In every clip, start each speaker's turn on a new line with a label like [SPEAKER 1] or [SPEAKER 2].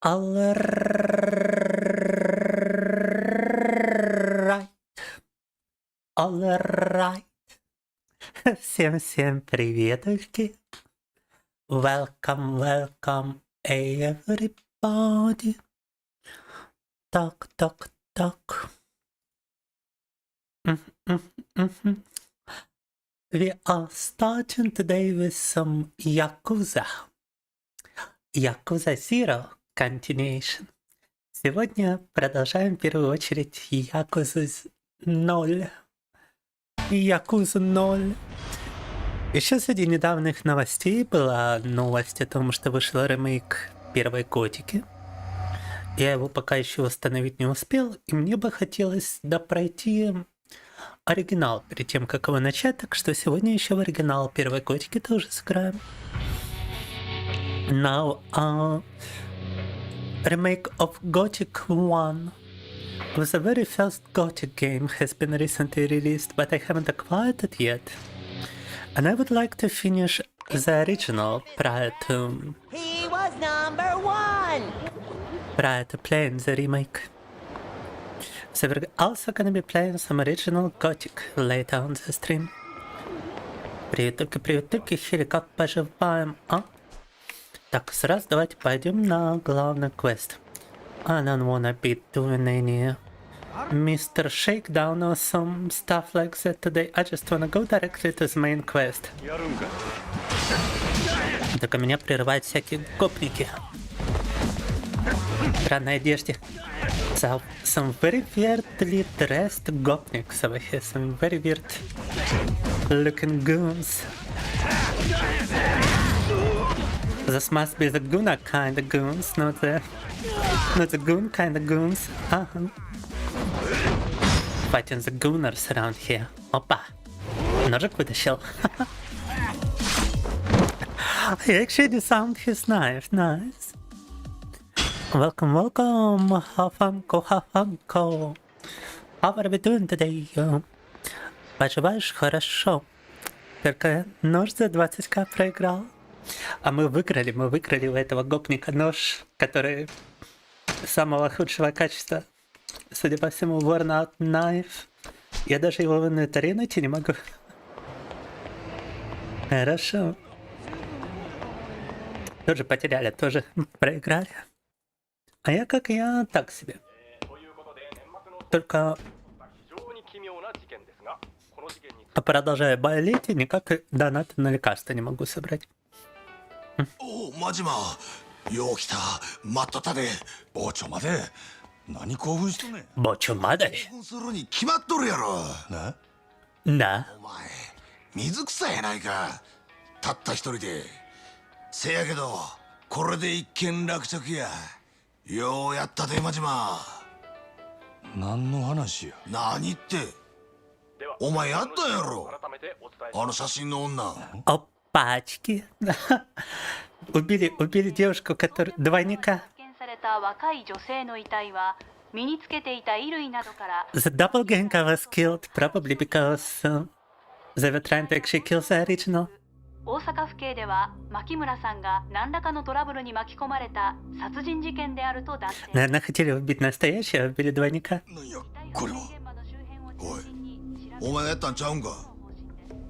[SPEAKER 1] Alright. Alright. Всем приветульки. Welcome, everybody. Так. Мгм. We are starting today with some Yakuza. Yakuza Zero Continuation. Сегодня продолжаем в первую очередь Yakuza 0. Yakuza 0. Еще среди недавних новостей была новость о том, что вышел ремейк первой Готики. Я его пока еще установить не успел, и мне бы хотелось допройти оригинал перед тем, как его начать, так что сегодня еще в оригинал первой Готики тоже сыграем. Now, remake of Gothic 1. The very first Gothic game has been recently released, but I haven't acquired it yet. And I would like to finish the original prior to...
[SPEAKER 2] He was number one!
[SPEAKER 1] Prior to playing the remake. So we're also gonna be playing some original Gothic later on the stream. Приветульки, Хири, как поживаем, а? Так, сразу давайте пойдем на главный квест. I don't wanna be doing any Mr. Shakedown or some stuff like that today. I just wanna go directly to the main quest. Только меня прерывают всякие гопники. В странной одежде. So, some very weirdly dressed gopniks over here. Some very weird looking goons. This must be the Guna kind of goons, not the goon kind of goons. Fighting the gooners around here. Опа! Ножик вытащил. He actually found his knife. Nice. Welcome. Хафанко. How are we doing today? Поживаешь хорошо. Только нож за 20к проиграл. А мы выиграли у этого гопника нож, который самого худшего качества. Судя по всему, worn out knife. Я даже его в инвентаре найти не могу. Хорошо. Тоже потеряли, тоже проиграли. А я так себе. Только продолжаю болеть и никак донат на лекарства не могу собрать.
[SPEAKER 3] О, Маджима,よう来た。待っとったで。傍聴まで。何興奮しとんねん。
[SPEAKER 1] 傍聴まで。
[SPEAKER 3] 興奮するに決まっとるやろ。
[SPEAKER 1] な。
[SPEAKER 3] お前、水草やないか。たった一人で。せやけど、これで一件落着や。ようやったで、マジマ。何の話や。何って。お前やったんやろ。あの写真の女。
[SPEAKER 1] Опачки. Убили девушку, которая двойника. The doppelganger was killed probably because they were trying to actually kill the original.
[SPEAKER 4] 大阪府警では牧村さんが何らかのトラブルに巻き込まれた殺人事件であると断定。
[SPEAKER 1] Наверное, хотели убить настоящего, убили двойника.
[SPEAKER 3] 何や、これは。おい、お前がやったんちゃうんか。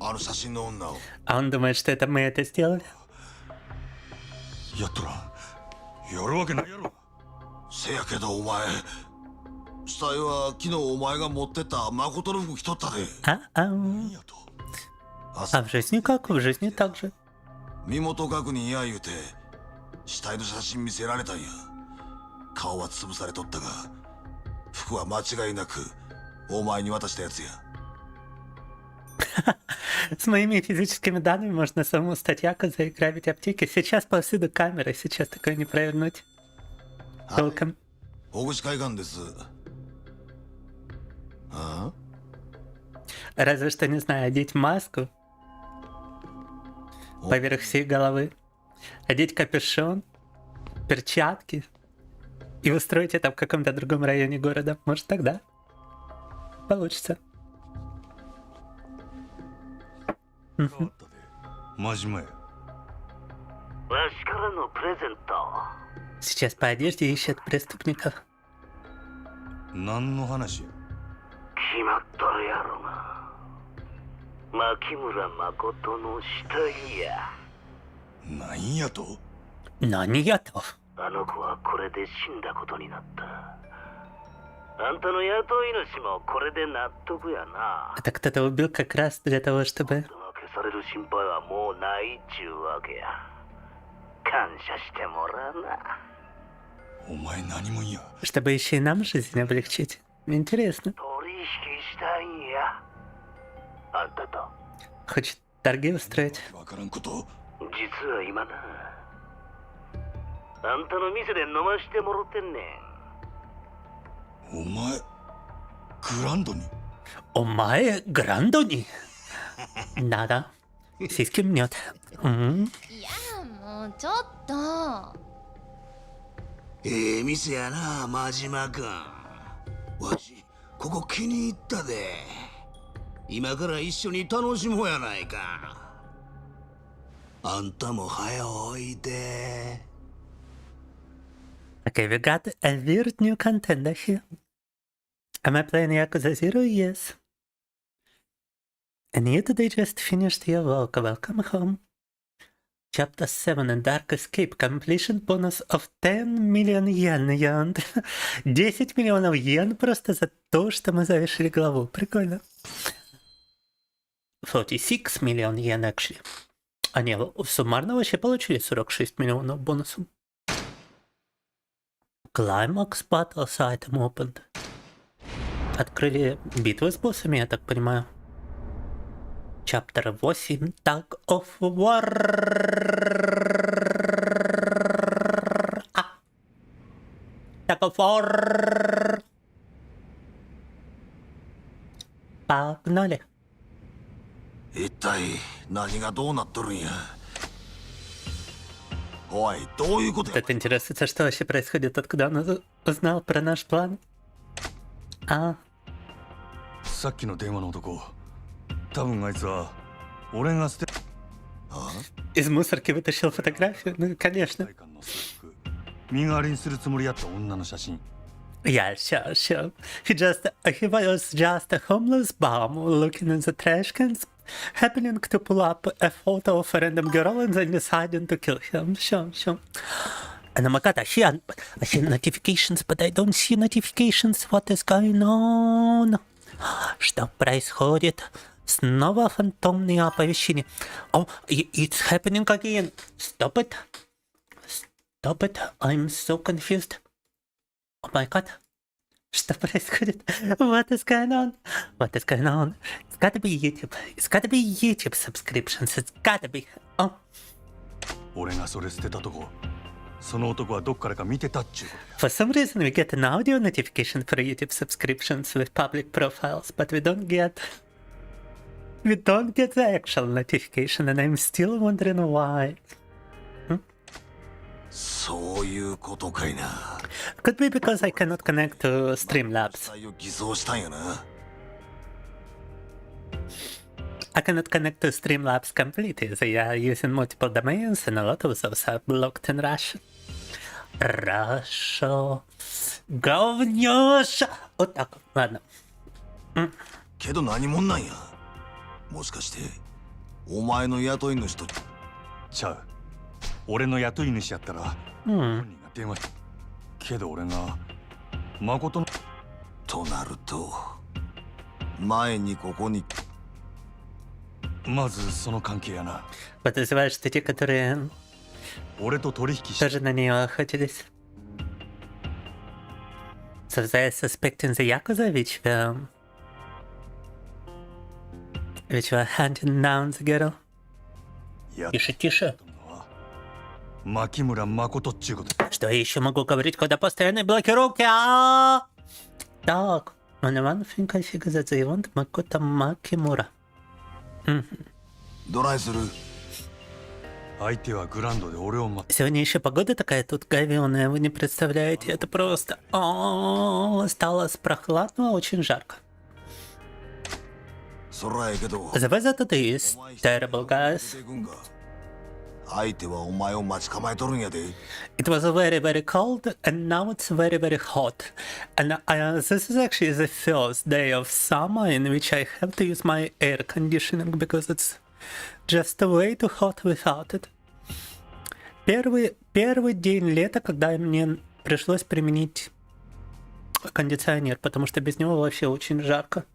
[SPEAKER 3] あの写真の女を。
[SPEAKER 1] А он думает, что это мы это сделали.
[SPEAKER 3] やっとらん。やるわけないやろ。せやけどお前、死体は昨日お前が持ってた誠の服着とったで。何やと。
[SPEAKER 1] А в жизни как? В жизни так же.
[SPEAKER 3] 身元確認や言うて死体の写真見せられたんや。顔は潰されとったが服は間違いなくお前に渡したやつや。
[SPEAKER 1] С моими физическими данными можно самому стать якудзой и грабить аптеки. Сейчас повсюду камеры, сейчас такое не провернуть. Толком.
[SPEAKER 3] 大口海岸です。あ?
[SPEAKER 1] Разве что, не знаю, одеть маску поверх всей головы, одеть капюшон, перчатки и устроить это в каком-то другом районе города. Может, тогда получится.
[SPEAKER 5] マジマや。わしからのプレゼント。
[SPEAKER 1] Сейчас по одежде ищет преступников.
[SPEAKER 3] 何の話や。
[SPEAKER 5] 決まっとるやろな。牧村誠の死体や。
[SPEAKER 3] なんやと。
[SPEAKER 1] 何やと。
[SPEAKER 5] あの子はこれで死んだことになった。あんたの雇い主もこれで納得やな。
[SPEAKER 1] Это кто-то убил как раз для того, чтобы...
[SPEAKER 5] 消される心配はもうないっちゅうわけや。感謝してもらうな。
[SPEAKER 3] お前何もんや。
[SPEAKER 1] Чтобы еще и нам жизнь облегчить. Интересно.
[SPEAKER 5] 取引したいんや。あんたと。
[SPEAKER 1] Хочет торги устроить.
[SPEAKER 3] わからんこと。
[SPEAKER 5] 実は今な。あんたの店で飲ましてもろてんねん。
[SPEAKER 3] お前グランドに。
[SPEAKER 1] お前グランドに。Надо. Сиськи мнет.
[SPEAKER 6] いやもうちょっと。
[SPEAKER 3] 店やな、真島君。わしここ気に入ったで。今から一緒に楽しもうやないか。あんたも早おいで。
[SPEAKER 1] Okay, we got a weird new contender here. Am I playing Yakuza 0? Yes. And yet they just finished your work. Welcome home. Chapter 7 and Dark Escape. Completion bonus of 10 million yen. 10 миллионов йен просто за то, что мы завершили главу. Прикольно. 46 million yen, actually. А не, суммарно вообще получили 46 миллионов бонусом. Climax Battles item opened. Открыли битвы с боссами, я так понимаю. Chapter 8. Tag of War. Tag of War. Погнали.
[SPEAKER 3] 一体何がどうなっとるんや。おい、どういうことや。
[SPEAKER 1] Кто-то интересуется, что вообще происходит, откуда он узнал про наш план. А,
[SPEAKER 3] さっきの電話の男、多分あいつは俺が捨て。ああ、
[SPEAKER 1] из мусорки вытащил фотографию? Ну, конечно.
[SPEAKER 3] 身代わりにするつもりやった女の写真。
[SPEAKER 1] Yeah, sure. He was just a homeless bum looking in the trash cans, happening to pull up a photo of a random girl and then deciding to kill him. Sure. And oh my god, I hear notifications, but I don't see notifications. What is going on? Что происходит? Снова фантомные оповещения. Oh, it's happening again. Stop it. I'm so confused. Oh my god. Что происходит? What is going on? It's gotta be YouTube. It's gotta be YouTube subscriptions. It's gotta be. Oh.
[SPEAKER 3] 俺がそれ捨てたとこ、その男はどっからか見てたっちゅうことや。
[SPEAKER 1] For some reason we get an audio notification for YouTube subscriptions with public profiles, but we don't get the actual notification, and I'm still wondering why.
[SPEAKER 3] そういうことかいな。
[SPEAKER 1] Could be because I cannot connect to Streamlabs.
[SPEAKER 3] 実際を偽装したんやな。
[SPEAKER 1] I cannot connect to Streamlabs completely. They are using multiple domains, and a lot of those are blocked in Russia. Говнёша! Вот так, ладно.
[SPEAKER 3] けど何者なんや。もしかしてお前の雇い主と。ちゃう。俺の雇い主やったら、本人が電話し。けど俺が誠のとなると、前にここに。まずその関係やな。
[SPEAKER 1] Подозреваю, что те, которые
[SPEAKER 3] 俺と取引し。
[SPEAKER 1] тоже на нее охотились. So they suspecting the Yakuza, which were hunting down the girl. Тише.
[SPEAKER 3] 牧村誠っちゅうこと。
[SPEAKER 1] Что я еще могу говорить, когда постоянные блокировки? Так, one thing I figured that they want Makoto Makimura.
[SPEAKER 3] どないする。相手はグランドで俺を待って。
[SPEAKER 1] Сегодня еще погода такая тут говёная, вы не представляете, это просто... стало с прохладного очень жарко. The weather today is terrible, guys.
[SPEAKER 3] 相手はお前を待ち構えとるんやで。
[SPEAKER 1] It was very, very cold, and now it's very, very hot. And this is actually the first day of summer in which I have to use my air conditioning because it's just way too hot without it. Первый день лета, когда мне пришлось применить кондиционер, потому что без него вообще очень жарко.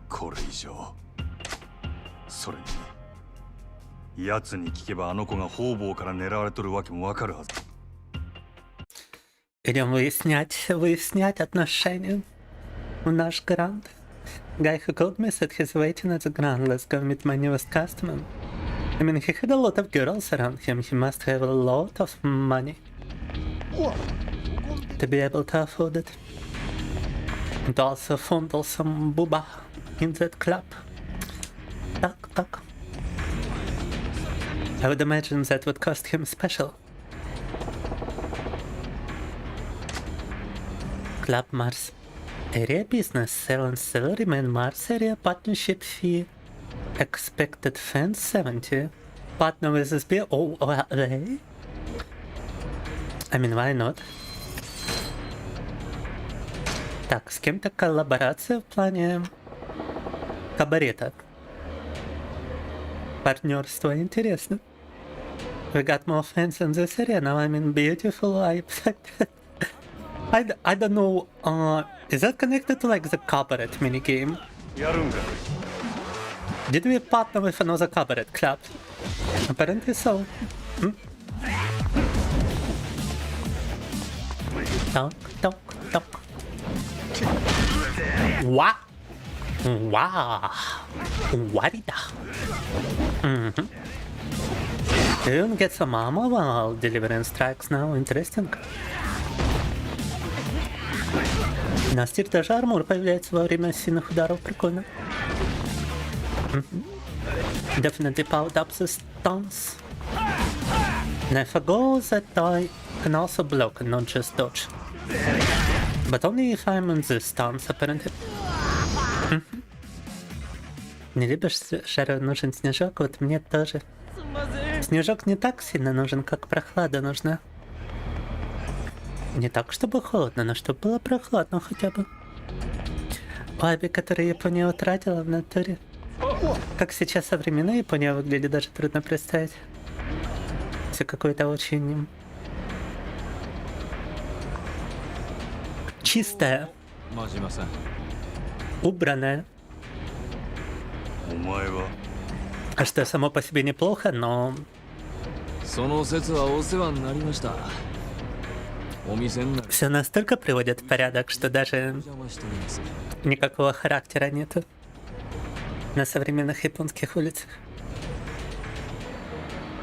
[SPEAKER 7] これ以上それに奴に聞けばあの子が方々から狙われとるわけもわかるはず。
[SPEAKER 1] Идем выяснять отношения в наш гранд. Guy who called me said he's waiting at the grand. Let's go meet my newest customer. I mean, he had a lot of girls around him. He must have a lot of money to be able to afford it. And also fondle some booba in that club. Так. I would imagine that would cost him special. Club Mars. Area business. Selling salary man Mars area partnership fee. Expected fans 70. Partner with SB. Oh, hey. I mean, why not? Так, с кем-то коллаборация в плане кабарета. Партнерство интересно. We got more fans in this area now. I mean, beautiful. I don't know. Is that connected to like the cabaret minigame?
[SPEAKER 7] やるんか。
[SPEAKER 1] Did we partner with another cabaret club? Apparently so. Talk. Wow. Warida. You can get some armor while delivering strikes now. Interesting. На стиль даже армор появляется во время сильных ударов. Прикольно. Definitely powered up the stuns. And I forgot that I can also block and not just dodge. But only if I'm in the stuns, apparently. Не любишь жару, нужен снежок? Вот мне тоже. Снежок не так сильно нужен, как прохлада нужна. Не так, чтобы холодно, но чтобы было прохладно хотя бы. Лаби, который Япония утратила в натуре. Как сейчас современная Япония выглядит, даже трудно представить. Все какое-то очень... чистое. Убранное. А что, само по себе неплохо, но... Все настолько приводят в порядок, что даже никакого характера нету на современных японских улицах.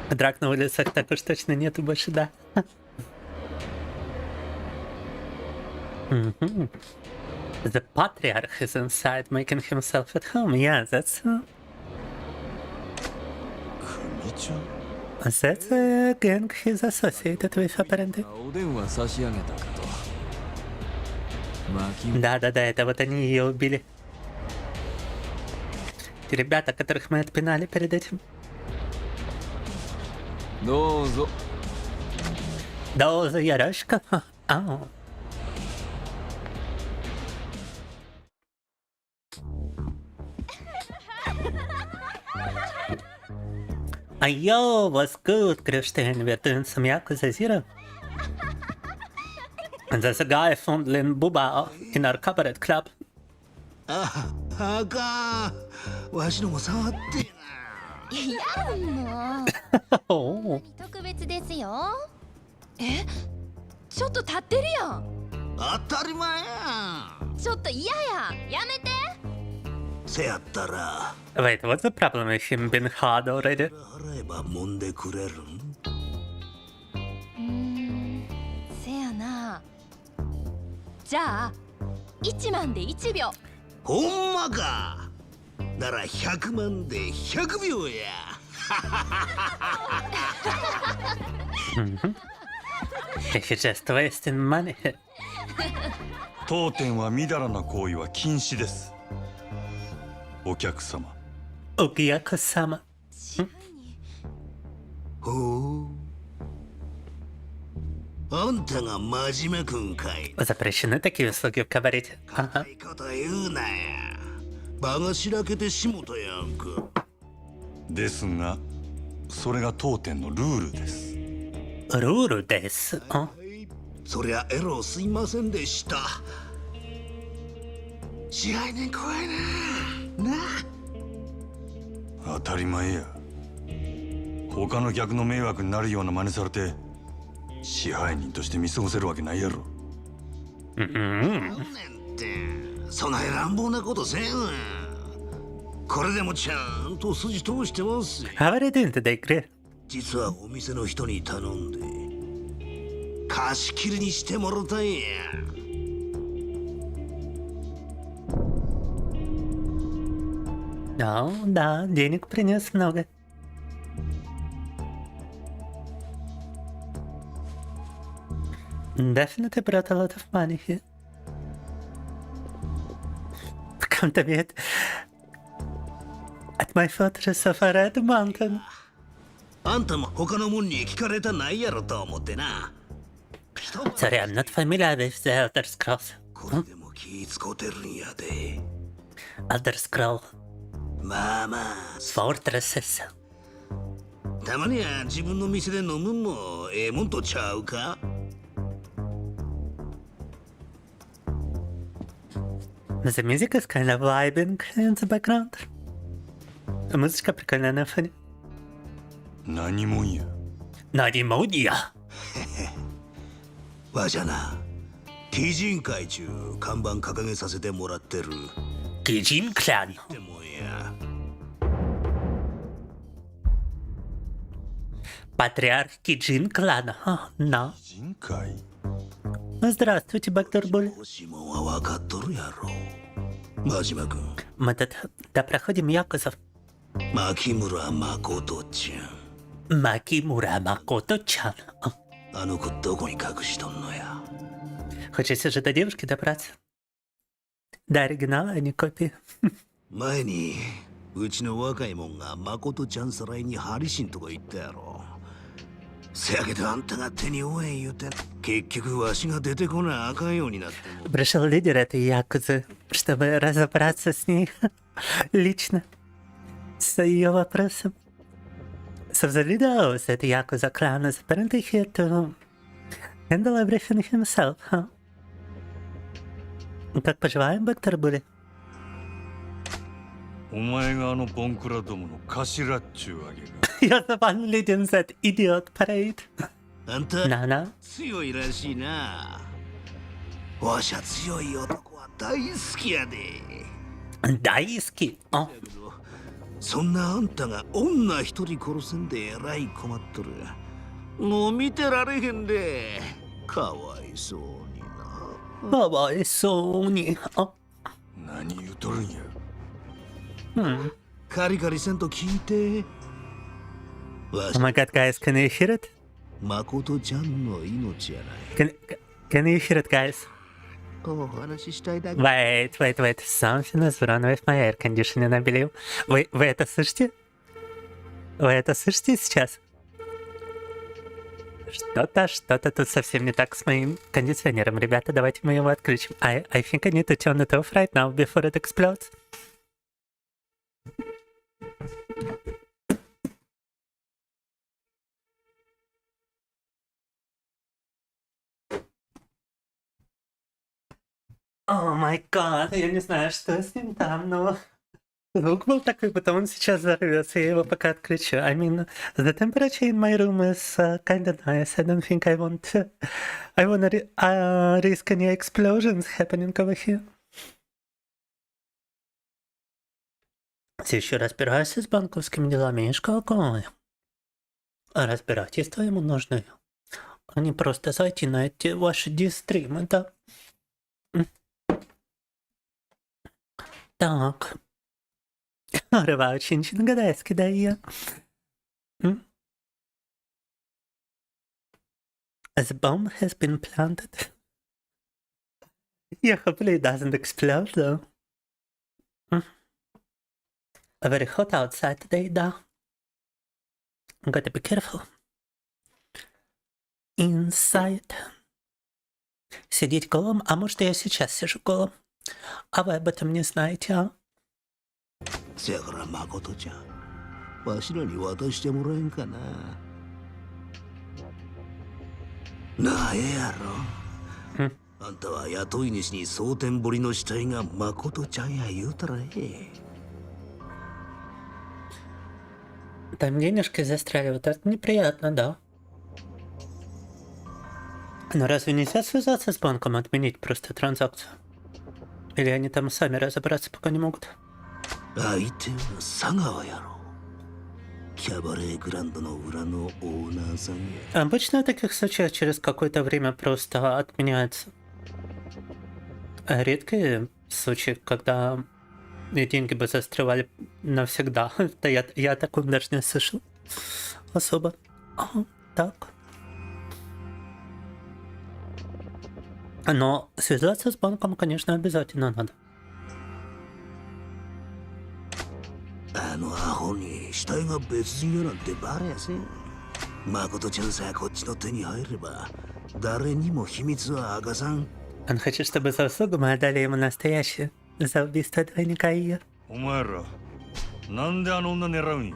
[SPEAKER 1] Драк на улицах так уж точно нету больше, да. The patriarch is inside, making himself at home. Yeah, that's a gang he's associated with, apparently. Да, это вот они ее убили. Те ребята, которых мы отпинали перед этим. Доза Ярошка. Yo, what's good, Christian? We're doing some Yakuza 0. And there's a guy fondling booba in our cabaret club.
[SPEAKER 3] あかん。わしのも触って
[SPEAKER 6] いやもう
[SPEAKER 1] Oh.
[SPEAKER 6] 特別ですよ。え、ちょっと立ってるやん。
[SPEAKER 3] 当たり前やん。
[SPEAKER 6] ちょっと嫌や。やめて。
[SPEAKER 3] せやったら
[SPEAKER 1] Wait, what's the problem with him being hard already?
[SPEAKER 3] 払えば揉んでくれるん。
[SPEAKER 6] せやな。じゃあ1万で1秒。
[SPEAKER 3] ほんまか。なら100万で100秒や。
[SPEAKER 1] He's just wasting money.
[SPEAKER 7] 当店はみだらな行為は禁止です。お客様、
[SPEAKER 1] Ogiyako-sama.
[SPEAKER 6] 支配に
[SPEAKER 3] ほう。あんたが真島君かい。
[SPEAKER 1] Запрещены такие услуги в кабарете.
[SPEAKER 3] 硬
[SPEAKER 1] Ага.
[SPEAKER 3] いこと言うなや。場がしらけてしもたやんか。
[SPEAKER 7] ですがそれが当店のルールです。
[SPEAKER 1] Руру дес.
[SPEAKER 3] そりゃエロすいませんでした。支配人怖いな。なあ。
[SPEAKER 7] 当たり前や。他の客の迷惑になるような真似されて支配人として見過ごせるわけないやろ。
[SPEAKER 1] うん
[SPEAKER 3] なんねんってそない乱暴なことせんわ。これでもちゃんと筋通してますよ。
[SPEAKER 1] How are you doing today, Gre?
[SPEAKER 3] 実はお店の人に頼んで貸し切りにしてもろたんや。
[SPEAKER 1] Ну, да, денег принес много. Definitely brought a lot of money here. Come to me at my fortress of a red mountain.
[SPEAKER 3] あんたも他のもんに聞かれたないやろと思ってな。
[SPEAKER 1] Sorry, I'm not familiar with the Elder Scrolls.
[SPEAKER 3] これでも気使うてるんやで。
[SPEAKER 1] Elder Scroll
[SPEAKER 3] まあまあ
[SPEAKER 1] Fortresses.
[SPEAKER 3] たまには自分の店で飲むんもええもんとちゃうか。
[SPEAKER 1] The music is kind of vibing in the background. Музычка прикольная на фоне.
[SPEAKER 7] 何もんや。
[SPEAKER 1] Наримодия.
[SPEAKER 3] わじゃな、T人会中看板掲げさせてもらってる
[SPEAKER 1] Kijin Clan.
[SPEAKER 3] ってもんや。
[SPEAKER 1] Патриарх Kijin Clan. No.
[SPEAKER 7] 人会。
[SPEAKER 1] Здравствуйте, Бактор Буль.
[SPEAKER 3] もしもんは分かっとるやろ。真島君、
[SPEAKER 1] Мы тут проходим Якузов.
[SPEAKER 3] 牧村誠ちゃん。
[SPEAKER 1] Макимура Макото-чан.
[SPEAKER 3] あの子どこに隠しとんのや。
[SPEAKER 1] Хочется же до девушки добраться. До оригинала, а не копии.
[SPEAKER 3] 前にうちの若いもんが誠ちゃんさらいにハリシンとか言ったやろ。せやけどあんたが手に負えん言うて結局わしが出てこなあかんようになっても。
[SPEAKER 1] Пришел лидер этой Якузы, чтобы разобраться с ней лично. С ее вопросом. So the leader of that Yakuza clan is apparently here to handle everything himself, huh? Как поживаем, Бактор Були?
[SPEAKER 7] お前があのボンクラどもの頭っちゅうわけか。
[SPEAKER 1] You're the one leading that idiot parade.
[SPEAKER 3] あんた
[SPEAKER 1] Nana.
[SPEAKER 3] 強いらしいな。わしゃ強い男は大好きやで。
[SPEAKER 1] Daisuke. Oh.
[SPEAKER 3] だけどそんなあんたが女一人殺せんでえらい困っとる。もう見てられへんで。かわいそうにな。
[SPEAKER 1] かわいそうに。Oh.
[SPEAKER 7] 何言うとるんや。
[SPEAKER 1] Hmm.
[SPEAKER 3] カリカリせんと聞いて。わ
[SPEAKER 1] Oh
[SPEAKER 3] し
[SPEAKER 1] my god, guys, can you hear it?
[SPEAKER 3] 誠ちゃんの命やない。
[SPEAKER 1] Can you hear it, guys?
[SPEAKER 3] お話ししたいだけ。
[SPEAKER 1] Wait. Something is wrong with my air conditioning, I believe. Вы это слышите? Вы это слышите сейчас? Что-то тут совсем не так с моим кондиционером. Ребята, давайте мы его отключим. I think I need to turn it off right now before it explodes. О май гад, я не знаю, что с ним там, но звук был такой, будто он сейчас взорвется, я его пока отключу. I mean, the temperature in my room is kinda nice. I don't think I wanna risk any explosions happening over here. Все еще разбираюсь с банковскими делами, видишь, какой? Разбирательство ему нужно, а не просто зайти на эти ваши дистримы, да? Так. Рваю чин-чин гадайски, да я. The bomb has been planted. Yeah, hopefully it doesn't explode though. Very hot outside today, да. Gotta be careful. Inside. Сидеть голым, а может я сейчас сижу голым. А вы об этом не знаете, а?
[SPEAKER 3] せやから誠ちゃん、わしらに渡してもらえんかな。なあ、ええやろ。あんたは雇い主に蒼天堀の死体が誠ちゃんや言うたらええ。
[SPEAKER 1] Там денежки застряли, вот это неприятно, да. Но разве нельзя связаться с банком, отменить просто транзакцию? Или они там сами разобраться пока не могут?
[SPEAKER 3] 相手は佐川やろ。キャバレーグランドの裏のオーナーさんや。
[SPEAKER 1] Обычно в таких случаях через какое-то время просто отменяется. А редкие случаи, когда деньги бы застревали навсегда. Да я о таком даже не слышал особо. Так. Но связаться с банком, конечно, обязательно надо.
[SPEAKER 3] あのアホに死体が別人やなんてバレやせん。誠ちゃんさえこっちの手に入れば誰にも秘密は明かさん。
[SPEAKER 1] Он хочет, чтобы за услугу мы отдали ему настоящее. За убийство двойника ее.
[SPEAKER 7] お前らなんであの女狙うんや。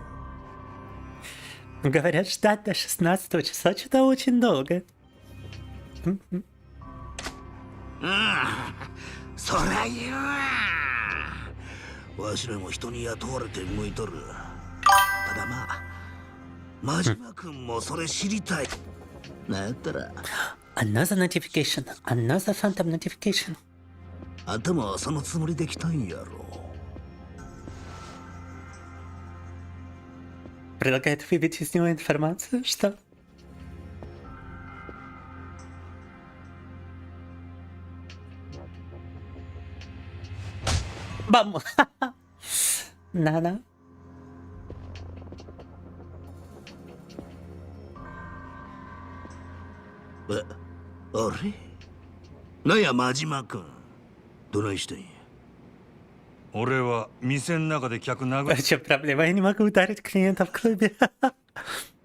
[SPEAKER 1] Говорят, ждать до 16 числа что-то очень долго.
[SPEAKER 3] そりゃ言うわ。わしらも人に雇われて向いとる。ただまあ、真島君もそれ知りたい。なんやったら
[SPEAKER 1] Another notification. Another phantom notification.
[SPEAKER 3] あんたもそのつもりで来たんやろ。
[SPEAKER 1] Предлагает выбить из него информацию, что? Бам! На-на.
[SPEAKER 3] あれなんや真島君、どないしてんや。
[SPEAKER 7] 俺は店の中で客殴
[SPEAKER 1] А что проблема? Я не могу ударить клиента в клубе.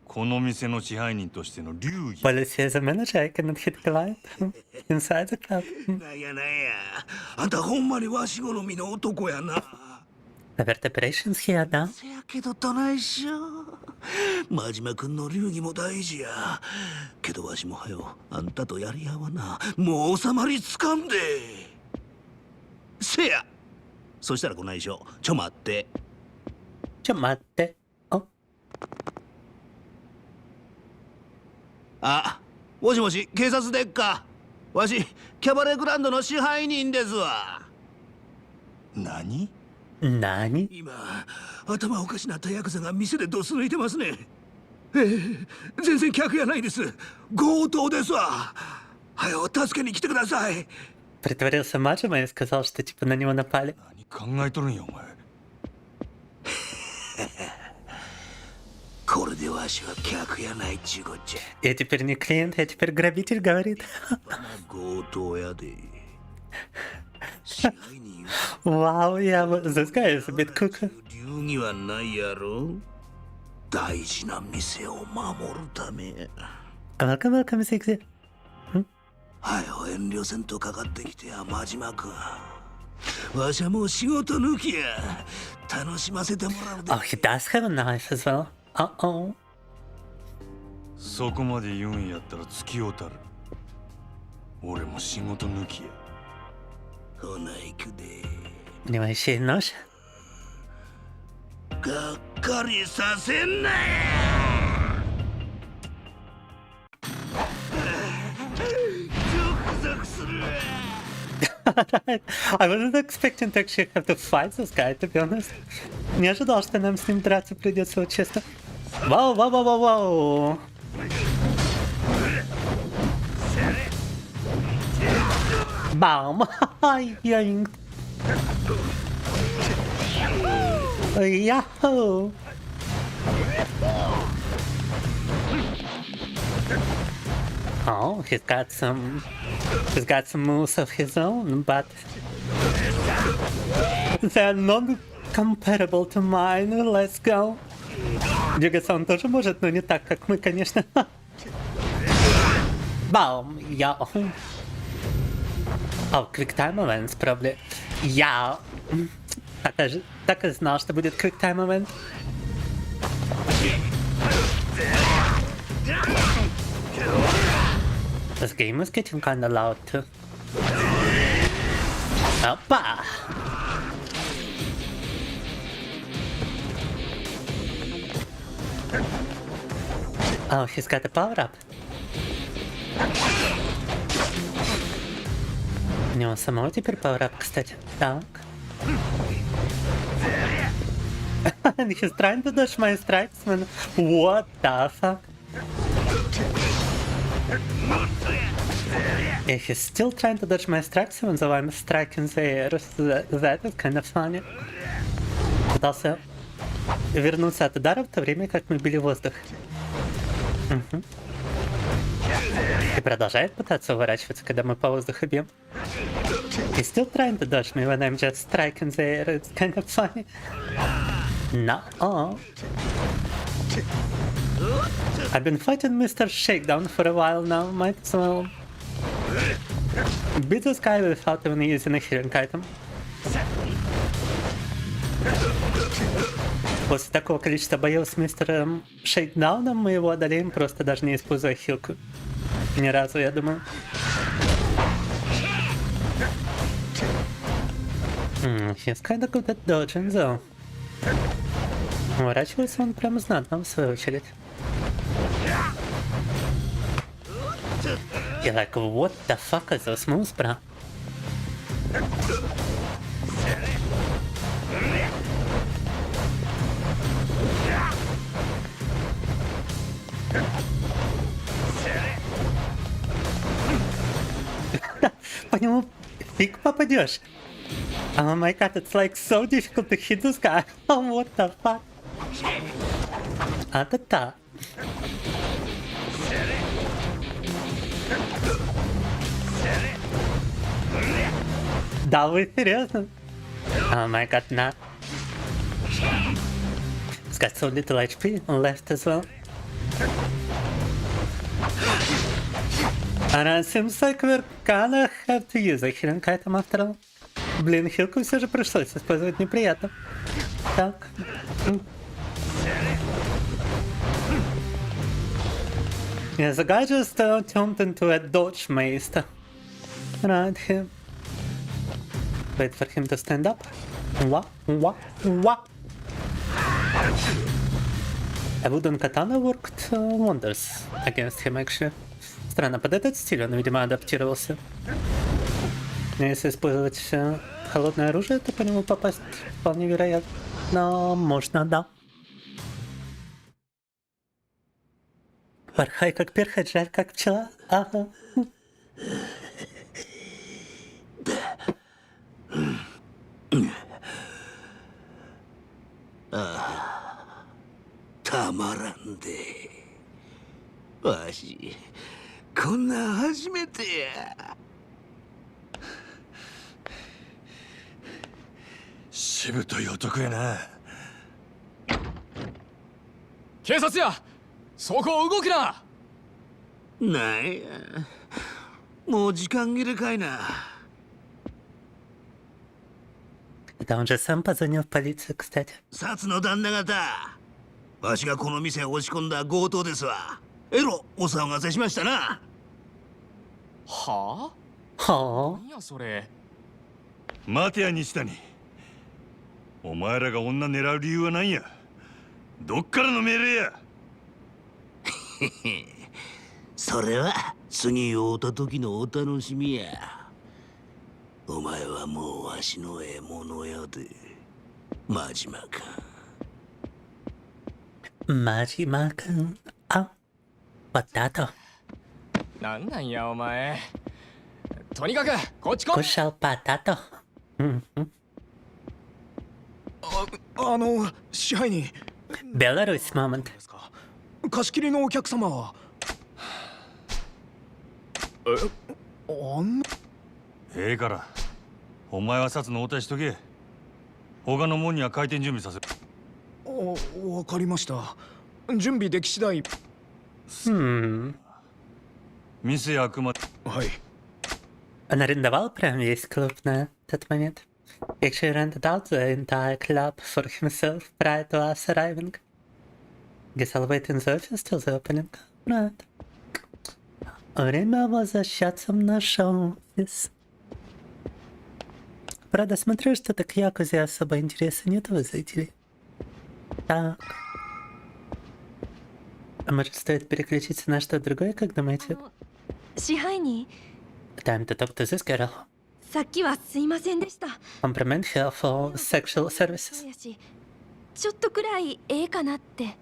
[SPEAKER 7] この店の支配人としての流儀。
[SPEAKER 1] Policy as a manager, I cannot hit client inside the club.
[SPEAKER 3] なんやなんや、あんたほんまにわし好みの男やな。
[SPEAKER 1] Avert operations here, да?
[SPEAKER 3] せやけどどないしよう。真島君の流儀も大事や。けどわしもはよあんたとやり合わな。もう収まりつかんで。せや。そしたらこないしょ。ちょ待って。
[SPEAKER 1] ちょ待って。
[SPEAKER 3] あ、もしもし、警察でっか。わしキャバレーグランドの支配人ですわ。
[SPEAKER 7] 何？
[SPEAKER 1] 何？
[SPEAKER 3] 今頭おかしなったヤクザが店でドス抜いてますね。全然客やないです。強盗ですわ。はよ助けに来てください。
[SPEAKER 1] Притворился маджем и сказал, что типа на него напали.
[SPEAKER 7] 何考えとるんやお前。
[SPEAKER 3] これでわしは客やないっちゅうこっちゃ。
[SPEAKER 1] Я теперь не клиент, я теперь грабитель, говорит.
[SPEAKER 3] 強盗やで。支配人
[SPEAKER 1] Wow, yeah, this guy is a bit cook.
[SPEAKER 3] 流儀はないやろ。大事な店を守るため。
[SPEAKER 1] Welcome, welcome, sexy.
[SPEAKER 3] はよ遠慮せんとかかってきてや真島君。わしはもう仕事抜きや。楽しませてもらうで。
[SPEAKER 1] Oh, he does have a knife as well. Uh-oh.
[SPEAKER 7] そこまで言うんやったら突きおたる。俺も仕事抜きや。
[SPEAKER 3] ほな行くで。
[SPEAKER 1] У него еще и нож.
[SPEAKER 3] がっかりさせんなや。ゾクゾクする。
[SPEAKER 1] I wasn't expecting to actually have to fight this guy, to be honest. Не ожидал, что нам с ним драться придется, вот честно. Вау, вау, вау, вау, вау. Бам! Йоинг. Яху! Oh, he's got some moves of his own, but they're not Comparable to mine, let's go. Двигаться он тоже может, но не так, как мы, конечно. Баум, я. О, quick time events, probably. Я. Так и знал, что будет quick time event. This game is getting kinda loud too. Опа! Oh, he's got a power up. У него самого теперь power up, кстати. Так. And he's trying to dodge my strikes, man. What the fuck? Yeah, he's still trying to dodge my strikes, even though I'm striking the air. That is kind of funny. Пытался вернуться от удара в то время, как мы били воздух. Угу. И продолжает пытаться уворачиваться, когда мы по воздуху бьем. He's still trying to dodge me when I'm just striking the air. It's kind of funny. No. I've been fighting Mr. Shakedown for a while now. Might as well beat this guy without even using a healing item. После такого количества боев с мистером Шейкдауном мы его одолеем, просто даже не используя хилку. Ни разу, я думаю. He's kinda good at dodging, though. Уворачивается он прямо знатно, в свою очередь. You're like, what the fuck is those moves, bro? По нему фиг попадешь. Oh my god, it's like so difficult to hit this guy. Oh, what the fuck? А-та-та. Да вы серьезно? Oh my god, nah. He's got so little HP left as well. And it seems like we're gonna have to use a healing item after all. Блин, хилку все же пришлось использовать, неприятно. Так. Yeah, the guy just turned into a dodge master. Right here. Wait for him to stand up. Wah. A wooden katana worked wonders against him, actually. Странно, под этот стиль он, видимо, адаптировался. Но если использовать холодное оружие, то по нему попасть вполне вероятно. Но можно, да. Порхай как перхоть, жарь как пчела. Ага.
[SPEAKER 3] たまらんで。わし、こんなん初めてや。
[SPEAKER 7] しぶとい男やな。
[SPEAKER 8] 警察や、そこを動くな。
[SPEAKER 3] なんや、もう時間切れかいな。
[SPEAKER 1] Да он же сам позвонил в полицию, кстати.
[SPEAKER 3] 薩の旦那方、わしがこの店へ押し込んだ強盗ですわ。えろ、お騒がせしましたな。
[SPEAKER 8] はあ？
[SPEAKER 1] はあ？
[SPEAKER 8] 何やそれ。
[SPEAKER 7] 待てや西谷。お前らが女狙う理由は何や。どっからの命令や。
[SPEAKER 3] それは次会うた時のお楽しみや。お前はもうわしの獲物やで。マジマか。
[SPEAKER 1] マジマくん。あ、バタト。
[SPEAKER 8] なんなんやお前。とにかくこっち来い。
[SPEAKER 1] コシャバタト。
[SPEAKER 9] 支配人。
[SPEAKER 1] ベラルーシモーメント。
[SPEAKER 9] 貸し切りのお客様は。
[SPEAKER 7] ええから、お前は札の応対しとけ。他の門には開店準備させる。
[SPEAKER 9] わかりました。準備でき次第。
[SPEAKER 7] 店やあくまで。
[SPEAKER 9] はい。
[SPEAKER 1] Он арендовал прям весь клуб на тот момент. Actually rented out the entire club for himself prior to us arriving. Guess I'll wait in the office till the opening. Right. Время возвращаться в наш офис. Правда, смотрю, что-то к Якузе особо интереса нет у зрителей. Так. А может, стоит переключиться на что-то другое, как думаете?
[SPEAKER 6] 支配人
[SPEAKER 1] Time to talk to this girl.
[SPEAKER 6] さっきはすいませんでした。
[SPEAKER 1] Compliment her for sexual services.
[SPEAKER 6] そうやしちょっとくらいええかなって。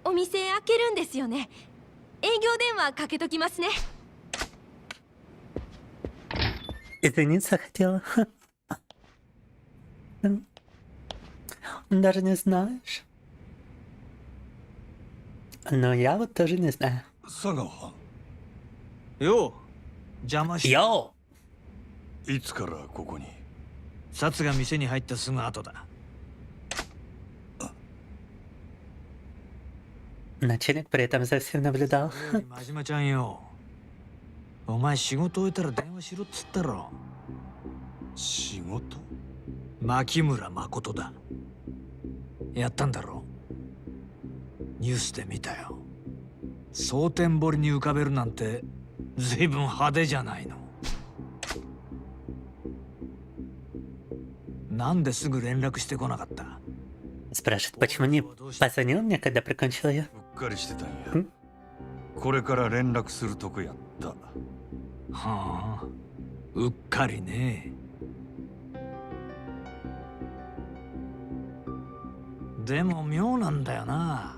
[SPEAKER 6] お店開けるんですよね。営業電話かけときますね。
[SPEAKER 1] Извиниться хотела. Даже не знаешь. Но я вот тоже не знаю.
[SPEAKER 7] 佐川。
[SPEAKER 10] よう邪魔し。
[SPEAKER 1] Йоу!
[SPEAKER 7] いつからここに？
[SPEAKER 10] サツが店に入ったすぐ後だ。
[SPEAKER 1] Начальник при этом за всем наблюдал.
[SPEAKER 10] 真島ちゃんよ。お前仕事終えたら電話しろっつったろ。
[SPEAKER 7] 仕事？
[SPEAKER 10] 牧村誠だ。やったんだろ。ニュースで見たよ。蒼天堀に浮かべるなんてずいぶん派手じゃないの。なんですぐ連絡してこなかった？
[SPEAKER 1] Спрашивает, почему не позвонил мне, когда прикончил ее?
[SPEAKER 7] うっかりしてたんや。これから連絡するとこやった。
[SPEAKER 10] はあ、うっかりね。でも妙なんだよな。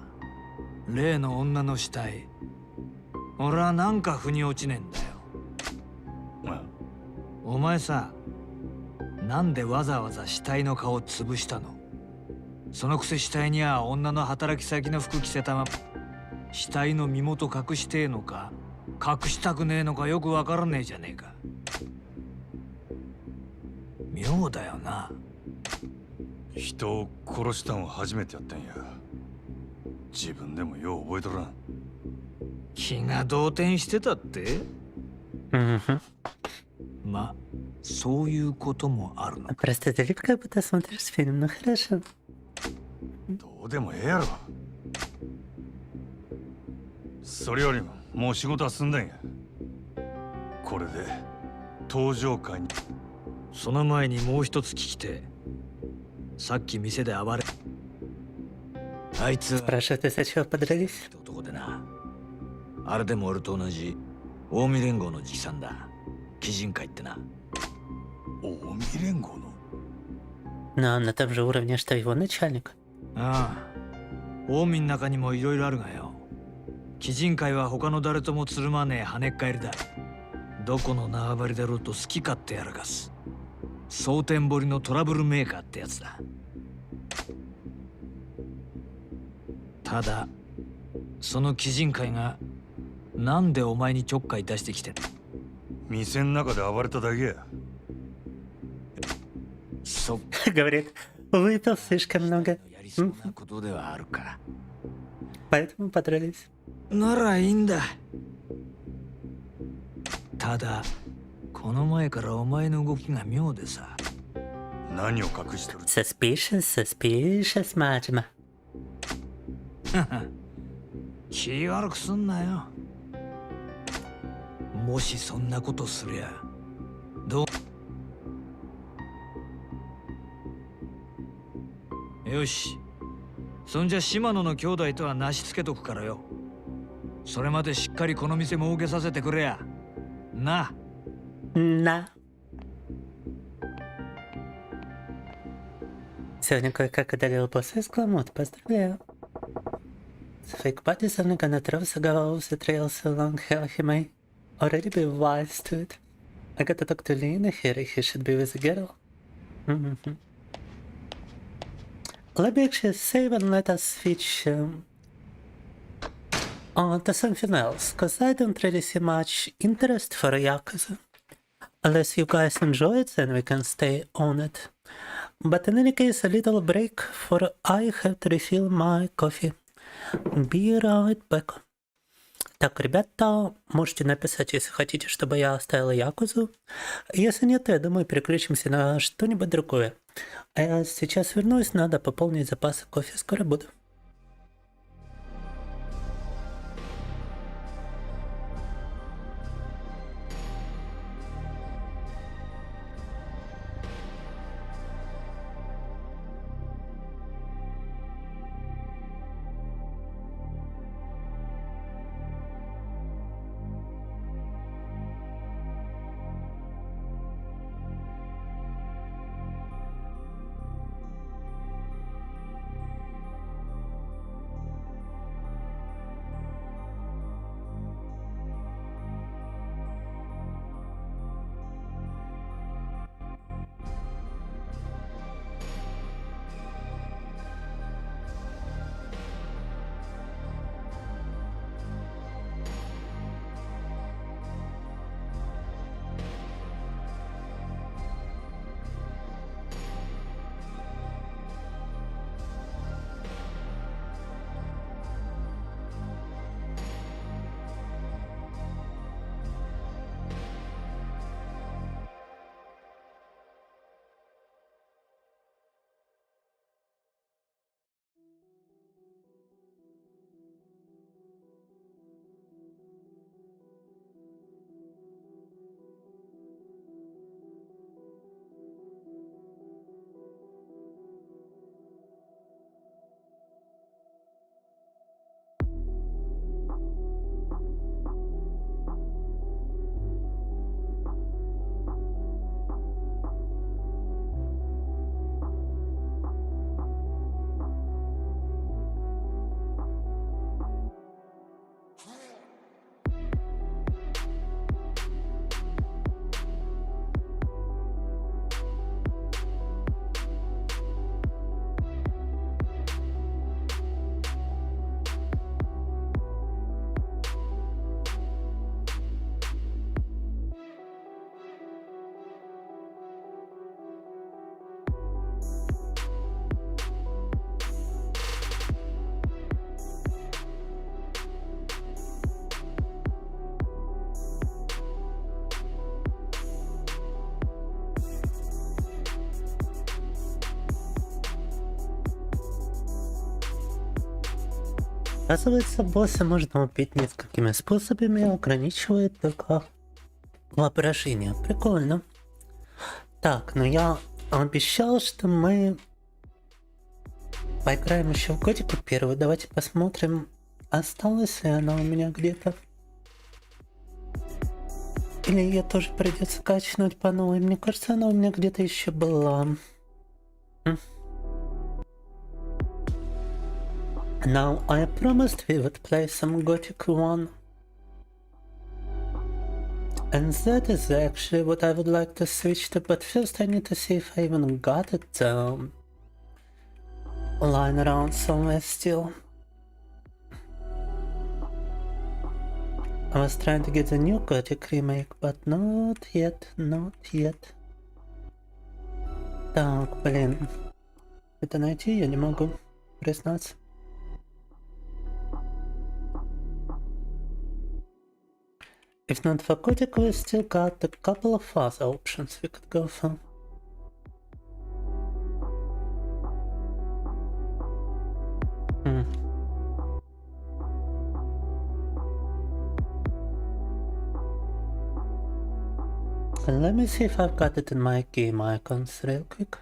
[SPEAKER 10] 例の女の死体。俺はなんか腑に落ちねえんだよ。お前さ、なんでわざわざ死体の顔潰したの？そのくせ死体には女の働き先の服着せたまま、死体の身元隠してえのか隠したくねえのかよくわからねえじゃねえか。妙だよな。
[SPEAKER 7] 人を殺したんは初めてやったんや。自分でもよう覚えとらん。
[SPEAKER 10] 気が動転してたって？ま、そういうこともあるの。
[SPEAKER 1] Просто ты как будто смотришь фильм, ну хорошо.
[SPEAKER 7] どうでもええやろ。それよりももう仕事は済んだんや。これで登場会に。
[SPEAKER 10] その前にもう一つ聞きて。さっき店で暴れ。あいつは
[SPEAKER 1] Спрашивает, из-за чего подрались?
[SPEAKER 10] 男でな。あれでも俺と同じ近江連合の直参だ。鬼人会ってな。
[SPEAKER 7] 近江連合の？
[SPEAKER 1] Но на том же уровне, что его начальник.
[SPEAKER 10] ああ、近江の中にもいろいろあるがよ。鬼人会は他の誰ともつるまねえ跳ねっ返りだ。どこの縄張りだろうと好き勝手やらかす。蒼天堀のトラブルメーカーってやつだ。ただその鬼人会がなんでお前にちょっかい出してきてんの？
[SPEAKER 7] 店の中で暴れただけや。
[SPEAKER 10] そっ
[SPEAKER 1] Говорит, выпил слишком много.
[SPEAKER 10] やりそうなことではあるか。
[SPEAKER 1] Поэтому подрались.
[SPEAKER 10] ならいいんだ。ただこの前からお前の動きが妙でさ。
[SPEAKER 7] 何を隠してる？
[SPEAKER 1] Suspicious, suspicious, Majima.
[SPEAKER 10] 気悪くすんなよ。もしそんなことすりゃどう？よし、そんじゃ島野の兄弟とはなしつけとくからよ。それまでしっかりこの店儲けさせてくれやな。
[SPEAKER 1] На. Сегодня кое-как одолел босса из Кламут. Поздравляю. The fake body is only gonna throw the gallows the trail so long hell he may already be wise to it. I gotta talk to Lena here. He should be with the girl. Let me actually save and let us switch on to something else, because I don't really see much interest for Yakuza. Unless you guys enjoy it, then we can stay on it. But in any case, a little break for I have to refill my coffee. Be right back. Так, ребята, можете написать, если хотите, чтобы я оставил Якузу. Если нет, то я думаю, переключимся на что-нибудь другое. А я сейчас вернусь, надо пополнить запасы кофе. Скоро буду. Оказывается, босса можно убить несколькими способами, ограничивает только воображение. Прикольно. Так, ну я обещал, что мы поиграем еще в Готику первую. Давайте посмотрим, осталась ли она у меня где-то. Или ее тоже придется качнуть по новой. Мне кажется, она у меня где-то еще была. Now, I promised we would play some Gothic 1. And that is actually what I would like to switch to, but first I need to see if I even got it lying around somewhere still. I was trying to get the new Gothic remake, but not yet, not yet. Так, блин. Это найти я не могу, признаться. If not for Gothic, we still got a couple of other options we could go for. Let me see if I've got it in my game icons real quick.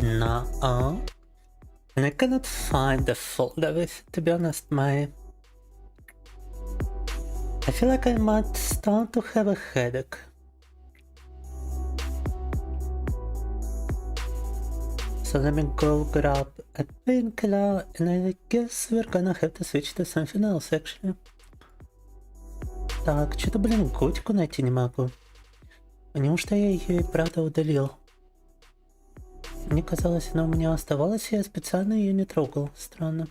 [SPEAKER 1] No, and I cannot find the folder with it, to be honest. I feel like I might start to have a headache. So let me go grab a painkiller, and I guess we're gonna have to switch to something else actually. Так, что-то, блин, готику найти не могу. Неужто я ее и правда удалил? Мне казалось, она у меня оставалась, и я специально ее не трогал. Странно.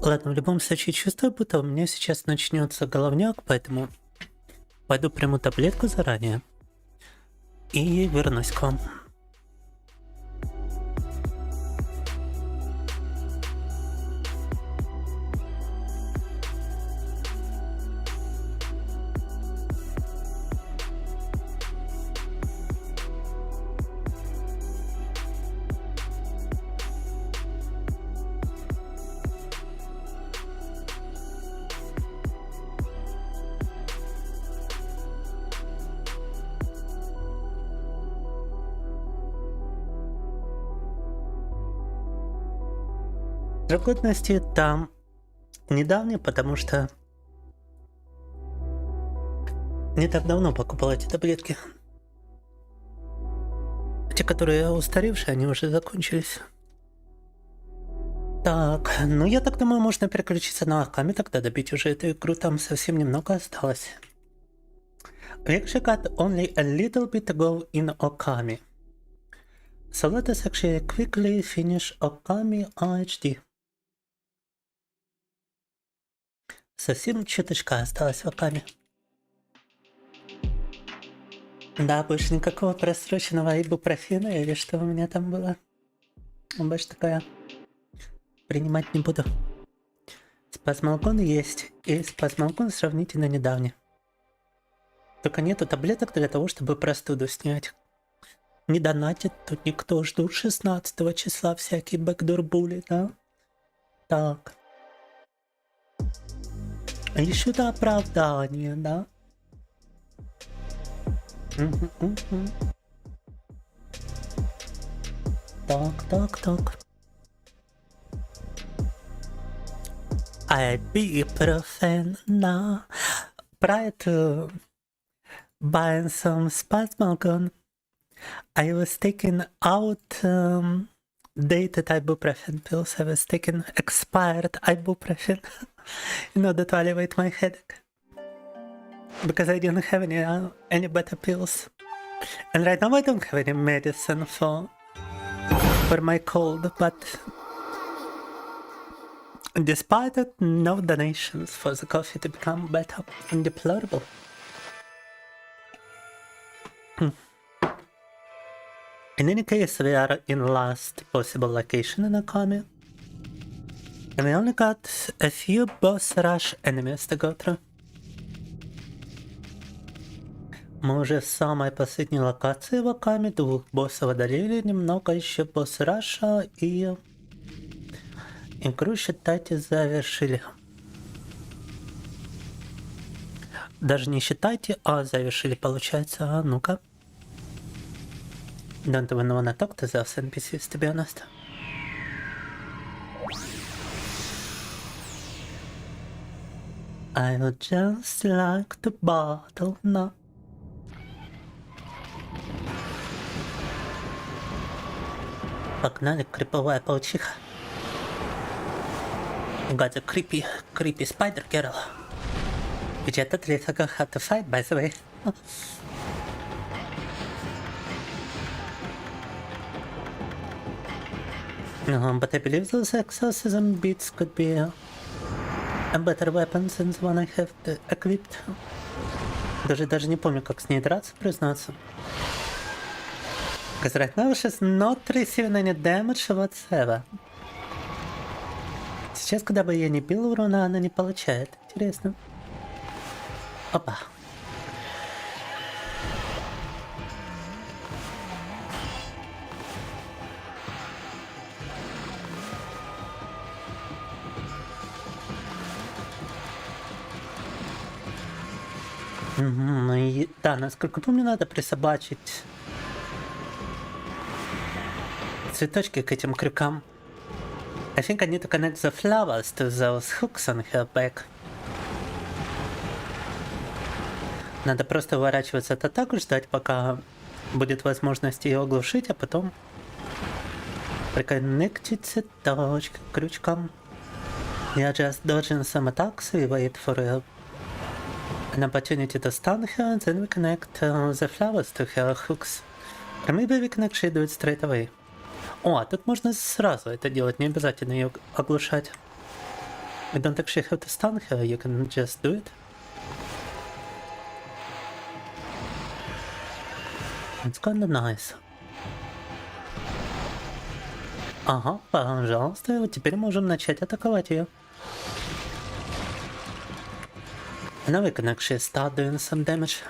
[SPEAKER 1] Ладно, в любом случае чувствую, будто у меня сейчас начнется головняк, поэтому пойду приму таблетку заранее и вернусь к вам. Срок годности там недавний, потому что не так давно покупал эти таблетки. Те, которые устаревшие, они уже закончились. Так, ну я так думаю, можно переключиться на Оками, тогда добить уже эту игру, там совсем немного осталось. We actually got only a little bit to go in Okami. So let us actually quickly finish Okami HD. Совсем чуточка осталось в Оками. Да, больше никакого просроченного ибупрофена или что у меня там было. Больше такая принимать не буду. Спазмалгон есть, и спазмалгон сравнительно недавний. Только нету таблеток для того, чтобы простуду снять. Не донатит тут никто, ждут 16 числа всякие бэкдор-були, да? Так. Ищу-то оправдание, да? Так. Ibuprofen now. Prior to buying some Spasmalgon, I was taking out dated ibuprofen pills. I was taking expired ibuprofen in order to alleviate my headache. Because I didn't have any better pills. And right now I don't have any medicine for my cold, but despite it, no donations for the coffee to become better and deplorable. In any case, we are in last possible location in Okami. And we only got a few boss rush enemies to go through. Мы уже в самой последней локации в Оками, 2 боссов одолели, немного еще босс раша, и игру, считайте, завершили. Даже не считайте, а завершили, получается. А ну-ка. Don't even wanna talk to those NPCs, to be honest. I would just like to battle now. Погнали, криповая паучиха. You got a creepy spider girl. Which I totally forgot how to fight, by the way. But I believe those exorcism beats could be a better weapon than the one I have equipped. Даже не помню, как с ней драться, признаться. Because right now she's not receiving any damage whatsoever. Сейчас, куда бы я ни бил урона, она не получает. Интересно. Опа. И, да, насколько помню, надо присобачить цветочки к этим крюкам. I think I need to connect the flowers to those hooks on her back. Надо просто уворачиваться от атак, ждать, пока будет возможность ее оглушить, а потом приконнектить цветочки к крючкам. Я just dodging some attacks, we wait for An opportunity to stun her, then we connect the flowers to her hooks. Or maybe we can actually do it straight away. О, а тут можно сразу это делать, не обязательно ее оглушать. You don't actually have to stun her, you can just do it. It's kinda nice. Ага, пожалуйста, вот теперь можем начать атаковать ее. Now we can actually start doing some damage.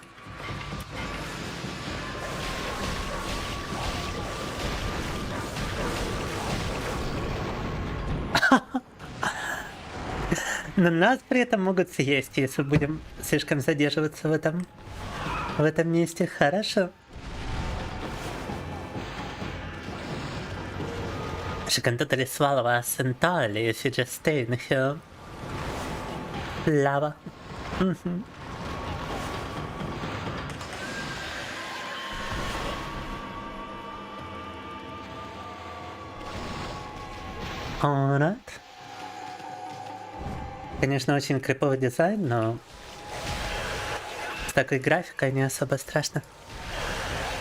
[SPEAKER 1] Но нас при этом могут съесть, если будем слишком задерживаться в этом месте. Хорошо. She can totally swallow us entirely if you just stay in here. Lava. Alright. Конечно, очень криповый дизайн, но с такой графикой не особо страшно.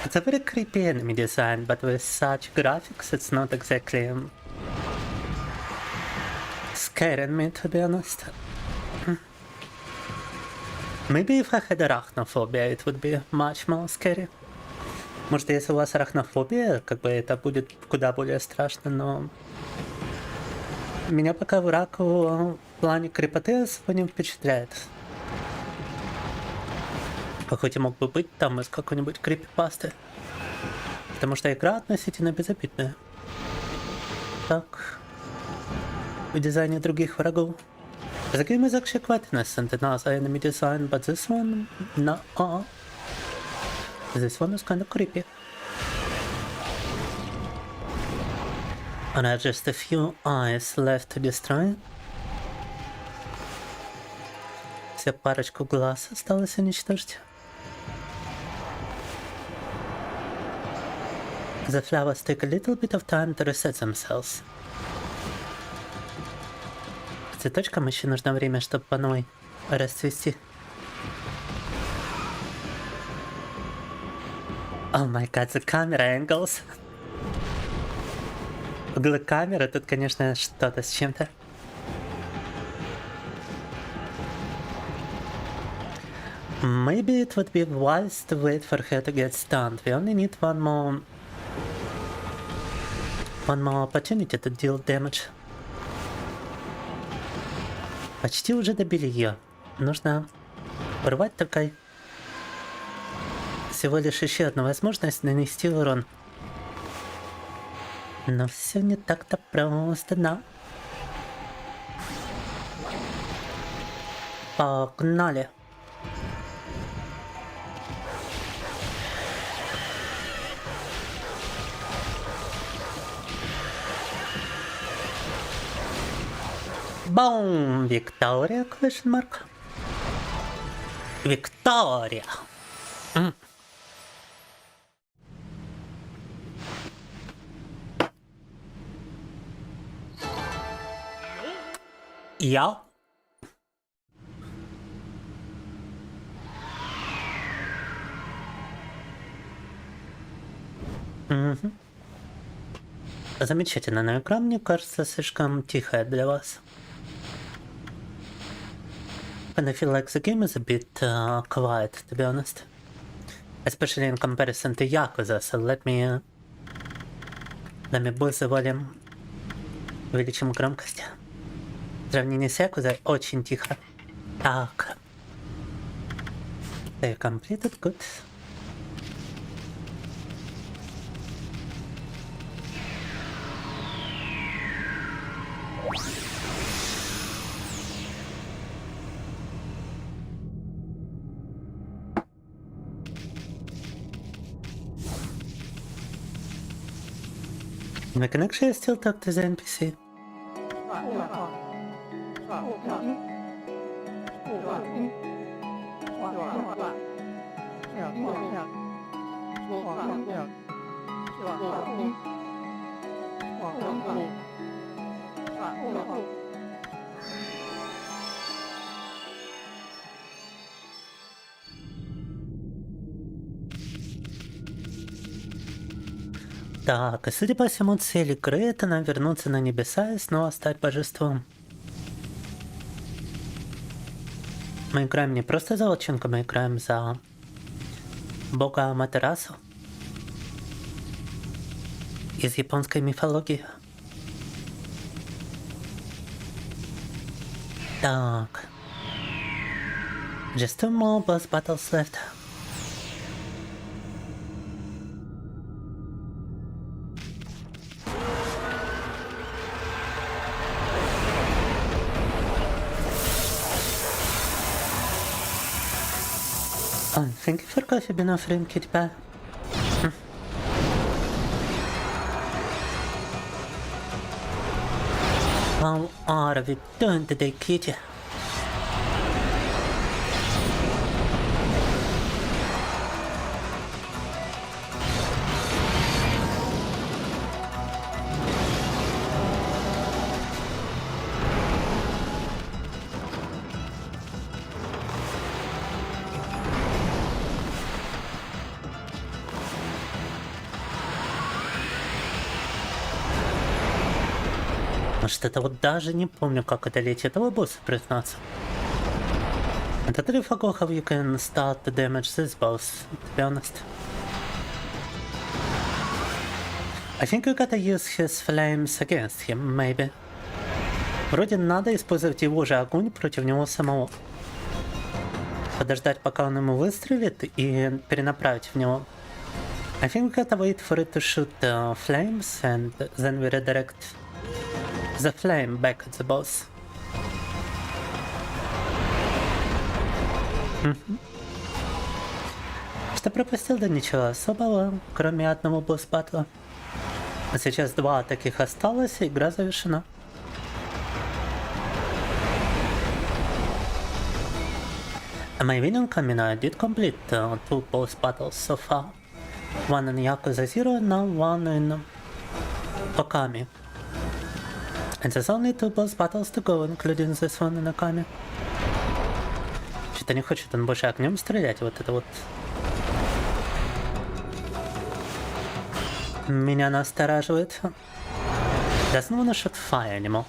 [SPEAKER 1] It's a very creepy enemy design, but with such graphics, it's not exactly scaring me, to be honest. Maybe if I had arachnophobia, it would be much more scary. Может, если у вас арахнофобия, как бы это будет куда более страшно, но меня пока враг в плане крепоты особо не впечатляет. Хоть и мог бы быть там из какой-нибудь крипипасты. Потому что игра относительно безобидная. Так. В дизайне других врагов. The game is actually quite innocent in other enemy design, but this one, no. This one is kind of creepy. And I have just a few eyes left to destroy. Все парочку глаз осталось уничтожить. The flowers take a little bit of time to reset themselves. Цветочкам еще нужно время, чтобы по новой расцвести. Oh my god, the camera angles. Углы камеры тут, конечно, что-то с чем-то. Maybe it would be wise to wait for her to get stunned. We only need one more opportunity to deal damage. Почти уже добили ее. Нужно урвать только всего лишь еще одну возможность нанести урон. Но все не так-то просто, да. Погнали. Boom! Victoria? Question mark. Victoria. Ja. Замечательно, но экран, мне кажется, слишком тихая для вас. And I feel like the game is a bit quiet, to be honest. Especially in comparison to Yakuza, so let me бой волим увеличим громкость. В сравнении с Yakuza очень тихо. Так. They completed, good. I can actually still talk to the NPC. Так, и судя по всему, цель игры — это нам вернуться на небеса и снова стать божеством. Мы играем не просто за волчонка, мы играем за бога Аматерасу из японской мифологии. Так. Just 2 more boss battles left. Oh, thank you for coffee, been offering kitty pie. How are we doing today, kitty? Что-то вот даже не помню, как одолеть этого босса, признаться. I totally forgot how you can start to damage this boss, to be honest. I think we gotta use his flames against him, maybe. Вроде надо использовать его же огонь против него самого. Подождать, пока он ему выстрелит, и перенаправить в него. I think we gotta wait for it to shoot the flames, and then we redirect the flame back at the boss. Что пропустил? Да ничего особого, кроме одного босс-батла. А сейчас 2 таких осталось, и игра завершена. Am I winning Okami? I did complete 2 boss battles so far. One in Yakuza 0 and now one in Okami. And there's only 2 boss battles to go, including this one in Okami. Что-то не хочет он больше огнем стрелять, вот это вот. Меня настораживает. Doesn't wanna shoot fire anymore.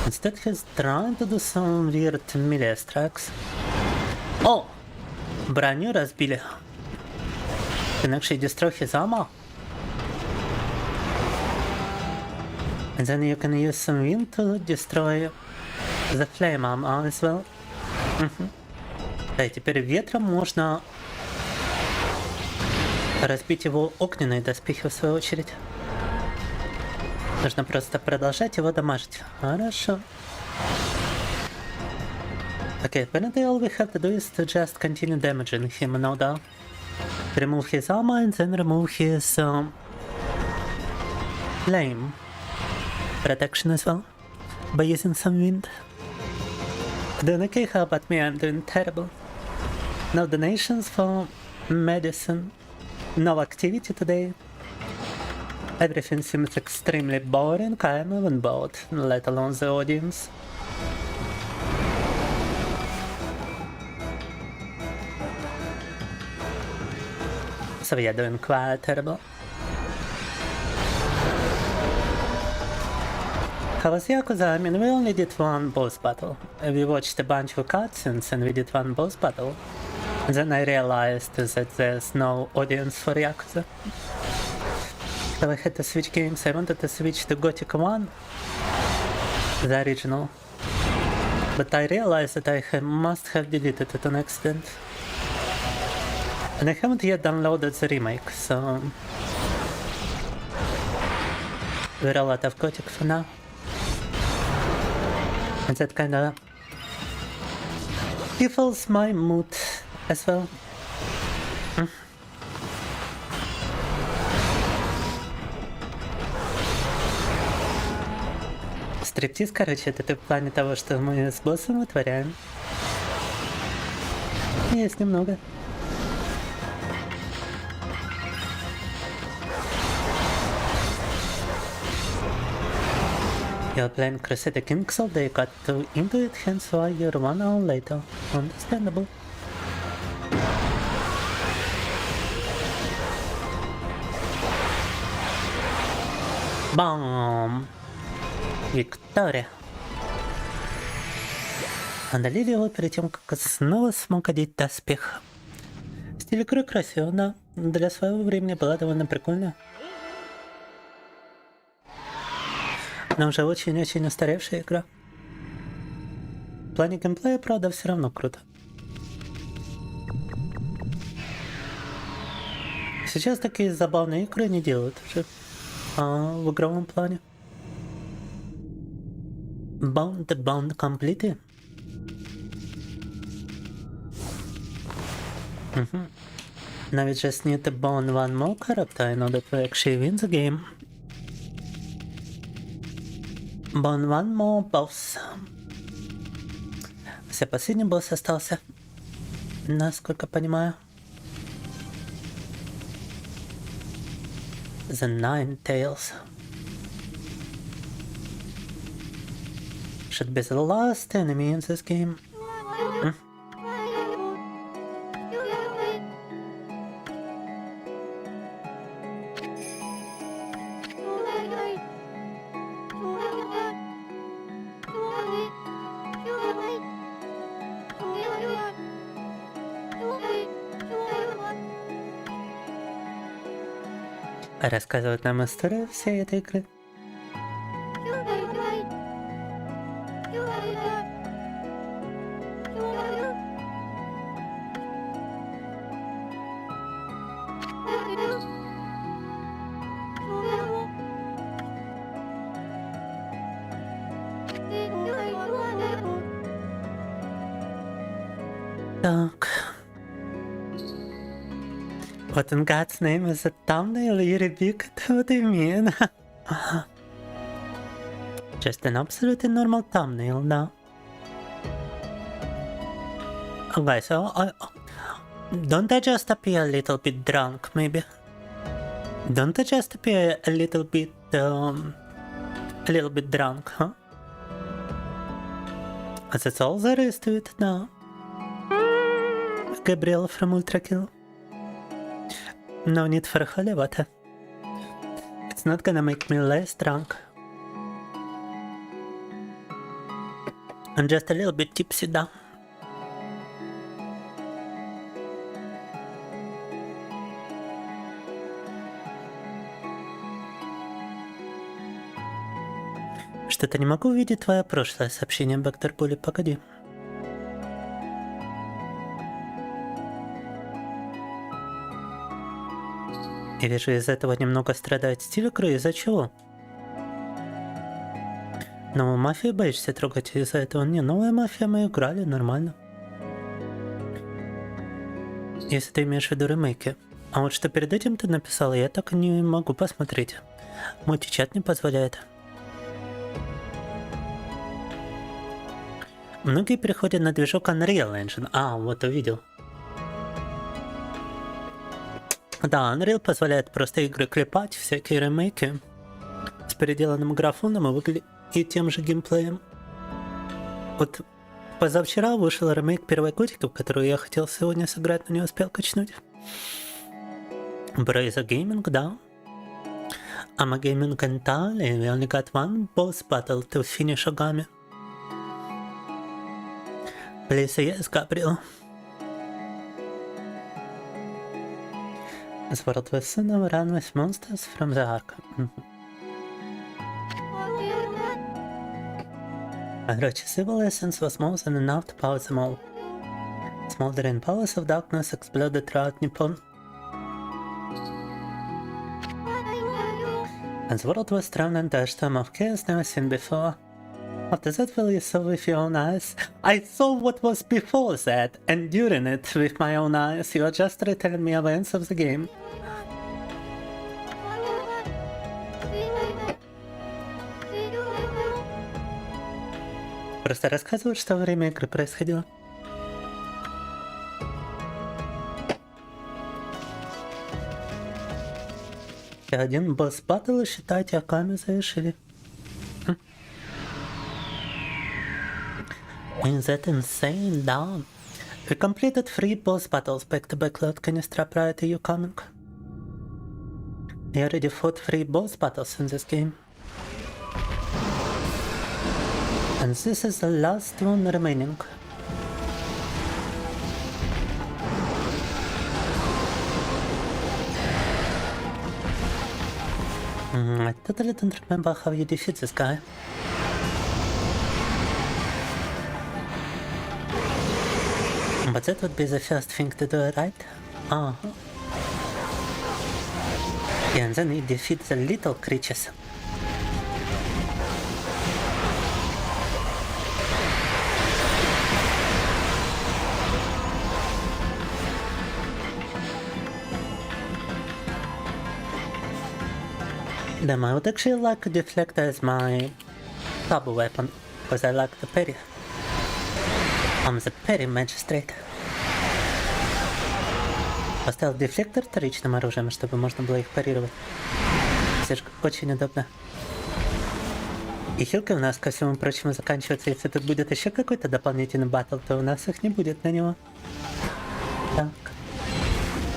[SPEAKER 1] Instead he's trying to do some weird melee strikes. О! Броню разбили. Can actually destroy his armor. And then you can use some wind to destroy the flame armor as well. Да, и теперь ветром можно разбить его огненные доспехи в свою очередь. Нужно просто продолжать его дамажить. Хорошо. Okay, apparently all we have to do is to just continue damaging him, no doubt. Remove his armor and then remove his flame protection as well by using some wind. Then okay, how about me? I'm doing terrible. No donations for medicine. No activity today. Everything seems extremely boring. I am even bored, let alone the audience. So we are doing quite terrible. How was Yakuza? I mean, we only did 1 boss battle. We watched a bunch of cutscenes and we did 1 boss battle. And then I realized that there's no audience for Yakuza. So I had to switch games. I wanted to switch to Gothic 1, the original. But I realized that I must have deleted it on accident. And I haven't yet downloaded the remake, so we're all out of Gothic for now. And that kinda stifles my mood as well. Стриптиз, короче, это в плане того, что мы с боссом вытворяем. Есть немного. You're playing Crusader Kings all day, got to into it, hence why you're 1 hour later. Understandable. Бам! Виктория. Одолели его перед тем, как снова смог одеть доспех. Стиль игры красиво, да. Для своего времени была довольно прикольная. Но уже очень-очень устаревшая игра. В плане геймплея, правда, все равно круто. Сейчас такие забавные игры не делают уже в игровом плане. Bound completely. Now we just need to bond one more character in order to actually win the game. Bond one more boss. Все, последний босс остался, насколько понимаю. The Nine Tails. Should be the last enemy in this game. Рассказывают нам историю всей этой игры. Так. What in God's name is a thumbnail, you big? What do you mean? Just an absolutely normal thumbnail, no? Okay, so don't I just appear a little bit drunk, maybe? Don't I just appear a little bit drunk, huh? That's all there is to it now. Gabriel from Ultrakill. No need for holy water. It's not gonna make me less drunk. I'm just a little bit tipsy now. Что-то не могу увидеть твое прошлое сообщение, Бактер Були, погоди. Я вижу, из-за этого немного страдает стиль игры. Из-за чего? Новую мафию боишься трогать из-за этого? Не, новая мафия мы играли нормально. Если ты имеешь в виду ремейки. А вот что перед этим ты написала, я так не могу посмотреть. Мультичат не позволяет. Многие переходят на движок Unreal Engine. А, вот увидел. Да, Unreal позволяет просто игры клепать, всякие ремейки с переделанным графоном и тем же геймплеем. Вот позавчера вышел ремейк первой Готики, в которую я хотел сегодня сыграть, но не успел качнуть. Brazer Gaming, да. I'm a gaming entirely, we only got one boss battle to finish Okami. Please yes, Gabriel. This world was soon overrun with monsters from the Ark. Короче, civil essence was more than enough to power them all. Smoldering powers of darkness exploded throughout Nippon. And the world was thrown into a storm of chaos never seen before. After that, well, you saw with your own eyes. I saw what was before that, and during it with my own eyes. You are just retelling me events of the game. Просто рассказывают, что во время игры происходило. Один босс батл, считайте, Оками завершили. Is that insane? Damn. We completed 3 boss battles back to back. Lord, can you strap prior to you coming? We already fought 3 boss battles in this game. And this is the last one remaining. I totally don't remember how you defeat this guy. But that would be the first thing to do, right? Uh-huh. Yeah, and then you defeat the little creatures. Then I would actually like to deflect as my sub weapon, because I like the parry. I'm the parry magistrate. Поставил дефлектор вторичным оружием, чтобы можно было их парировать. Слишком очень удобно. И хилки у нас, ко всему прочему, заканчиваются. Если тут будет еще какой-то дополнительный баттл, то у нас их не будет на него. Так.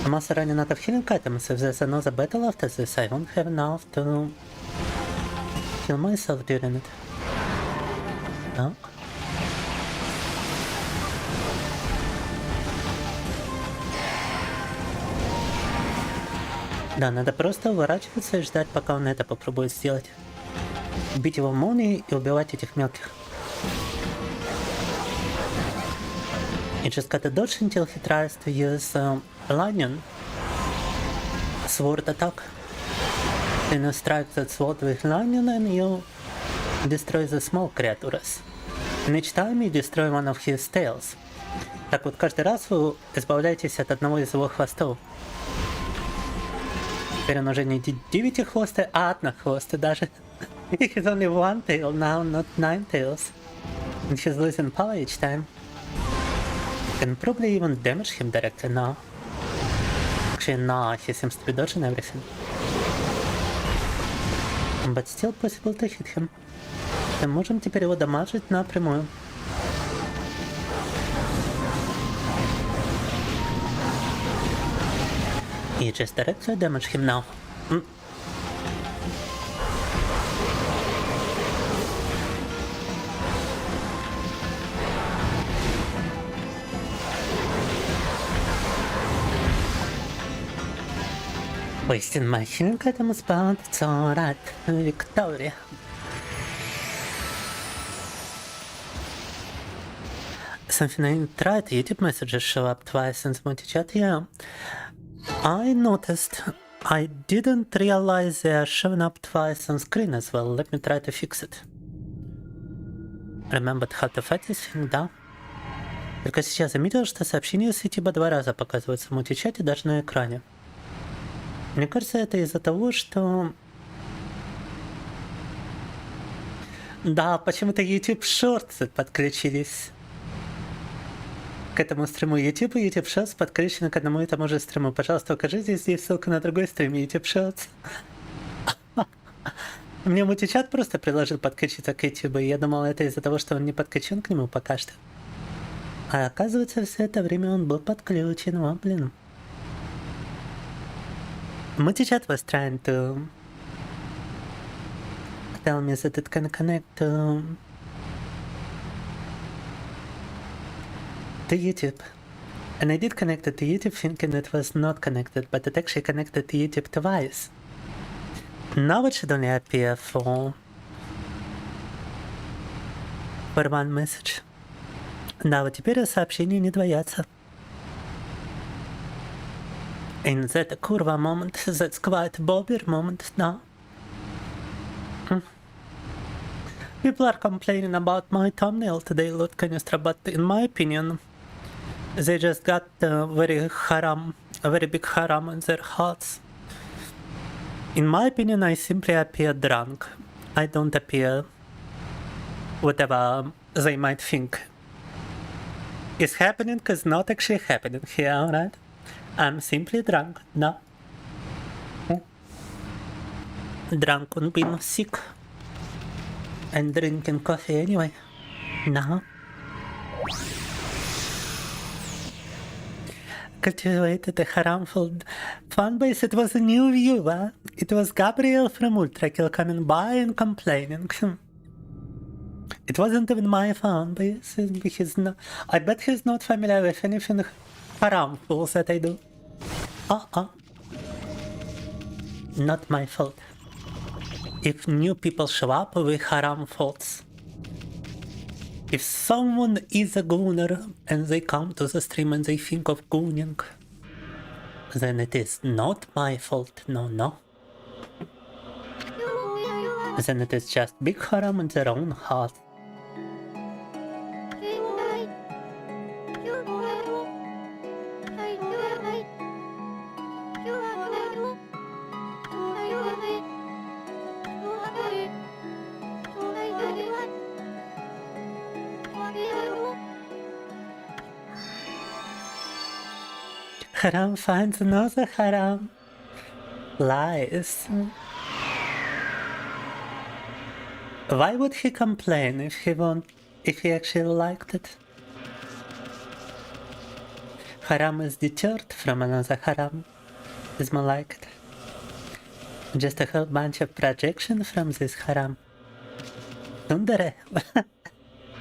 [SPEAKER 1] I'm also running out of healing items. If there's another battle after this, I won't have enough to heal myself during it. Так. Да, надо просто уворачиваться и ждать, пока он это попробует сделать. Бить его молнией и убивать этих мелких. You just gotta dodge until he tries to use Lion sword attack. Then you strike that sword with Lion and you destroy the small creatures. And each time you destroy one of his tails. Так вот, каждый раз вы избавляетесь от одного из его хвостов. Теперь он уже не 9 хвосты, а 1 хвоста даже. He's only 1 tail now, not 9 tails. And he's losing power each time. Can probably even damage him directly now. Actually, no, he seems to be dodging everything. But still possible to hit him. Мы можем теперь его дамажить напрямую. You just directly damage him now. Wasting my healing items, but it's alright. Victoria. Something I tried. YouTube messages show up twice in the multi-chat. Yeah. I noticed. I didn't realize they are showing up twice on screen as well. Let me try to fix it. Remembered how to fight this thing, да? Только сейчас заметил, что сообщения с YouTube 2 раза показываются в мультичате даже на экране. Мне кажется, это из-за того, что... Да, почему-то YouTube Shorts подключились к этому стриму YouTube, и YouTube Shorts подключены к одному и тому же стриму. Пожалуйста, укажите здесь ссылку на другой стрим YouTube Shorts. Мне мультичат просто предложил подключиться к YouTube, и я думал, это из-за того, что он не подключен к нему пока что. А оказывается, все это время он был подключен, о, блин. Multi-chat was trying to tell me that it can connect to YouTube. And I did connect it to YouTube thinking it was not connected, but it actually connected to YouTube twice. Now it should only appear for one message. Да, вот теперь сообщения не двоятся. In that kurva moment, that's quite a bobber moment now. People are complaining about my thumbnail today, Lord Canistra, but in my opinion, they just got a very big haram in their hearts. In my opinion, I simply appear drunk. I don't appear whatever they might think is happening, because not actually happening here, alright? I'm simply drunk, no? Drunk on being sick and drinking coffee anyway. No. Cultivated a harmful fanbase. It was a new viewer. It was Gabriel from Ultrakill coming by and complaining. It wasn't even my fanbase. He's not, I bet he's not familiar with anything harmful that I do. Not my fault. If new people show up with haram faults. If someone is a gooner and they come to the stream and they think of gooning, then it is not my fault, no. Then it is just big haram in their own heart. Haram finds another haram. Lies. Why would he complain if he actually liked it? Haram is deterred from another haram. Is more like it. Just a whole bunch of projection from this haram. Tsundere.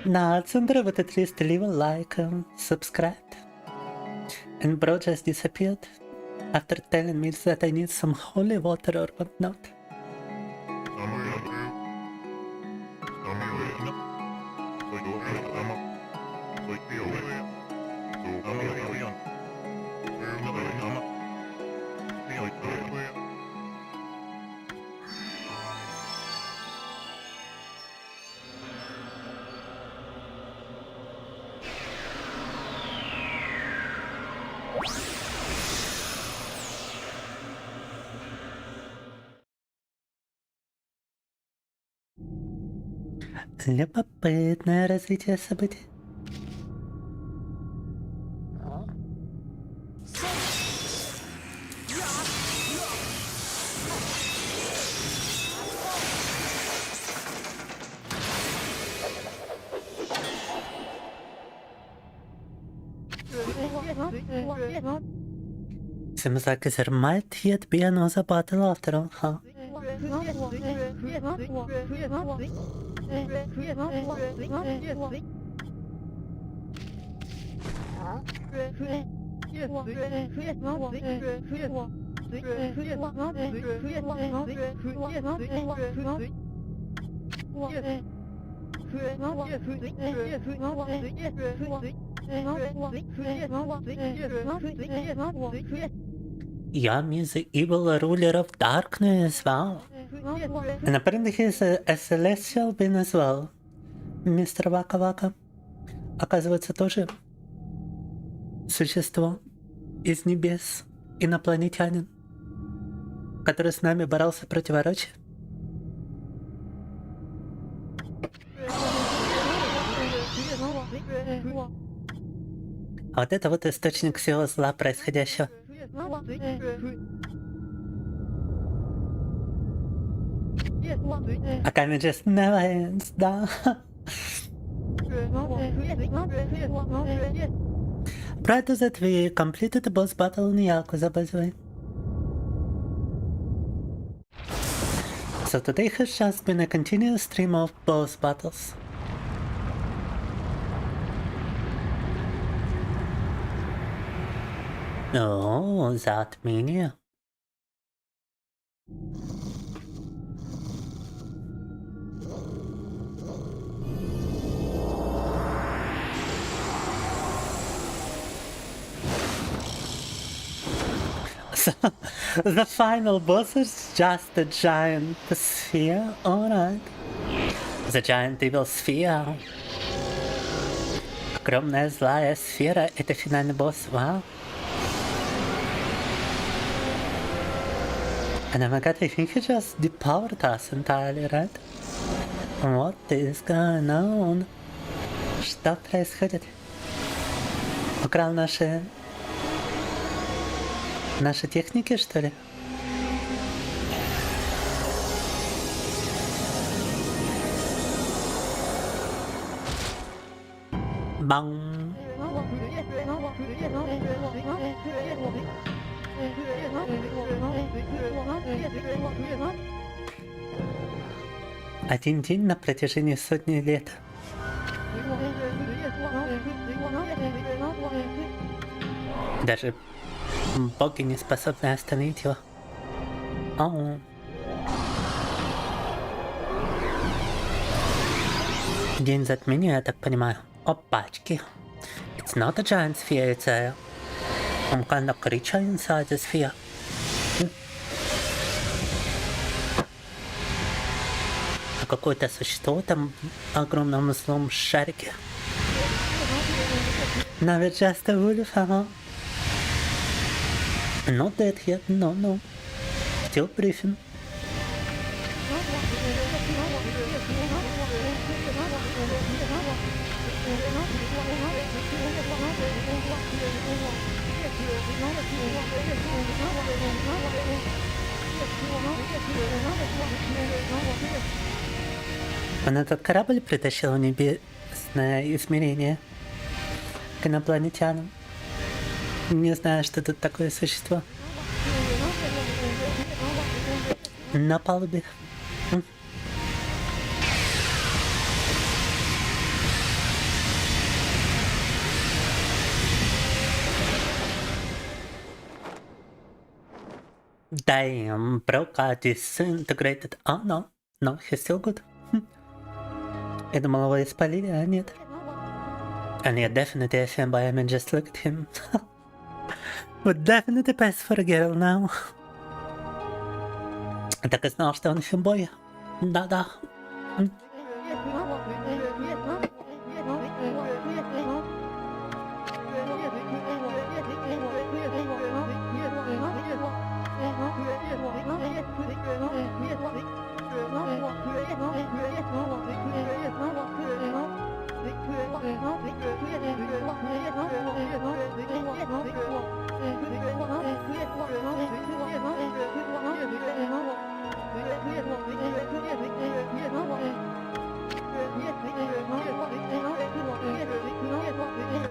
[SPEAKER 1] Nah, Tsundere would at least leave a like and subscribe. And bro just disappeared after telling me that I need some holy water or whatnot. Любопытное развитие событий. Seems like there might yet be another battle after all, huh? Yami is the evil ruler of darkness, wow. And apparently he's a celestial being as well. Мистер Вака-Вака. Оказывается, тоже существо из небес, инопланетянин, который с нами боролся противоречия. А вот это вот источник всего зла происходящего. Okami just never ends, да. Prior to that, we completed the boss battle in Yakuza, by the way. So today has just been a continuous stream of boss battles. Oh, that mania. So, the final boss is just a giant sphere, alright. The giant evil sphere. Огромная злая сфера — это финальный босс, вау. And oh my god, I think he just depowered us entirely, right? What is going on? Что происходит? Украл наши техники, что ли? Бам. Один день на протяжении сотни лет. Даже боги не способны остановить его. Ау. День затмения, я так понимаю. Опачки. It's not a giant sphere, it's a some kind of creature inside the sphere. А какое-то существо там в огромном злом шарике. Now it's just a wolf, ага. Not dead yet, no. Still breathing. Он этот корабль притащил в небесное измерение к инопланетянам. Не знаю, что тут такое существо. На палубе. Damn, bro got disintegrated. Oh, no, he's still good. Я думал, его испалили, а нет. And yeah, definitely a Femboy, I mean, just look at him. Would definitely pass for a girl now. Так и знал, что он Femboy. Да.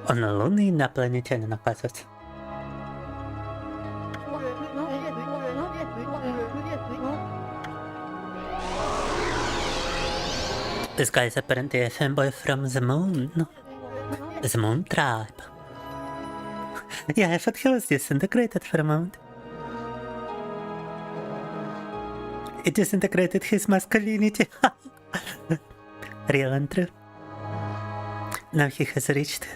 [SPEAKER 1] Он лунный инопланетянин, оказывается. This guy is apparently a Femboy from the moon. The moon tribe. Yeah, I thought he was disintegrated for a moment. It disintegrated his masculinity. Real and true. Now he has reached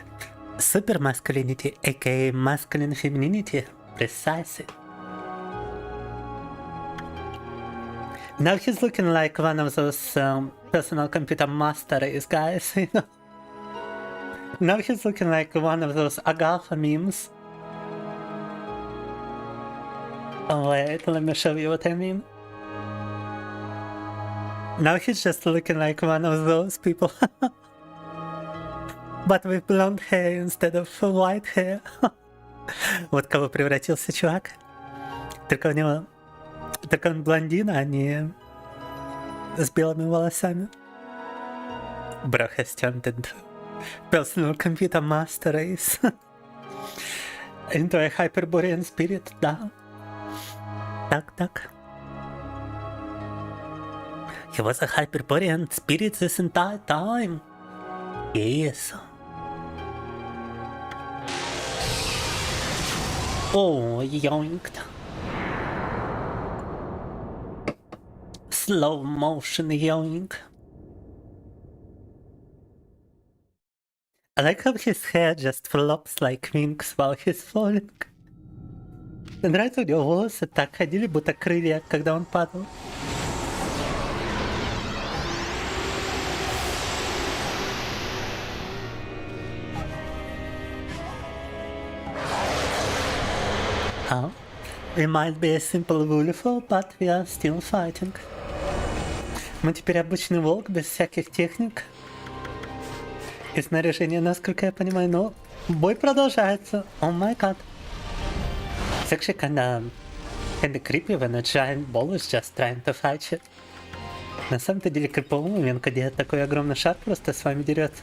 [SPEAKER 1] super masculinity, aka masculine femininity. Precisely. Now he's looking like one of those personal computer master race guys, you know. Now he's looking like one of those Agatha memes. Oh wait, let me show you what I mean. Now he's just looking like one of those people. But with blonde hair instead of white hair. Вот кого превратился чувак. Только он блондин, а не с белыми волосами. Bro has turned into personal computer master race. Into a Hyperborean spirit, да. Так. He was a Hyperborean spirit this entire time. Yes. Oh, yoinked. Slow motion yoink. I like how his hair just flops like wings while he's falling. Мне нравится, у него волосы так ходили, будто крылья, когда он падал. Oh, we might be a simple wolf, but we are still fighting. Мы теперь обычный волк без всяких техник и снаряжения, насколько я понимаю, но бой продолжается. О май гад. It's actually kinda creepy when a giant ball is just trying to fight you. На самом-то деле криповый момент, когда такой огромный шар просто с вами дерется.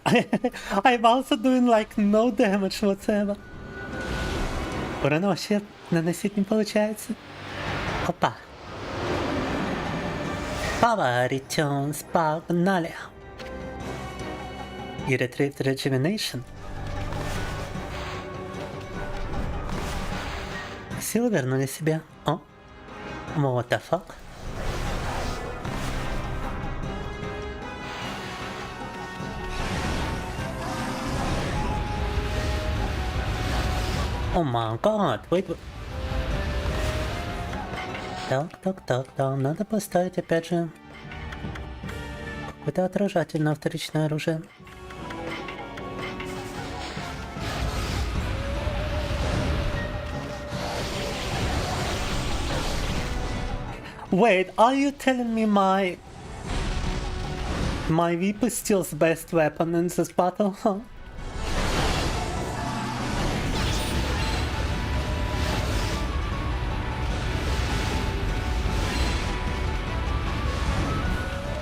[SPEAKER 1] I'm also doing like no damage whatsoever. Урона вообще наносить не получается. Опа. Power returns, погнали. И retrieved rejuvenation. Силы вернули себе. О. What the fuck? О май гад, wait. Так, надо поставить опять же какой-то отражатель на вторичное оружие. Wait, are you telling me my whip is still the best weapon in this battle, huh?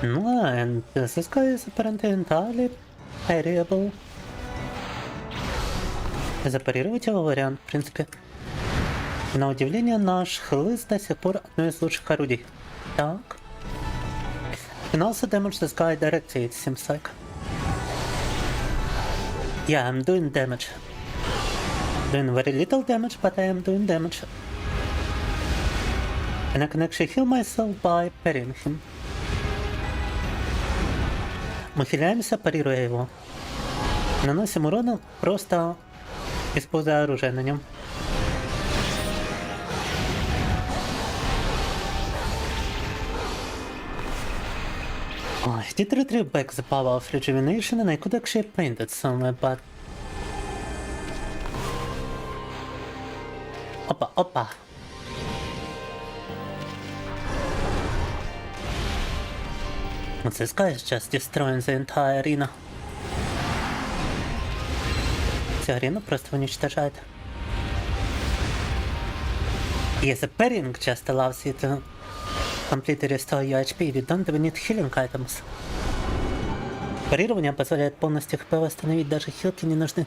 [SPEAKER 1] No, and this guy is apparently entirely parryable. Запарировать его вариант, в принципе. На удивление, наш хлыст до сих пор одно из лучших орудий. Так. Can also damage this guy directly, it seems like. Yeah, I'm doing damage. Doing very little damage, but I am doing damage. And I can actually heal myself by parrying him. Мы хиляемся, парируя его. Наносим урона, просто используя оружие на нем. Oh, I did retrieve back the power of rejuvenation and I could actually paint it somewhere, but... Опа. This guy is just destroying the entire arena. Всю арену просто уничтожает. Yes, the parrying just allows you to completely restore your HP. You don't even need healing items. Парирование позволяет полностью хп восстановить, даже хилки не нужны.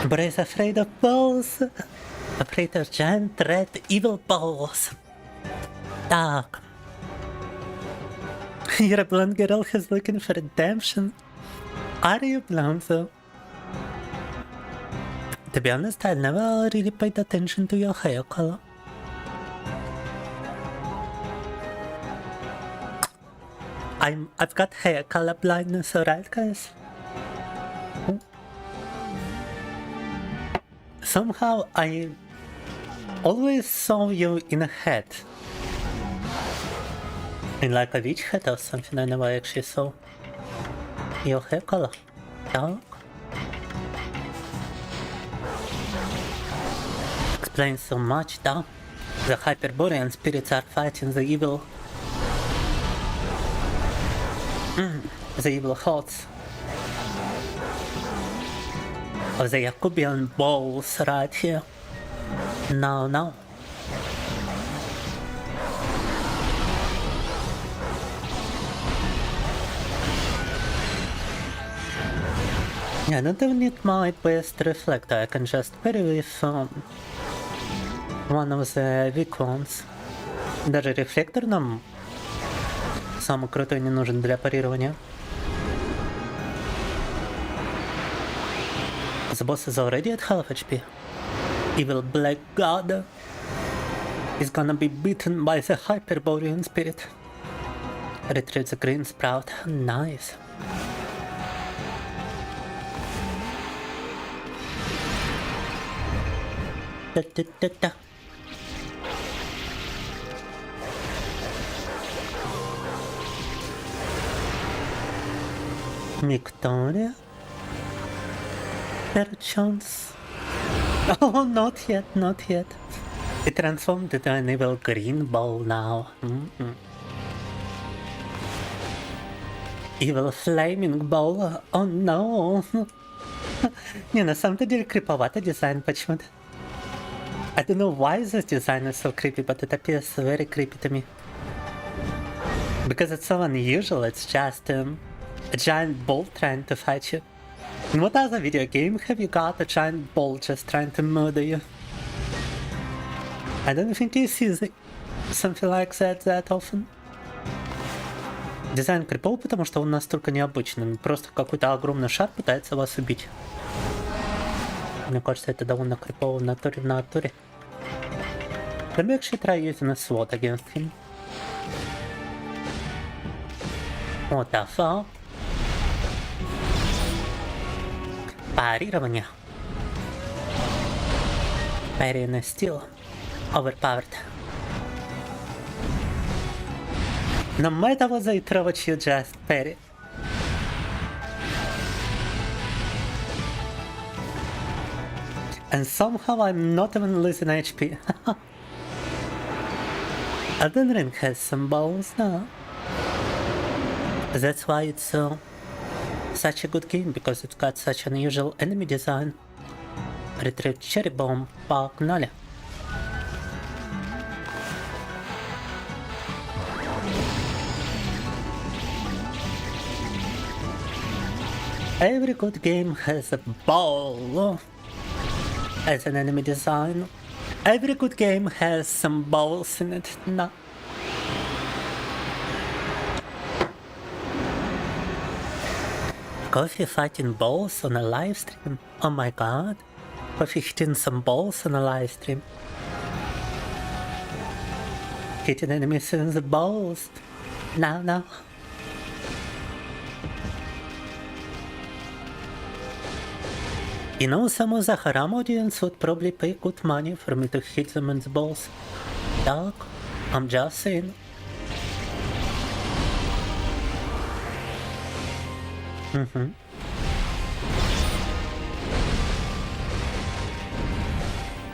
[SPEAKER 1] Brace afraid of balls. Afraid of giant red evil balls. Так. Your blonde girl is looking for redemption. Are you blonde though? To be honest, I never really paid attention to your hair color. I've got hair color blindness, alright guys? Somehow I always saw you in a hat. In like a witch hat or something. I never actually saw your hair color. Dark. Explains so much, dark. The Hyperborean spirits are fighting the evil... the evil hordes of the Yakubian balls right here. No. Yeah, I don't even need my best reflector, I can just parry with one of the weak ones. Даже рефлектор нам самый крутой не нужен для парирования. The boss is already at half HP. Evil Black God is gonna be beaten by the Hyperborean spirit. Retrieve the green sprout. Nice. Da. Victoria? Perchance? Oh, not yet. It transformed into an evil green ball now. Evil flaming ball. Oh no. Не, на самом-то деле криповатый дизайн почему-то. I don't know why this design is so creepy, but it appears very creepy to me. Because it's so unusual, it's just a giant bull trying to fight you. In what other video game have you got a giant bull just trying to murder you? I don't think you see something like that often. Дизайн криповый, потому что он настолько необычный. Просто какой-то огромный шар пытается вас убить. Мне кажется, это довольно крипово в натуре. Let me actually try using a sword against him. What the fuck? Парирование. Parrying is still overpowered. No matter what they throw at you, just parry. And somehow I'm not even losing HP. Elden Ring has some balls now. That's why it's such a good game, because it's got such unusual enemy design. Retrieve cherry bomb, погнали. Every good game has a ball as an enemy design. Every good game has some balls in it. No. Coffee fighting balls on a live stream. Oh my god. Coffee hitting some balls on a live stream. Hitting enemies in the balls. No. You know, some of the haram audience would probably pay good money for me to hit them in the balls. Dog, I'm just saying.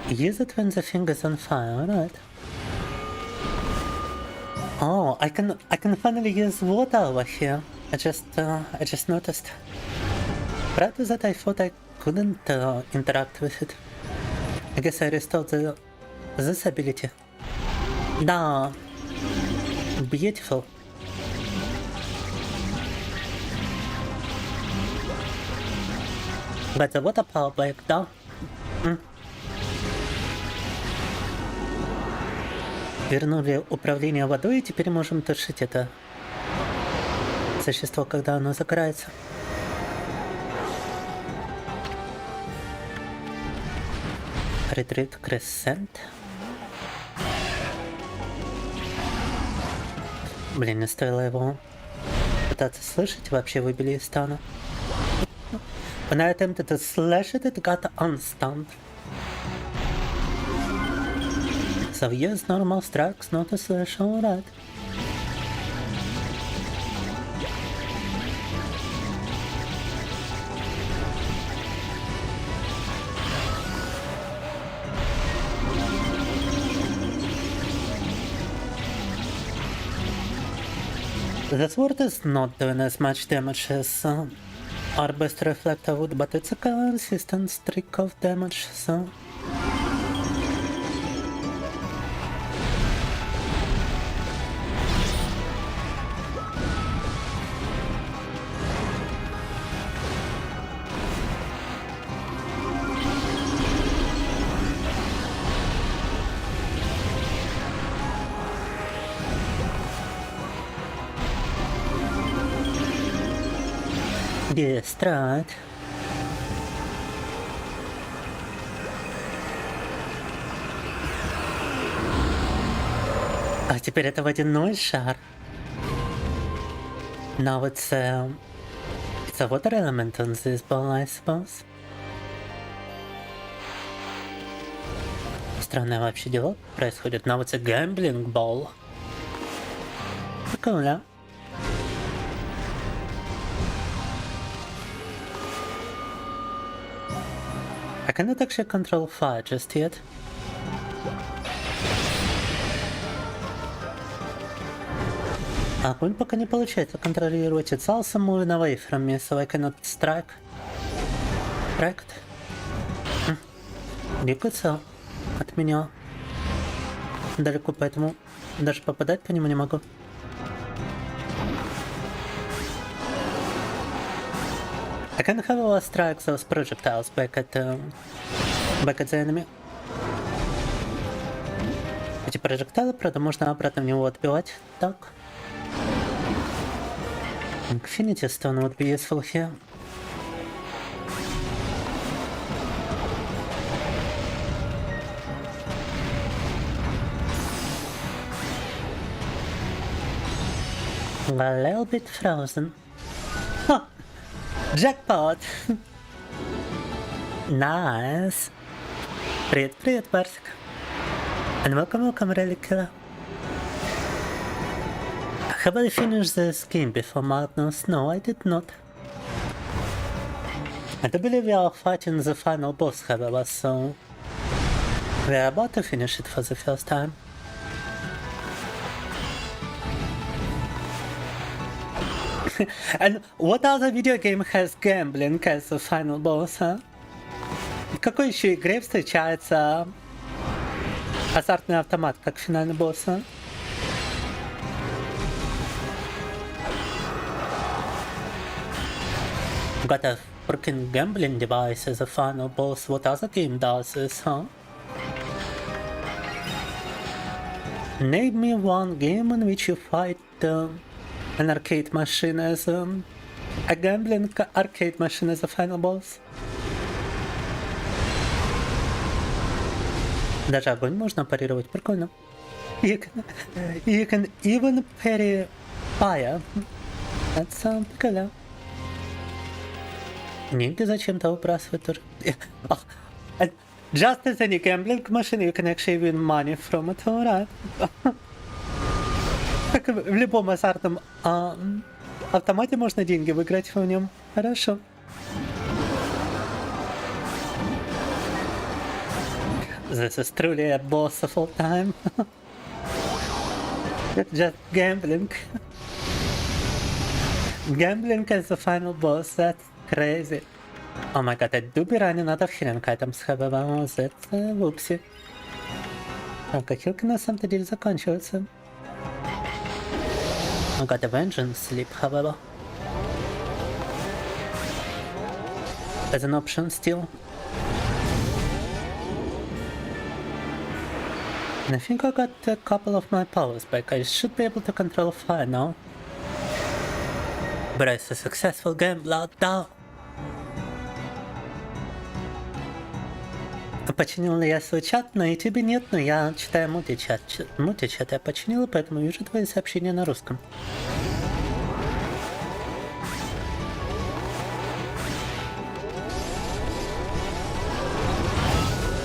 [SPEAKER 1] Use it when the thing is on fire, alright. Oh, I can finally use water over here. I just noticed. Prior to that I thought I couldn't interact with it. I guess I restored this ability. Da, beautiful. But the water power back down. Вернули управление водой, и теперь можем тушить это существо, когда оно загорается. Retreat Crescent. Блин, не стоило его пытаться слышать, вообще выбили из стана. When I attempted to slash it, it got unstunned. So use normal strikes, not a slash, alright. The sword is not doing as much damage as our best reflector would, but it's a consistent streak of damage, so... Yes, right. А теперь это водяной шар. Now it's a water element on this ball, I suppose. Странные вообще дела происходят. Now it's a gambling ball. Прикольно. I cannot actually control fire just yet. Огонь пока не получается контролировать. It's also moving away from me, so I cannot strike. Correct? Двигается от меня далеко, поэтому даже попадать по нему не могу. I can however strike those projectiles back at the enemy. Эти прожекталы, правда, можно обратно в него отбивать. Так. Infinity Stone would be useful here. A little bit frozen. Huh. Jackpot! Nice! Привет, привет, Барсик. And welcome, Relic Killer. Have I finished this game before Magnus? No, I did not. I do believe we are fighting the final boss, however, so we are about to finish it for the first time. And what other video game has gambling as the final boss, huh? В какой еще игре встречается азартный автомат как финальный босс, а? Got a freaking gambling device as a final boss. What other game does this, huh? Name me one game in which you fight an arcade machine as a gambling arcade machine as a final boss. Даже огонь можно парировать, прикольно. You can even parry fire. That's прикольно. Деньги зачем-то выбрасывать тоже. Just as any gambling machine, you can actually win money from it, alright. Как в любом азартном автомате можно деньги выиграть в нем. Хорошо. This is truly a boss of all time. Just gambling. Gambling as the final boss, that's crazy. Oh my god, I do be running out of healing items, however, that's whoopsie. Так, а хилки на самом-то деле заканчиваются. I got a vengeance sleep, however. As an option still. And I think I got a couple of my powers back. I should be able to control fire now. But it's a successful gambler, да. Починил ли я свой чат? На YouTube нет, но я читаю мультичат. Мультичат я починил, поэтому вижу твои сообщения на русском.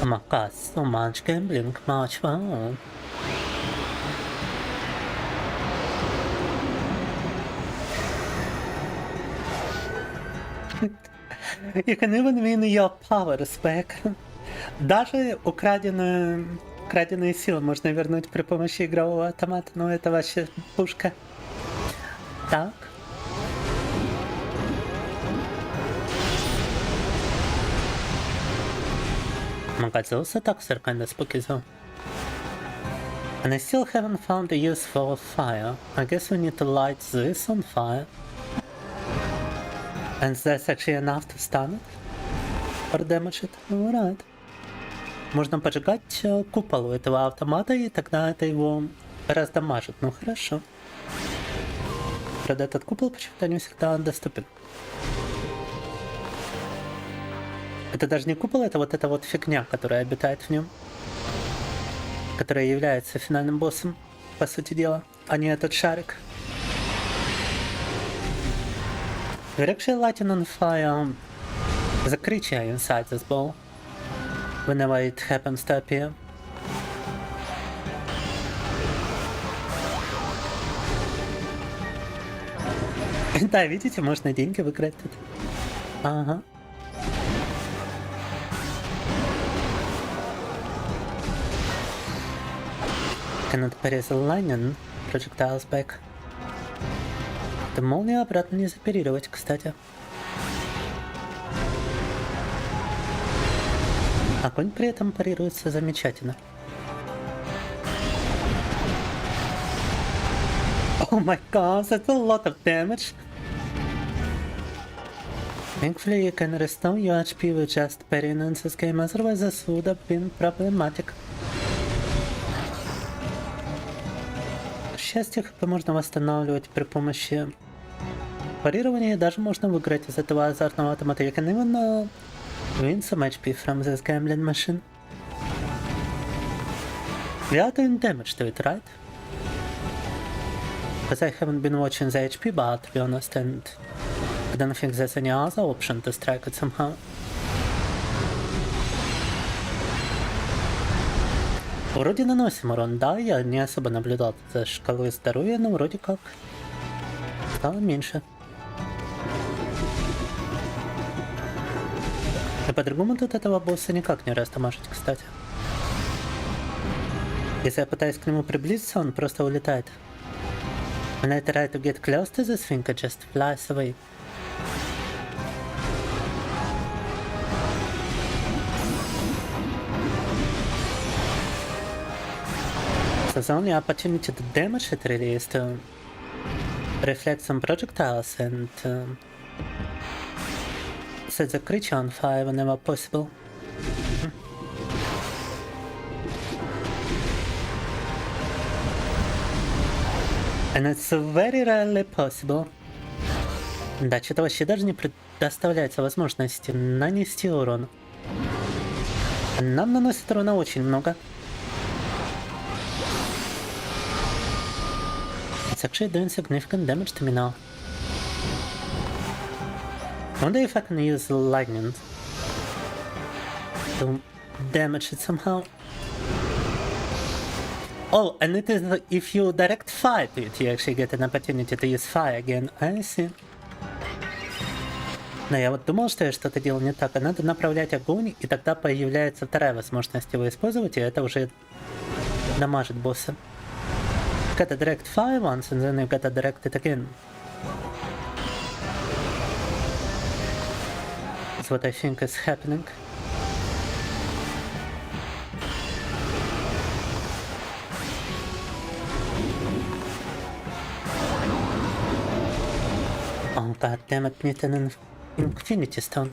[SPEAKER 1] Oh my god, so much gambling, much fun. You can even win your powers back. Даже украденные силы можно вернуть при помощи игрового автомата, но это вообще пушка. Так. Oh my god, those attacks are kinda spooky though. And I still haven't found a use for fire. I guess we need to light this on fire. And that's actually enough to stun it. Or damage it. Alright. Можно поджигать купол у этого автомата, и тогда это его раздамажит. Ну хорошо. Правда, этот купол почему-то не всегда доступен. Это даже не купол, это вот эта вот фигня, которая обитает в нем. Которая является финальным боссом, по сути дела, а не этот шарик. We're actually lighting on fire the creature inside this ball whenever it happens to appear. Да, видите, можно деньги выиграть тут. Ага. Cannot parry the lightning projectiles back. Это молнию обратно не запарировать, кстати. Огонь при этом парируется замечательно. Oh my god, that's a lot of damage. Thankfully, you can restore your HP with just parrying in this game, otherwise this would have been problematic. К счастью, хп можно восстанавливать при помощи парирования, и даже можно выиграть из этого азартного автомата. You can even win some HP from this gambling machine. We are doing damage to it, right? Because I haven't been watching the HP bar, to be honest, and I don't think there's any other option to strike it somehow. Вроде наносим урон, да, я не особо наблюдал за шкалой здоровья, но вроде как стало меньше. И по-другому тут этого босса никак не растамажить, кстати. Если я пытаюсь к нему приблизиться, он просто улетает. When I try to get close to this thing, it just flies away. So the only opportunity to damage it really is to reflect some projectiles and set the creature on fire whenever possible. And it's very rarely possible. Да, что-то вообще даже не предоставляется возможности нанести урон. Нам наносит урона очень много. It's actually doing significant damage to me now. I wonder if I can use lightning to damage it somehow. Oh, and it is if you direct fire to it, you actually get an opportunity to use fire again. I see. Но я вот думал, что я что-то делал не так, а надо направлять огонь, и тогда появляется вторая возможность его использовать, и это уже дамажит босса. You gotta direct fire once, and then you gotta direct it again. That's what I think is happening. Oh god damn it, need an Infinity Stone.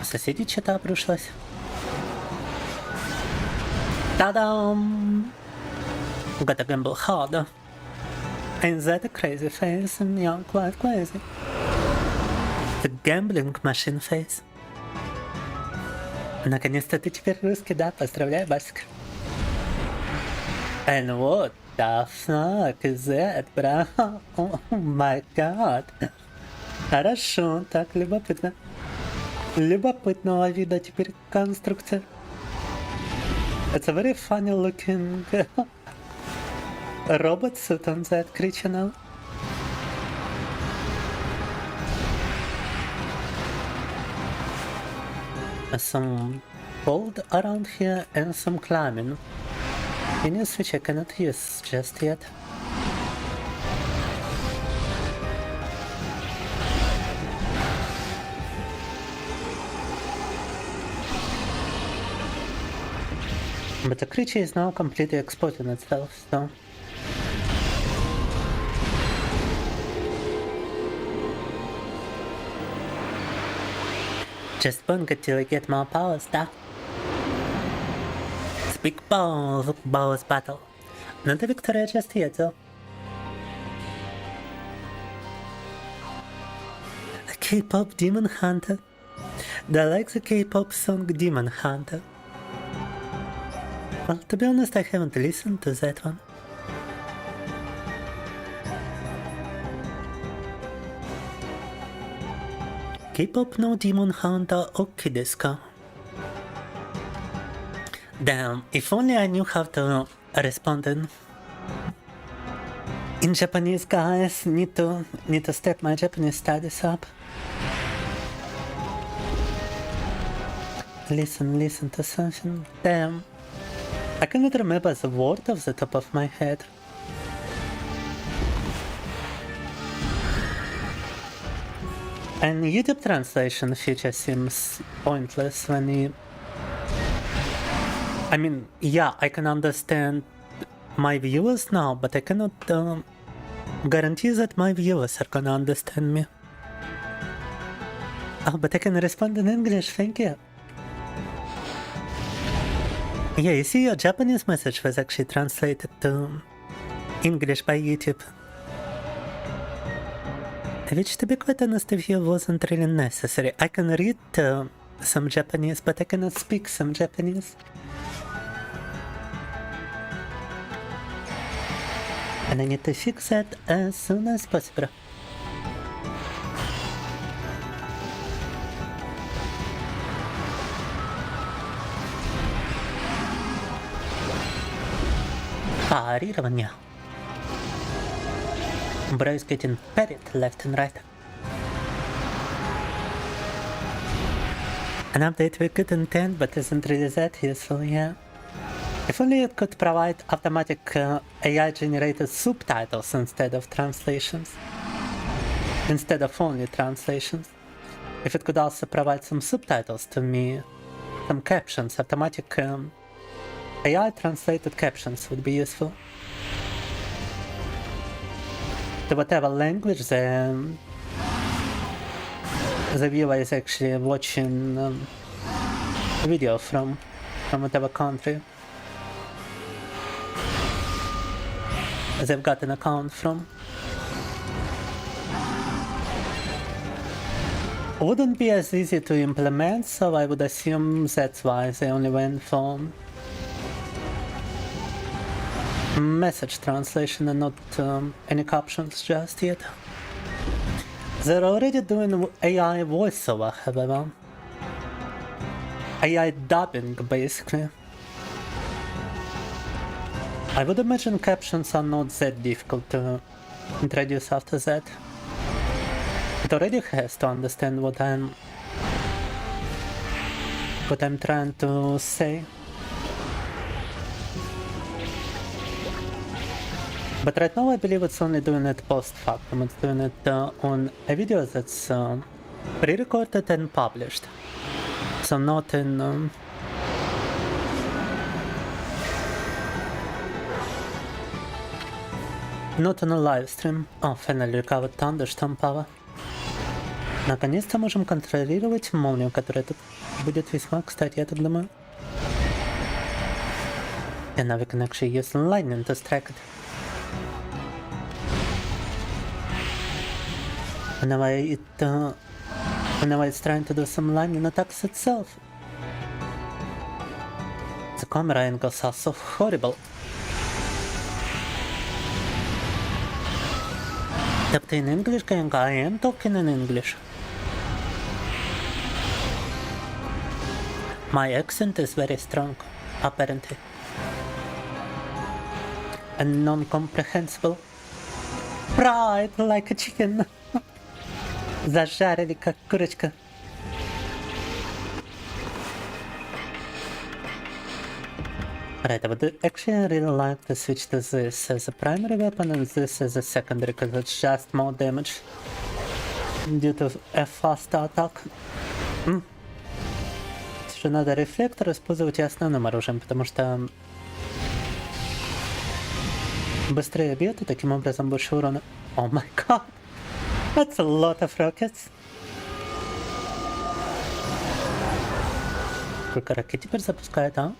[SPEAKER 1] Соседи что-то обрушилось. Та-дам! Gotta gamble harder. Ain't that a crazy face? Yeah, quite crazy. The gambling machine face. Наконец-то ты теперь русский, да? Поздравляю, Басик. And what the fuck is that, bro? Oh my god. Хорошо, так, любопытно. Любопытного вида теперь конструкция. It's a very funny looking robot suit on that creature now. Some gold around here and some climbing. Genius which I cannot use just yet. But the creature is now completely exposing itself, so... Just bunk it till I get more powers, да? It's big balls battle. Not the Victoria just yet, though. A K-pop Demon Hunter. I like the K-pop song Demon Hunter. Well, to be honest, I haven't listened to that one. K-pop no Demon Hunter okay desu ka? Damn, if only I knew how to respond in Japanese, guys. Need to step my Japanese studies up. Listen to something. Damn. I cannot remember the word off the top of my head. And YouTube translation feature seems pointless when you... I mean, yeah, I can understand my viewers now, but I cannot guarantee that my viewers are gonna understand me. Oh, but I can respond in English, thank you. Yeah, you see, your Japanese message was actually translated to English by YouTube. Which, to be quite honest with you, wasn't really necessary. I can read some Japanese, but I cannot speak some Japanese. And I need to fix that as soon as possible. Парирование. Bro is getting parried left and right. An update with good intent, but isn't really that useful, yeah. If only it could provide automatic AI-generated subtitles instead of translations. Instead of only translations. If it could also provide some subtitles to me, some captions, automatic AI-translated captions would be useful. To whatever language the viewer is actually watching a video from whatever country they've got an account from. Wouldn't be as easy to implement, so I would assume that's why they only went for message translation and not any captions just yet. They're already doing AI voiceover, however. AI dubbing, basically. I would imagine captions are not that difficult to introduce after that. It already has to understand what I'm trying to say. But right now I believe it's only doing it post-factum. It's doing it on a video that's pre-recorded and published. So not in... not on a live stream. Oh, finally recovered thunderstorm power. Наконец-то можем контролировать молнию, которая тут будет весьма кстати, я так думаю. And now we can actually use lightning to strike it. Whenever it's trying to do some lightning attacks itself. The camera angles are so horrible. Tapped in English, gang, I am talking in English. My accent is very strong, apparently. And non-comprehensible. Fried like a chicken. Зажарили как курочка. Right, I would actually really like to switch to this as a primary weapon and this as a secondary, because it's just more damage due to a faster attack. Что надо рефлектор использовать и основным оружием, потому что быстрее бьет и таким образом больше урона. Oh my god! That's a lot of rockets. Сколько ракет теперь запускает, а?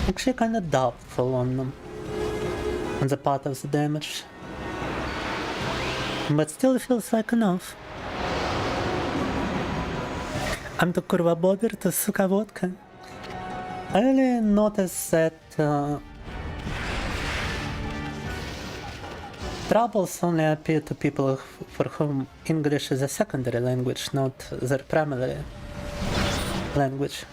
[SPEAKER 1] Actually kinda doubtful on them. On the part of the damage. But still feels like enough. I'm the kurwa bothered to suka vodka. I really noticed that troubles only appear to people for whom English is a secondary language, not their primary language.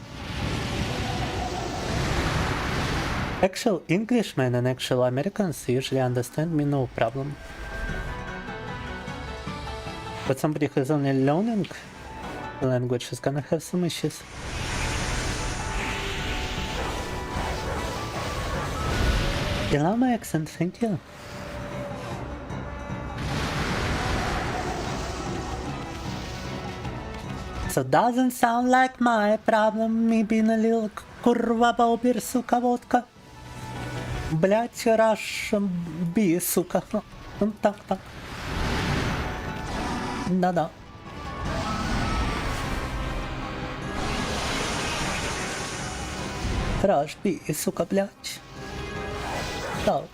[SPEAKER 1] Actual Englishmen and actual Americans usually understand me no problem. But somebody who's only learning the language is gonna have some issues. You love my accent, thank you. So doesn't sound like my problem, me being a little kurva baubir, сука, водка. Блять, раш би, сука. Так. Да-да. Раш би, сука, блять. Так.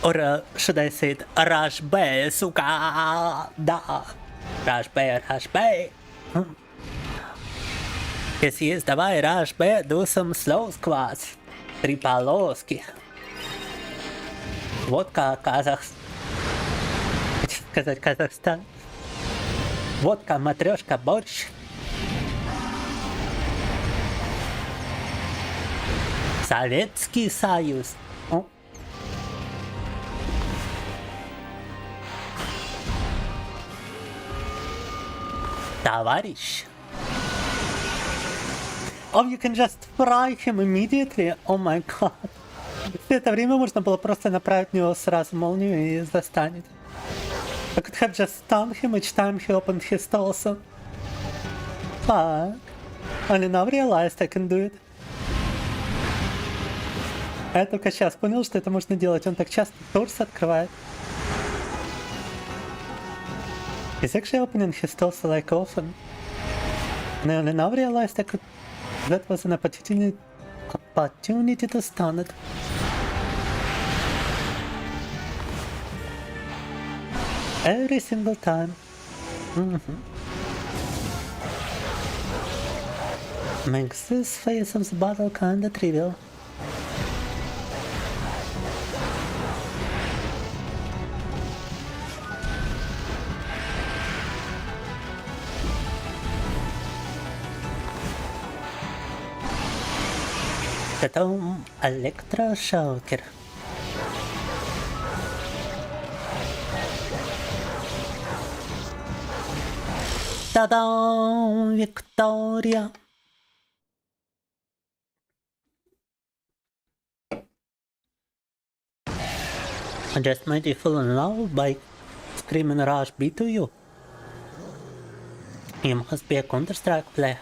[SPEAKER 1] Or should I say it? Rush B, сука! Да! Rush B! Yes, давай, Rush B, do some slow squats. 3 полоски. Водка Казахстан. Водка, матрешка, борщ. Советский Союз. Товарищ. Oh, you can just fry him immediately? Oh my god. В это время можно было просто направить в него сразу молнию и застанет. I could have just stunned him each time he opened his torso. Fuck. Only now realized I can do it. Я только сейчас понял, что это можно делать. Он так часто торс открывает. He's actually opening his torso like often. And I only now realized that was an opportunity to stun it. Every single time. Makes this phase of the battle kinda trivial. Потом электрошокер. Та-дам! Виктория! I just made you fall in love by screaming Rush B to you. You must be a Counter-Strike player.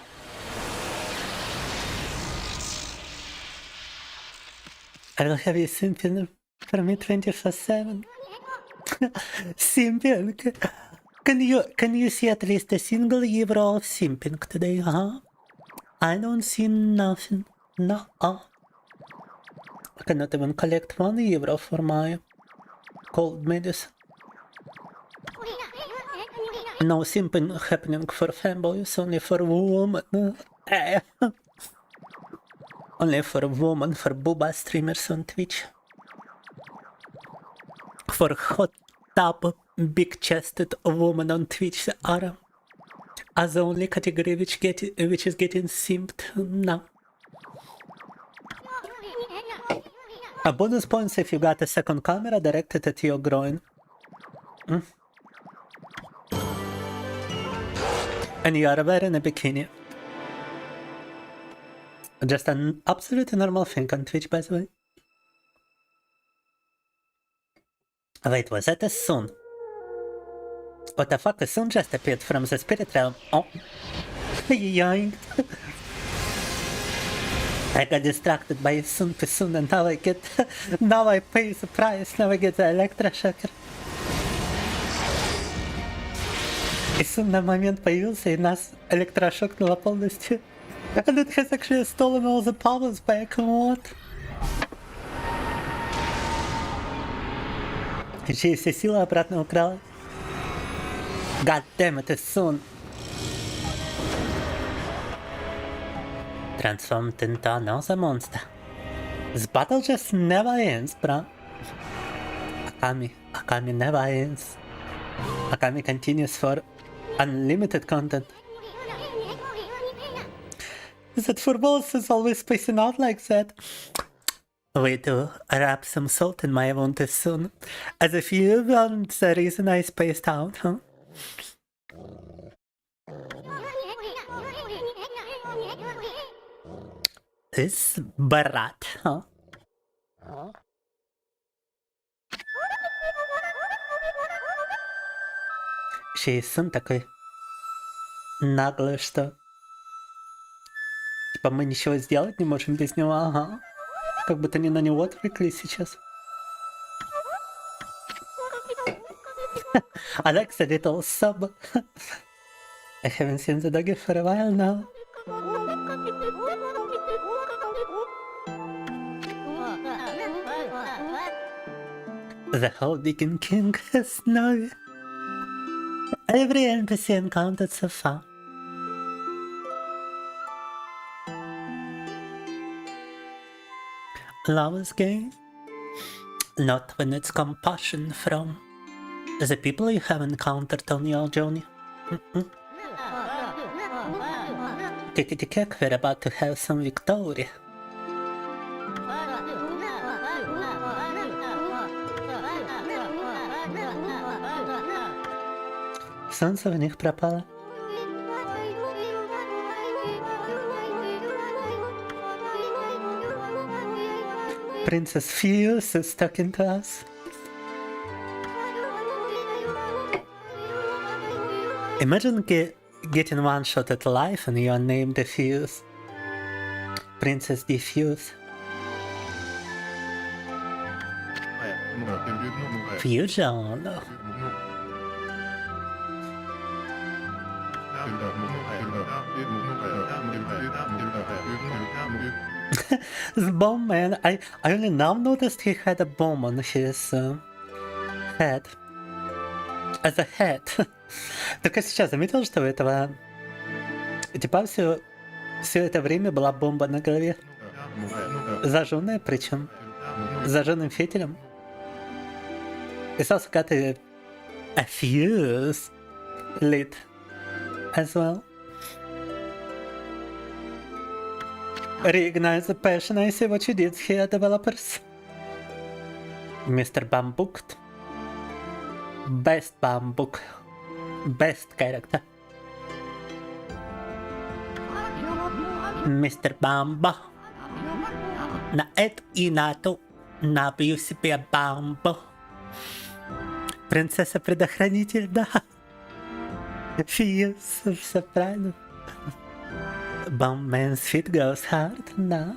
[SPEAKER 1] I will have you simping for me 24/7. Simping. Can you see at least a single euro of simping today, huh? I don't see nothing. No. I cannot even collect €1 for my cold medicine. No simping happening for Femboys, only for women. Only for women, for booba streamers on Twitch. For hot tub, big-chested women on Twitch are the only category which is getting simped now. A bonus points if you got a second camera directed at your groin. And you are wearing a bikini. Just an absolutely normal thing on Twitch, by the way. Wait, was that a Sun? What the fuck? A Sun just appeared from the spirit realm. Oh. Yoink. I got distracted by Sun Pisun and now I pay the price, now I get the electroshocker. И Sun на момент появился, и нас электрошокнуло полностью. And it has actually stolen all the powers back, what? Еще и все силы обратно украла. God damn it, soon. Transformed into another monster. This battle just never ends, bruh. Okami never ends. Okami continues for unlimited content. That Furballs is always spacing out like that. Way to wrap some salt in my wound soon. As if you weren't the reason I spaced out, huh? This Barat, huh? еще и сын такой наглый, что... Типа мы ничего сделать не можем без него, ага. Как будто не на него отвлеклись сейчас. Alex, a little sub. I haven't seen the doggy for a while now. The whole Digging King has no. Every NPC encountered so far. Lover's game? Not when it's compassion from the people you have encountered on your journey. Tickety kick, we're about to have some victory. Солнце в них пропало. Princess Fuse is talking to us. Imagine getting one shot at life and you are named Fuse. Princess Diffuse. Fusion. This bomb man, I only now noticed he had a bomb on his head. As a head. Только сейчас заметил, что у этого типа все это время была бомба на голове. Зажженная причем. Зажженным фитилем. It's also got a fuse lit as well. Reignite the passion, I see what you did here, developers. Mr. Bambook. Best Bambook. Best character. Mr. Bambo. На эту и на ту набью себе бамбу. Принцесса-предохранитель, да. Фиес, все правильно. Bomb man's feet goes hard, no.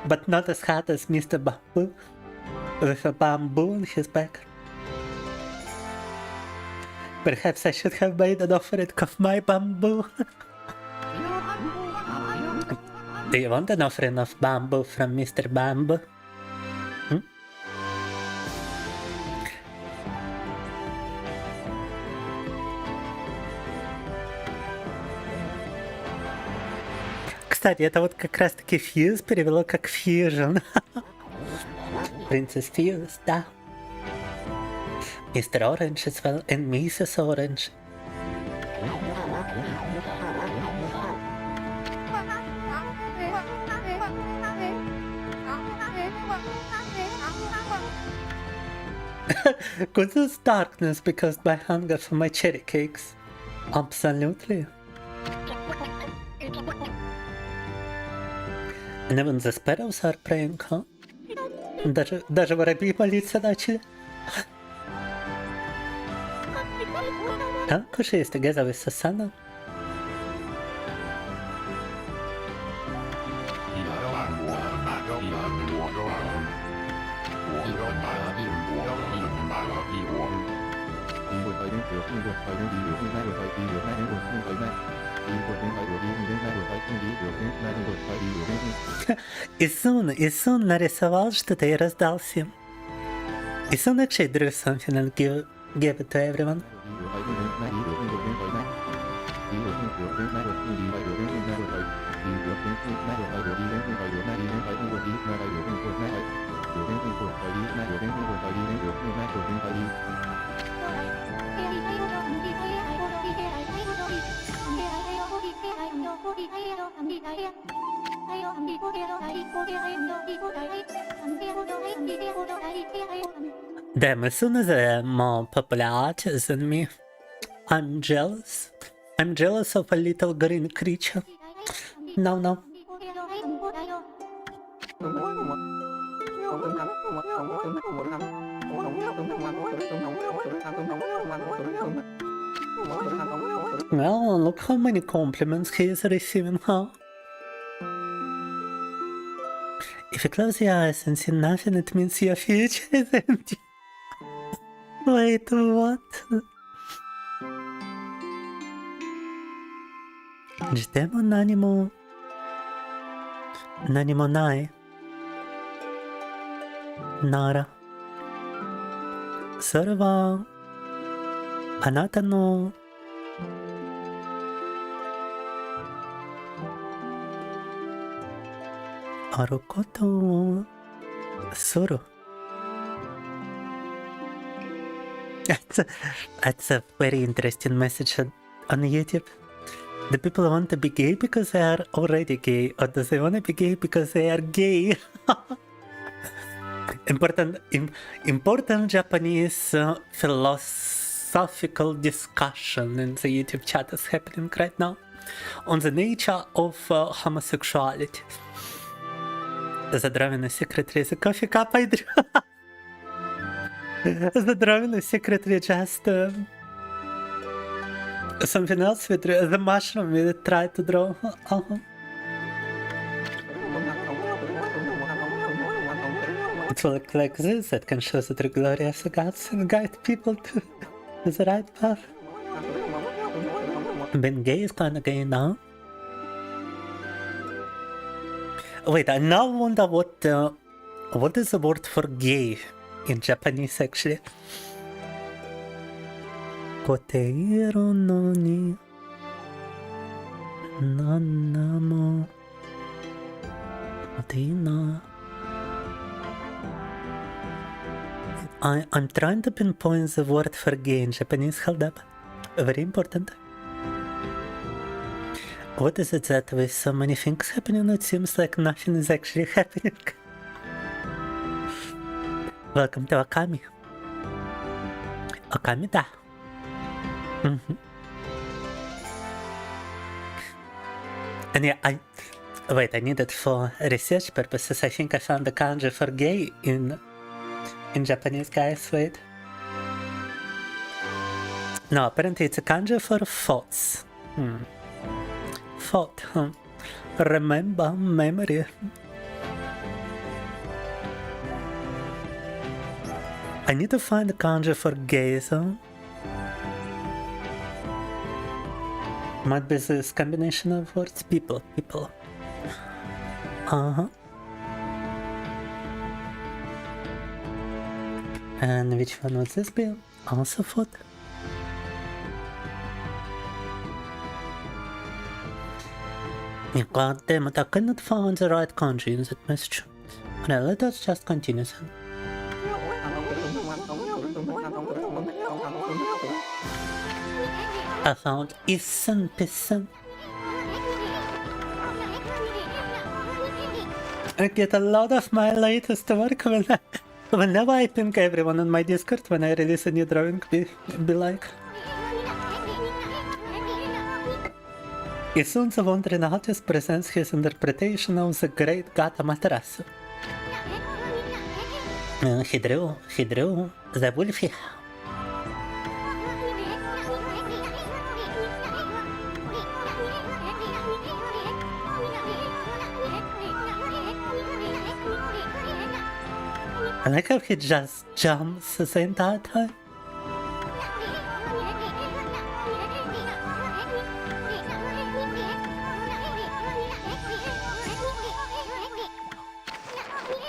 [SPEAKER 1] But not as hard as Mr. Bamboo, with a bamboo on his back. Perhaps I should have made an offering of my bamboo. Do you want an offering of bamboo from Mr. Bamboo? Кстати, это вот как раз таки Fuse перевело как Fusion. Princess Fuse, да. Mr. Orange as well, and Mrs. Orange. Could this darkness be caused by hunger for my cherry cakes? Absolutely. And even the sparrows are praying, huh? Даже воробьи молиться начали. Huh? Kushi is together with Susanna. Isun нарисовал что-то и раздал всем. Isun actually drew something and gave it to everyone. Damn, as soon as they're more popular artists than me, I'm jealous. I'm jealous of a little green creature. No. Well, look how many compliments he is receiving, huh? If you close your eyes and see nothing, it means your future is empty. Wait, what? Jitemo何もない。なら、それはあなたのあることをする。That's a very interesting message on YouTube. Do people want to be gay because they are already gay, or do they want to be gay because they are gay? Important Japanese philosophical discussion in the YouTube chat is happening right now on the nature of homosexuality. The drawing is secretly the coffee cup I drew. The drawing is secretly just something else we drew. The mushroom we tried to draw. It will look like this that can show the true glory of the gods and guide people to the right path. Being gay is kinda gay now. Wait, I now wonder what is the word for gay in Japanese actually. Koteiro no ni nanamo dina. I'm trying to pinpoint the word for gay in Japanese. Hold up. Very important. What is it that with so many things happening, it seems like nothing is actually happening? Welcome to Okami. Okami da. And yeah, I need it for research purposes. I think I found the kanji for gay in Japanese, guys. Wait. No, apparently it's a kanji for thoughts. Thought. Remember, memory. I need to find the kanji for gaze. Might be this combination of words. People. And which one would this be? Also thought. God damn it, I cannot find the right kanji in that message. Well, let us just continue then. I found Issen Pissen. I get a lot of my latest work whenever I ping everyone on my Discord when I release a new drawing, be like. He soon wondering how to presents his interpretation of the great god Amaterasu. He drew the wolfie. I like how he just jumps the entire time.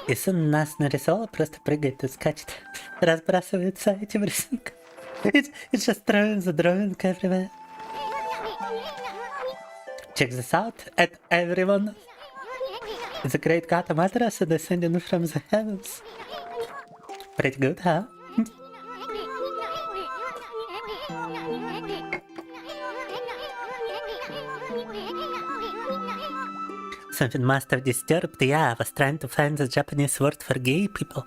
[SPEAKER 1] И сын нас нарисовал, просто прыгает и скачет, разбрасывается этим рисунком. It's just throwing the drawing everywhere. Check this out, at everyone. The great god Amaterasu descending from the heavens. Pretty good, huh? Something must have disturbed. Yeah, I was trying to find the Japanese word for gay people.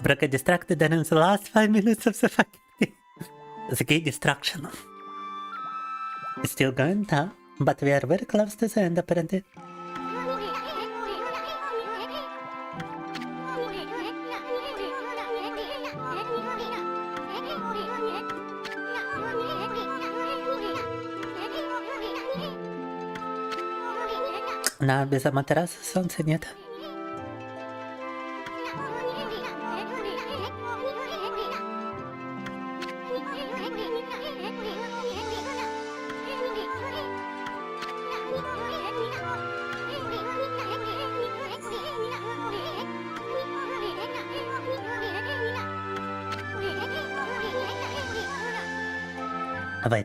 [SPEAKER 1] Broke distracted during the last 5 minutes of the fucking game. The gay distraction. It's still going, huh? But we are very close to the end, apparently. На без Аматерасу солнца нет.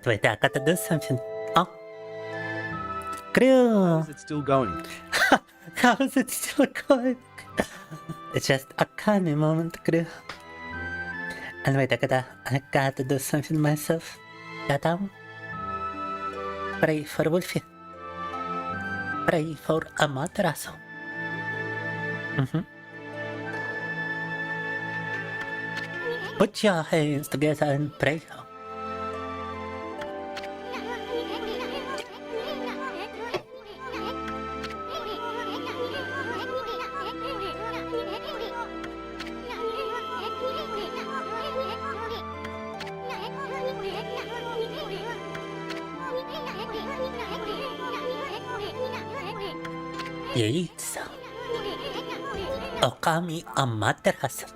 [SPEAKER 1] Wait, I gotta do something. Oh. Crew!
[SPEAKER 11] Is it still going?
[SPEAKER 1] How is it still going? It's just a Okami moment, crew. And wait, I gotta do something myself. Ta-dam. Pray for Wolfie. Pray for Amaterasu. Put your hands together and pray. Yakuza. Okami Amaterasu.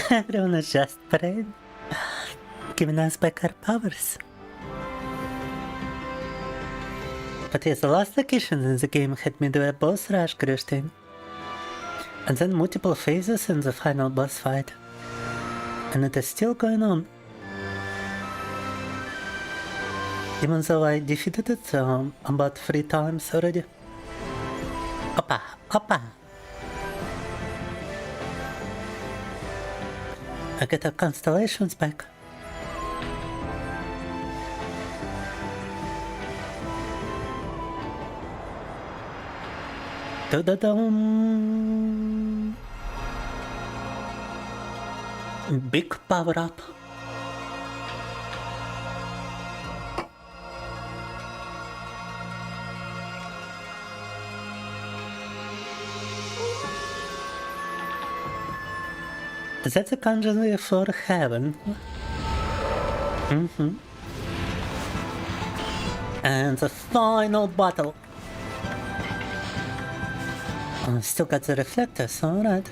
[SPEAKER 1] Everyone is just praying, giving us back our powers. But yes, the last location in the game had me do a boss rush cruise thing. And then multiple phases in the final boss fight. And it is still going on. Even though I defeated it about 3 times already. Oppa! I get our constellations back. Da-da-dum. Big power up. That's a kanji for heaven. And the final battle. Still got the reflectors, alright.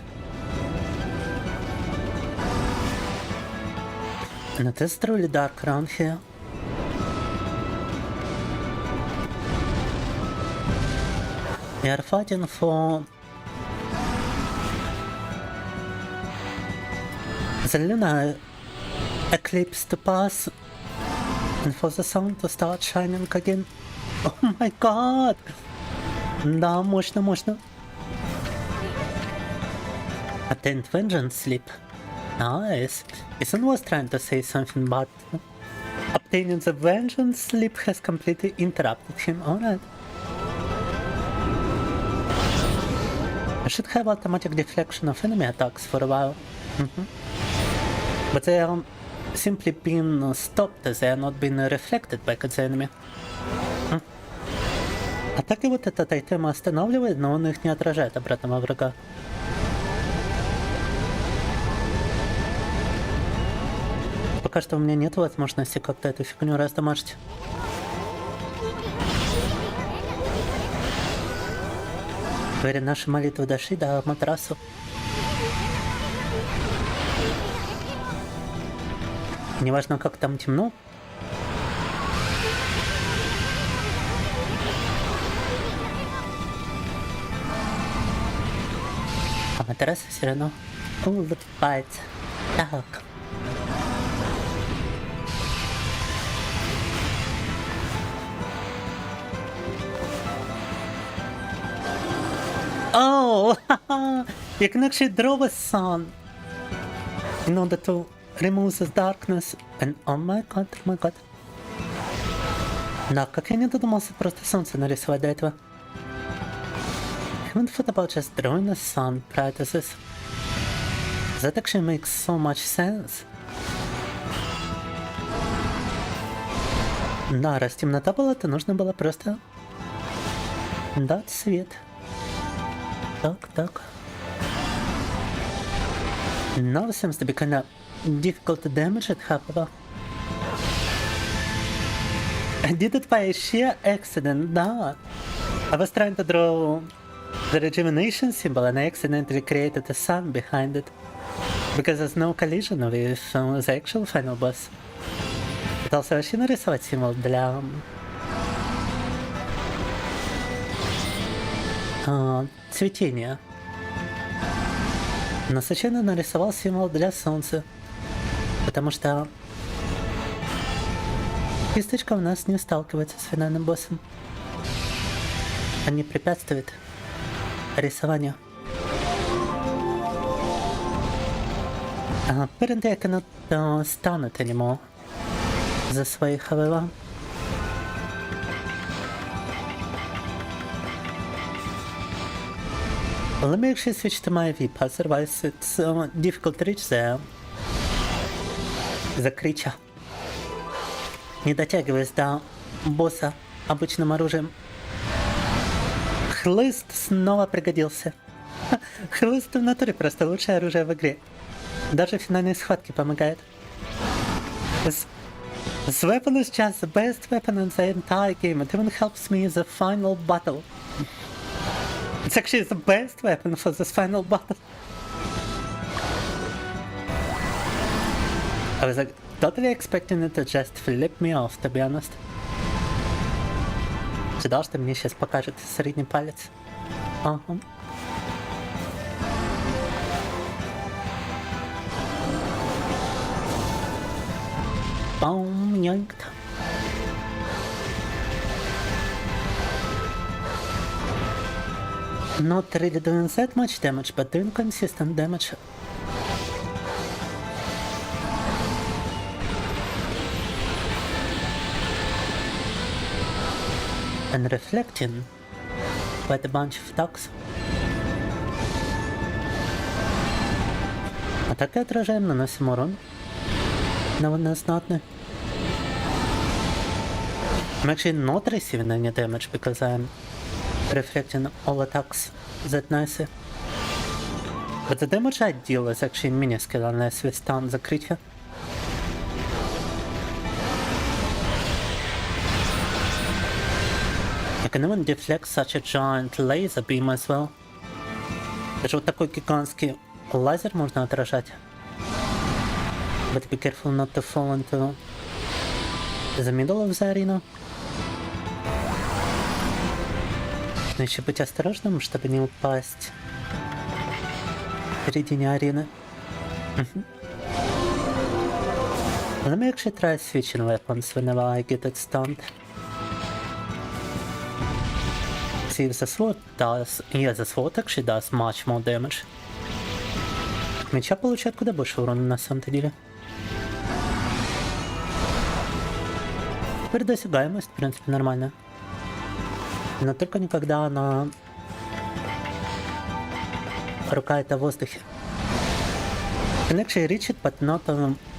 [SPEAKER 1] And it is truly dark around here. We are fighting for the lunar eclipse to pass and for the sun to start shining again. Oh my god! Да, мощно. Attend vengeance sleep. Nice. Ethan was trying to say something, but obtaining the vengeance sleep has completely interrupted him. Alright. I should have automatic deflection of enemy attacks for a while. But they are simply being stopped, they are not being reflected back at the enemy. Атаки вот этот айтем останавливает, но он их не отражает обратного врага. Пока что у меня нет возможности как-то эту фигню раздамажить. Теперь наши молитвы дошли до матрасу. Неважно, как там темно. А матрас все равно улыбается. Так. Oh, you can actually draw a sun in order to remove the darkness. And oh my god. Да, как я не додумался просто солнце нарисовать до этого. I haven't thought about just drawing a sun prior to this. That actually makes so much sense. Да, раз темнота была, то нужно было просто That's sweet. Так. Now seems to be kinda difficult to damage it, however. I did it by sheer accident, да. I was trying to draw the rejuvenation symbol and I accidentally created a sun behind it. Because there's no collision with the actual final boss. Пытался вообще нарисовать символ для цветения. Но случайно нарисовал символ для солнца. Потому что кисточка у нас не сталкивается с финальным боссом. Они препятствуют рисованию. Apparently I cannot stun it anymore. This way, however. Let me actually switch to my VIP, otherwise it's difficult to reach the creature. Не дотягиваясь до босса обычным оружием. Хлыст снова пригодился. Хлыст в натуре просто лучшее оружие в игре. Даже в финальной схватке помогает. This weapon is just the best weapon in the entire game. It even helps me in the final battle. It's actually the best weapon for this final battle. I was like totally expecting it to just flip me off, to be honest. Ожидал, что мне сейчас покажет средний палец. Ага. Boom, yanked. Not really doing that much damage, but doing consistent damage. And reflecting quite a bunch of attacks. Атаки отражаем, наносим урон. Довольно знатный. I'm actually not receiving any damage because I'm reflecting all attacks that nicely. But the damage I deal is actually minuscule unless we stun the creature. I can even deflect such a giant laser beam as well. Даже вот такой гигантский лазер можно отражать. But be careful not to fall into the middle of the arena. Но еще быть осторожным, чтобы не упасть в середине арены. Let me actually try switching weapons whenever I get it stunned. See if the sword does... Yeah, the sword actually does much more damage. Меча получает куда больше урона на самом-то деле. Теперь досягаемость, в принципе, нормально. Но только не когда она... рука это в воздухе. You can actually reach it, but not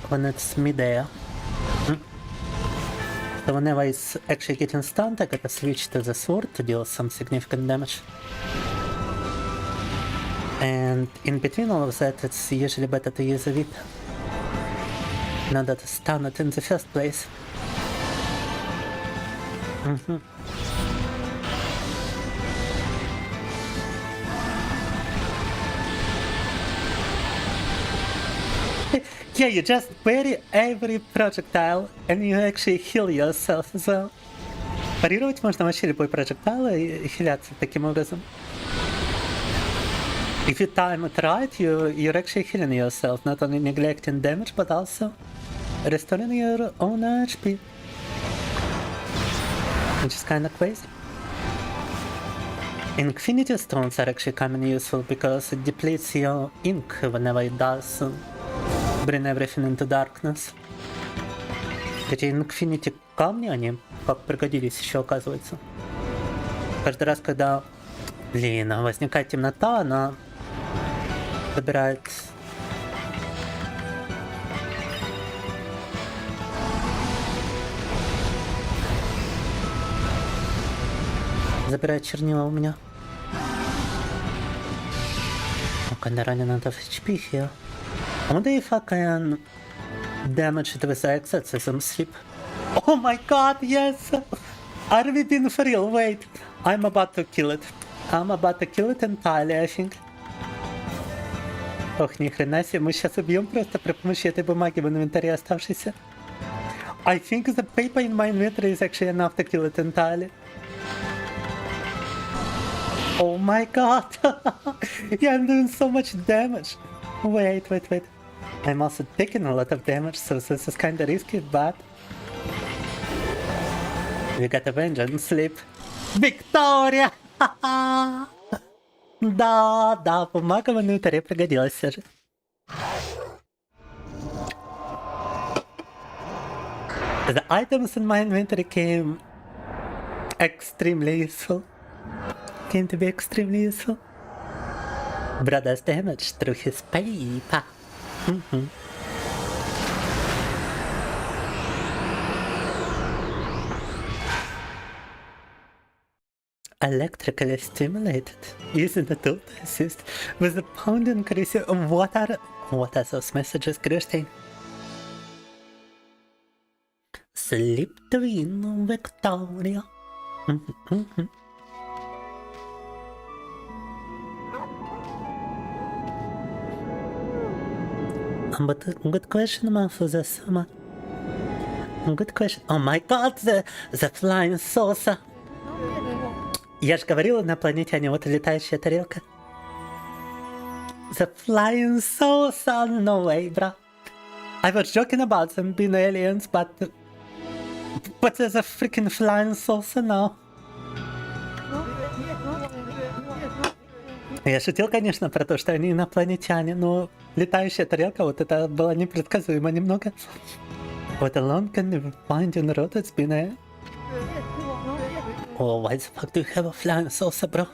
[SPEAKER 1] when it's mid-air. So whenever it's actually getting stunned, I gotta switch to the sword to deal some significant damage. And in between all of that, it's usually better to use a whip in order to stun it in the first place. Yeah, you just parry every projectile and you actually heal yourself as well. Парировать можно вообще любой projectile и хиляться таким образом. If you time it right, you're actually healing yourself, not only neglecting damage, but also restoring your own HP. Which is kinda crazy. Infinity stones are actually kinda useful because it depletes your ink whenever it does bring everything into darkness. Эти Infinity камни, они как пригодились еще, оказывается. Каждый раз, когда, возникает темнота, она забирает Забирает чернила у меня. Okay, running out of HP here. I wonder if I can damage it with exorcism sleep. Oh my god, yes! Are we being for real? Wait, I'm about to kill it. I'm about to kill it entirely, I think. Ох, ни хрена себе, мы сейчас убьем просто при помощи этой бумаги в инвентаре оставшейся. I think the paper in my inventory is actually enough to kill it entirely. Oh my god! Yeah, I'm doing so much damage. Wait. I'm also taking a lot of damage, so this is kinda risky, but... We got a vengeance sleep. Victoria! Да, бумага в инвентаре пригодилась все же. The items in my inventory came extremely useful. Came to be extremely useful. Brothers damage through his paper. Electrically stimulated, using the tool to assist with the pound increase. What are those messages, Christine? Sleep twin Victoria. But good question, Mafuza Sama. Good question. Oh my god, the flying saucer. Я же говорил, инопланетяне, вот летающая тарелка. The flying saucer, no way, bro. I was joking about them being aliens, but there's a freaking flying saucer now. Я шутил, конечно, про то, что они инопланетяне, но летающая тарелка, вот это было непредсказуемо немного. What alone can you find in the road that's been a... Oh, why the fuck do you have a flying saucer, bro?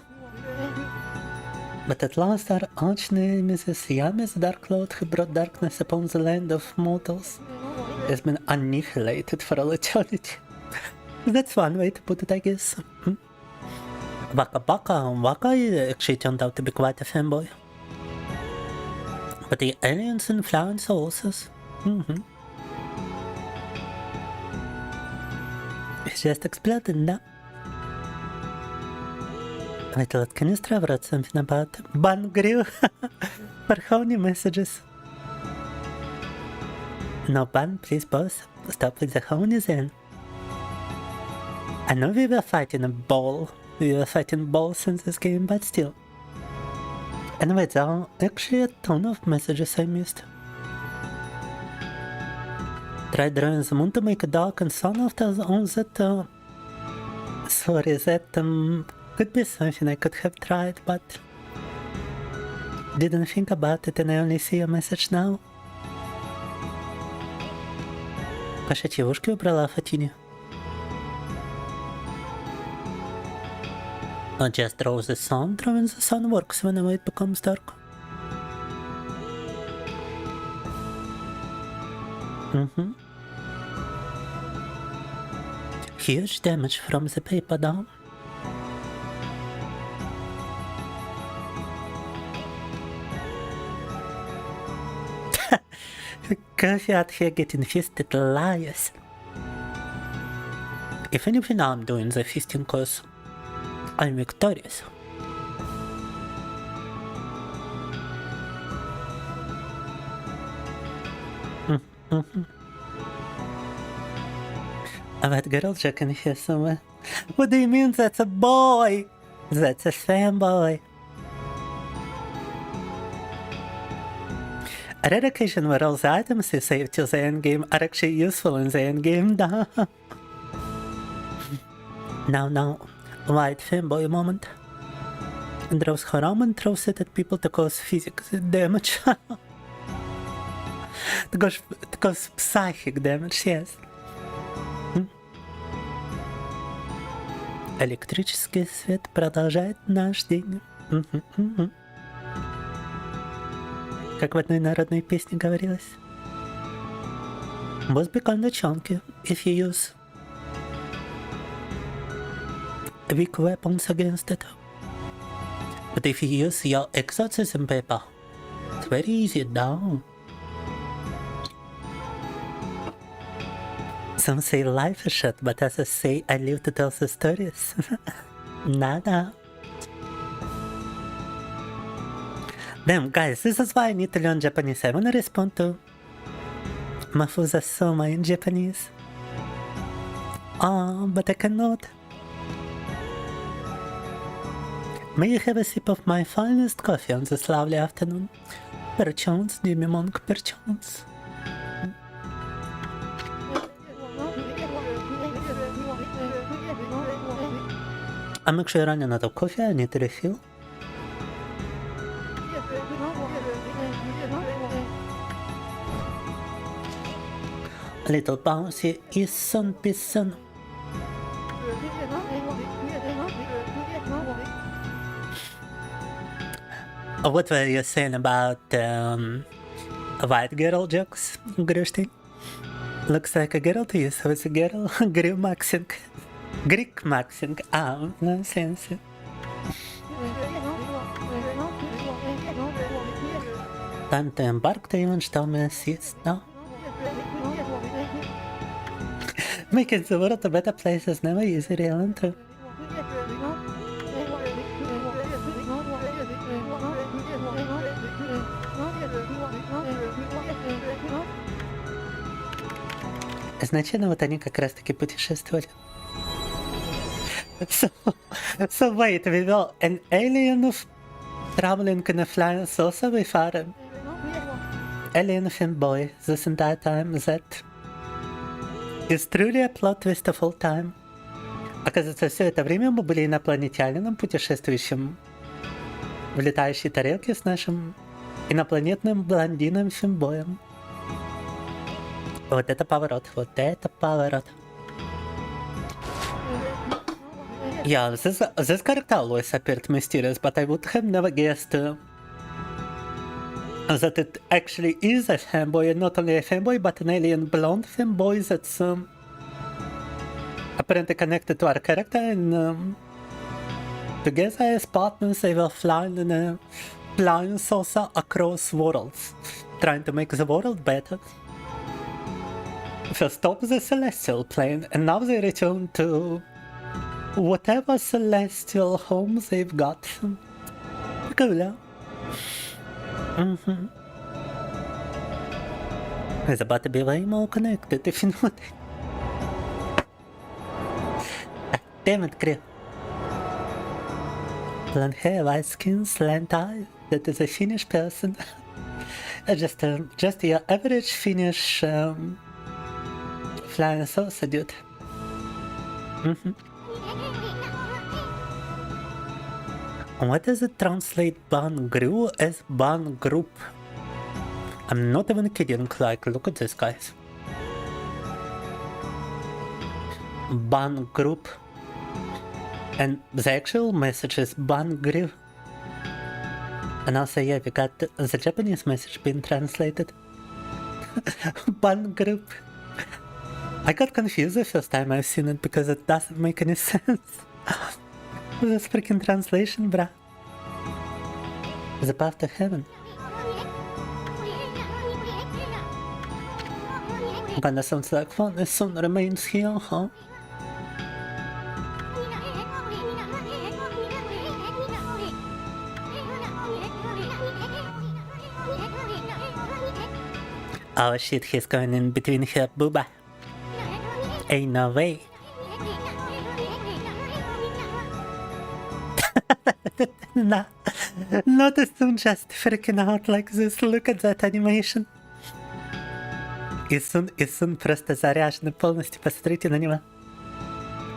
[SPEAKER 1] But at last our arch nemesis Yami's Dark Lord who brought darkness upon the land of mortals has been annihilated for all eternity. That's one way to put it, I guess. Waka actually turned out to be quite a fanboy. But the aliens and flying saucers. It's just exploded, да? Wait, can you Strava wrote something about Ban Grill for honey messages? No ban, please boss. Stop with the honey then. I know we were fighting a ball. We were fighting balls in this game, but still. Anyway, there are actually a ton of messages I missed. Tried drawing the moon to make a dark and sun after all that... Sorry, that could be something I could have tried, but... Didn't think about it and I only see a message now. Пошить девушки убрала Фатине. Or just draw the sun, drawing the sun works whenever it becomes dark. Huge damage from the paper down. Coffee out here getting feasted liars. If anything, I'm doing the feasting cause I'm victorious. That girl checking here somewhere. What do you mean that's a boy? That's a Femboy. A rare occasion where all the items you save till the end game are actually useful in the end game, da. Now, white Femboy moment. Draws her arm and throws it at people to cause physical damage. to cause psychic damage, yes. Электрический свет продолжает наш день. Как в одной народной песне говорилось. Both become the chunky if you use weak weapons against it. But if you use your exorcism paper, it's very easy down. Some say life is shit, but as I say, I live to tell the stories. Nada. Damn, guys, this is why I need to learn Japanese. I wanna respond to Mafuza Soma in Japanese. But I cannot. May you have a sip of my finest coffee on this lovely afternoon. Perchance, dear monk, perchance. I'm actually running out of coffee, I need to refill. A little bouncy Isson Pisson. What were you saying about white girl jokes, Grushti? Looks like a girl to you, so it's a girl. Greek maxing. Greek maxing. No sense. Time to embark to even tell me assist now. Making the world a better place is never easy, really, too. Изначально вот они как раз-таки путешествовали. So wait, we were an alien traveling in a flying saucer with our alien Femboy this entire time. That is truly a plot twist of all time. Оказывается, все это время мы были инопланетянином, путешествующим в летающей тарелке с нашим инопланетным блондином Femboy'ем. Вот это поворот, вот это поворот. Yeah, this character always appeared mysterious, but I would have never guessed that it actually is a Femboy, and not only a Femboy, but an alien blonde Femboy that's apparently connected to our character, and together as partners they were flying in a flying saucer across worlds, trying to make the world better. First stop the celestial plane, and now they return to whatever celestial home they've got. Cool. It's about to be way more connected, if you know what I mean. Damn it, Creo. Blonde hair, white skin, slant eyes. That is a Finnish person. Just your average Finnish flying saucer, dude. What does it translate Ban Gru as Ban Group? I'm not even kidding, like, look at this, guys. Ban Group. And the actual message is Ban Gru. And also, yeah, we got the Japanese message being translated. Ban Group. I got confused the first time I've seen it because it doesn't make any sense. This freaking translation, bruh. The path to heaven. Kinda sounds like fun. The sun remains here, huh? Oh shit, he's going in between her booba. Ain't no way. Nah, not as soon just freaking out like this. Look at that animation. Исун просто заряжен полностью. Посмотрите на него.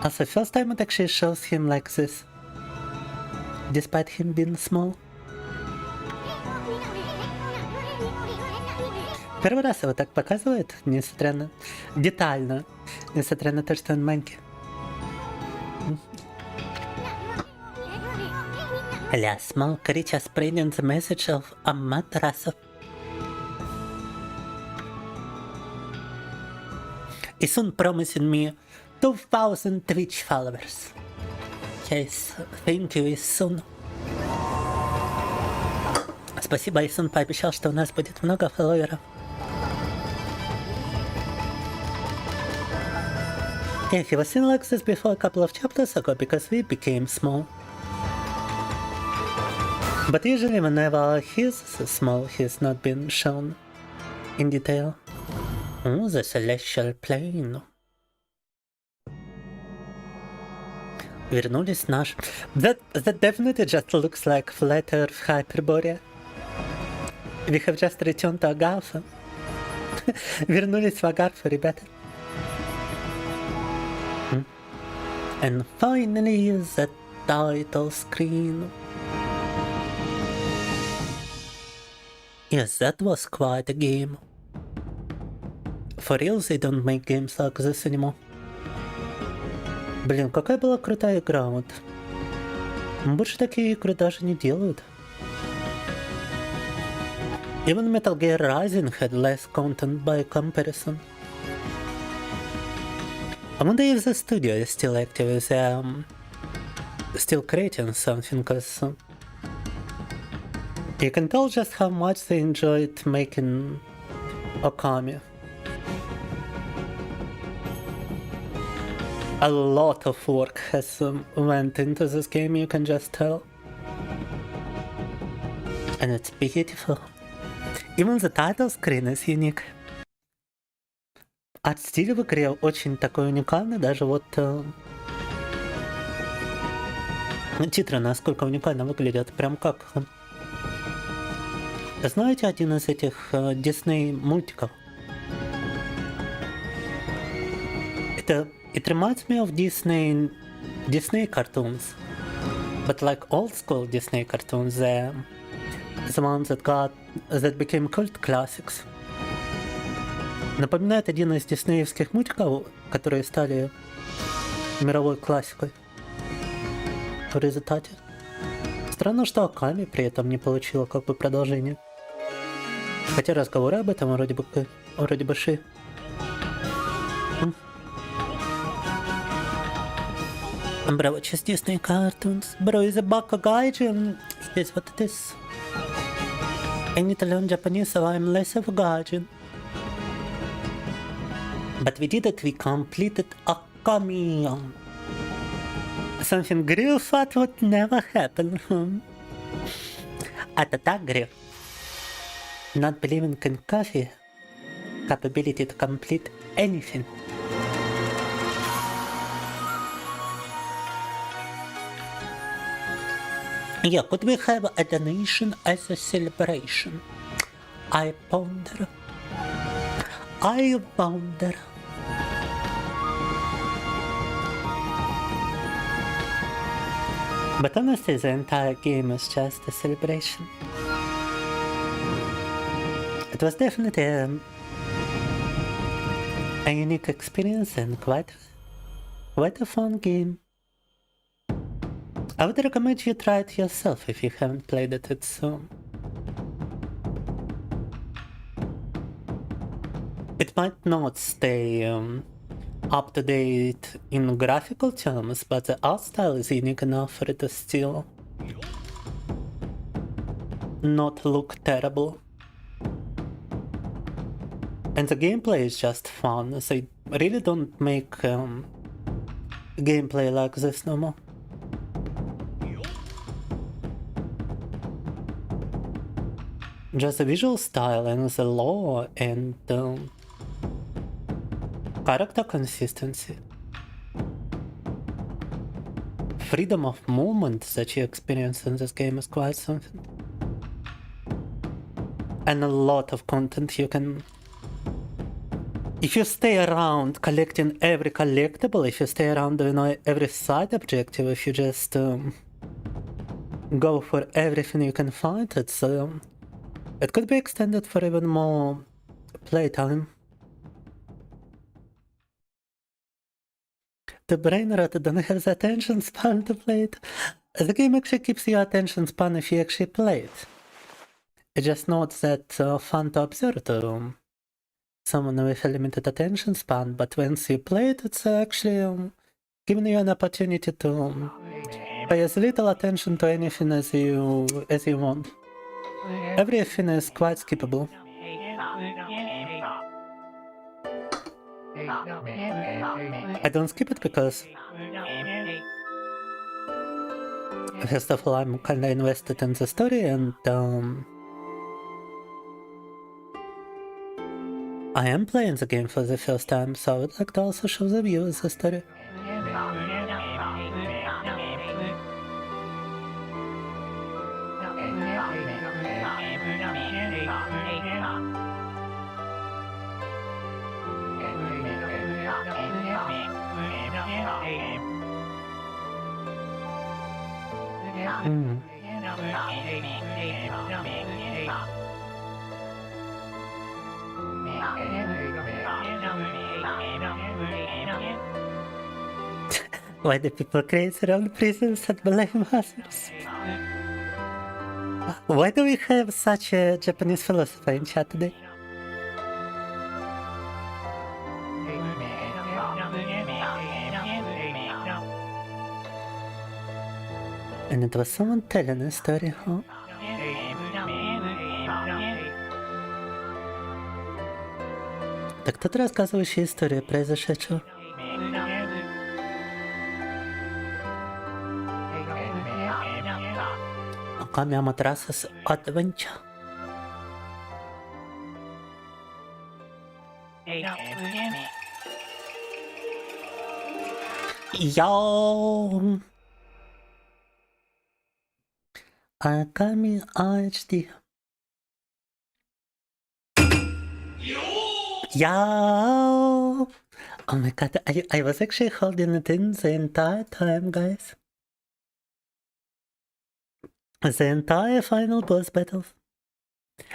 [SPEAKER 1] Also, first time it actually shows him like this, despite him being small. Первый раз его так показывает, несмотря на... детально, несмотря на то, что он маленький. A small creature spreading the message of Amaterasu. He soon promising me 2,000 Twitch followers. case, thank you, Исун. Спасибо, Исун пообещал, что у нас будет много фолловеров. Yeah, he was in like this before a couple of chapters ago because we became small. But usually whenever he's small, he's not been shown in detail. Oh, the celestial plane. Вернулись наш... That definitely just looks like flat earth Hyperborea. We have just returned to Agartha. Вернулись в Агарфу, ребята. And finally the title screen. Yes, that was quite a game. For real, they don't make games like this anymore. Блин, какая была крутая игра, вот. Больше такие игры даже не делают. Even Metal Gear Rising had less content by comparison. I wonder if the studio is still active, is still creating something, cause you can tell just how much they enjoyed making Okami. A lot of work has went into this game, you can just tell. And it's beautiful. Even the title screen is unique. Арт-стиль в игре очень такой уникальный, даже вот титры насколько уникально выглядят, прям как... Знаете один из этих Disney мультиков? It reminds me of Disney cartoons, but like old school Disney cartoons, the ones that became cult classics. Напоминает один из диснеевских мультиков, которые стали мировой классикой в результате. Странно, что Оками при этом не получила как бы продолжение. Хотя разговоры об этом вроде бы шли. Bro, it's just Disney cartoons. Bro, is a Baka Gaijin. It is what it is. I need to learn Japanese, so I'm less of a Gaijin. But we did it, we completed Okami. Something real fat would never happen. At that agree. Not believing in coffee. Capability to complete anything. Yeah, could we have a donation as a celebration? I wonder. But honestly, the entire game is just a celebration. It was definitely a unique experience and quite a fun game. I would recommend you try it yourself if you haven't played it. It might not stay up to date in graphical terms, but the art style is unique enough for it to still not look terrible. And the gameplay is just fun. They really don't make gameplay like this no more. Just the visual style and the lore and character consistency. Freedom of movement that you experience in this game is quite something. And a lot of content you can... If you stay around collecting every collectible, if you stay around doing every side objective, if you just go for everything you can find, it could be extended for even more playtime. The brain rot don't have the attention span to play it. The game actually keeps your attention span if you actually play it. It's just not that fun to observe to someone with a limited attention span, but once you play it, it's actually giving you an opportunity to pay as little attention to anything as you want. Everything is quite skippable. I don't skip it because first of all, I'm kinda invested in the story, and I am playing the game for the first time, so I would like to also show the viewers the story. Why do people create their own prisons and blame others? Why do we have such a Japanese philosopher in chat today? And it was someone telling a story, huh? Так тот рассказывающий историю произошедшего. Okami Amaterasu's adventure. Yo! Okami HD. Yo! Oh my god, I was actually holding it in the entire time, guys. The entire final boss battle.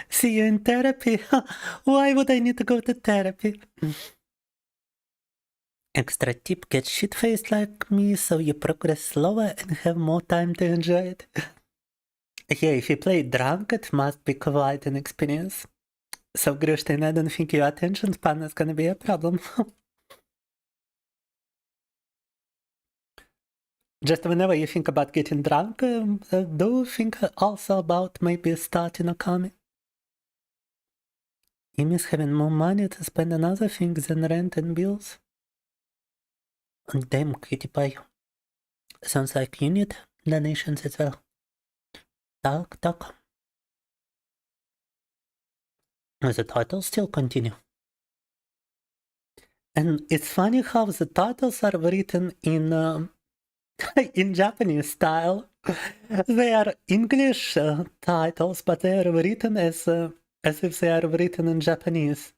[SPEAKER 1] See you in therapy. Why would I need to go to therapy? Extra tip, get shit-faced like me so you progress slower and have more time to enjoy it. Yeah, if you play drunk, it must be quite an experience. So, Grushtin, I don't think your attention span is gonna be a problem. Just whenever you think about getting drunk, do think also about maybe starting Okami. You miss having more money to spend on other things than rent and bills. Damn, cutie pie. Sounds like you need donations as well. Talk. The titles still continue. And it's funny how the titles are written in in Japanese style. They are English titles, but they are written as if they are written in Japanese.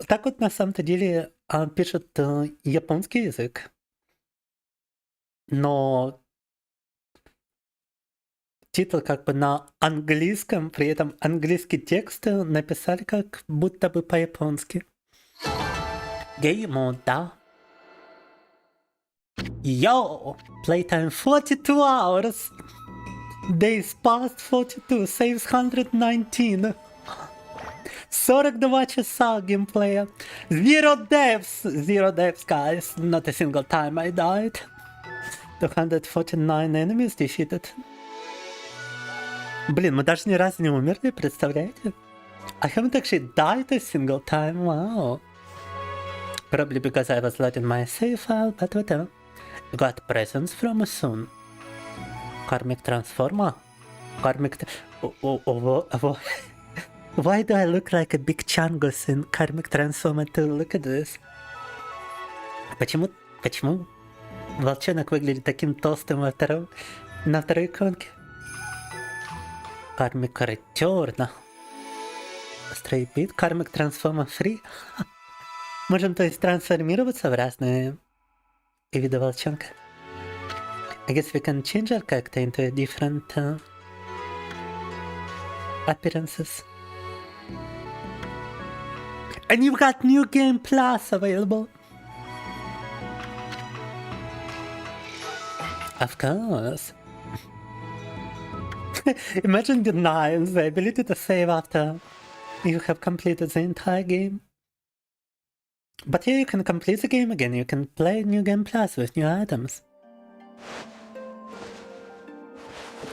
[SPEAKER 1] Так вот на самом-то деле пишут японский язык. Но титул как бы на английском, при этом английский текст написали как будто бы по-японски. Game mode, да. Yo! Playtime 42 hours! Days past 42, saves 119. 42 часа геймплея. Zero deaths, guys. Not a single time I died. 249 enemies defeated. Блин, мы даже ни разу не умерли, представляете? I haven't actually died a single time, wow. Probably because I was loading my save file, but whatever. Got presents from soon. Karmic Transformer? Why do I look like a big Changus in Karmic Transformer 2? Look at this. Почему волчонок выглядит таким толстым на второй иконке? Karmic Return. Stray Beat, Karmic Transformer 3. Можем, то есть, трансформироваться в разные виды волчонка. I guess we can change our character into different appearances. And you've got New Game Plus available. Of course. Imagine denying the ability to save after you have completed the entire game. But yeah, you can complete the game again. You can play New Game Plus with new items.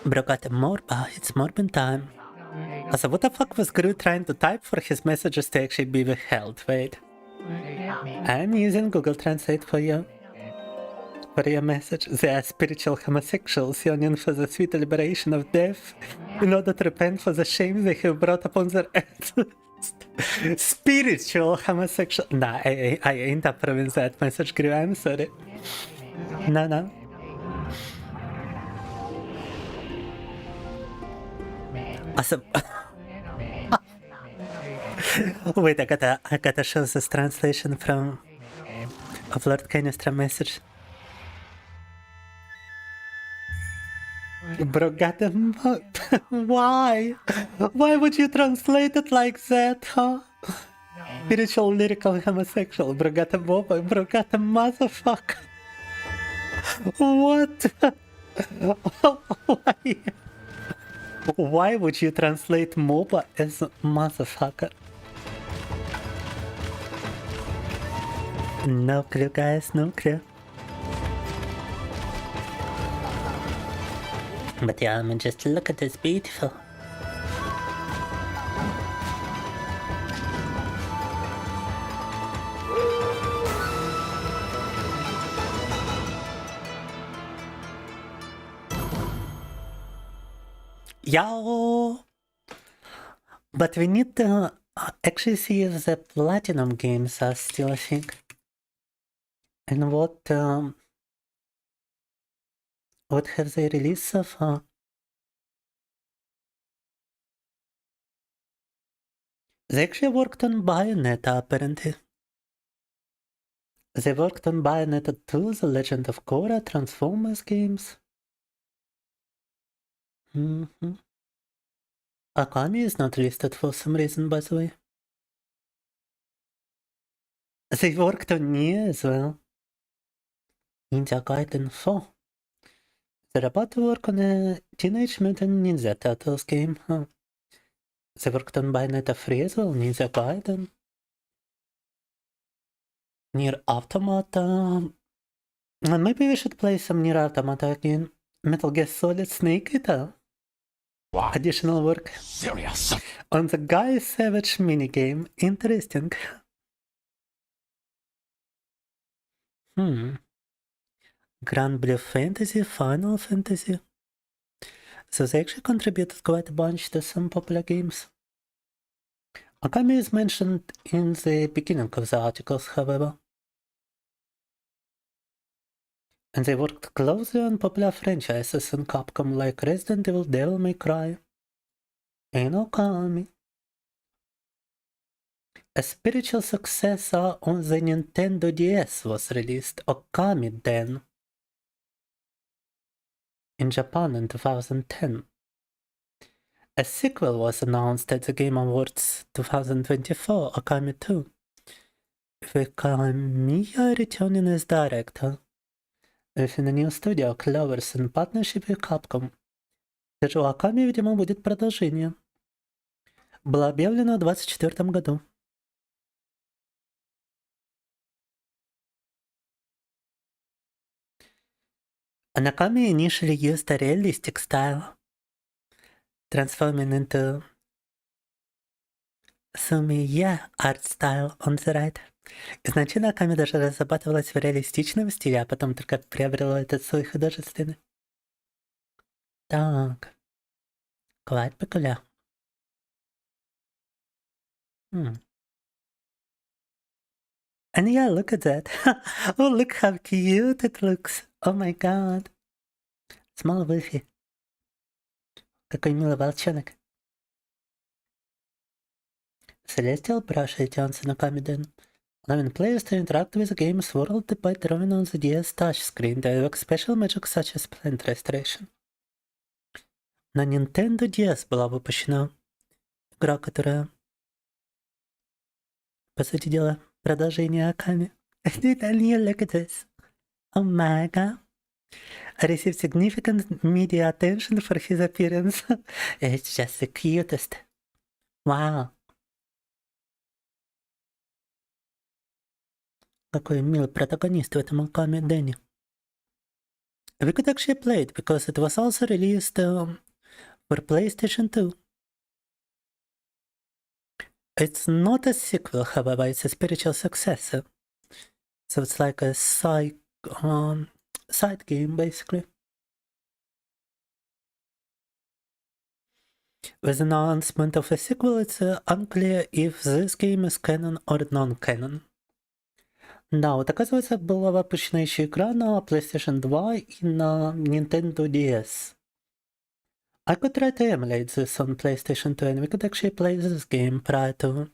[SPEAKER 1] Bro got a Morba. It's Morbin time. Also, what the fuck was Gru trying to type for his messages to actually be withheld? Wait. I'm using Google Translate for you. For your message. They are spiritual homosexuals yearning for the sweet liberation of death in order to repent for the shame they have brought upon their heads. Spiritual homosexual. Nah, I ain't approving that message, Gru. I'm sorry. No. Awesome. Wait, I gotta show this translation from of Lord Canistra message. Bro, got him. Why? Why would you translate it like that, huh? Spiritual lyrical homosexual. Bro, got a boba. Bro, got a motherfucker. What? Why? Why would you translate MOBA as motherfucker? No clue, guys, no clue. But yeah, I mean, just look at this beautiful. Yo! But we need to actually see if the platinum games are still a thing. And what have they released so far? They actually worked on Bayonetta, apparently. They worked on Bayonetta 2, The Legend of Korra, Transformers games. Okami is not listed for some reason, by the way. They worked on Nioh as well. Ninja Gaiden 4. They're about to work on a Teenage Mutant Ninja Turtles game, huh? They worked on Bayonetta 3 as well, Ninja Gaiden. Nier Automata. Maybe we should play some Nier Automata again. Metal Gear Solid Snake Eater. Wow. Additional work.
[SPEAKER 3] Serious?
[SPEAKER 1] On the Guy Savage minigame. Interesting. Grand Blue Fantasy, Final Fantasy. So they actually contributed quite a bunch to some popular games. Okami is mentioned in the beginning of the articles, however. And they worked closely on popular franchises in Capcom like Resident Evil, Devil May Cry, and Okami. A spiritual successor on the Nintendo DS was released, Okami Den, in Japan in 2010. A sequel was announced at the Game Awards 2024, Okami 2, with Kamiya returning as director, within a new studio, Clovers, in partnership with Capcom. Даже у Okami, видимо, будет продолжение. Было объявлено в 2024 году. And Okami initially used a realistic style, transforming into Sumiya art style on the right. Изначально Оками даже разрабатывалась в реалистичном стиле, а потом только приобрела этот свой художественный. Так. Quite peculiar. And yeah, look at that. Oh, look how cute it looks. Oh my god. Small Wolfie. Какой милый волчонок. Celestial Brush returns in Okami Den, allowing players to interact with the game's world by drawing on the DS touchscreen. They work special magic such as plant restoration. На Nintendo DS была выпущена игра, которая, по сути дела, продолжение Okami. Look at this. Oh my god. Received significant media attention for his appearance. It's just the cutest. Wow. Какой милый протагонист в этом Оками, Дэнни. We could actually play it because it was also released for PlayStation 2. It's not a sequel, however, it's a spiritual successor. So it's like a side game, basically. With the announcement of a sequel, it's unclear if this game is canon or non-canon. Да, вот оказывается, была выпущена еще игра на PlayStation 2 и на Nintendo DS. I could try to emulate this on PlayStation 2 and we could actually play this game prior to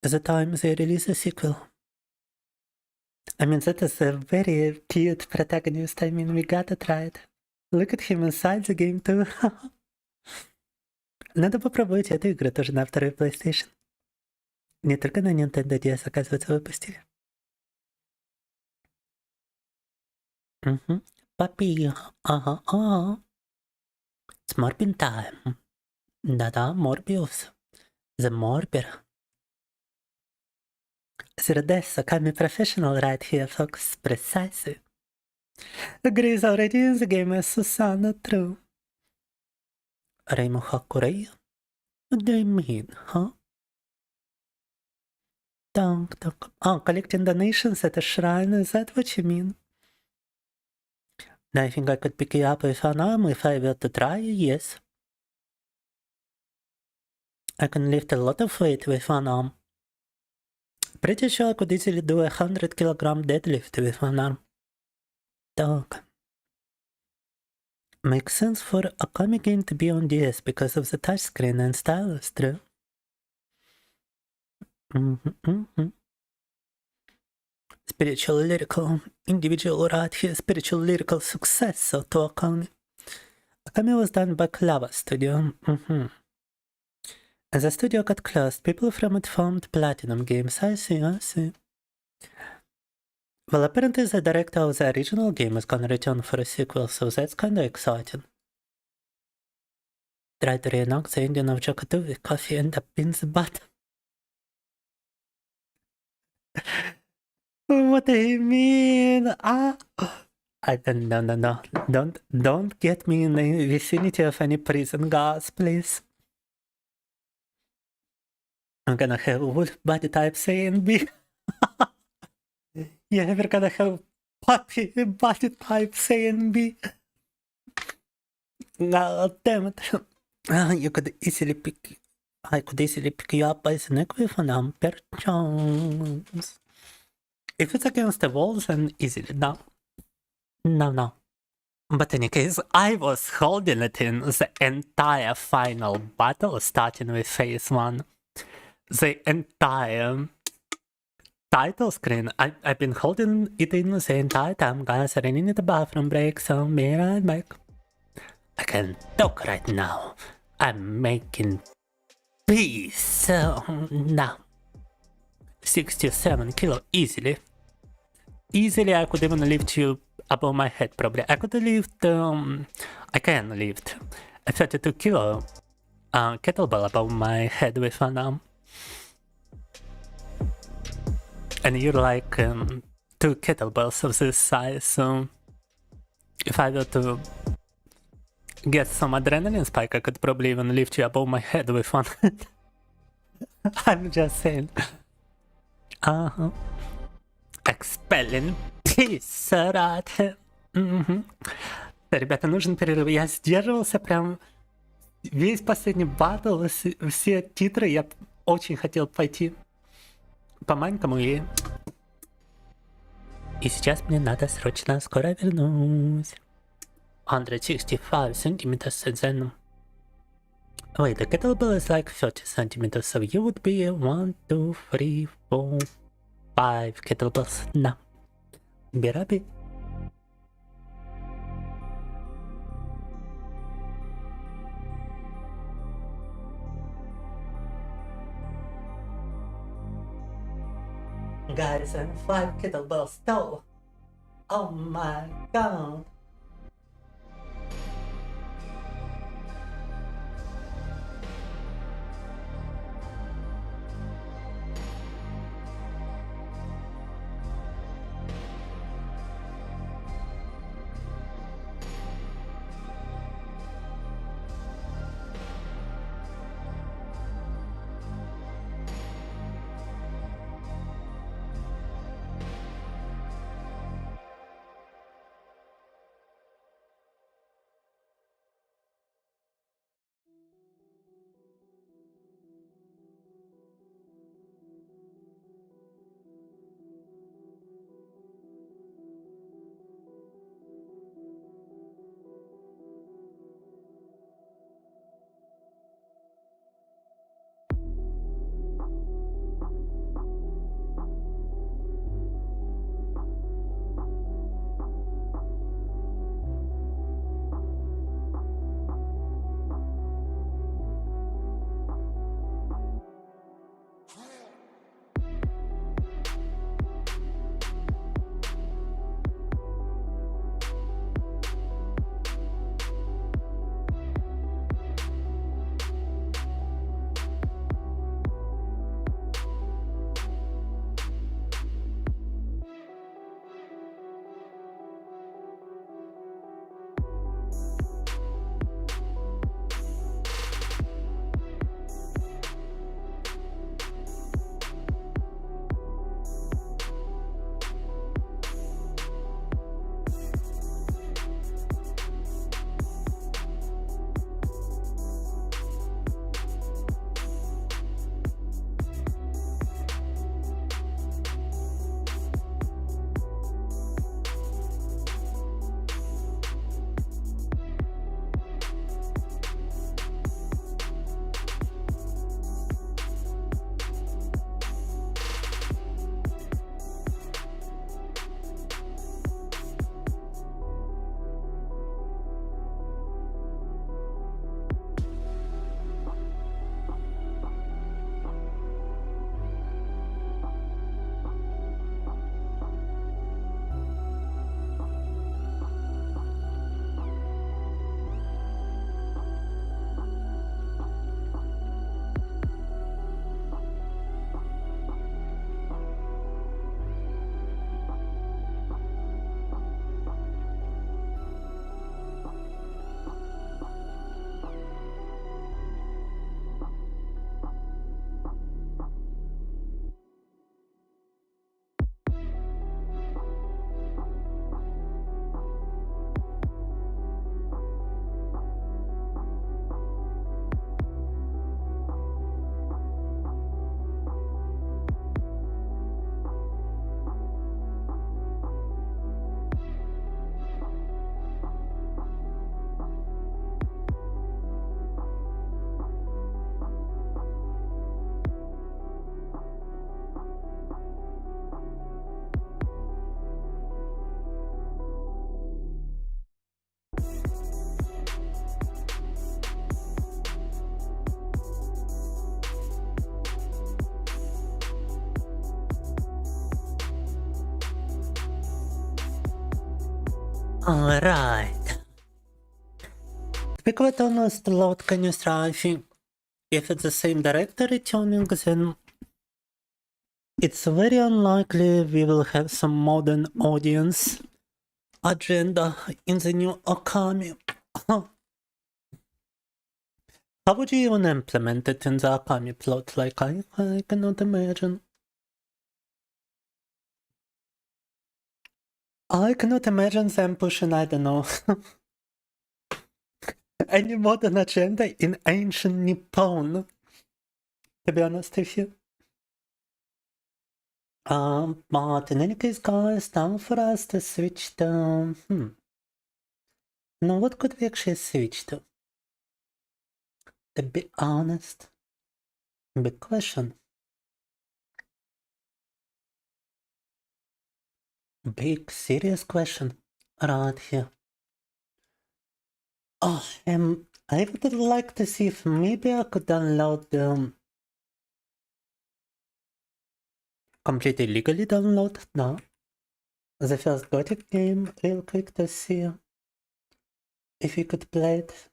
[SPEAKER 1] the time they release a sequel. I mean, that is a very cute protagonist. I mean, we gotta try it. Look at him inside the game too. Надо попробовать эту игру тоже на второй PlayStation. Не только на Nintendo DS, оказывается, выпустили. Папи, ага. It's Morbin time. Да-да, Morbius. The Morbier. Zero-Death, Okami professional right here, folks. Precisely. Agree is already in the game as Susanna, true. Reimu Hakurei? What do you mean, huh? Oh, collecting donations at a shrine, is that what you mean? I think I could pick you up with an arm if I were to try, yes. I can lift a lot of weight with one arm. Pretty sure I could easily do 100 kilogram deadlift with one arm. Dog. Makes sense for a Okami game to be on DS because of the touchscreen and stylus, true. Spiritual lyrical individual right here, spiritual lyrical successor to Okami. Okami was done by Clava Studio. As the studio got closed, people from it formed Platinum Games. I see. Well, apparently the director of the original game is gonna return for a sequel, so that's kinda exciting. Try to reenact the ending of Jokotu with coffee and a pin's butt. What do you mean? No. Don't get me in the vicinity of any prison guards, please. I'm gonna have wolf body type A and B. Yeah, we're gonna have puppy body type A and B. God damn it. I could easily pick you up by the neck with an ampere chance. If it's against the walls, then easily. No. But in any case, I was holding it in the entire final battle, starting with phase 1. The entire title screen. I've been holding it in the entire time, guys. I need a bathroom break, so be right back. I can talk right now. I'm making peace. So now 67 kilo easily. Easily, I could even lift you above my head. Probably I could lift. I can lift a 32 kilo kettlebell above my head with an arm. And you're like 2 kettlebells of this size, so if I were to get some adrenaline spike, I could probably even lift you above my head with one hand. I'm just saying. Expelling peace, right? Ребята, нужен перерыв. Я сдерживался прям весь последний батл, все титры. Я очень хотел пойти по-маленькому и сейчас мне надо срочно, скоро вернусь. 165 centimeters and then... Wait, the kettlebell is like 30 centimeters, so you would be 1, 2, 3, 4, 5 kettlebells. No. BRB. Guys, I'm 5 kettlebells tall. Oh my god. Alright. Because almost load can you try? If it's the same director returning, then it's very unlikely we will have some modern audience agenda in the new Okami. How would you even implement it in the Okami plot? Like, I cannot imagine. I cannot imagine them pushing, I don't know, any modern agenda in ancient Nippon, to be honest with you. But in any case, guys, time for us to switch to... Now, what could we actually switch to? To be honest, big question. Big, serious question right here. Oh, I would like to see if maybe I could download the... completely legally download now the first Gothic game real quick to see if we could play it.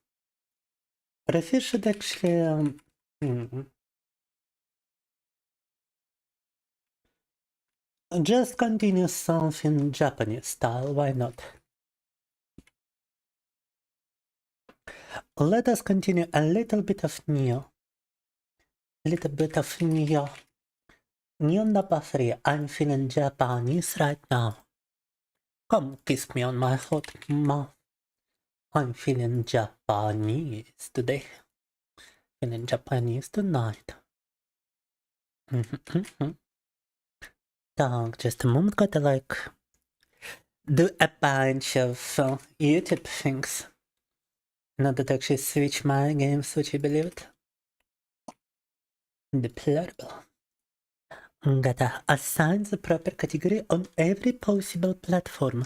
[SPEAKER 1] But if we should actually just continue something Japanese style, why not? Let us continue a little bit of Nioh. A little bit of Nioh. Nioh number 3. I'm feeling Japanese right now. Come kiss me on my hot mouth. I'm feeling Japanese today. Feeling Japanese tonight. Так, just a moment, gotta like do a bunch of YouTube things in order to actually switch my games, would you believe it? Deplorable. Gotta assign the proper category on every possible platform.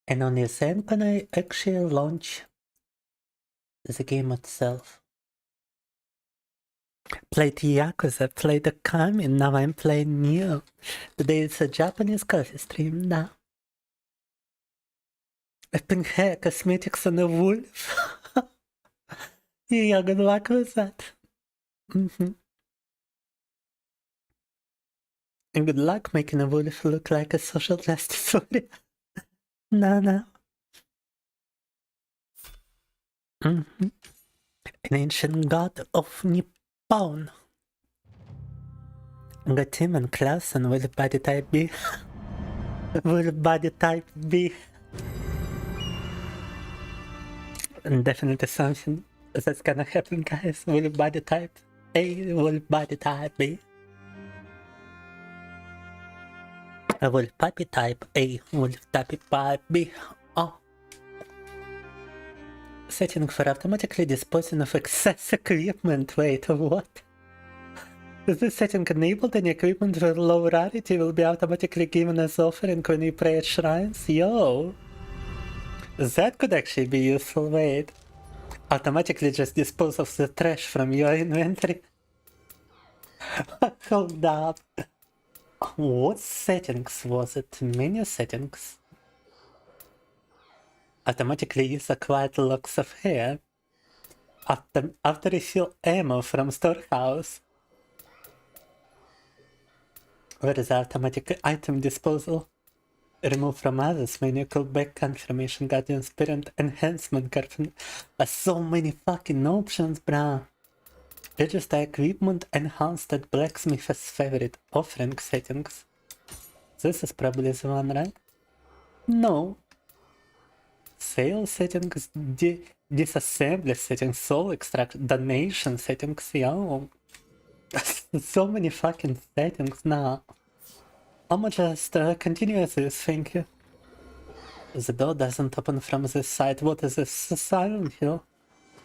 [SPEAKER 1] And only then can I actually launch the game itself. Played Yakuza, played Okami, now I'm playing Nioh. Today it's a Japanese coffee stream now. Open hair, cosmetics on a wolf. Yeah, good luck with that. And good luck making a wolf look like a social justice warrior. No. An ancient god of Nippon. Got him and Clausen with body type B. With body type B. And definitely something that's gonna happen, guys. With body type A, with body type B. Wolf puppy type A, wolf puppy type B. Oh. Setting for automatically disposing of excess equipment. Wait, what? Is this setting enabled? Any equipment with low rarity will be automatically given as offering when you pray at shrines? Yo! That could actually be useful. Wait. Automatically just dispose of the trash from your inventory. Hold up. What settings was it? Menu settings. Automatically use acquired locks of hair. After refill ammo from storehouse. Where is automatic item disposal? Remove from others menu, callback confirmation, guardian spirit, enhancement, so many fucking options, bruh. Register equipment enhanced at blacksmith's favorite offering settings. This is probably the one, right? No. Sale settings, disassembly settings, soul extract, donation settings, yo. So many fucking settings now. I'ma just continue as is, thank you. The door doesn't open from this side. What is this? Silent Hill?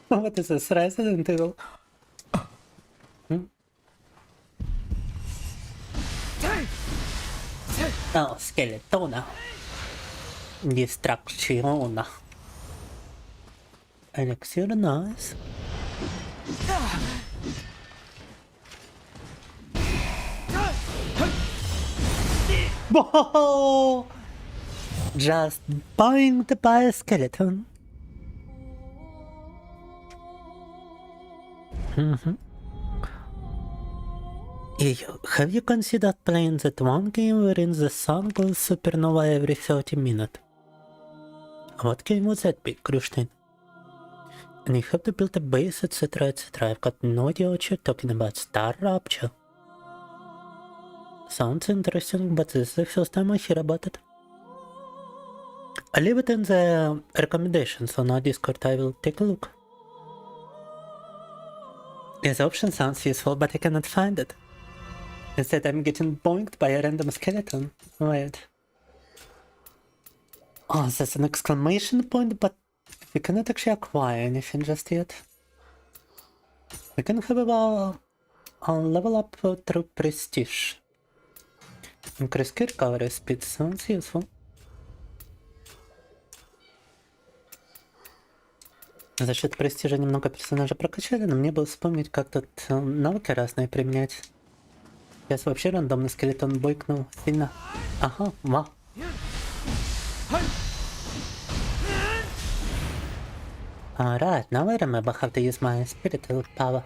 [SPEAKER 1] What is this? Resident Evil? Oh, Skeletona. Distraction. Elixir, nice. Whoa! Just boinged by a skeleton. Have you considered playing that one game wherein the sun goes supernova every 30 minutes? What game would that be, Krustein? And you have to build a base, etc, etc. I've got no idea what you're talking about. Star Rapture. Sounds interesting, but this is the first time I hear about it. I leave it in the recommendations on our Discord. I will take a look. Yeah, the option sounds useful, but I cannot find it. Instead, I'm getting boinked by a random skeleton. Wait. Oh, there's an exclamation point, but we cannot actually acquire anything just yet. We can have a level up through prestige. Increase gear recovery speed sounds useful. За счет престижа немного персонажа прокачали, но мне бы вспомнить, как тут навыки разные применять. Сейчас вообще рандомный скелетон бойкнул сильно. Ага, вау. Alright, now I remember how to use my spiritual power.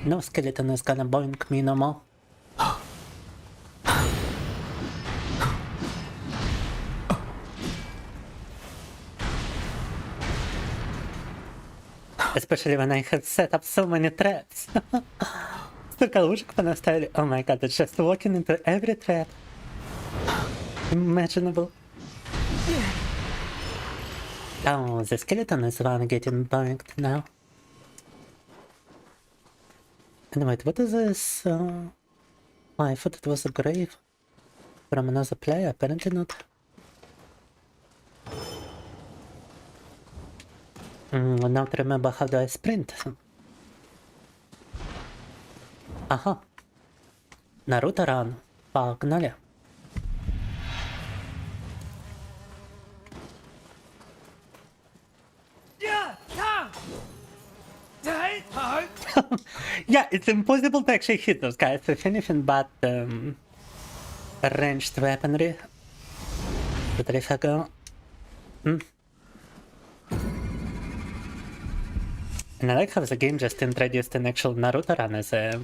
[SPEAKER 1] No skeleton is gonna boink me no more. Especially when I have set up so many traps. Столько лужек понаставили. Oh my god, it's just walking into every trap imaginable. Oh, the skeleton is the one getting boinked now. And wait, what is this? Oh, I thought it was a grave from another player, apparently not. Now to remember how do I sprint. Ага. Наруто ран. Погнали. Yeah, it's impossible to actually hit those guys with anything but ranged weaponry. But if I go... And I like how the game just introduced an actual Naruto run as a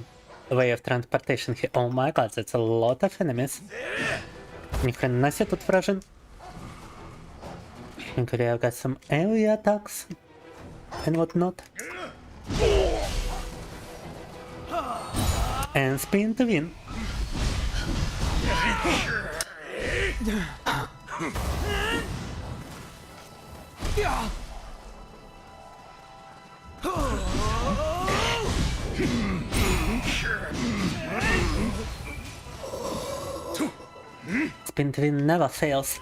[SPEAKER 1] way of transportation here. Oh my god, that's a lot of enemies. Ни хрена себе тут вражин. Including I've got some area attacks and whatnot. And spin to win. Spin to win never fails.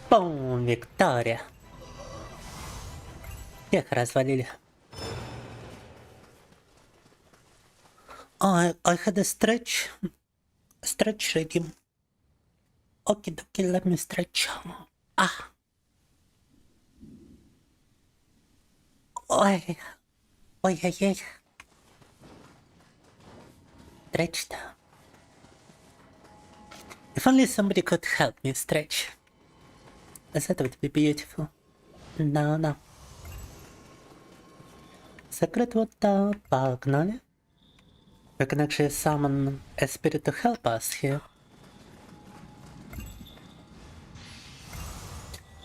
[SPEAKER 1] Бум, Виктория. Всех развалили. I had a stretch ready. Okay, let me stretch. Ah. Ой. Ой-ой-ой. Stretched. If only somebody could help me stretch. That would be beautiful. No. Secret water, погнали. We can actually summon a spirit to help us here.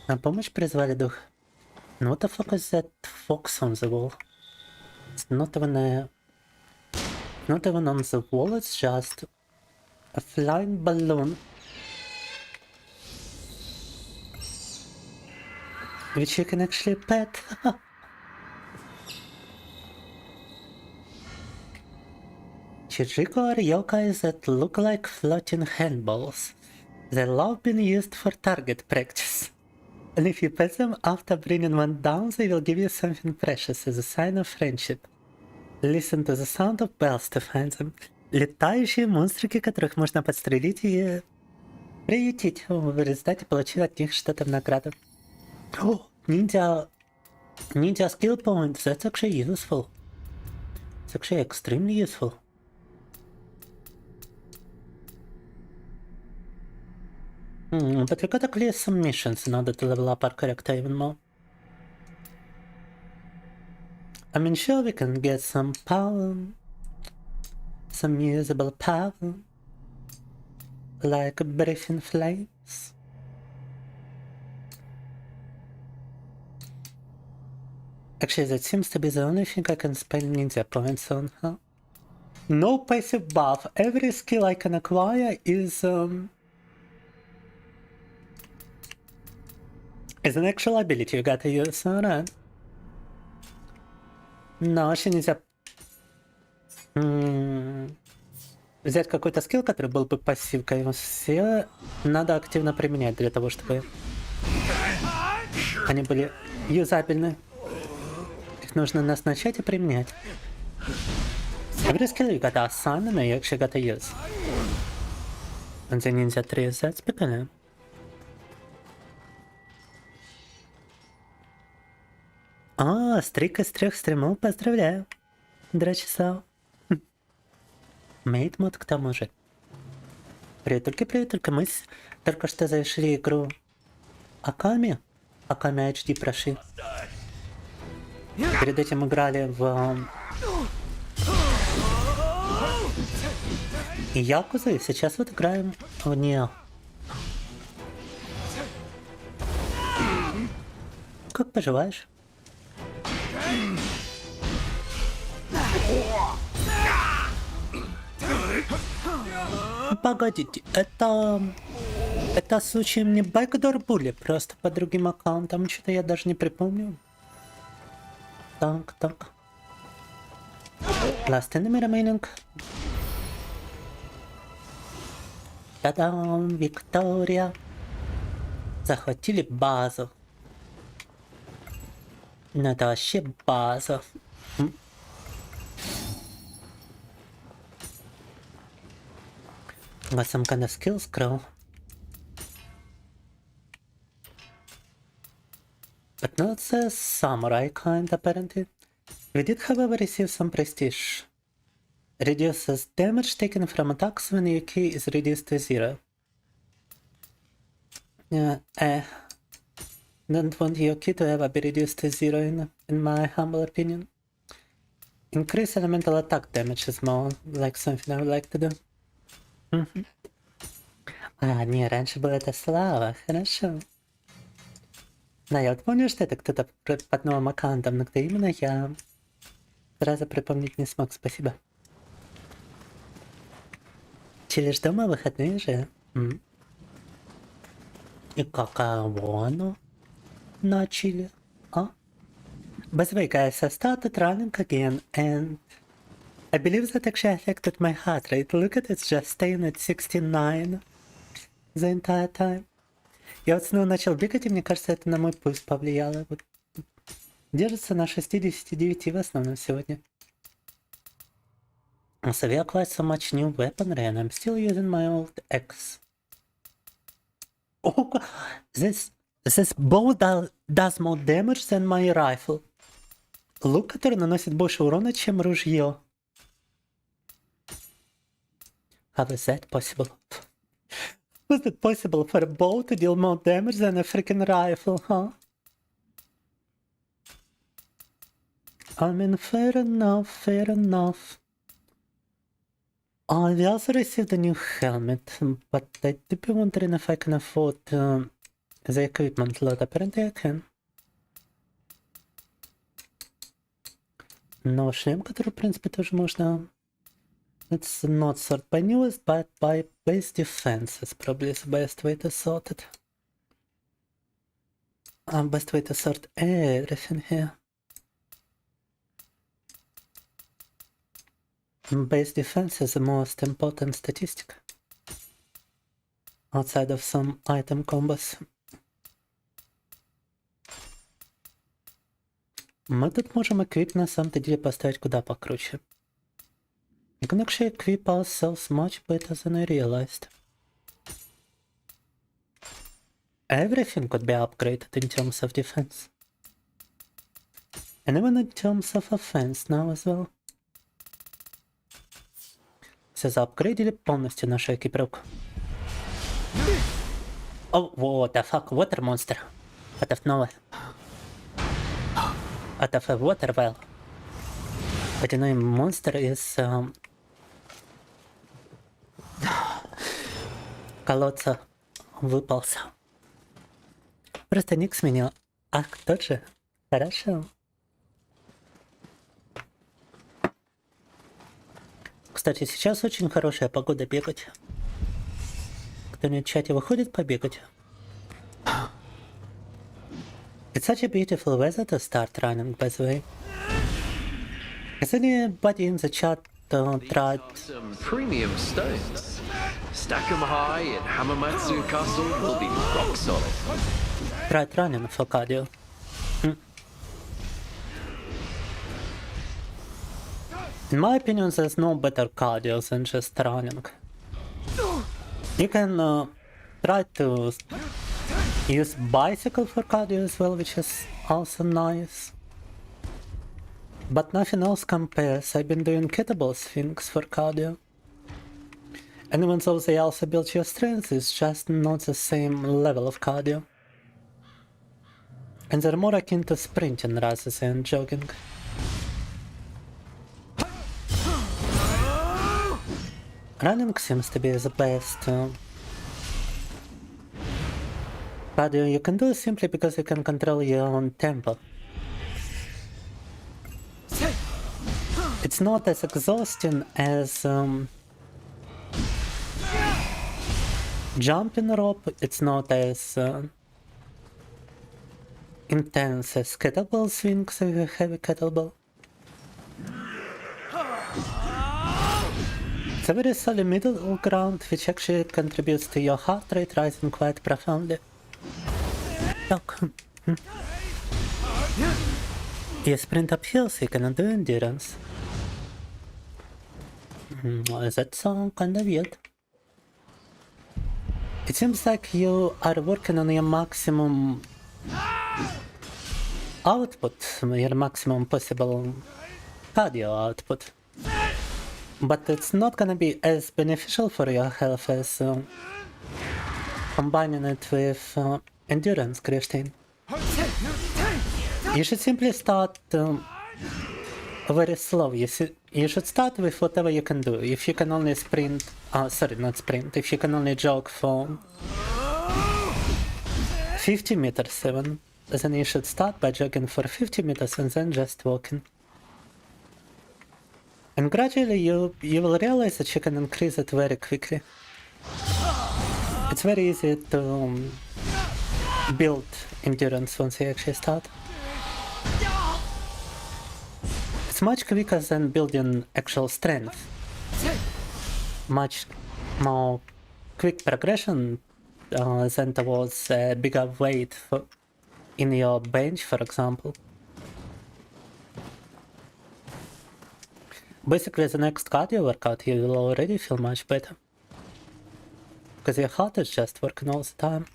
[SPEAKER 1] На помощь призвали дух. And what the fuck is that fox on the wall? It's not even on the wall, it's just a flying balloon. Which you can actually pet. Chichiko are yokais that look like floating handballs. They love being used for target practice. And if you pet them after bringing one down, they will give you something precious as a sign of friendship. Listen to the sound of bells to find them. летающие монстрики, которых можно подстрелить и приютить. В результате получить от них что-то в награду. О, ninja skill points, that's actually useful. It's actually extremely useful. But we gotta clear some missions in order to level up our character even more. I mean, sure, we can get some power, some usable power, like breathing flames. Actually, that seems to be the only thing I can spend ninja points on, huh? No passive buff. Every skill I can acquire is an actual ability you gotta use, alright. Но вообще нельзя взять какой-то скилл, который был бы пассивкой. Его все надо активно применять для того, чтобы они были юзабельны. Их нужно назначать и применять. Every skill you gotta assign and you actually gotta use. And the ninja trees, that's прикольно. О, стрик из 3 стримов, поздравляю. Драчесау. Мейт мод к тому же. Привет, только мы только что завершили игру Оками. Оками HD прошли. Перед этим играли в Yakuza, и сейчас вот играем в Nioh. Как поживаешь? Погодите, это случаем не Бэкдор Булли, просто по другим аккаунтам, что-то я даже не припомню. Так. Last enemy remaining. Та-дам, Виктория. Захватили базу. Ну это вообще база. Got some kind of skills, Crow. But not the samurai kind, apparently. We did, however, receive some prestige. Reduces damage taken from attacks when your key is reduced to 0. Don't want your key to ever be reduced to 0 in my humble opinion. Increase elemental attack damage is more like something I would like to do. А, не, раньше была это слава, хорошо. Да, я вот помню, что это кто-то под новым аккаунтом, но кто именно, я сразу припомнить не смог, спасибо. Чилишь дома, выходные же? И каково оно на Чили, а? By the way, guys, I started running again, and I believe that actually affected my heart rate. Look at it, it's just staying at 69 the entire time. Я вот снова начал бегать, и мне кажется, это на мой пульс повлияло. Вот. Держится на 69 в основном сегодня. So we acquired so much new weaponry, and I'm still using my old axe. Oh, this bow does more damage than my rifle. Лук, который наносит больше урона, чем ружье. How is that possible? Was it possible for a bow to deal more damage than a freaking rifle, huh? I mean, fair enough. We also received a new helmet, but I did be wondering if I can afford the equipment load. Apparently I can. Но шлем, который, в принципе, тоже можно... It's not sort by newest, but by base defense is probably the best way to sort it. Best way to sort everything here. Base defense is the most important statistic. Outside of some item combos. Мы тут можем эквип на самом-то деле поставить куда покруче. You can actually equip ourselves much better than I realized. Everything could be upgraded in terms of defense. And even in terms of offense now as well. Все заапгрейдили полностью нашу экипировку. Oh, what the fuck, water monster. Out of nowhere. Out of a water well. But you know, monster is... колодца выполз. Просто ник сменил. Ах, тот же. Хорошо. Кстати, сейчас очень хорошая погода бегать. Кто-нибудь в чате выходит побегать? It's such a beautiful weather to start running, by the way. Has anybody in the chat tried...
[SPEAKER 11] Some premium stones. Stack them high and Hamamatsu Castle will be rock solid.
[SPEAKER 1] Tried running for cardio? In my opinion, there's no better cardio than just running. You can try to use bicycle for cardio as well, which is also nice. But nothing else compares. I've been doing kettlebell things for cardio. And even though they also build your strength, it's just not the same level of cardio. And they're more akin to sprinting rather than jogging. Running seems to be the best cardio you can do simply because you can control your own tempo. It's not as exhausting as jumping rope, it's not as intense as kettlebell swings if you have a kettlebell. It's a very solid middle ground which actually contributes to your heart rate rising quite profoundly. Look. You sprint uphill so you cannot do endurance. That's kinda weird. It seems like you are working on your maximum output, your maximum possible cardio output. But it's not gonna be as beneficial for your health as combining it with endurance, Christine. You should simply start very slow. You should start with whatever you can do. If you can only sprint, sorry, not sprint, if you can only jog for 50 meters even, then you should start by jogging for 50 meters and then just walking. And gradually you will realize that you can increase it very quickly. It's very easy to build endurance once you actually start. It's much quicker than building actual strength. Much more quick progression than towards a bigger weight in your bench, for example. Basically, the next cardio workout you will already feel much better. Because your heart is just working all the time.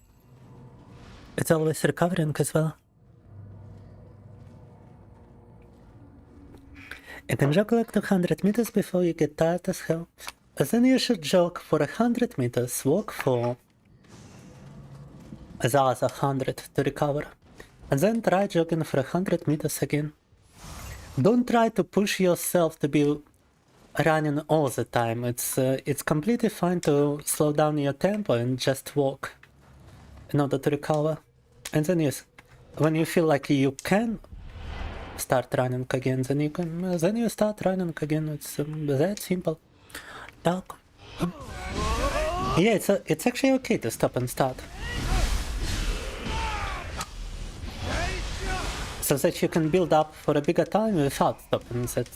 [SPEAKER 1] It's always recovering as well. You can jog like 200 meters before you get tired as hell. Then you should jog for 100 meters, walk for the other 100 to recover. And then try jogging for 100 meters again. Don't try to push yourself to be running all the time. It's completely fine to slow down your tempo and just walk in order to recover. And then when you feel like you can start running again, then you start running again. It's that simple. Talk. Yeah, it's actually okay to stop and start. So that you can build up for a bigger time without stopping. That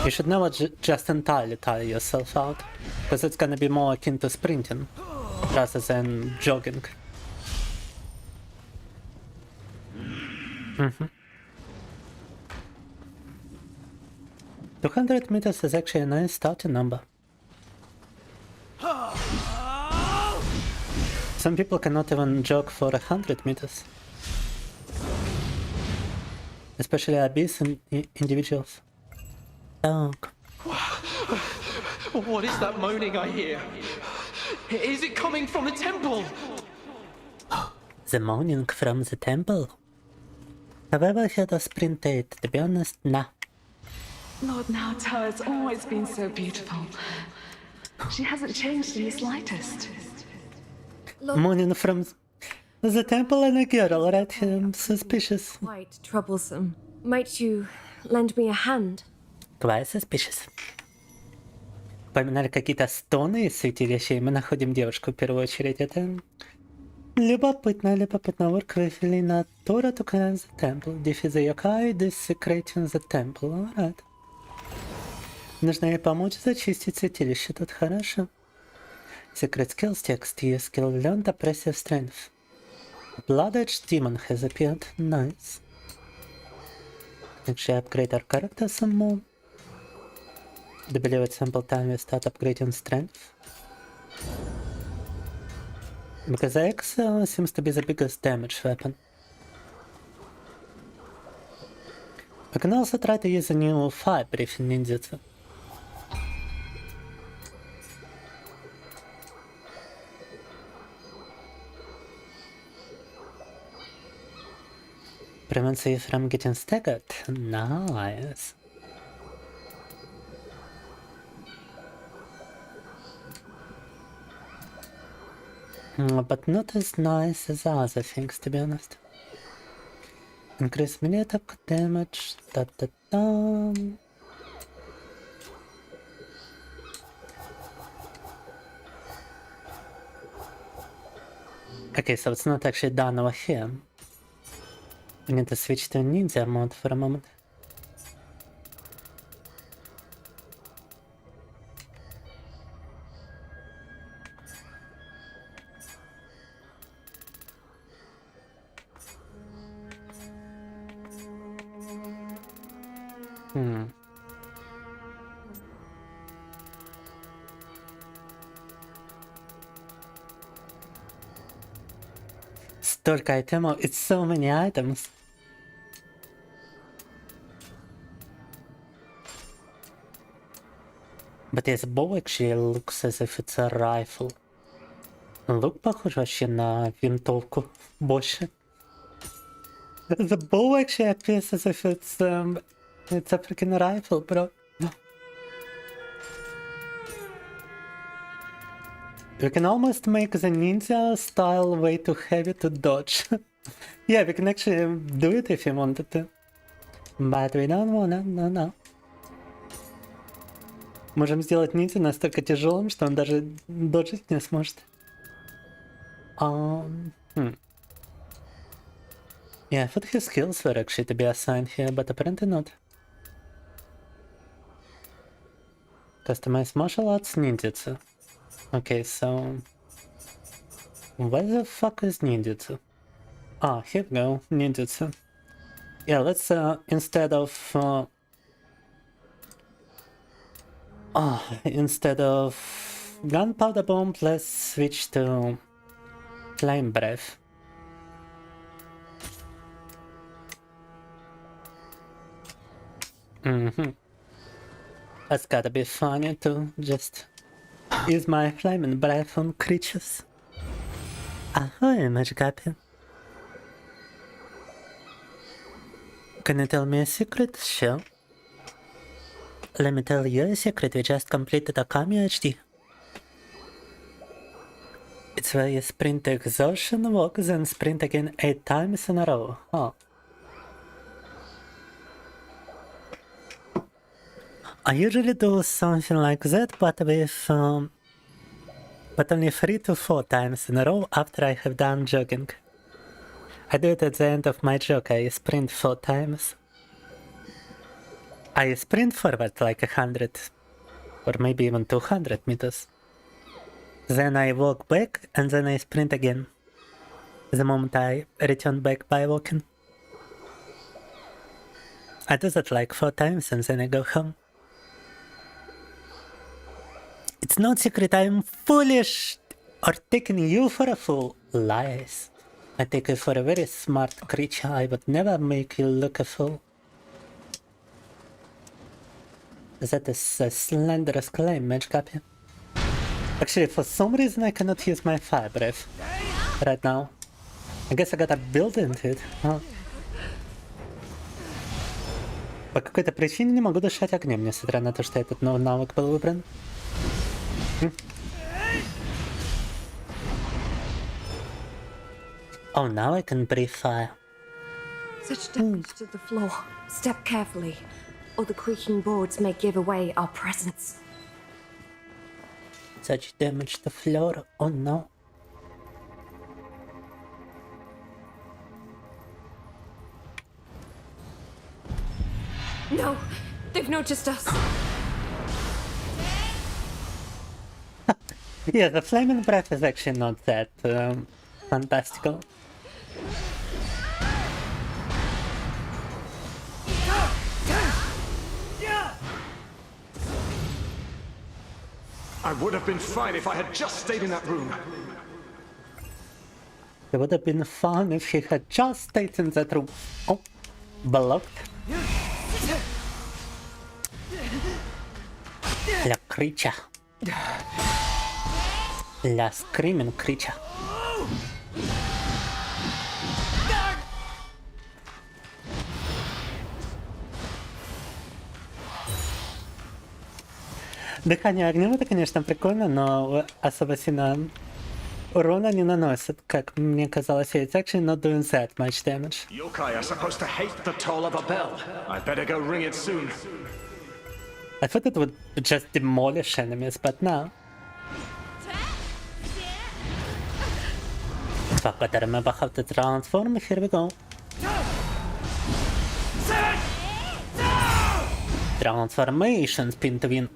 [SPEAKER 1] you should never just entirely tire yourself out, because it's gonna be more akin to sprinting rather than jogging. 200 meters is actually a nice starting number. Some people cannot even jog for 100 meters. Especially obese individuals. Dog.
[SPEAKER 11] What is that moaning I hear? Is it coming from the temple?
[SPEAKER 1] The moaning from the temple? Have I ever heard of sprint date? To be honest, nah.
[SPEAKER 12] Lord Naoto has always been so beautiful. She hasn't changed in the slightest.
[SPEAKER 1] Moaning from the temple and a girl, right? Suspicious.
[SPEAKER 13] Quite troublesome. Might you lend me a hand?
[SPEAKER 1] Quite suspicious. Поминали какие-то стоны из святилища, и мы находим девушку в первую очередь. Это любопытно, любопытно. Work with feelin Torah to cleanse the temple. Defeat the yokai, desecrating the temple. Alright. Нужно ей помочь зачистить святилище, тут хорошо. Secret skills text, your skill learned oppressive strength. Blood-edged demon has appeared. Nice. Actually upgrade our character some more. Do believe at sample time we start upgrading strength. Because the X seems to be the biggest damage weapon. We can also try to use a new fire breathing ninjutsu. Prevents you from getting staggered. Nice. But not as nice as other things, to be honest. Increase melee attack damage. Da-da-da. Okay, so it's not actually done over here. We need to switch to ninja mode for a moment. Столько айтемов, it's so many items. But yes, bow actually looks as if it's a rifle. Лук похож вообще на винтовку больше. The bow actually appears as if it's a freaking rifle, bro. We can almost make the ninja style way too heavy to dodge. Yeah, we can actually do it if you wanted to. But we don't wanna, no. Можем сделать ниндзя настолько тяжелым, что он даже доджить не сможет. Yeah, I thought his skills were actually to be assigned here, but apparently not. Customize martial arts ninjutsu. Okay, so... where the fuck is ninjutsu? Ah, here we go, ninjutsu. Yeah, let's instead of gunpowder bomb, let's switch to flame breath. That's gotta be funny to just use my flaming breath on creatures. Ahoy, Magic Happy. Can you tell me a secret? Sure. Let me tell you a secret, we just completed Okami HD. It's where you sprint exhaustion walk, then sprint again 8 times in a row. Oh. I usually do something like that, but with but only 3 to 4 times in a row after I have done jogging. I do it at the end of my jog, I sprint 4 times. I sprint forward like 100 or maybe even 200 meters. Then I walk back and then I sprint again. The moment I return back by walking. I do that like 4 times and then I go home. It's no secret I'm foolish or taking you for a fool. Lies. I take you for a very smart creature. I would never make you look a fool. That is a slanderous claim, Mage Copy. Actually, for some reason I cannot use my fire breath right now. I guess I gotta build into it. Huh? По какой-то причине не могу дышать огнем, несмотря на то, что этот новый навык был выбран. Oh, now I can breathe fire.
[SPEAKER 13] Such damage to the floor. Step carefully, or the creaking boards may give away our presence.
[SPEAKER 1] Such damage to the floor. Oh no.
[SPEAKER 13] No, they've noticed us.
[SPEAKER 1] Yeah, the flaming breath is actually not that fantastical.
[SPEAKER 9] I would have been fine if I had just stayed in that room.
[SPEAKER 1] It would have been fun if he had just stayed in that room. Oh, blocked. La creature. La screaming creature. Дыхание огнем это, конечно, прикольно, но особо сильно урона не наносит, как мне казалось. It's actually not doing that much damage.
[SPEAKER 9] Yokai are supposed to hate the toll of a bell. I better go ring it soon.
[SPEAKER 1] I thought it would just demolish enemies, but no. Fuck, I remember how to transform. Here we go. Transformation spin to win.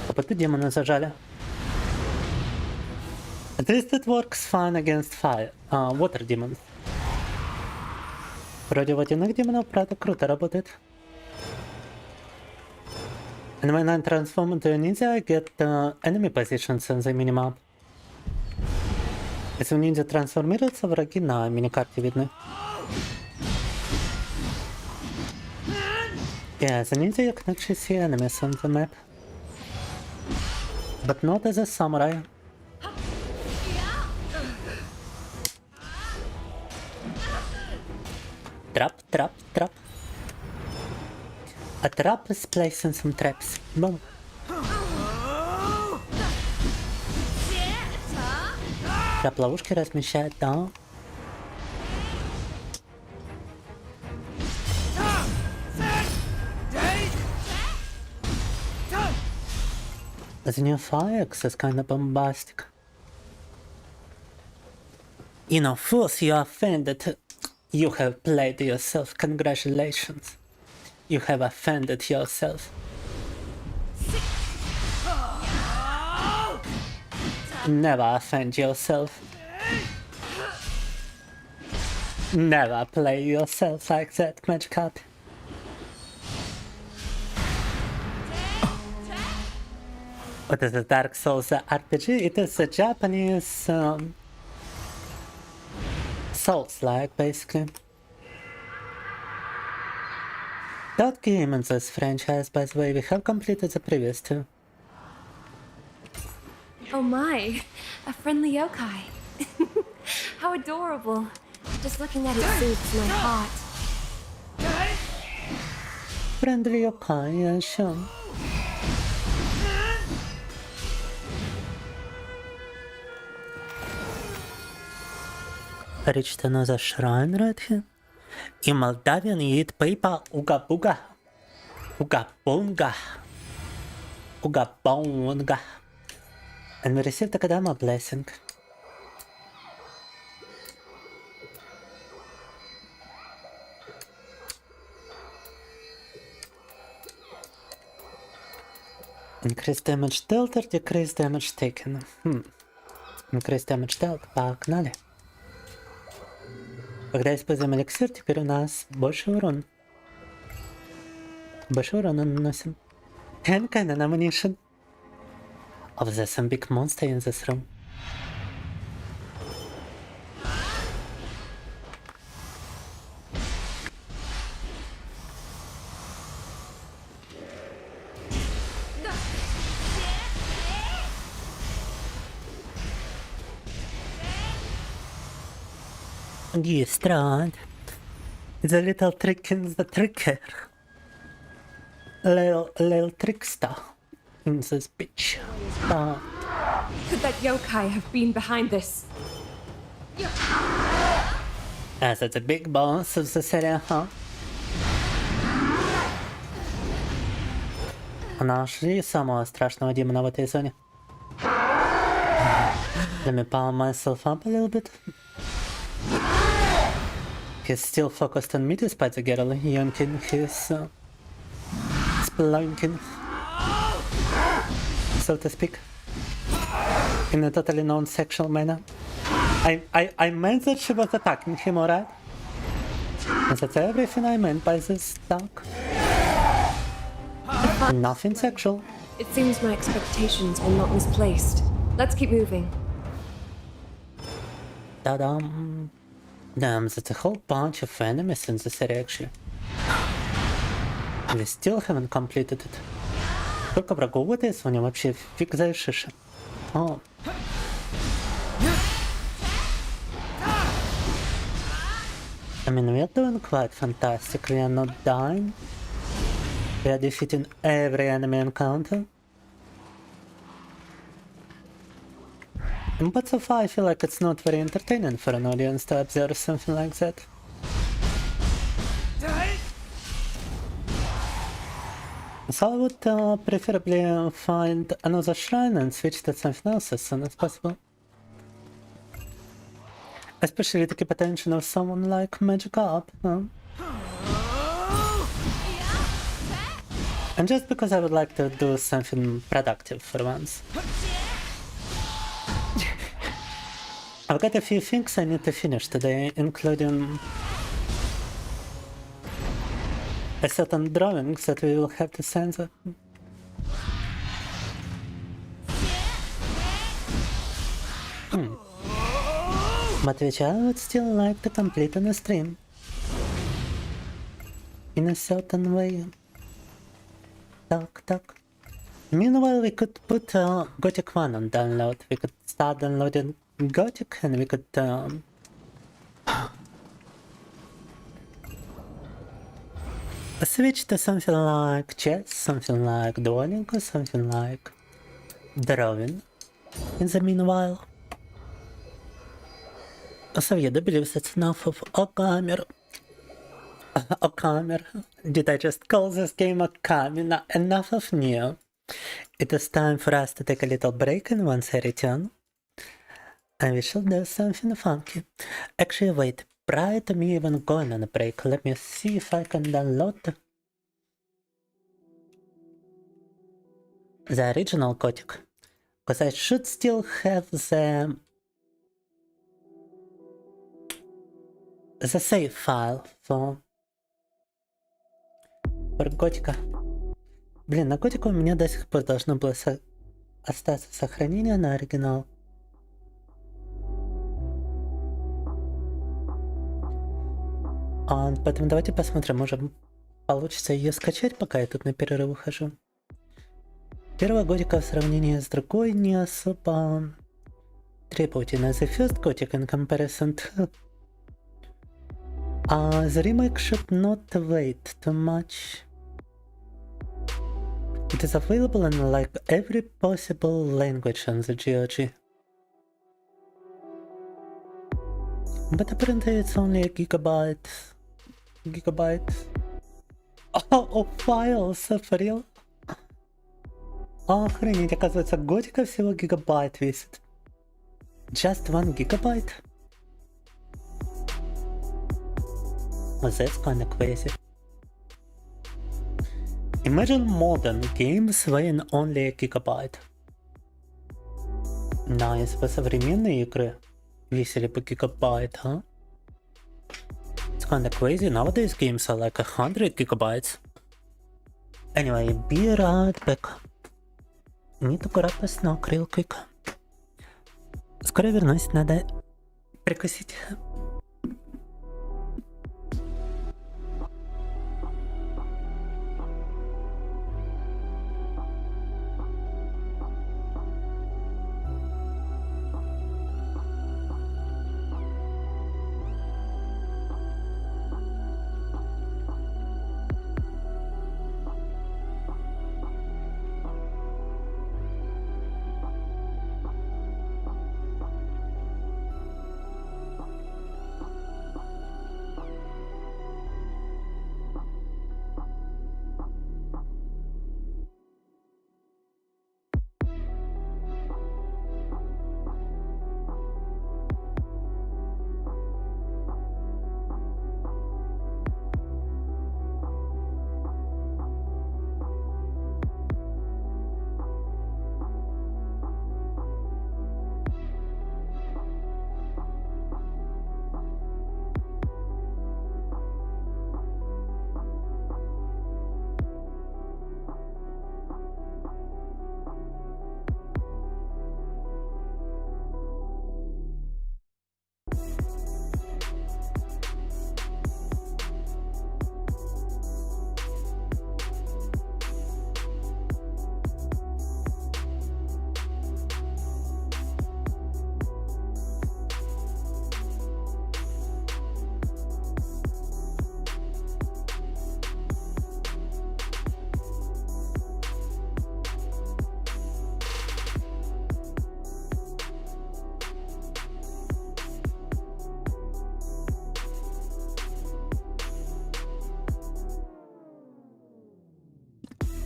[SPEAKER 1] Опыты демона зажали. At least it works fine against fire. Water demons. Вроде водяных демонов, правда, круто работает. And when I transform into a ninja, I get enemy positions on the minimap. Если у ниндзя трансформируются, враги на миникарте видны. Yeah, as a ninja you can actually see enemies on the map. But not as a samurai. Trap, trap, trap. A trap is placing some traps. Boom. Трап ловушки размещает, да. The new fire axe is kind of bombastic. You know, first you are offended. You have played yourself. Congratulations. You have offended yourself. Never offend yourself. Never play yourself like that, Magic Up. What is a Dark Souls RPG? It is a Japanese Souls-like, basically. Third game in this franchise, by the way. We have completed the previous two.
[SPEAKER 13] Oh my, a friendly yokai. How adorable. Just looking at it soothes my heart.
[SPEAKER 1] Friendly yokai, yeah, sure. Reached another shrine right here. In Moldavian you eat paper uga buga. Uga bunga. Uga bonga. And we received a Kadama blessing. Increase damage dealt or decrease damage taken? Increase damage dealt, погнали. Когда используем эликсир, теперь у нас больше урона. Больше урона наносим. And kind of ammunition. Oh, there's some big monster in this room. Yes, right. The little trick in the tricker. Little trickster in this bitch.
[SPEAKER 13] Could that yokai have been behind this?
[SPEAKER 1] As it's a big boss of the series, huh? Нашли самого страшного демона в этой зоне. Let me power myself up a little bit. He's still focused on me despite the girl yanking his splunking, so to speak, in a totally non-sexual manner. I meant that she was attacking him, alright? And that's everything I meant by this talk. Nothing sexual.
[SPEAKER 13] It seems my expectations were not misplaced. Let's keep moving.
[SPEAKER 1] Ta-dam. Damn, that's a whole bunch of enemies in this area actually. We still haven't completed it. Сколько врагов в этой зоне вообще фиг за шиши. Oh. I mean, we are doing quite fantastic. We are not dying. We are defeating every enemy encounter. But so far I feel like it's not very entertaining for an audience to observe something like that. So I would preferably find another shrine and switch to something else as soon as possible. Especially to keep attention of someone like Magic up, huh? And just because I would like to do something productive for once. I've got a few things I need to finish today, including a certain drawings that we will have to censor. But which I would still like to complete on a stream. In a certain way. Tak. Meanwhile, we could put Gothic 1 on download. We could start downloading Gothic and we could switch to something like chess, something like dwelling, or something like drawing in the meanwhile. So yeah, I believe that's enough of Okami. Okami. Did I just call this game Okami? No, enough of Nioh. It is time for us to take a little break, and once I return, and we shall do something funky. Actually, wait, prior to me even going on a break, let me see if I can download the original Gothic. Because I should still have the save file for Готика. Блин, на Готику у меня до сих пор должно было остаться сохранение на оригинал. Поэтому давайте посмотрим, может получится ее скачать, пока я тут на перерыв ухожу. Первая Готика в сравнении с другой не особо требовательна. The first Gothic in comparison to the remake should not wait too much. It is available in like every possible language on the GOG. But apparently it's only a gigabyte. Oh, files, for real? Охренеть, оказывается, Готика всего гигабайт весит. Just 1 gigabyte? Oh, that's kinda crazy. Imagine modern games weighing only a gigabyte. Но если бы современные игры весили бы гигабайт, а? kinda crazy. Nowadays games are like 100 gigabytes. Anyway, be right back. Need to grab a snack real quick. Скоро вернусь, надо прикусить.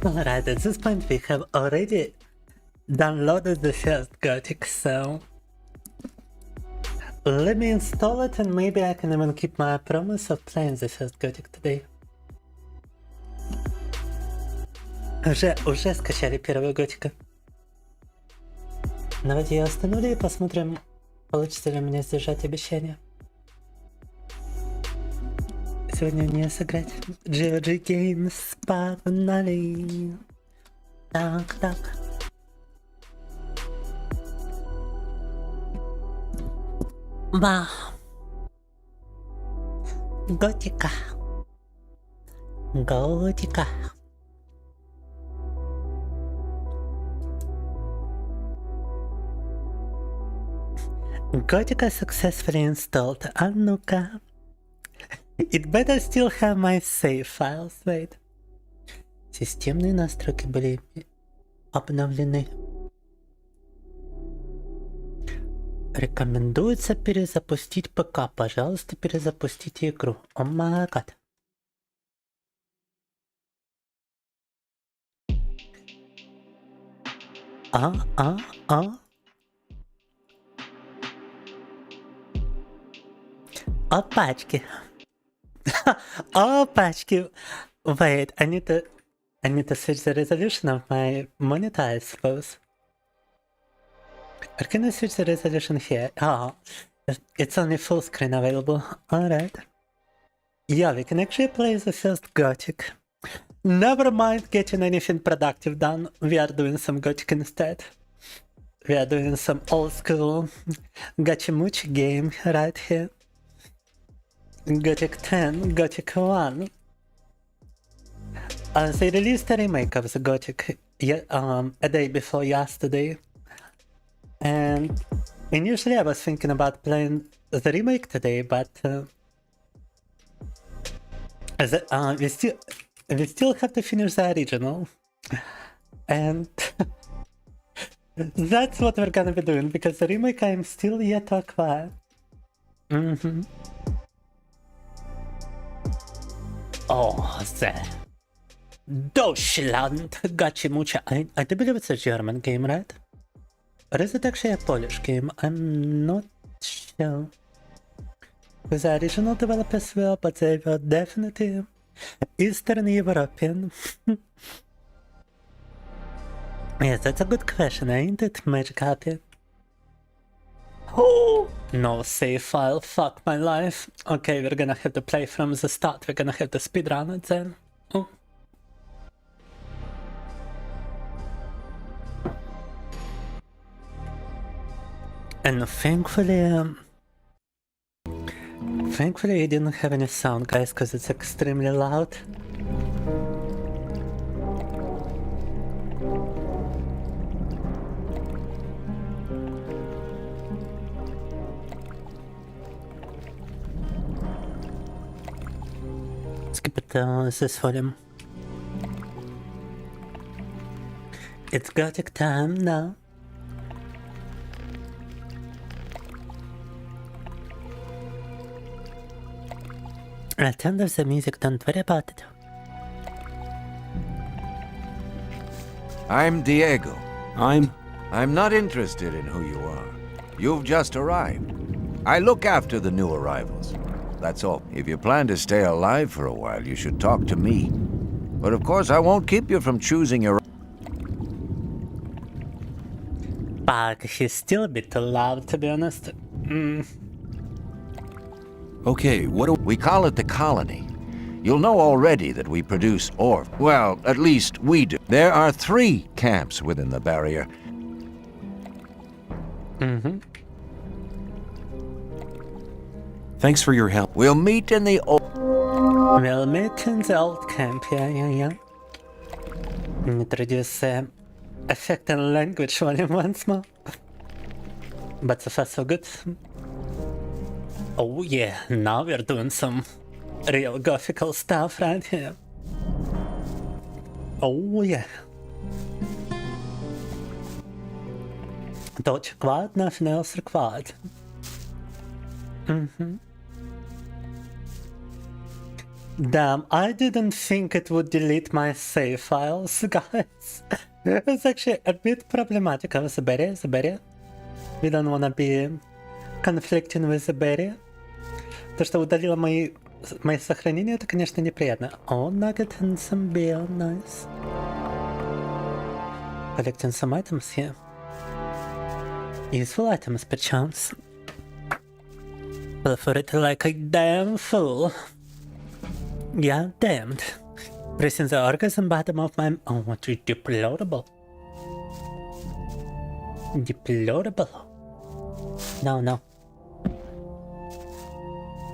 [SPEAKER 1] Alright, at this point we have already downloaded the first Gothic, so let me install it and maybe I can even keep my promise of playing the first Gothic today. Уже скачали первого Готика. Давайте я остановлю и посмотрим, получится ли у меня сдержать обещание. Сегодня мне сыграть GOG Games, погнали. Так. Вау. Готика. Gothic successfully installed. А ну-ка. It better still have my save files. Wait. Системные настройки были обновлены. Рекомендуется перезапустить ПК. Пожалуйста, перезапустите игру. О май гад. Опачки. Опачки. Wait, I need to switch the resolution of my monitor, I suppose. Or can I switch the resolution here? Oh, it's only full screen available. Alright. Yeah, we can actually play the first Gothic. Never mind getting anything productive done. We are doing some Gothic instead. We are doing some old school Gachimuchi game right here. Gothic 10, Gothic 1. They released a remake of the Gothic a day before yesterday. And initially I was thinking about playing the remake today, but we still have to finish the original. And that's what we're gonna be doing, because the remake I'm still yet to acquire. Oh, the Deutschland Gachimucha. I do believe it's a German game, right? Or is it actually a Polish game? I'm not sure. Because the original developers were, but they were definitely Eastern European. Yes, that's a good question, ain't it, Magic Happy? Oh, no save file, fuck my life. Okay, we're gonna have to play from the start, we're gonna have to speedrun it then. Oh. And thankfully I didn't have any sound, guys, because it's extremely loud. Skip it this volume. It's Gothic time now. I'll turn off the music, don't worry about it.
[SPEAKER 14] I'm Diego. I'm not interested in who you are. You've just arrived. I look after the new arrivals. That's all. If you plan to stay alive for a while, you should talk to me. But of course, I won't keep you from choosing your...
[SPEAKER 1] But he's still a bit too loud, to be honest.
[SPEAKER 14] Okay, what do we call it? The colony. You'll know already that we produce ore. Well, at least we do. There are 3 camps within the barrier.
[SPEAKER 15] Thanks for your help.
[SPEAKER 14] We'll meet in the old...
[SPEAKER 1] We'll meet in the old camp, yeah. Introduce effect and language volume once more. But so far so good. Oh yeah, now we're doing some real Gothical stuff right here. Oh yeah. Touch required, nothing else required. Damn, I didn't think it would delete my save files, guys. It's actually a bit problematic. Забери. We don't wanna be conflicting with the barrier. То, что удалило мои сохранения, это, конечно, неприятно. Oh, nugget and some beer, nice. Collecting some items here. Useful items, perchance. Feel for it like a damn fool. Yeah, damned. Pressing the orgasm bottom of my... Oh, what is deplorable. Deplorable. No.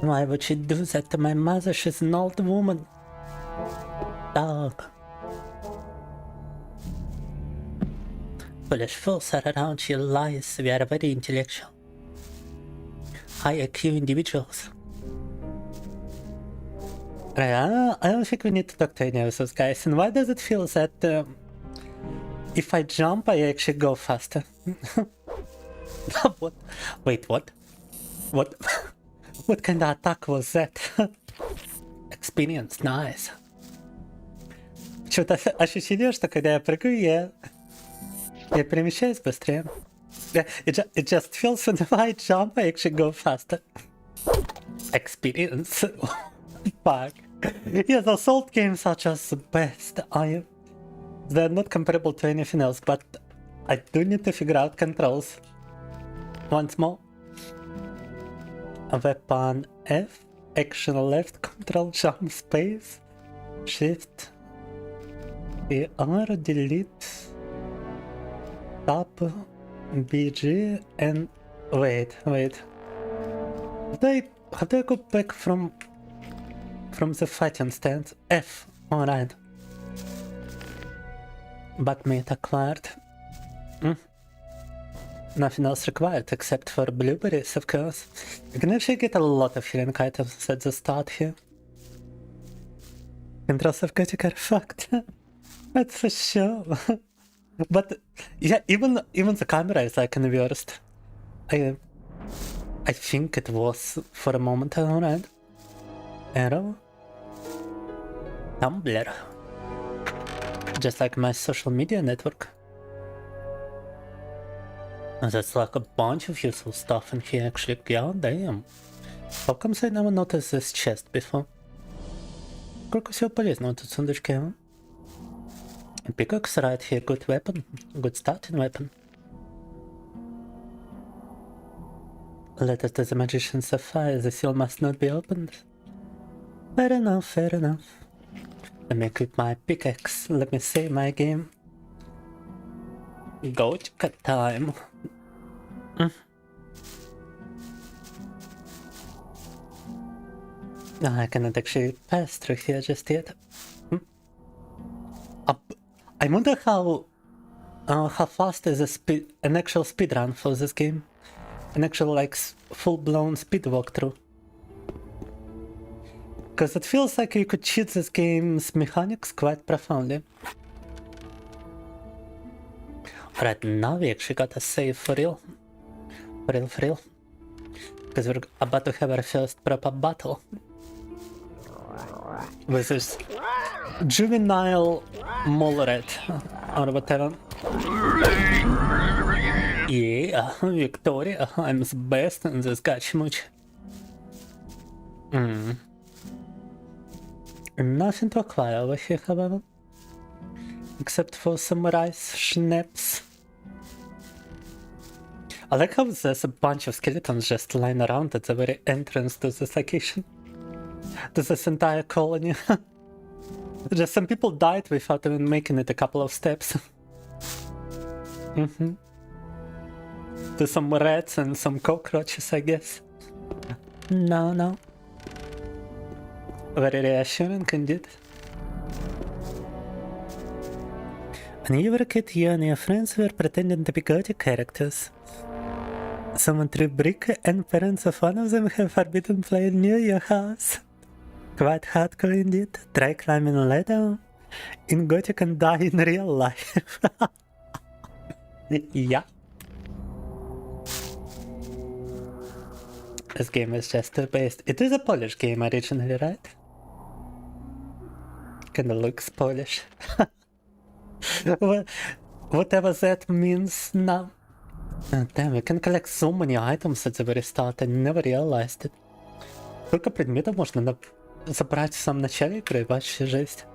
[SPEAKER 1] Why would she do that to my mother? She's an old woman. Dog. Foolish fools are around, she lies. We are very intellectual. High IQ individuals. I don't think we need to talk to any of those guys. And why does it feel that if I jump, I actually go faster? What? Wait, what? What? What kind of attack was that? Experience, nice. Что-то ощущение, что когда я прыгаю, я перемещаюсь быстрее. It just feels when I jump, I actually go faster. Experience. Fuck. Yes, assault games are just the best. They're not comparable to anything else, but I do need to figure out controls. Once more. Weapon F, action left, control jump space, shift, AR, delete, tab, BG, and wait. How do I go back from the fighting stance? F, alright. Backmate acquired. Nothing else required except for blueberries, of course. You can actually get a lot of healing items at the start here. Controls of Gothic are fucked. That's for sure. But yeah, even the camera is like inversed. I think it was for a moment, alright. Arrow. Tumblr. Just like my social media network. That's like a bunch of useful stuff in here actually. God damn. How come I never noticed this chest before? Сколько всего полезного тут в сундучке, а? Pickaxe right here, good weapon. Good starting weapon. Letter to the magicians of fire, the seal must not be opened. Fair enough, fair enough. Let me equip my pickaxe, let me save my game. Gothic time. I cannot actually pass through here just yet. I wonder how fast is an actual speedrun for this game. An actual like full-blown speed walkthrough. Because it feels like you could cheat this game's mechanics quite profoundly. Alright, now we actually gotta save for real. For real. Because we're about to have our first proper battle. With this juvenile mole rat, or whatever. Yeah, Victoria, I'm the best in this gachmuch. Nothing to acquire over here, however. Except for some rice schnapps. I like how there's a bunch of skeletons just lying around at the very entrance to this location. To this entire colony. Just some people died without even making it a couple of steps. To some rats and some cockroaches, I guess. No. Very reassuring indeed. When you were a kid, you and your friends were pretending to be Gothic characters. Someone threw brick and parents of one of them have forbidden play near your house. Quite hardcore indeed. Try climbing a ladder in Gothic and die in real life. Yeah. This game is just based. It is a Polish game originally, right? Kinda looks Polish. Whatever that means now. Oh, damn, you can collect so many items at the very start, I never realized it. Сколько предметов можно забрать в самом начале игры, вообще жесть.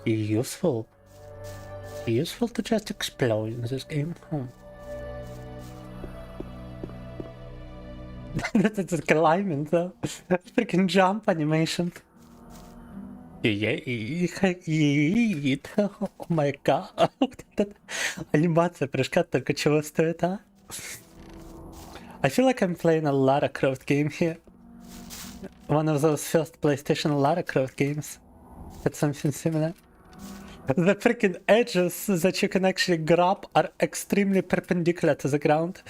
[SPEAKER 1] Useful. Useful to just explode in this game. That's climbing though. Freaking jump animation. Oh my god. Анимация прыжка только чего стоит, а? I feel like I'm playing a Lara Croft game here. One of those first PlayStation Lara Croft games. That's something similar. The freaking edges that you can actually grab are extremely perpendicular to the ground.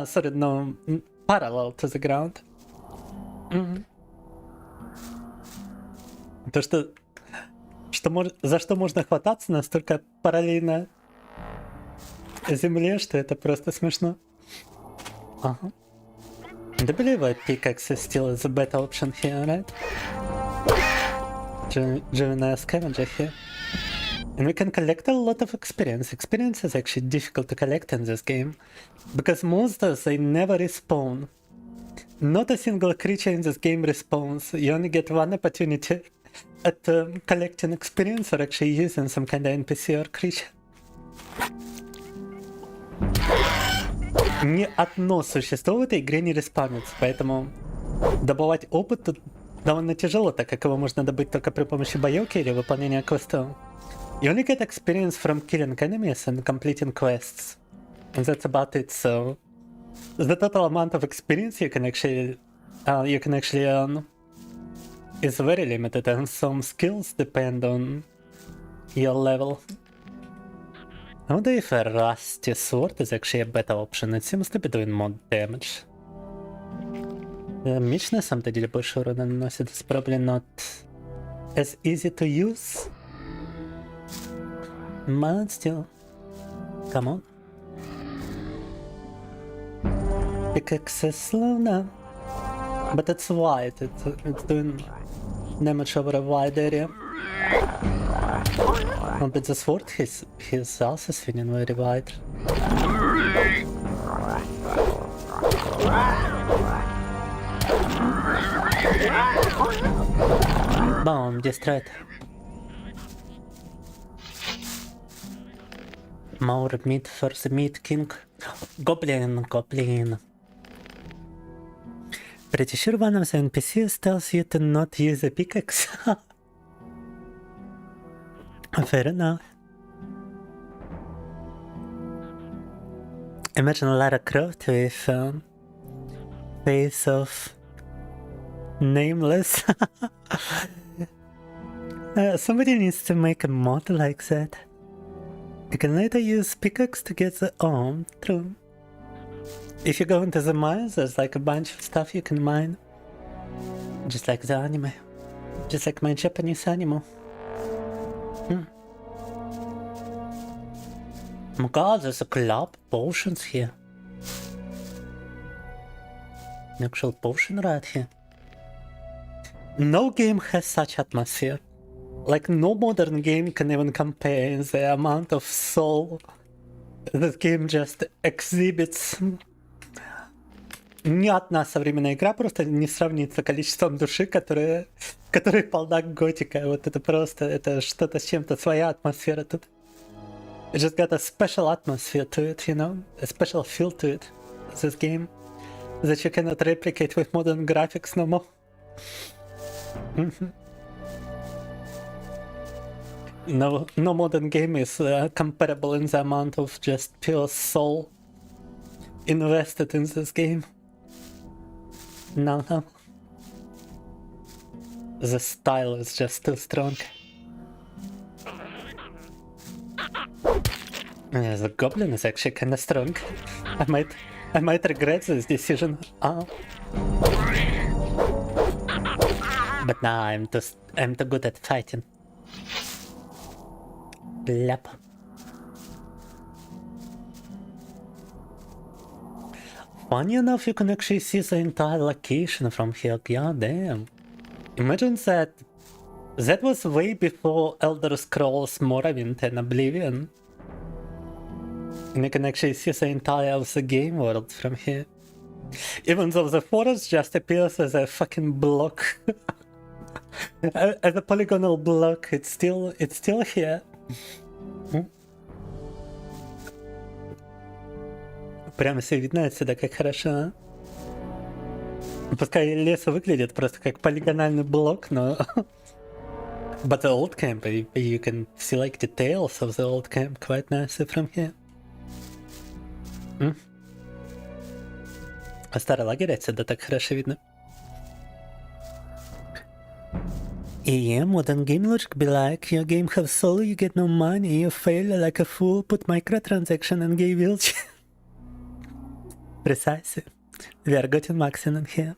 [SPEAKER 1] Sorry, no, parallel to the ground. То, что за что можно хвататься настолько параллельно земле, что это просто смешно. Ага. I believe a pickaxe is still a better option here, right? Juvenile scavenger here. And we can collect a lot of experience. Experience is actually difficult to collect in this game. Because monsters, they never respawn. Not a single creature in this game respawns. You only get one opportunity at collecting experience or actually using some kind of NPC or creature. Ни одно существо в этой игре не респавнится, поэтому добывать опыт тут довольно тяжело, так как его можно добыть только при помощи боевки или выполнения квестов. You only get experience from killing enemies and completing quests. And that's about it, so the total amount of experience you can actually earn is very limited, and some skills depend on your level. I wonder if a rusty sword is actually a better option. It seems to be doing more damage. Меч на самом деле больше урона наносит. It's probably not as easy to use. But still, come on. Pickaxe is slow now, but it's wide. It's doing damage over a wide area. Oh, but the sword, his also swinging very wide. Boom, destroyed. More meat for the meat king. Goblin. Pretty sure one of the NPCs tells you to not use a pickaxe. Fair enough. Imagine Lara Croft with face of nameless. Somebody needs to make a mod like that. You can later use pickaxe to get the true. If you go into the mines, there's like a bunch of stuff you can mine. Just like the anime. Just like my Japanese anime. Oh my god, there's a club potions here. An actual potion right here. No game has such atmosphere. Like no modern game can even compare the amount of soul this game just exhibits. Ни одна современная игра просто не сравнится количеством души, которая полна готика. Вот это просто, это что-то с чем-то, своя атмосфера тут. It just got a special atmosphere to it, you know? A special feel to it, this game, that you cannot replicate with modern graphics no more. No modern game is comparable in the amount of just pure soul invested in this game. No. The style is just too strong. Yeah, the goblin is actually kinda strong. I might regret this decision. But now I'm too good at fighting. Blap. Funny enough, you can actually see the entire location from here. God damn. Imagine that. That was way before Elder Scrolls Morrowind and Oblivion. And you can actually see the entire of the game world from here. Even though the forest just appears as a fucking block. As a polygonal block, it's still here. Прямо все видно отсюда, как хорошо. Пускай лес выглядит просто как полигональный блок, но... But the old camp, you can see like details of the old camp quite nicely from here. А старый лагерь отсюда так хорошо видно. Yeah, modern game logic be like, your game have soul, you get no money, you fail like a fool, put microtransaction and gay village. Precisely. We are getting maximum here.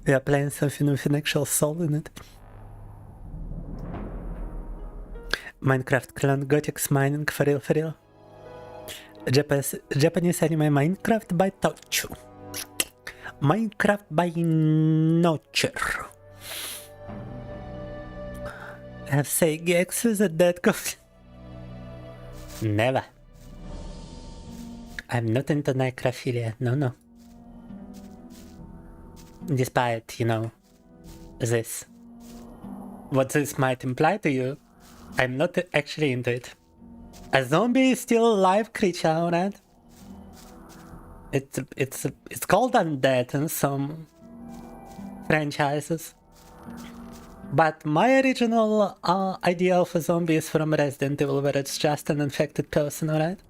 [SPEAKER 1] We are playing something with an actual soul in it. Minecraft clone Gothic's mining for real. Japanese anime Minecraft by Touch. Minecraft by Nurture. Have say Gex is a dead goblin. Never. I'm not into necrophilia, no. Despite, you know, this. What this might imply to you, I'm not actually into it. A zombie is still a live creature, alright? It's called undead in some franchises. But my original idea of a zombie is from Resident Evil, where it's just an infected person, alright?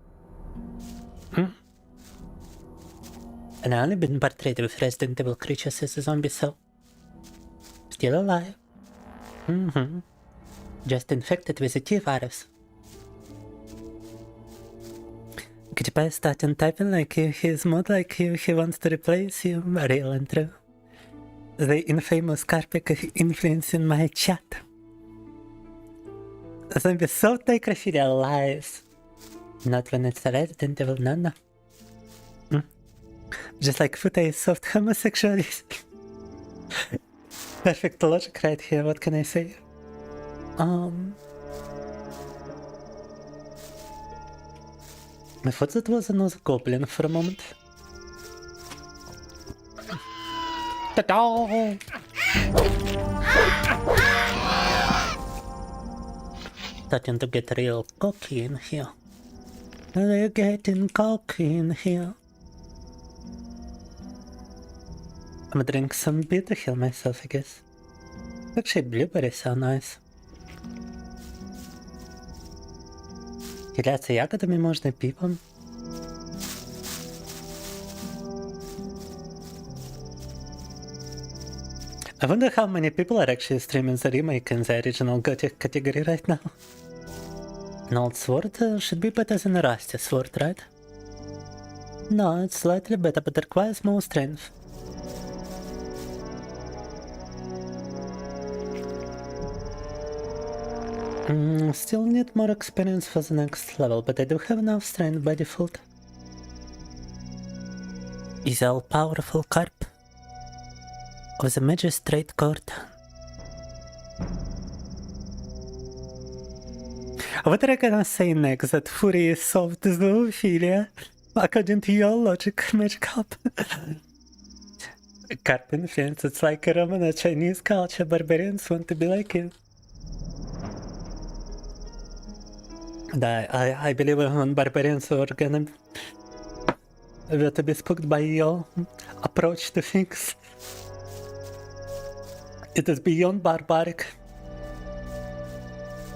[SPEAKER 1] And I've only been portrayed with Resident Evil creatures as a zombie, so... Still alive. Just infected with a T-virus. Could you by starting typing like his mod, like he wants to replace you? Real and true. The infamous Carpic influencing my chat. Zombie so necrophilia lies. Not when it's a Resident Evil, no. Just like Futa is soft homosexuality. Perfect logic right here, what can I say? I thought that was another goblin for a moment. Ta-da! Starting to get real cocky in here. They're getting cocky in here. I'm gonna drink some beer to heal myself, I guess. Actually, blueberries sound nice. Хиляться ягодами можно пивом. I wonder how many people are actually streaming the remake in the original Gothic category right now. An old sword should be better than a rusty sword, right? No, it's slightly better, but requires more strength. Still need more experience for the next level, but I do have enough strength by default. Is all-powerful carp of the magistrate court. What are you gonna say next? That Fury is soft zoophilia? According to your logic, Magic-Up. Carp influence, it's like a Roman or Chinese culture. Barbarians want to be like it. I believe when barbarians were to be spooked by your approach to things. It is beyond barbaric.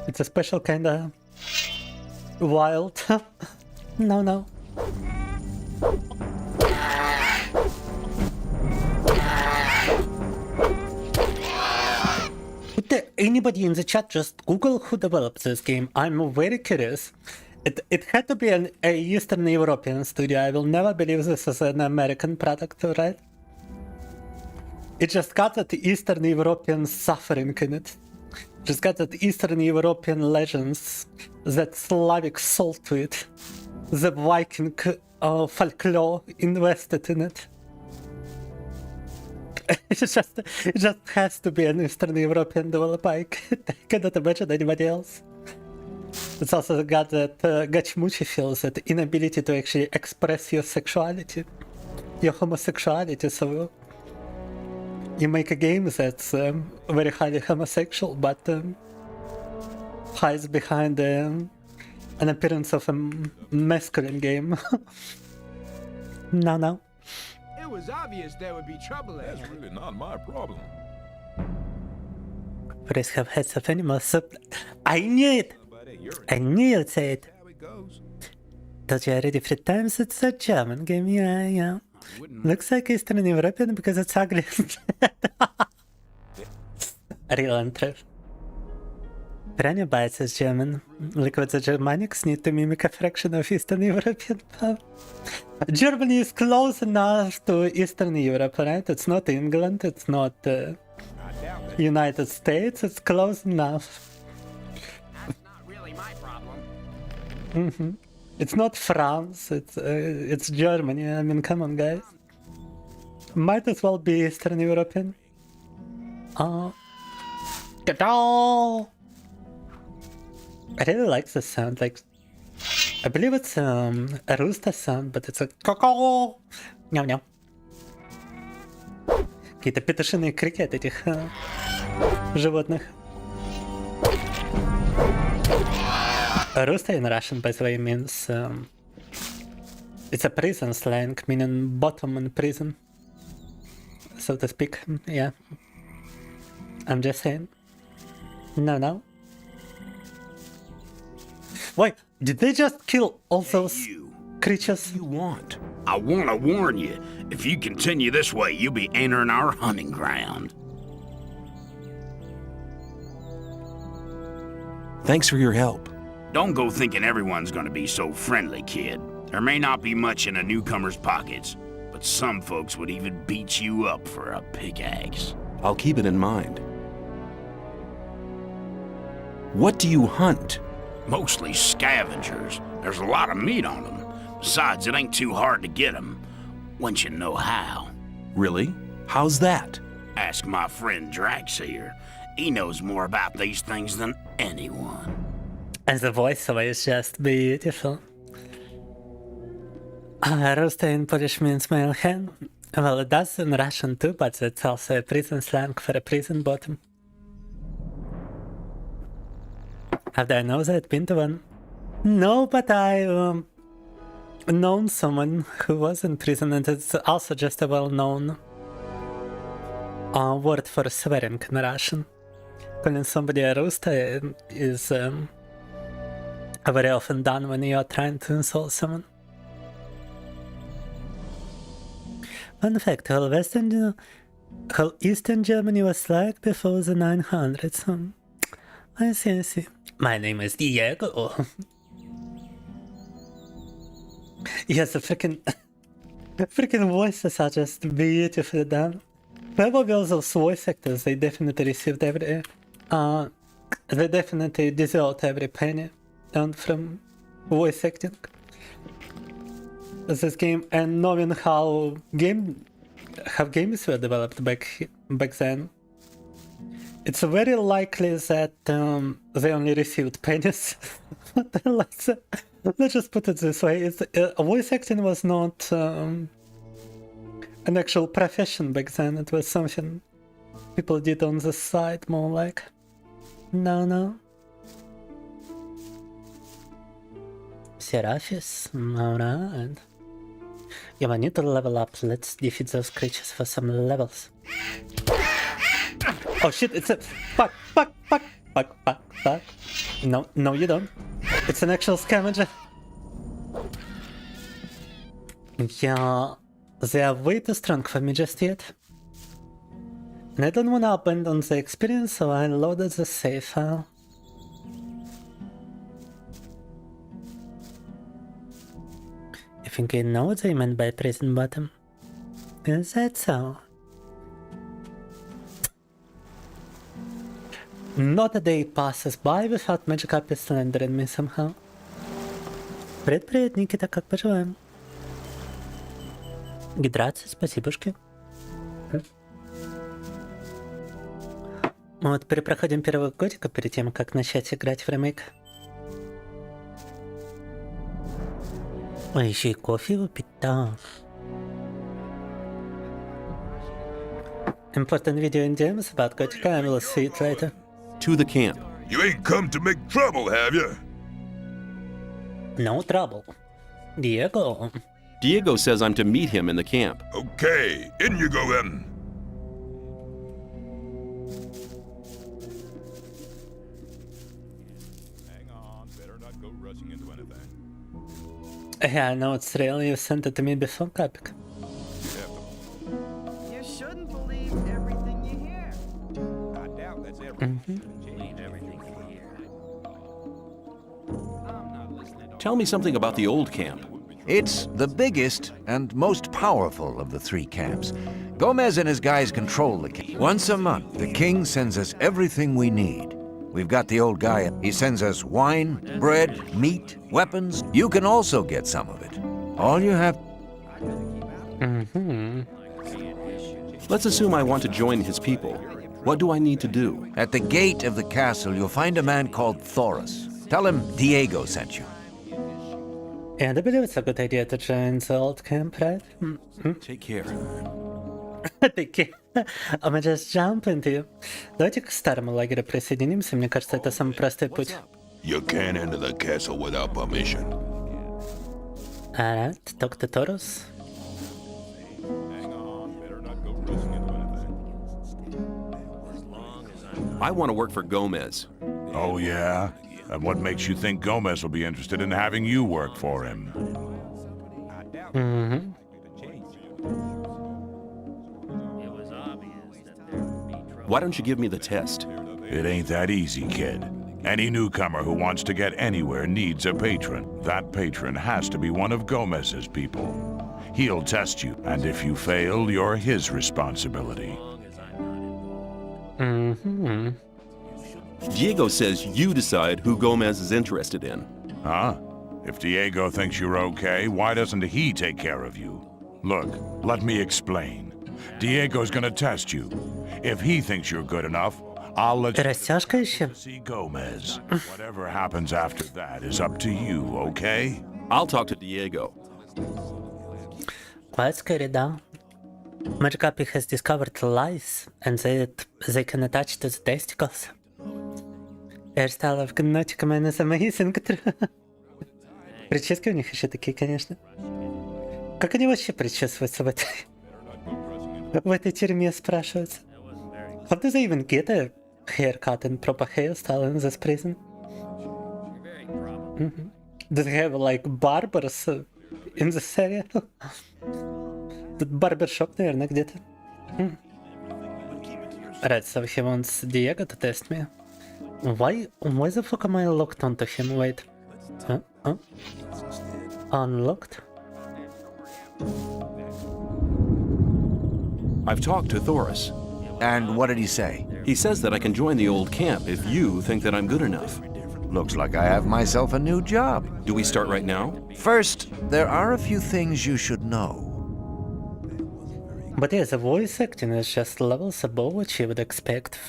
[SPEAKER 1] It's a special kind of wild. No. Anybody in the chat just Google who developed this game. I'm very curious. It had to be an Eastern European studio. I will never believe this is an American product, right? It just got that Eastern European suffering in it. Just got that Eastern European legends, that Slavic soul to it, the Viking folklore invested in it. It just has to be an Eastern European developer. I cannot imagine anybody else. It's also got that gachimuchi feels, that inability to actually express your sexuality, your homosexuality. So you make a game that's very highly homosexual, but hides behind an appearance of a masculine game. No.
[SPEAKER 15] It was obvious there would be trouble. That's really not my problem.
[SPEAKER 1] Furries have heads of animals. So I knew it! I knew you'd say it. Told you already 3 times it's a German game, yeah. Looks like Eastern European because it's ugly. Real entry. Piranha Bytes is German. Liquid the Germanics need to mimic a fraction of Eastern European power. Germany is close enough to Eastern Europe, right? It's not England, it's not United States, it's close enough.
[SPEAKER 15] That's not really my problem.
[SPEAKER 1] It's not France, it's Germany. I mean, come on, guys. Might as well be Eastern European. I really like the sound, like, I believe it's a rooster sound, but it's a ко-ко, няу-няу. Какие-то петушиные крики от этих животных. Rooster in Russian, by the way, means it's a prison slang, meaning bottom in prison, so to speak. Yeah, I'm just saying. No. Wait, did they just kill all those creatures?
[SPEAKER 16] You want? I want to warn you. If you continue this way, you'll be entering our hunting ground.
[SPEAKER 17] Thanks for your help.
[SPEAKER 16] Don't go thinking everyone's gonna be so friendly, kid. There may not be much in a newcomer's pockets, but some folks would even beat you up for a pickaxe.
[SPEAKER 17] I'll keep it in mind. What do you hunt?
[SPEAKER 16] Mostly scavengers. There's a lot of meat on them. Besides, it ain't too hard to get them, once you know how.
[SPEAKER 17] Really? How's that?
[SPEAKER 16] Ask my friend Drax here. He knows more about these things than anyone.
[SPEAKER 1] And the voiceover is just beautiful. Rooster in Polish means male hen. Well, it does in Russian too, but it's also a prison slang for a prison bottom. How do I know that? Been to one? No, but I known someone who was in prison, and it's also just a well-known word for swearing in Russian. Calling somebody a rooster is very often done when you are trying to insult someone. Fun fact, whole Eastern Germany was like before the 900s. I see. My name is Diego. Yes, the freaking voices are just beautifully done. Probably all those voice actors, they definitely received they definitely deserved every penny earned from voice acting. This game, and knowing how games were developed back then, it's very likely that they only received pennies. Let's just put it this way: voice acting was not an actual profession back then. It was something people did on the side, more like. No. Seraphis, alright. Yeah, I need to level up. Let's defeat those creatures for some levels. Oh shit, it's a fuck. No, you don't. It's an actual scavenger. Yeah, they are way too strong for me just yet. And I don't wanna abandon the experience, so I loaded the save file. I think I know what they meant by prison bottom. Is that so? Not a day passes by without magic up slandering me somehow. Привет, Никита, как поживаем? Гидрация, спасибошки. Мы вот перепроходим первого Готика перед тем, как начать играть в ремейк. Ой, еще и кофе выпить, да. Important video in games about Gothic, I will see it later.
[SPEAKER 17] To the camp.
[SPEAKER 3] You ain't come to make trouble, have you?
[SPEAKER 1] No trouble. Diego.
[SPEAKER 17] Diego says I'm to meet him in the camp.
[SPEAKER 3] Okay, in you go then.
[SPEAKER 18] Hang on, better not go rushing into anything.
[SPEAKER 1] Yeah, I know it's real. You sent it to me before, Capik.
[SPEAKER 15] You shouldn't believe everything you hear.
[SPEAKER 18] I doubt that's everything.
[SPEAKER 17] Tell me something about the old camp.
[SPEAKER 14] It's the biggest and most powerful of the three camps. Gomez and his guys control the camp. Once a month, the king sends us everything we need. We've got the old guy. He sends us wine, bread, meat, weapons. You can also get some of it. All you have...
[SPEAKER 17] Let's assume I want to join his people. What do I need to do?
[SPEAKER 14] At the gate of the castle, you'll find a man called Thoris. Tell him Diego sent you.
[SPEAKER 1] And I believe it's a good idea to join the old camp, right?
[SPEAKER 17] Take care.
[SPEAKER 1] Take care. I'm just jump into you. Давайте к старому лагерю присоединимся. Мне кажется, это самый простой путь.
[SPEAKER 3] You can't enter the castle without permission.
[SPEAKER 1] Alright, talk to Taurus.
[SPEAKER 18] Hang on, better not go rushing into anything.
[SPEAKER 17] I want to work for Gomez.
[SPEAKER 3] Oh, yeah? And what makes you think Gomez will be interested in having you work for him?
[SPEAKER 17] Why don't you give me the test?
[SPEAKER 3] It ain't that easy, kid. Any newcomer who wants to get anywhere needs a patron. That patron has to be one of Gomez's people. He'll test you, and if you fail, you're his responsibility.
[SPEAKER 17] Diego says you decide who Gomez is interested in.
[SPEAKER 3] Huh? If Diego thinks you're okay, why doesn't he take care of you? Look, let me explain. Diego's gonna test you. If he thinks you're good enough, I'll let you see Gomez. Whatever happens after that is up to you, okay?
[SPEAKER 17] I'll talk to Diego.
[SPEAKER 1] Quite scary, though. Magikarp has discovered lice, and they can attach to the testicles. Hairstyle of Gnotic Man is amazing. Прически у них еще такие, конечно. Как они вообще причесываются в этой тюрьме, спрашивается? How do they even get a haircut and proper hairstyle in this prison? Do they have like barbers in this area? Тут барбершоп, наверное, где-то. Right, so he wants Diego to test me. Why the fuck am I locked onto him? Wait. Unlocked?
[SPEAKER 17] I've talked to Thoris.
[SPEAKER 14] And what did he say?
[SPEAKER 17] He says that I can join the old camp if you think that I'm good enough.
[SPEAKER 14] Looks like I have myself a new job.
[SPEAKER 17] Do we start right now?
[SPEAKER 14] First, there are a few things you should know.
[SPEAKER 1] But yeah, the voice acting is just levels above what you would expect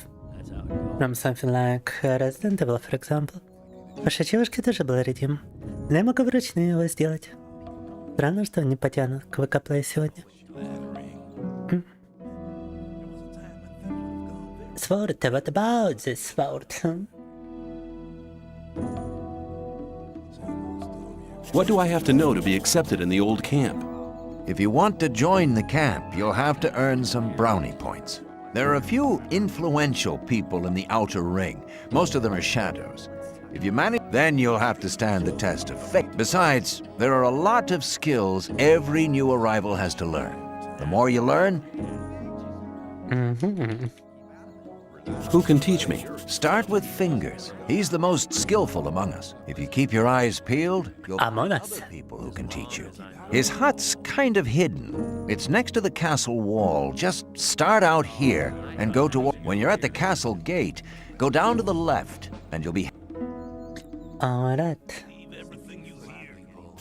[SPEAKER 1] from something like Resident Evil, for example. Вашей девушке тоже был редим. Но я могу вручную его сделать. Странно, что не потянут к ВК-плей сегодня. Sword, what about this sword?
[SPEAKER 17] What do I have to know to be accepted in the old camp?
[SPEAKER 14] If you want to join the camp, you'll have to earn some brownie points. There are a few influential people in the outer ring. Most of them are shadows. If you manage, then you'll have to stand the test of fate. Besides, there are a lot of skills every new arrival has to learn. The more you learn,
[SPEAKER 17] Who can teach me?
[SPEAKER 14] Start with Fingers. He's the most skillful among us. If you keep your eyes peeled, you'll find other people who can teach you. His hut's kind of hidden. It's next to the castle wall. Just start out here and go to... When you're at the castle gate, go down to the left and you'll be...
[SPEAKER 1] Alright.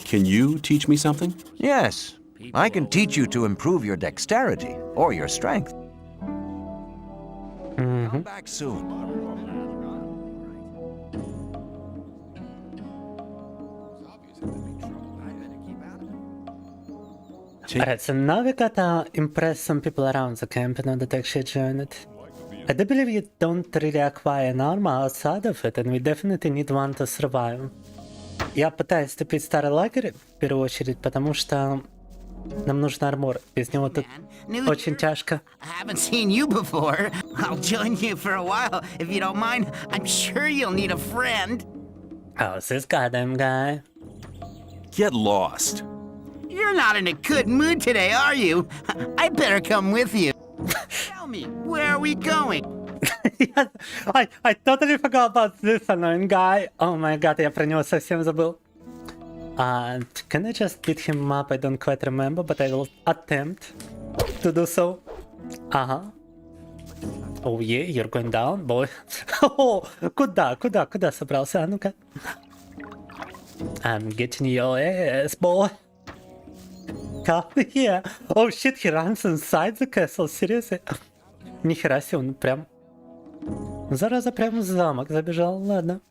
[SPEAKER 17] Can you teach me something?
[SPEAKER 14] Yes. I can teach you to improve your dexterity or your strength. Come back soon.
[SPEAKER 1] Alright, so now we gotta impress some people around the camp in order to actually join it. I do believe you don't really acquire an armor outside of it, and we definitely need one to survive. Я пытаюсь вступить в старый лагерь, в первую очередь, потому что нам нужен армор. Без него тут очень тяжко.
[SPEAKER 19] I haven't seen you before. I'll join you for a while, if you don't mind. I'm sure you'll need a friend.
[SPEAKER 1] Oh, this goddamn guy.
[SPEAKER 17] Get lost.
[SPEAKER 19] You're not in a good mood today, are you? I better come with you. Tell me, where are we going?
[SPEAKER 1] Yes, I totally forgot about this annoying guy. Oh my god, я про него совсем забыл. Can I just beat him up? I don't quite remember, but I will attempt to do so. Oh yeah, you're going down, boy. Oh, куда собрался? А ну-ка. I'm getting your ass, boy. Come here. Oh shit, he runs inside the castle, seriously? Нихера себе, он прям... Зараза, прям в замок забежал, ладно.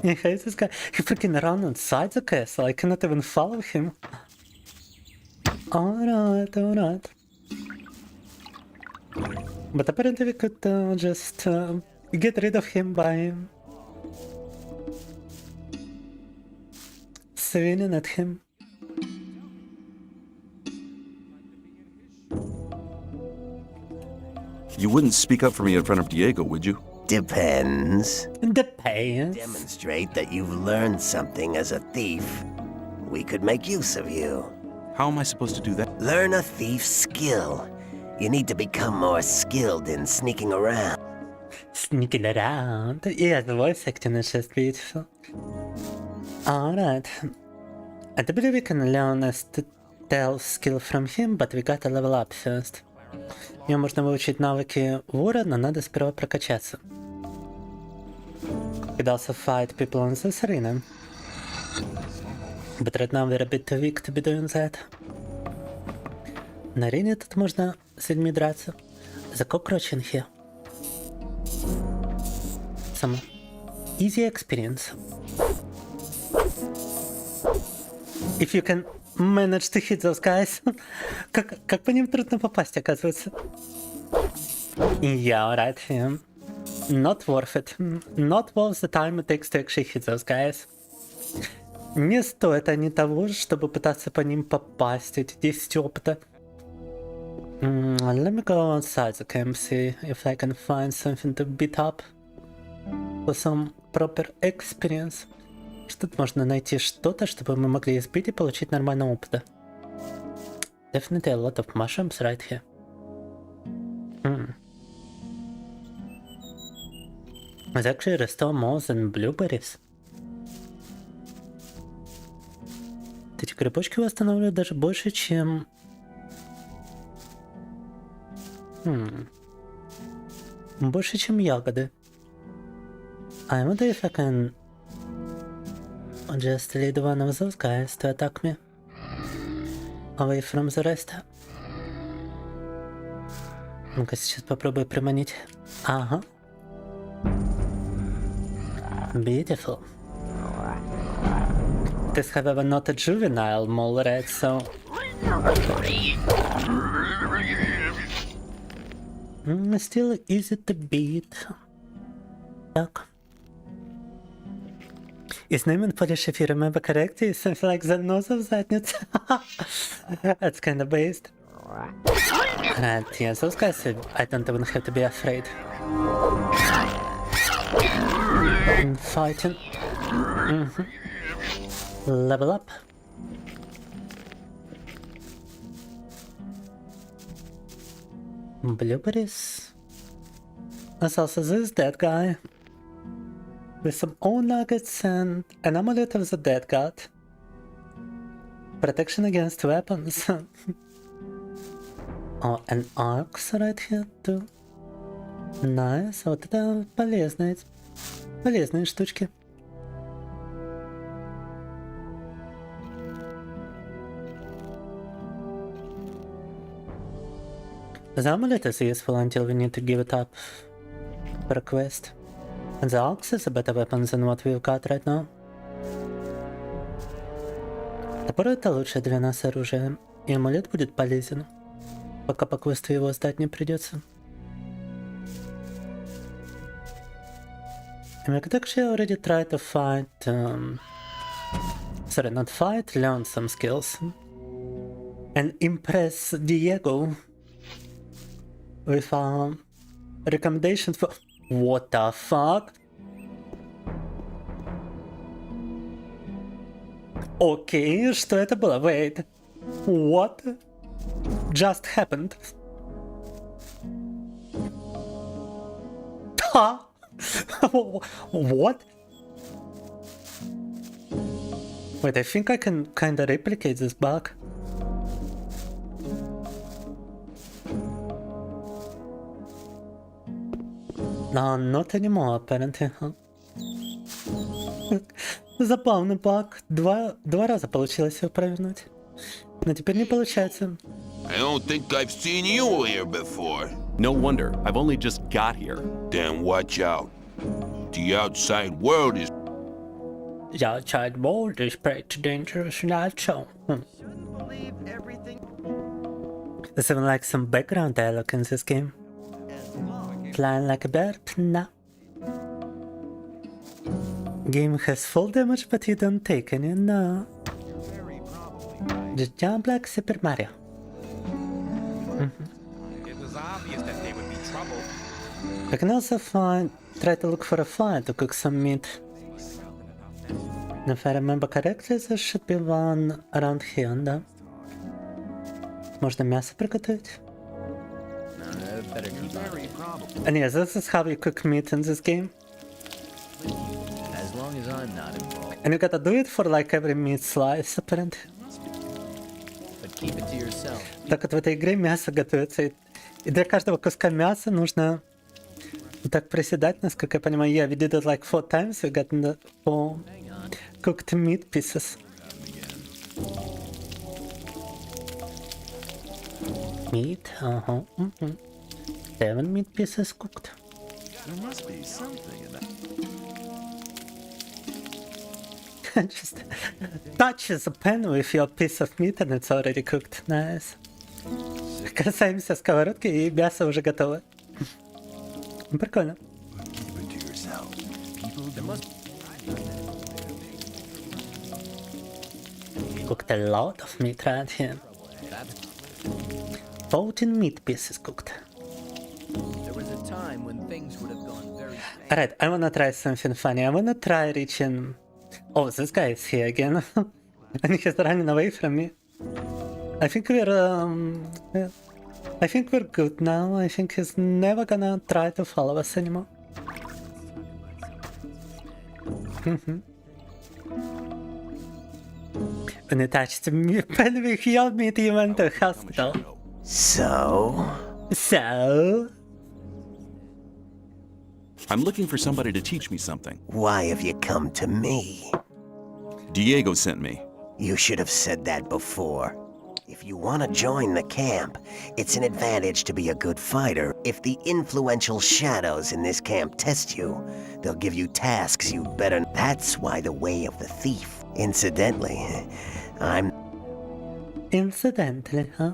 [SPEAKER 1] I hate this guy. He freaking ran inside the castle. I cannot even follow him. Alright. But apparently we could just get rid of him by swinging at him.
[SPEAKER 17] You wouldn't speak up for me in front of Diego, would you?
[SPEAKER 19] Depends.
[SPEAKER 2] Demonstrate that you've learned something as a thief. We could make use of you.
[SPEAKER 17] How am I supposed to do that?
[SPEAKER 2] Learn a thief's skill. You need to become more skilled in sneaking around.
[SPEAKER 1] Sneaking around? Yeah, the voice acting is just beautiful. Alright. I do believe we can learn a stealth skill from him, but we gotta level up first. Мне можно выучить навыки вора, но надо сперва прокачаться. Could also fight people in this arena. But right now we're a bit too weak to be doing that. На арене тут можно с людьми драться. The cockroach in here. Some easy experience. If you can manage to hit those guys. Как по ним трудно попасть, оказывается. Yeah, alright, yeah. Not worth it. Not worth the time it takes to actually hit those guys. Не стоит они того, чтобы пытаться по ним попасть, эти 10 опыта. Let me go outside the camp, see if I can find something to beat up for some proper experience. Что тут можно найти что-то, чтобы мы могли избить и получить нормально опыта. Definitely a lot of mushrooms right here. It's actually restore more than blueberries. Эти грибочки восстанавливают даже больше, чем... Больше, чем ягоды. I wonder if I can just lead one of those guys to attack me away from the rest. Ну-ка, сейчас попробую приманить. Ага. Beautiful. This is, however, not a juvenile mole rat, so... Still easy to beat. Так. His name in Polish, if you remember correctly, is something like the nose of задница. That's kind of based. And yeah, those guys, I don't even have to be afraid. Fighting. Level up. Blueberries. There's also this dead guy with some old nuggets and an amulet of the dead god. Protection against weapons. Oh, an axe right here too. Nice. Вот это полезные штучки. The amulet is useful until we need to give it up for a quest. And the axe is a better weapon than what we've got right now. Топор это лучшее для нас оружие, и амулет будет полезен, пока по квесту его сдать не придется. And we could actually already try to fight... sorry, not fight, learn some skills. And impress Diego with recommendations for... What the fuck? Окей, что это было? Wait. What just happened? Huh? What? Wait, I think I can kinda replicate this bug. No, not anymore, apparently. Забавный баг. Два раза получилось его провернуть. Но теперь не получается.
[SPEAKER 20] I don't think I've seen you here before.
[SPEAKER 17] No wonder. I've only just got here.
[SPEAKER 20] Then watch out. The outside world is...
[SPEAKER 1] The outside world is pretty dangerous, not so. There's even like some background dialogue in this game. Flying like a bird? Nah. Game has full damage, but you don't take any, no. Just jump like Super Mario.
[SPEAKER 15] It was obvious that there would be trouble.
[SPEAKER 1] I can also try to look for a fire to cook some meat. And if I remember correctly, there should be one around here, да? Можно мясо приготовить? And yeah, this is how you cook meat in this game.
[SPEAKER 11] As long as I'm not involved.
[SPEAKER 1] And you gotta do it for like every meat slice, apparently.
[SPEAKER 11] But keep it to yourself.
[SPEAKER 1] Так вот в этой игре мясо готовится. И для каждого куска мяса нужно так приседать, насколько я понимаю. Yeah, we did it like 4 times. We got 4 cooked meat pieces. Meat, 7 meat pieces cooked.
[SPEAKER 18] There must be something in that.
[SPEAKER 1] Just touch the pan with your piece of meat and it's already cooked. Nice. Касаемся сковородки и мясо уже готово. Прикольно. Cooked a lot of meat right here. 14 meat pieces cooked.
[SPEAKER 11] There was a time when things would have gone very fast.
[SPEAKER 1] Alright, I wanna try something funny. I wanna try reaching... Oh, this guy is here again. And he's running away from me. I think we're I think we're good now. I think he's never gonna try to follow us anymore. When it touched me, when we healed me, he went to hospital.
[SPEAKER 2] So?
[SPEAKER 17] I'm looking for somebody to teach me something.
[SPEAKER 2] Why have you come to me?
[SPEAKER 17] Diego sent me.
[SPEAKER 2] You should have said that before. If you want to join the camp, it's an advantage to be a good fighter. If the influential shadows in this camp test you, they'll give you tasks you better... That's why the way of the thief. Incidentally, I'm...
[SPEAKER 1] Incidentally, huh?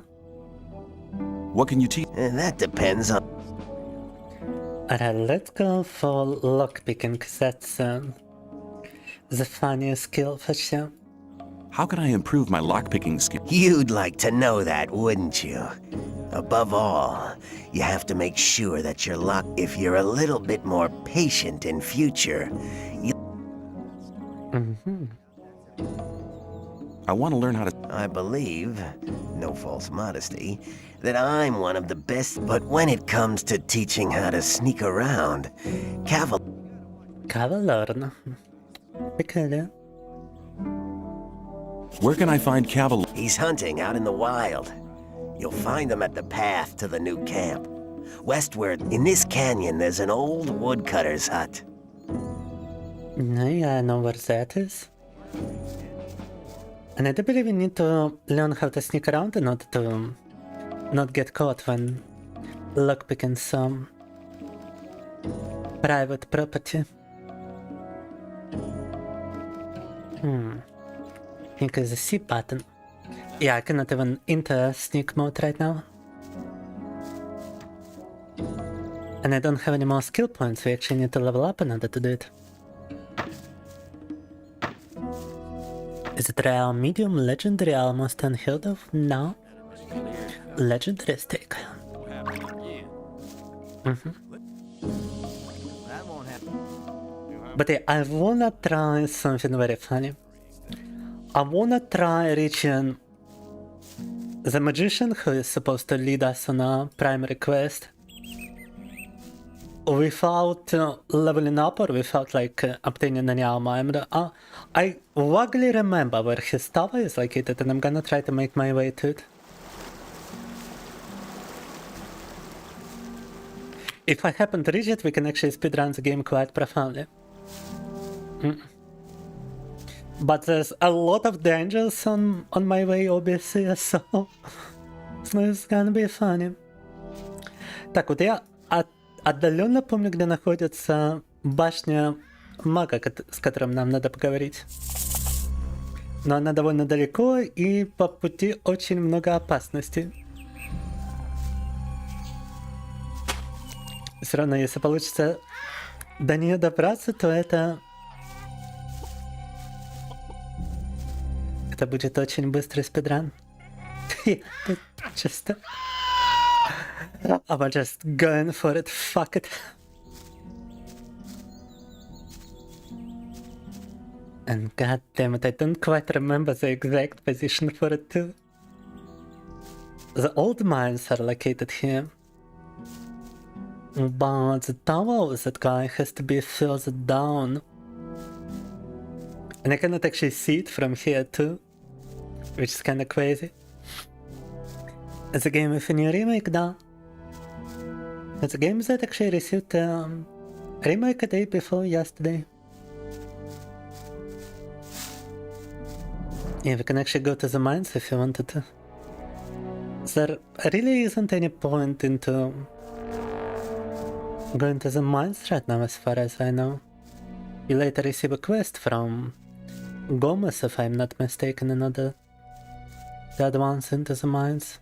[SPEAKER 17] What can you teach?
[SPEAKER 2] That depends on...
[SPEAKER 1] Alright, let's go for lockpicking, because that's the funniest skill for sure.
[SPEAKER 17] How can I improve my lockpicking skill?
[SPEAKER 2] You'd like to know that, wouldn't you? Above all, you have to make sure that you're locked. If you're a little bit more patient in future, you...
[SPEAKER 17] I want to learn how to...
[SPEAKER 2] I believe, no false modesty, that I'm one of the best, but when it comes to teaching how to sneak around,
[SPEAKER 1] Cavalorno. Peculiar.
[SPEAKER 17] Where can I find Cavalier?
[SPEAKER 2] He's hunting out in the wild. You'll find him at the path to the new camp. Westward, in this canyon, there's an old woodcutter's hut.
[SPEAKER 1] Yeah, I know where that is. And I do believe we need to learn how to sneak around in order to not get caught when lockpicking some private property. I think it's a C button. Yeah, I cannot even enter sneak mode right now. And I don't have any more skill points. We actually need to level up in order to do it. Is it rare, medium, legendary, almost unheard of? No. Legendaristic. But yeah, I wanna try something very funny. I wanna try reaching the magician who is supposed to lead us on a primary quest without leveling up or without like obtaining any armor. I vaguely remember where his tower is located and I'm gonna try to make my way to it. If I happen to reach it, we can actually speedrun the game quite profoundly. But there's a lot of dangers on my way, obviously, so it's gonna be funny. Так, вот я отдаленно помню, где находится башня мага, с которым нам надо поговорить. Но она довольно далеко, и по пути очень много опасностей. Все равно, если получится до нее добраться, то это будет очень быстрый спидран. Just... I'm just going for it, fuck it. And god damn it, I don't quite remember the exact position for it too. The old mines are located here. But the tower of that guy has to be further down. And I cannot actually see it from here too, which is kinda crazy. It's a game with a new remake, да. It's a game that actually received a remake a day before yesterday. Yeah, we can actually go to the mines if you wanted to. There really isn't any point into going to the mines right now as far as I know. You later receive a quest from Gomez, if I'm not mistaken, another the advance into the mines.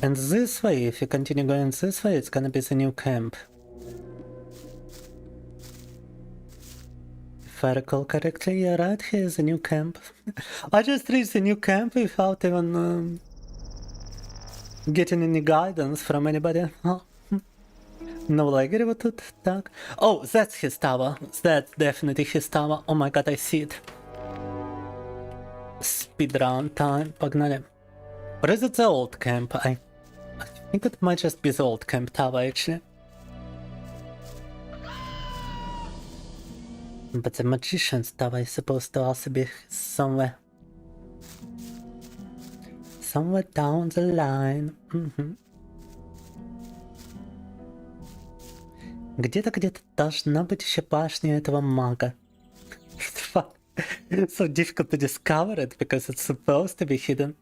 [SPEAKER 1] And this way, if you continue going this way, it's gonna be the new camp. if I recall correctly, you're right, here's a new camp. I just reached a new camp without even getting any guidance from anybody. Oh. No лагерь вот тут, так. Oh, that's his tower. That's definitely his tower. Oh my god, I see it. Speedrun time, погнали. Or is it the old camp? I think it might just be the old camp tower actually. But the magician's tower is supposed to also be somewhere. Somewhere down the line. Где-то должна быть еще башня этого мага. So difficult to discover it because it's supposed to be hidden.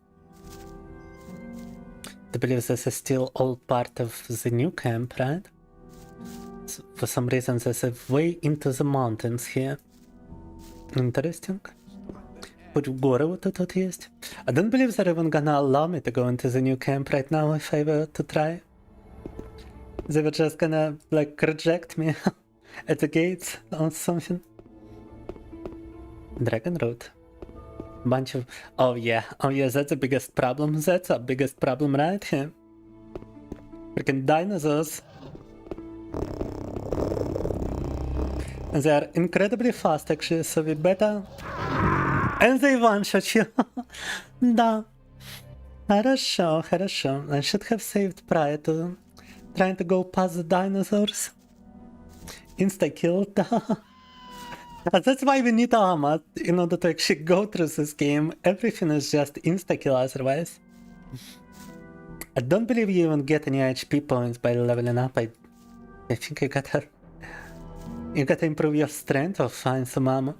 [SPEAKER 1] I believe this is still all part of the new camp, right? So for some reason there's a way into the mountains here. Interesting. Путь в горы вот тут есть. I don't believe they're even gonna allow me to go into the new camp right now if I were to try. They were just gonna like reject me at the gates or something. Dragon Road. Bunch of... Oh yeah, that's the biggest problem. That's our biggest problem right here. Freaking dinosaurs. They are incredibly fast actually, so we better... And they one-shot you. Да. Хорошо. I should have saved prior to trying to go past the dinosaurs. Insta-kill. That's why we need armor in order to actually go through this game. Everything is just insta-kill otherwise. I don't believe you even get any HP points by leveling up. I think you gotta improve your strength or find some armor.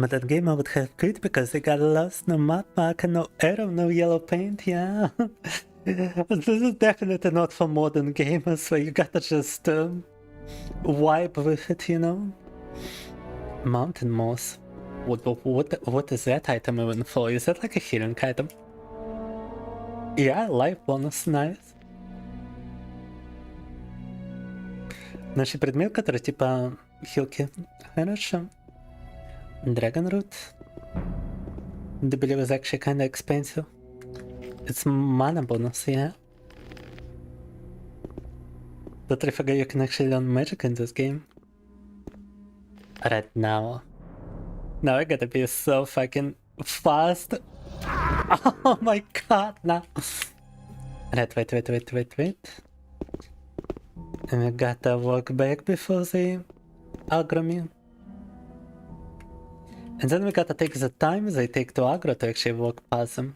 [SPEAKER 1] But that game I would have quit because I got lost, no map marker, no arrow, no yellow paint, yeah. This is definitely not for modern gamers, so you gotta just vibe with it, you know? Mountain moss. What is that item even for? Is that like a healing item? Yeah, life bonus, nice. Наши предмет, который типа хилки. Хорошо. Dragon Root. The believe is actually kinda expensive. It's mana bonus, yeah. Totally forgot you can actually learn magic in this game. Right now. Now I gotta be so fucking fast. Oh my god, now. Right, wait. And I gotta walk back before they aggro me. And then we gotta take the time they take to aggro to actually walk past them.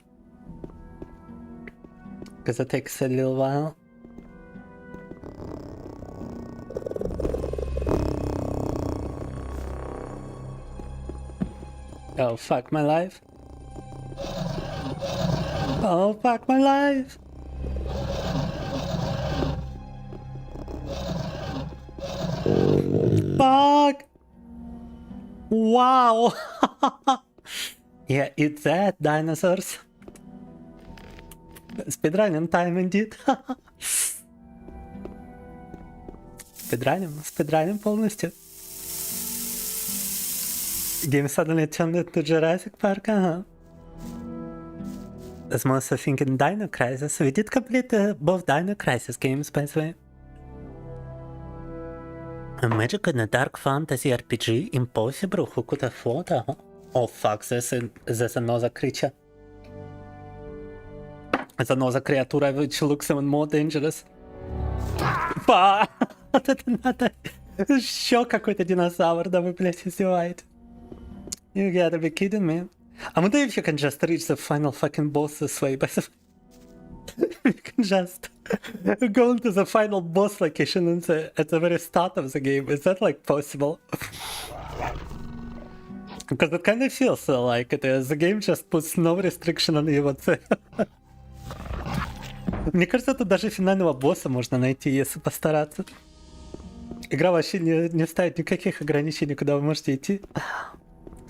[SPEAKER 1] Because it takes a little while. Oh fuck my life. Oh fuck my life. Fuck. Wow. Yeah, eat that, dinosaurs. Speedrunning time indeed. Speedrunning полностью. Game suddenly turned into Jurassic Park, As most of thinking Dino Crisis. We did complete both Dino Crisis games, by the way. A magic and a dark fantasy RPG, impossible, who could have thought? Oh fuck, there's another creature. There's another creature which looks even more dangerous. Fuck! Это надо... Еще какой-то динозавр, да вы, блядь, издеваете. You gotta be kidding me. I wonder if you can just reach the final fucking boss this way, by the way. You can just go into the final boss location at the very start of the game. Is that like possible? Because it kind of feels like it is. The game just puts no restriction on you whatsoever. Мне кажется, тут даже финального босса можно найти, если постараться. Игра вообще не ставит никаких ограничений, куда вы можете идти.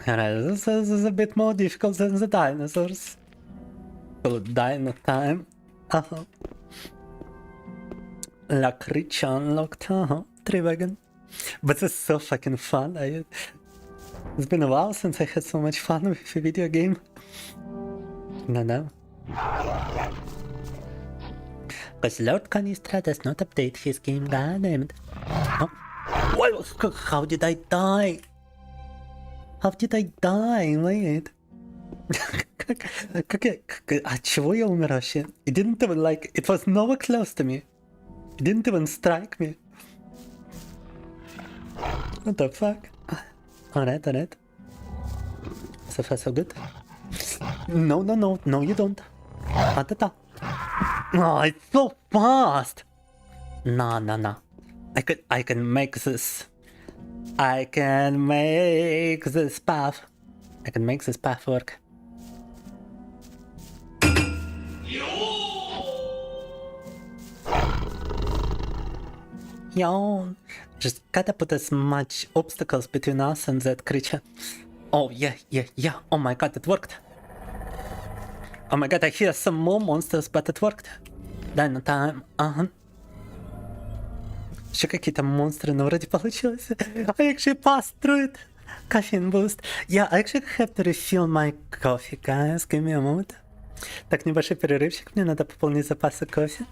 [SPEAKER 1] Alright, this is a bit more difficult than the dinosaurs. So, dino time. Lakritsa unlocked. Trivagon. But this is so fucking fun. It's been a while since I had so much fun with a video game. No. Because Lord Canistra does not update his game, goddammit. Oh. How did I die? Wait. От чего я умер вообще? It didn't even it was nowhere close to me. It didn't even strike me. What the fuck? Alright. So far so good. No, you don't. Oh, it's so fast! No. I can make this. I can make this path. Work. Yo, just gotta put as much obstacles between us and that creature. Oh yeah. Oh my god, it worked. Oh my god, I hear some more monsters, but it worked. Dino time. Еще какие-то монстры, но вроде получилось. I actually passed through it. Caffeine boost. Yeah, I actually have to refill my coffee, guys. Give me a moment. Так, небольшой перерывчик. Мне надо пополнить запасы кофе.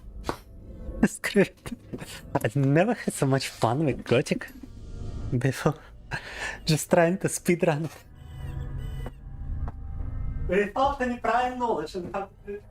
[SPEAKER 1] I've never had so much fun with Gothic before. Just trying to speedrun it. Without any prior knowledge on how to do it.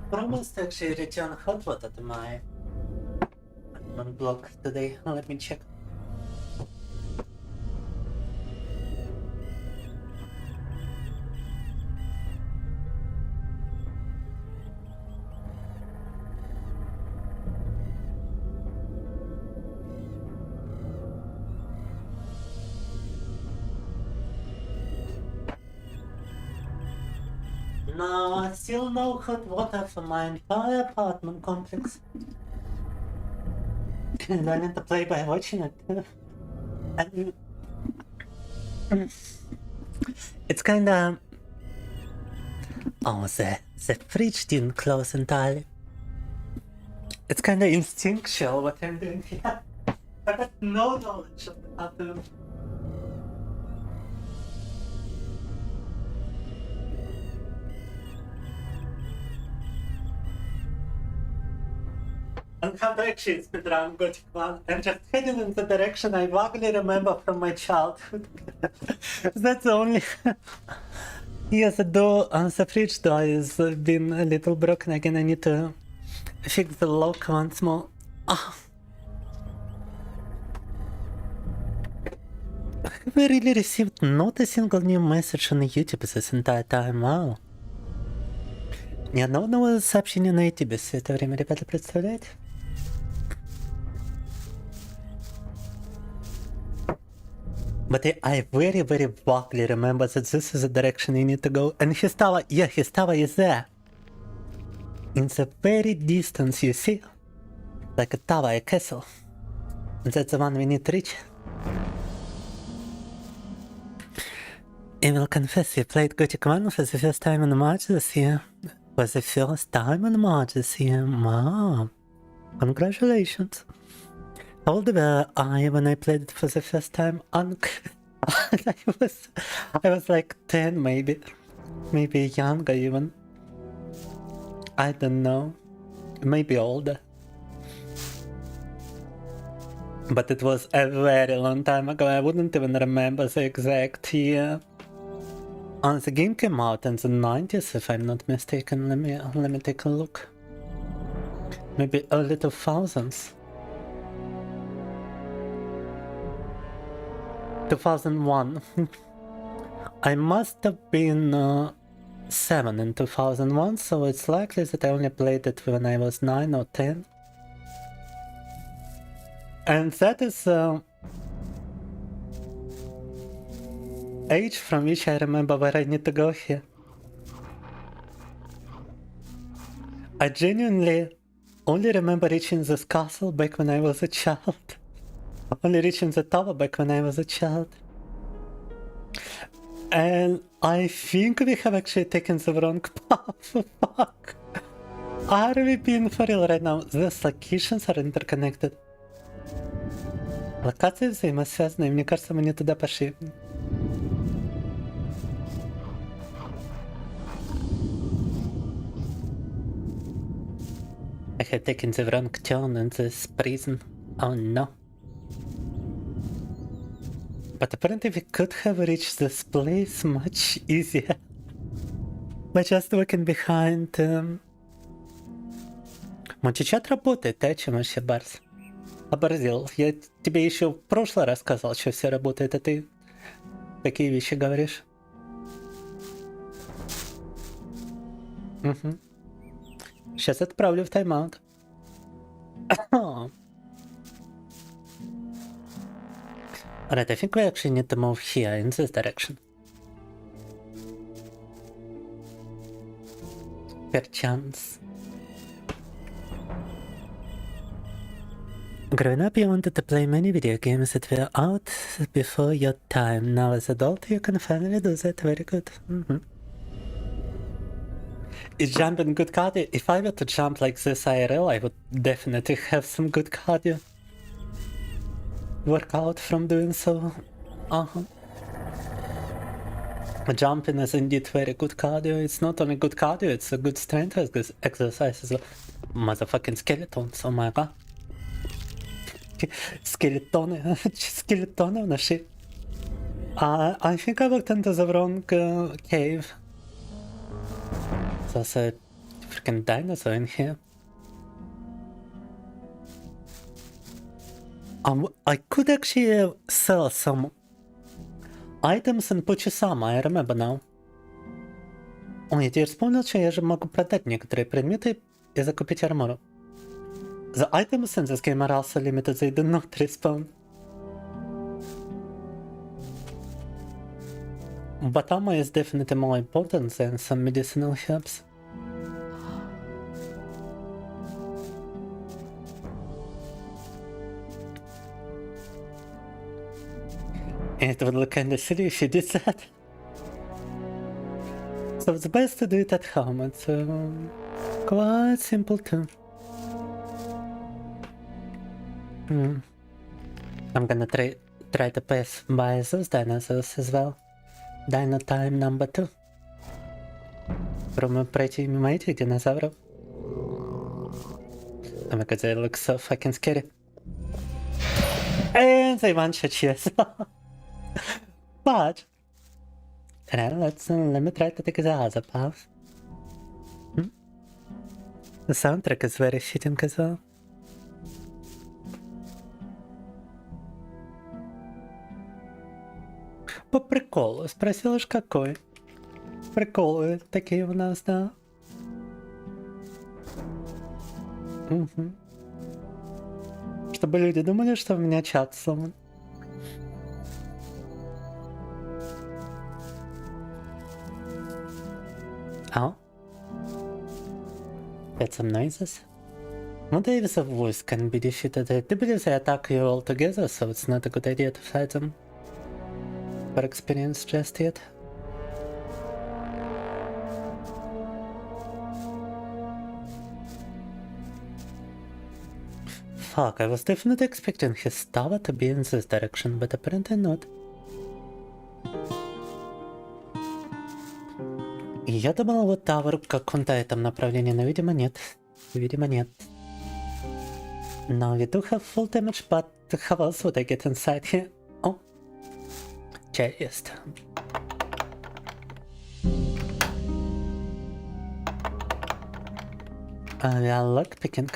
[SPEAKER 1] Promised to actually return hot water to my block today. Let me check. No, still no hot water for my entire apartment complex. And I need to play by watching it. It's kinda... Oh, the fridge didn't close entirely. It's kinda instinctual what I'm doing here. I got no knowledge of how to And how to actually speedrun Gothic 1 and just heading in the direction I vaguely remember from my childhood. That's the only... Yes, the door, the fridge door is been a little broken again. I need to fix the lock once more. Have we really received not a single new message on YouTube this entire time? Wow. Ни одного сообщения на YouTube все это время, ребята, представляете? But I very, very vaguely remember that this is the direction you need to go. And his tower, yeah, his tower is there. In the very distance, you see? Like a tower, a castle. And that's the one we need to reach. I will confess, you played Gothic 1 for the first time in March this year. For the first time in March this year. Wow. Congratulations. How old were I when I played it for the first time? I was like 10 maybe. Maybe younger even. I don't know. Maybe older. But it was a very long time ago. I wouldn't even remember the exact year. The game came out in the 90s, if I'm not mistaken. Let me take a look. Maybe early 2000s. 2001. I must have been 7 in 2001, so it's likely that I only played it when I was 9 or 10. And that is age from which I remember where I need to go here. I genuinely only remember reaching this castle back when I was a child. Only reaching the tower back when I was a child. And I think we have actually taken the wrong path. Fuck. Are we being for real right now? These locations are interconnected. Локации взаимосвязаны, и мне кажется, мы не туда пошли. I have taken the wrong turn in this prison. Oh no. But apparently we could have reached this place much easier. By just walking behind... Мультичат работает, ты о чем вообще, Барс? Оборзел. Я тебе еще в прошлый раз сказал, что все работает, а ты такие вещи говоришь. Угу. Сейчас отправлю в тайм-аут. Alright, I think we actually need to move here, in this direction. Perchance. Growing up, you wanted to play many video games that were out before your time. Now as an adult, you can finally do that. Very good. Is jumping good cardio? If I were to jump like this IRL, I would definitely have some good cardio. Work out from doing so. Jumping is indeed very good cardio. It's not only good cardio, it's a good strength exercise as well. Motherfucking skeletons, oh my god. Skeletony on the ship. I think I walked into the wrong cave. There's a freaking dinosaur in here. I could actually sell some items and put you some, I remember now. Ой, я теперь вспомнил, что я же могу продать некоторые предметы и закупить армору. The items in this game are also limited, they do not respawn. But armor is definitely more important than some medicinal herbs. It would look kinda silly if you did that. So it's best to do it at home, it's quite simple too. I'm gonna try to pass by those dinosaurs as well. Dino time number 2. Пробуем пройти мимо этих динозавров. Oh my god, they look so fucking scary. And they one-shot you as well. But then let me try to take the other path. The soundtrack is very fitting as well. По приколу, спросила ж какой. Приколы такие у нас, да. Угу. Чтобы люди думали, что у меня чат сломан. Oh? Get some noises? What waves of voice can be defeated? I do believe they attack you all together, so it's not a good idea to fight them for experience just yet. Fuck, I was definitely expecting his tower to be in this direction, but apparently not. Я думал, вот Тавр в каком-то этом направлении, но видимо нет. Видимо нет. Now we do have full damage, but how else would I get inside here? Oh. Chest. We are lockpicking.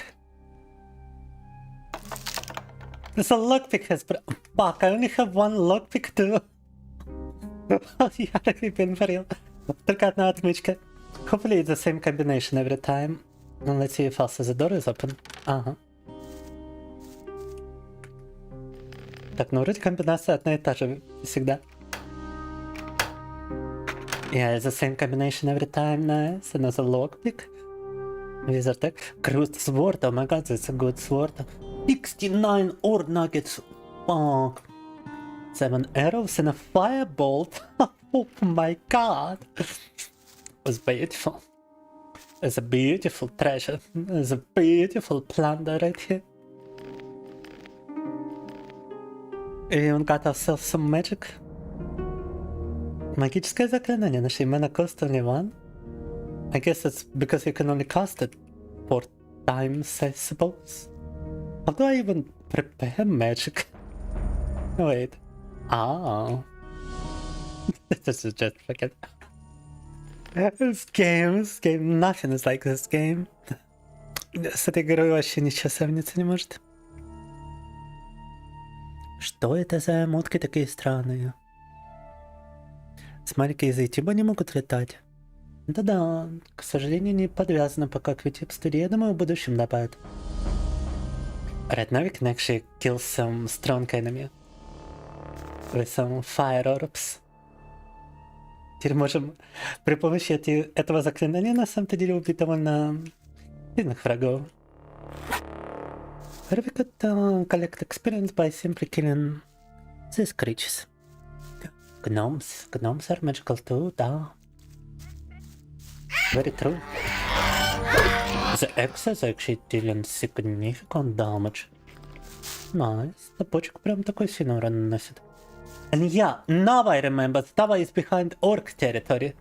[SPEAKER 1] There's a lockpick has... Fuck, I only have one lockpick too. Я really for real. Только одна отмычка. Hopefully it's the same combination every time. And let's see if also the door is open. Ага. Так, ну вроде комбинация одна и та же всегда. Yeah, it's the same combination every time. Nice. Another lockpick. Wizard tech. Cruised sword. Oh my god, that's a good sword. 69 ore nuggets. Fuck. 7 arrows and a firebolt. Oh my god. It was beautiful. It's a beautiful treasure. It's a beautiful plunder right here. And got ourselves some magic. Магическое заклинание. Нашли mana cost only 1. I guess it's because you can only cast it 4 times, I suppose. How do I even prepare magic? Wait. Oh. This is just fucking... This game, nothing is like this game. С этой игрой вообще ничего сравниться не может. Что это за мотки такие странные? Смотри-ка, из YouTube не могут летать. Да-да, к сожалению, не подвязано пока к YouTube Studio. Я думаю, в будущем добавят. Right now we can actually kill some strong enemy. With some fire orbs. Теперь можем при помощи этого заклинания на самом-то деле убить довольно сильных врагов. Or we could collect experience by simply killing these creatures. Gnomes are magical too, да. Very true. The axes actually dealing significant damage. Nice. Топочек прям такой сильный урон наносит. And yeah, now I remember, Tava is behind orc territory,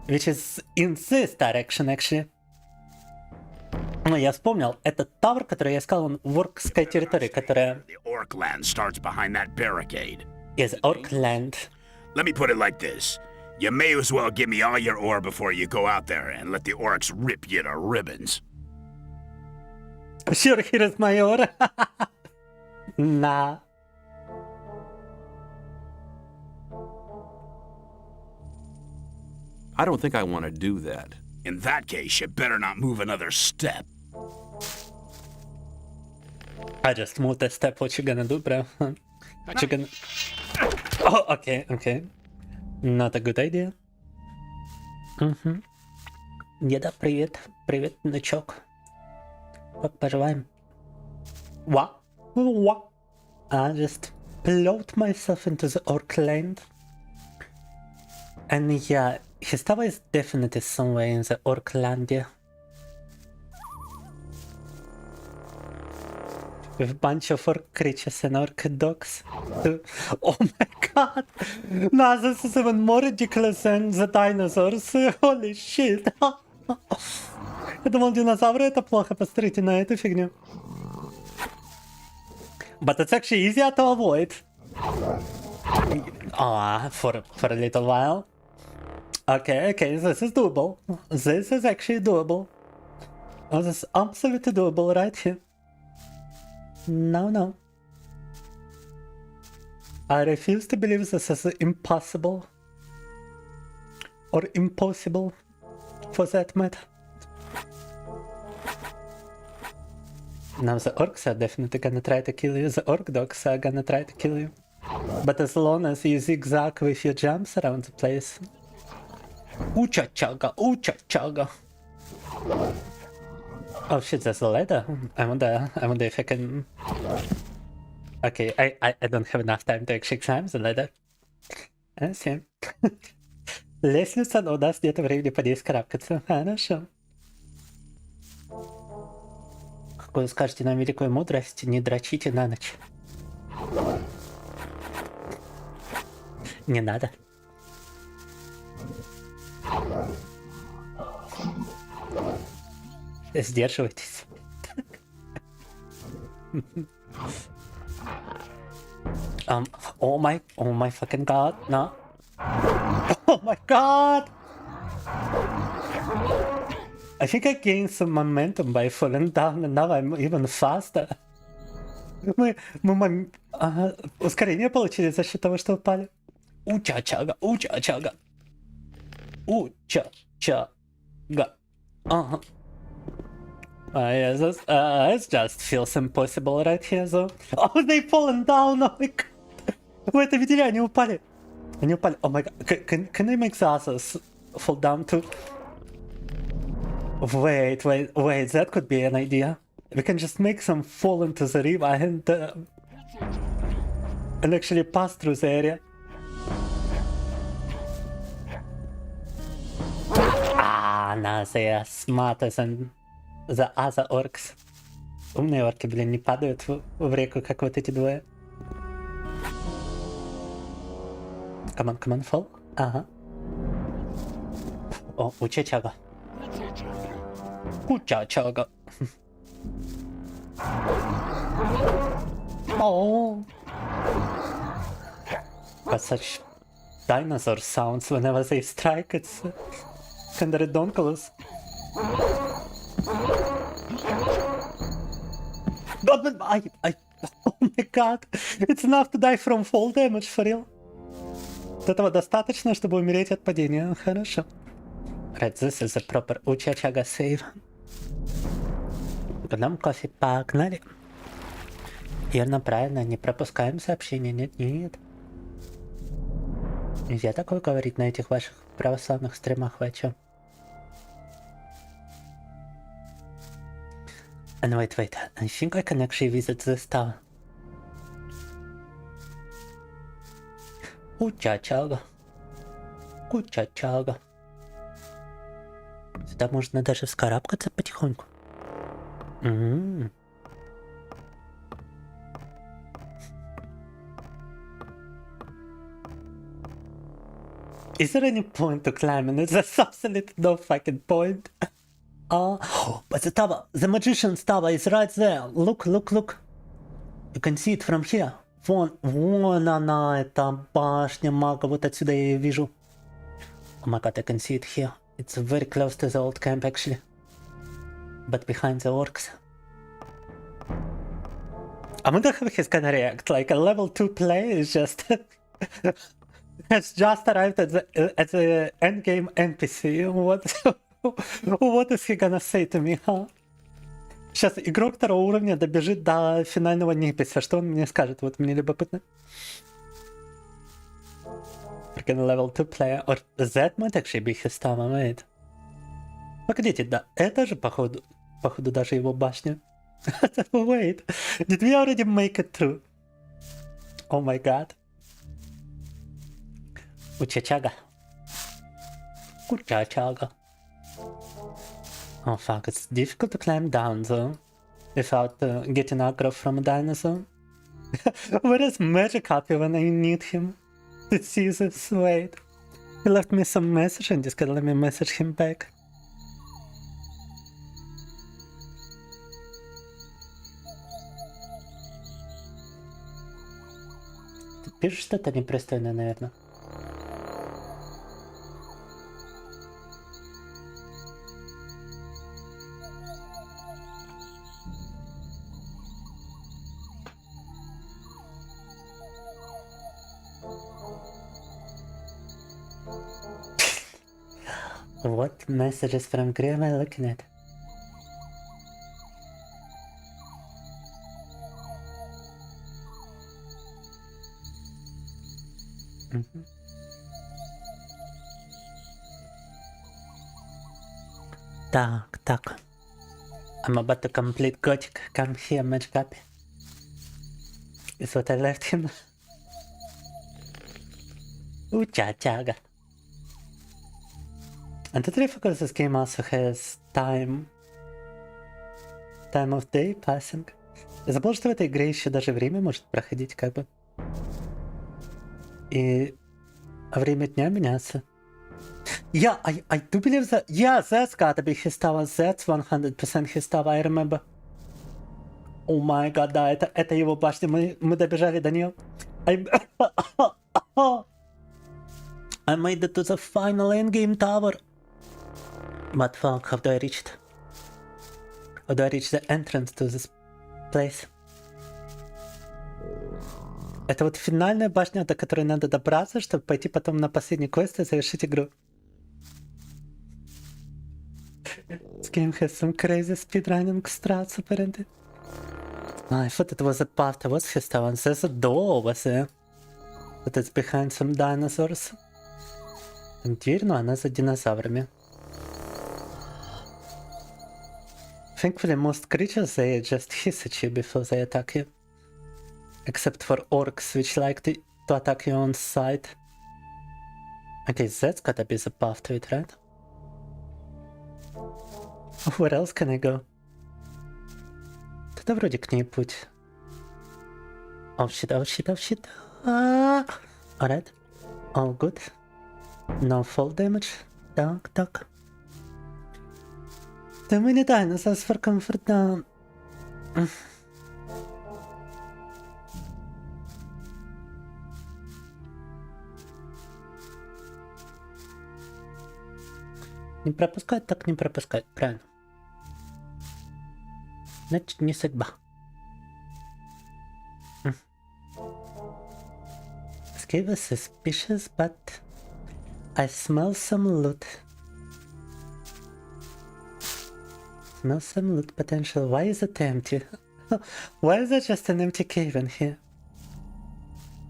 [SPEAKER 1] which is in this direction, actually. Ну, я вспомнил, это тавр, который я искал, он в оркской территории, которая...
[SPEAKER 16] The orc land starts behind that barricade.
[SPEAKER 1] Yes, orc land.
[SPEAKER 16] Let me put it like this. You may as well give me all your ore before you go out there and let the orcs rip you to ribbons.
[SPEAKER 1] Sure, here is my ore. Nah.
[SPEAKER 17] I don't think I want to do that.
[SPEAKER 16] In that case, you better not move another step.
[SPEAKER 1] I just moved a step. What you gonna do, bro? What you gonna... Oh, okay. Not a good idea. Деда, привет. Привет, внучок. Как поживаем? What? I just plowed myself into the orc land. And yeah, his tower is definitely somewhere in the orc land, yeah. With a bunch of orc creatures and orc dogs. Oh my god! Nah, this is even more ridiculous than the dinosaurs. Holy shit! Я думал, динозавры это плохо, посмотрите на эту фигню. But it's actually easier to avoid. For a little while. Okay, this is doable. This is actually doable. Oh, this is absolutely doable right here. No. I refuse to believe this is impossible. Or impossible, for that matter. Now the orcs are definitely gonna try to kill you. The orc dogs are gonna try to kill you. But as long as you zigzag with your jumps around the place. Ucha-chaga. Oh shit, there's a ladder. I wonder if I can... Okay, I don't have enough time to actually climb the ladder. I see. Лестница, но у нас нет времени по ней скарабкаться. Хорошо. Какую скажете нам великую мудрость? Не дрочите на ночь. Не надо. Сдерживайтесь. Oh my fucking god, no. Oh my god! I think I gained some momentum by falling down, and now I'm even faster. Мы ускорение получили за счет того, что упали. Уча-чага. Yeah, it just feels impossible right here, though. Oh, they fallen down! Oh my god! Вы это видели? Они упали. Oh my god. Can I make the others fall down too? Wait, that could be an idea. We can just make them fall into the river and actually pass through the area. No, they are smarter than the other orcs. Умные орки, блин, не падают в реку, как вот эти двое. Come on, fall. Ага. О, уча-чага. Уча-чага. Oh. But such dinosaur sounds whenever they strike, it's kinda redonkulous. God, oh my god, it's enough to die from fall damage, for real. Этого достаточно, чтобы умереть от падения. Хорошо. Right, this is a proper уча-чага save. Нам кофе, погнали. Верно, правильно, не пропускаем сообщения, нет. Нельзя такое говорить на этих ваших православных стримах, вы о чём? And wait, I think I can actually visit this tower. Уча-чага. Сюда можно даже вскарабкаться потихоньку. Is there any point to climbing? There's absolutely no fucking point. But the tower, the magician's tower is right there. Look. You can see it from here. Вон она, эта башня мага, вот отсюда я ее вижу. Oh my god, I can see it here. It's very close to the old camp, actually. But behind the orcs. I wonder how he's gonna react. Like a level 2 player is just... has just arrived at the endgame NPC. What is he gonna say to me, huh? Сейчас игрок второго уровня добежит до финального неписи. Что он мне скажет? Вот мне любопытно. Freaking level 2 player. Or that might actually be his tower, wait. Погодите, да, это же походу даже его башня. Wait, did we already make it through? Oh my god. Уча-чага. Oh fuck, it's difficult to climb down though, without getting aggro from a dinosaur. Where is Magikarp when I need him? To see this, wait. He left me some message and just gotta let me message him back. Ты пишешь что-то непристойное, наверное. What messages from Grey am I looking at? Так. I'm about to complete Gothic. Come here, Magic Copy. Is what I left him. Cha-chaga. And totally forgot this game also has time of day passing. Я забыл, что в этой игре еще даже время может проходить, как бы. И время дня меняться. Yeah, I do believe that. Yeah, that's gotta be Histava. That's 100% Histava, I remember. Oh my god, да, это его башня. Мы добежали до нее. I made it to the final endgame tower. But fuck, how do I reach it? How do I reach the entrance to this place? Это вот финальная башня, до которой надо добраться, чтобы пойти потом на последний квест и завершить игру. This game has some crazy speedrunning strats apparently. I thought it was a path towards Histava. There's a door over there. But it's behind some dinosaurs. Дверь, но она за динозаврами. Thankfully, most creatures, they just hiss at you before they attack you. Except for orcs, which like to attack you on sight. Okay, that's gotta be the path to it, right? Where else can I go? Туда вроде к ней путь. Oh shit. Alright. All good. No fall damage. Так. Too many dinosaurs for comfort down. Не пропускать, так не пропускать, правильно. Значит, не судьба. This cave is suspicious, but I smell some loot. Smell some loot potential. Why is it empty? Why is it just an empty cave in here?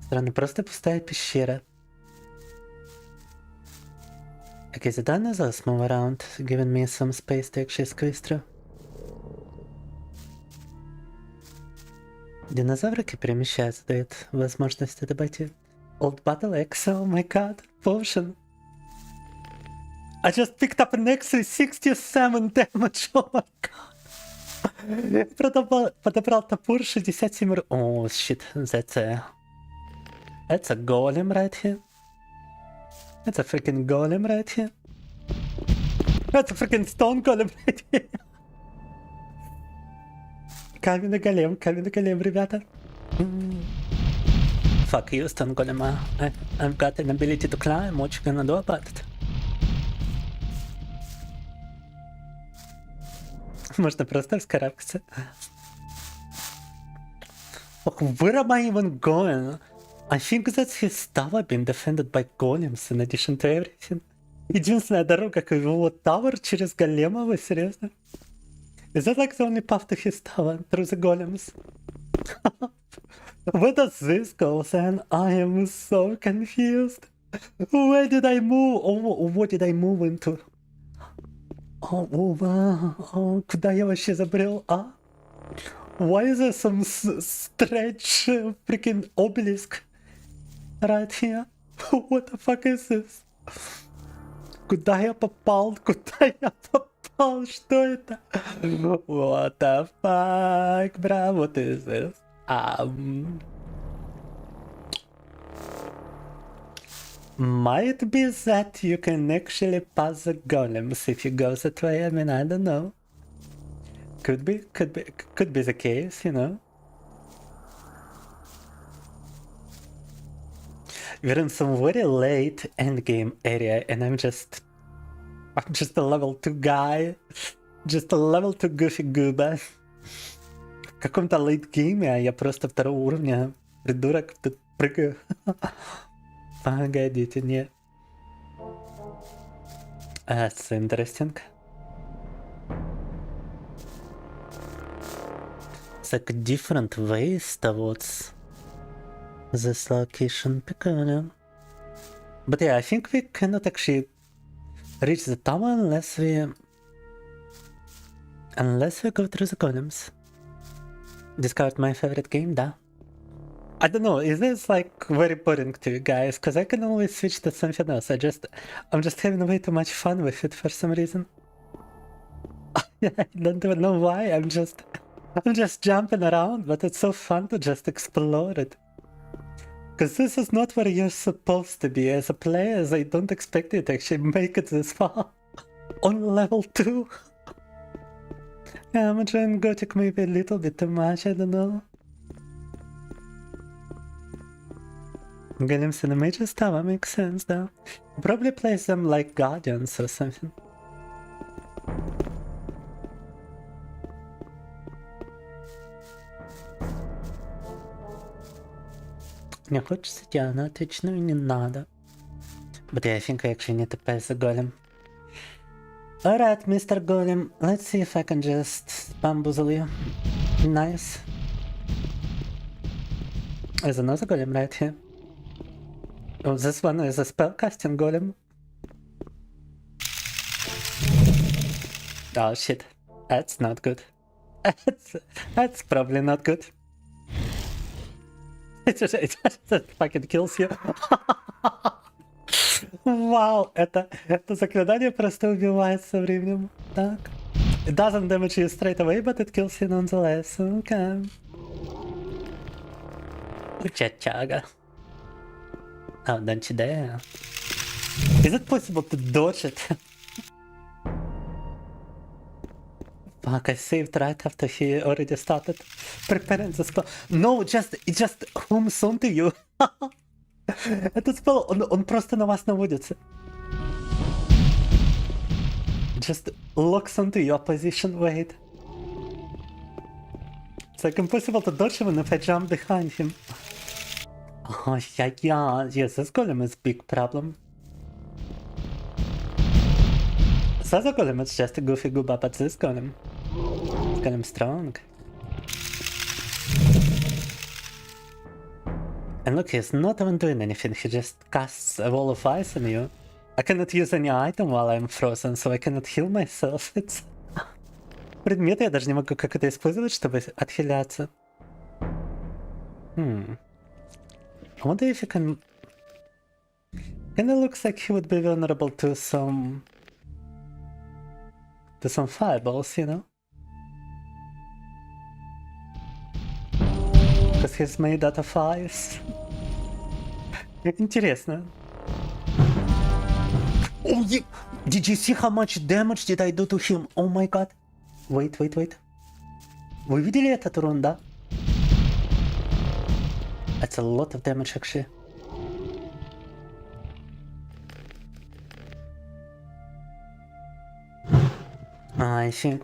[SPEAKER 1] Странно, просто пустая пещера. Okay, the dinosaurs move around, giving me some space to actually squeeze through. Динозаврики перемещаются, дают возможность добыть Old Battle Axe, oh my god, potion. I just picked up an extra 67 damage, oh my god. Подобрал топор 67. Oh shit, that's a golem right here. That's a freaking golem right here. That's a freaking stone golem right here. Каменный голем, ребята. Fuck you, stone golem. I've got an ability to climb. What you gonna do about it? Можно просто вскарабкаться. Where am I even going? I think that's his tower being defended by golems in addition to everything. Единственная дорога к его tower через голема, вы серьезно? Is that like the only path to his tower through the golems? Where does this go then? I am so confused. Where did I move? Oh, what did I move into? Oh, куда я вообще забрел, а? Why is there some stretch freaking obelisk right here? What the fuck is this? Куда я попал? Что это? What the fuck, bro? What is this? Might be that you can actually pass the golems if you go that way. I mean, I don't know. Could be the case, you know. we're in some very late endgame area, and I'm just a level 2 guy. Just a level 2 goofy gooba. В каком-то late game, а я просто второго уровня придурок тут прыгаю. Погодите, нет. That's interesting. It's like different ways towards this location. Peculiar. But yeah, I think we cannot actually reach the tower unless we go through the columns. Discovered my favorite game, da. I don't know, is this like very boring to you guys? Because I can always switch to something else. I'm just having way too much fun with it for some reason. I don't even know why. I'm just jumping around, but it's so fun to just explore it. Because this is not where you're supposed to be as a player. I don't expect you to actually make it this far on level 2. Yeah, I'm enjoying Gothic maybe a little bit too much, I don't know. Golems in the major tower makes sense though. Probably place them like guardians or something. Не хочется тянуть, точно не надо. But yeah, I think I actually need to pass the golem. Alright, Mr. Golem, let's see if I can just bamboozle you. Nice. There's another golem right here. Oh, this one is a spellcasting golem. Oh shit, that's not good. That's probably not good. It just fucking kills you. Вау, это заклинание просто убивает со временем. Так. It doesn't damage you straight away, but it kills you nonetheless. Okay. Чачага. Oh, don't you dare. Is it possible to dodge it? Fuck, I saved right after he already started preparing the spell. No, it just homes onto you. Этот спел, он просто на вас наводится. Just locks onto your position, wait. It's like impossible to dodge him if I jump behind him. Oh, yeah, yes, this golem is a big problem. This other golem is just a goofy gooba, but this golem strong. And look, he's not even doing anything, he just casts a wall of ice on you. I cannot use any item while I'm frozen, so I cannot heal myself. It's... Предметы я даже не могу как это использовать, чтобы отхиляться. I wonder if you can... Kinda looks like he would be vulnerable to some fireballs, you know? Because he's made out of ice. Интересно. Oh, did you see how much damage did I do to him? Oh my god. Wait. Вы видели этот урон, да? That's a lot of damage actually. I think...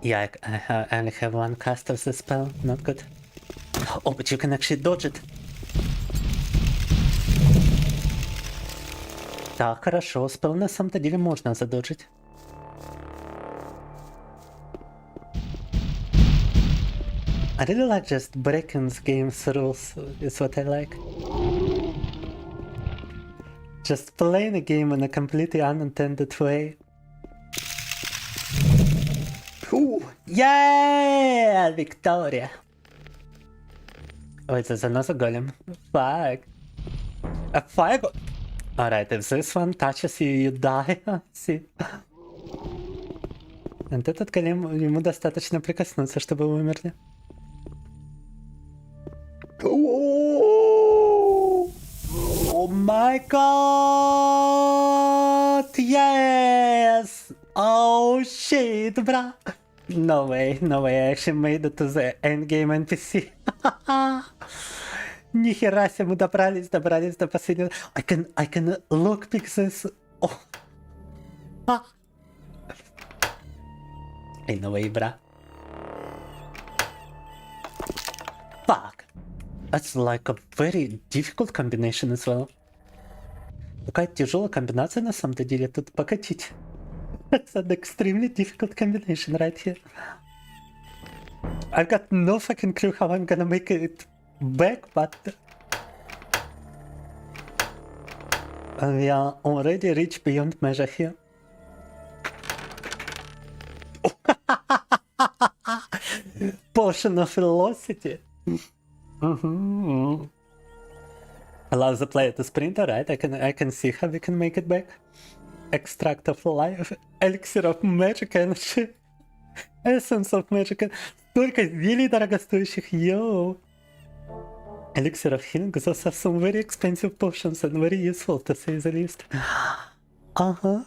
[SPEAKER 1] Yeah, I only have one cast of the spell, not good. Oh, but you can actually dodge it. Так, хорошо, спел на самом-то деле можно задоджить. I really like just breaking this game's rules, is what I like. Just playing a game in a completely unintended way. Ooh, yeah! Victoria! Wait, there's another golem. Fuck. A fire golem? Alright, if this one touches you, you die. See. And этот голем, ему достаточно прикоснуться, чтобы вы умерли. Oh my god! Yes! Oh shit, bruh! No way, I actually made it to the endgame NPC. Нихера себе, мы добрались до последнего. I can look pick this. Oh. Ain't no way, бра. Fuck. That's like a very difficult combination as well. Такая тяжелая комбинация на самом деле тут покатить. That's an extremely difficult combination right here. I've got no fucking clue how I'm gonna make it back, but we are already rich beyond measure here. Potion of velocity. Allows the player to sprint, alright, I can see how we can make it back. Extract of life, elixir of magic energy, essence of magic, столько зелий дорогостоящих, yo! Elixir of healing, those are some very expensive potions and very useful to say the least. Uh-huh.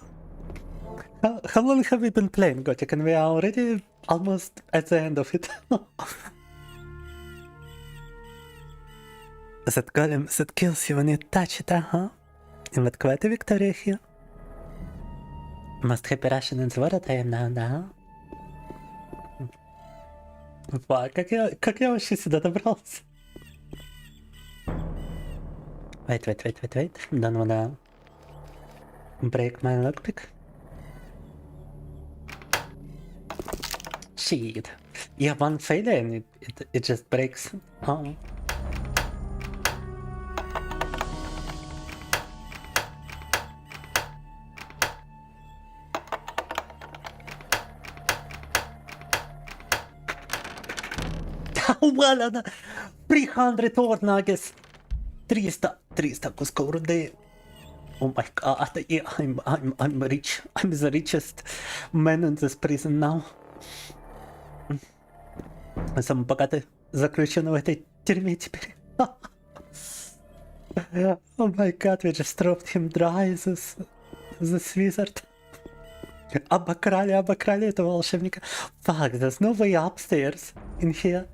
[SPEAKER 1] How long have we been playing Gothic, and we are already almost at the end of it. That golem that kills you when you touch it, uh-huh. And what quite a victory here. Most happy Russian in the world I am now, да? Fuck, как я вообще сюда добрался? Wait. Don't wanna break my lockpick. Shit. Yeah, one failure and it just breaks. Oh. Well, 300 ore nuggets. 300 кусков руды. Oh my god, yeah, I'm rich. I'm the richest man in this prison now. Самый богатый заключенный в этой тюрьме теперь. Oh my god, we just dropped him dry, this wizard. Обокрали этого волшебника. Fuck, there's no way upstairs in here.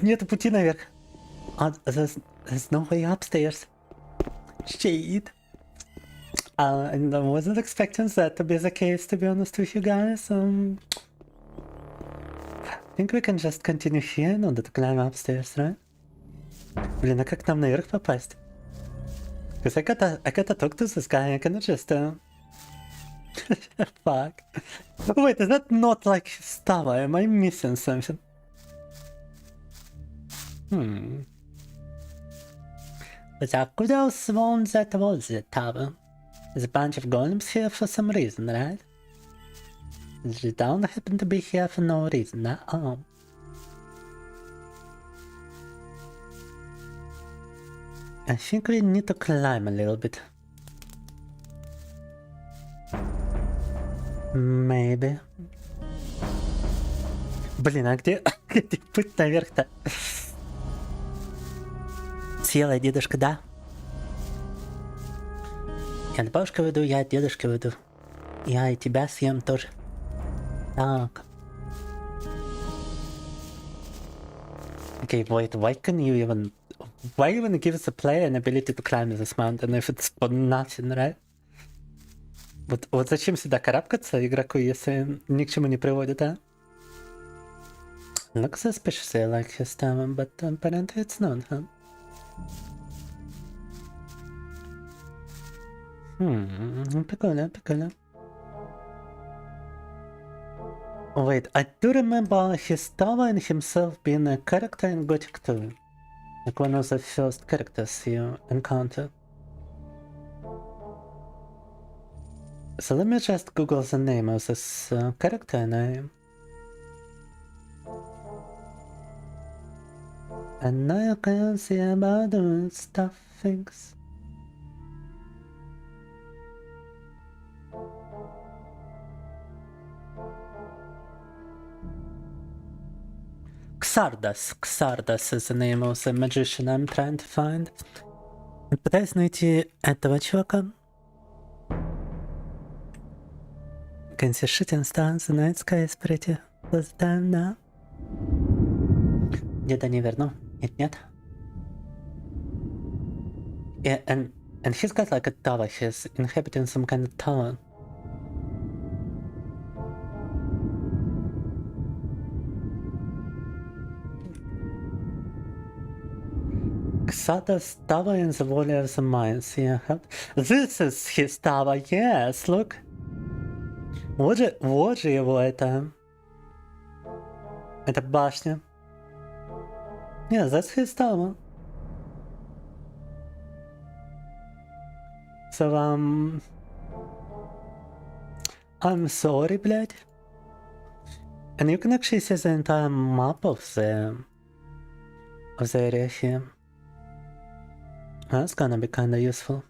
[SPEAKER 1] Нет пути наверх. There's no way upstairs. Shit. And I wasn't expecting that to be the case, to be honest with you guys. I think we can just continue here in order to climb upstairs, right? Блин, а как нам наверх попасть? Because I gotta talk to this guy, I cannot just... Fuck. Wait, is that not like his tower? Am I missing something? But I could have sworn that was the tower. There's a bunch of golems here for some reason, right? They don't happen to be here for no reason, oh. I think we need to climb a little bit. Maybe. Блин, а где путь наверх-то? Съела дедушка, да? Я от бабушки веду, я от дедушки веду. Я и тебя съем тоже. Так. Okay, wait, why even give the player an ability to climb this mountain if it's for nothing, right? Вот зачем сюда карабкаться игроку, если ни к чему не приводит, а? Looks suspiciously like his tower, but apparently it's not, huh? Прикольно. Wait, I do remember his tower and himself being a character in Gothic 2. Like one of the first characters you encounter. So let me just Google the name of this character and now you can see about the stuff things. Xardas is the name of the magician I'm trying to find. Пытаюсь найти этого чувака. Can see shooting stars, the night sky is pretty. Was time now? Где-то не верно. Нет. Yeah, and he's got like a tower. He's inhabiting some kind of tower. Xada's tower in the Valley of the Mines. Yeah, this is his tower. Yes, look. Вот же его это башня. Yeah, that's his tower. So, I'm sorry, блядь. And you can actually see the entire map of the area here. That's gonna be kinda useful.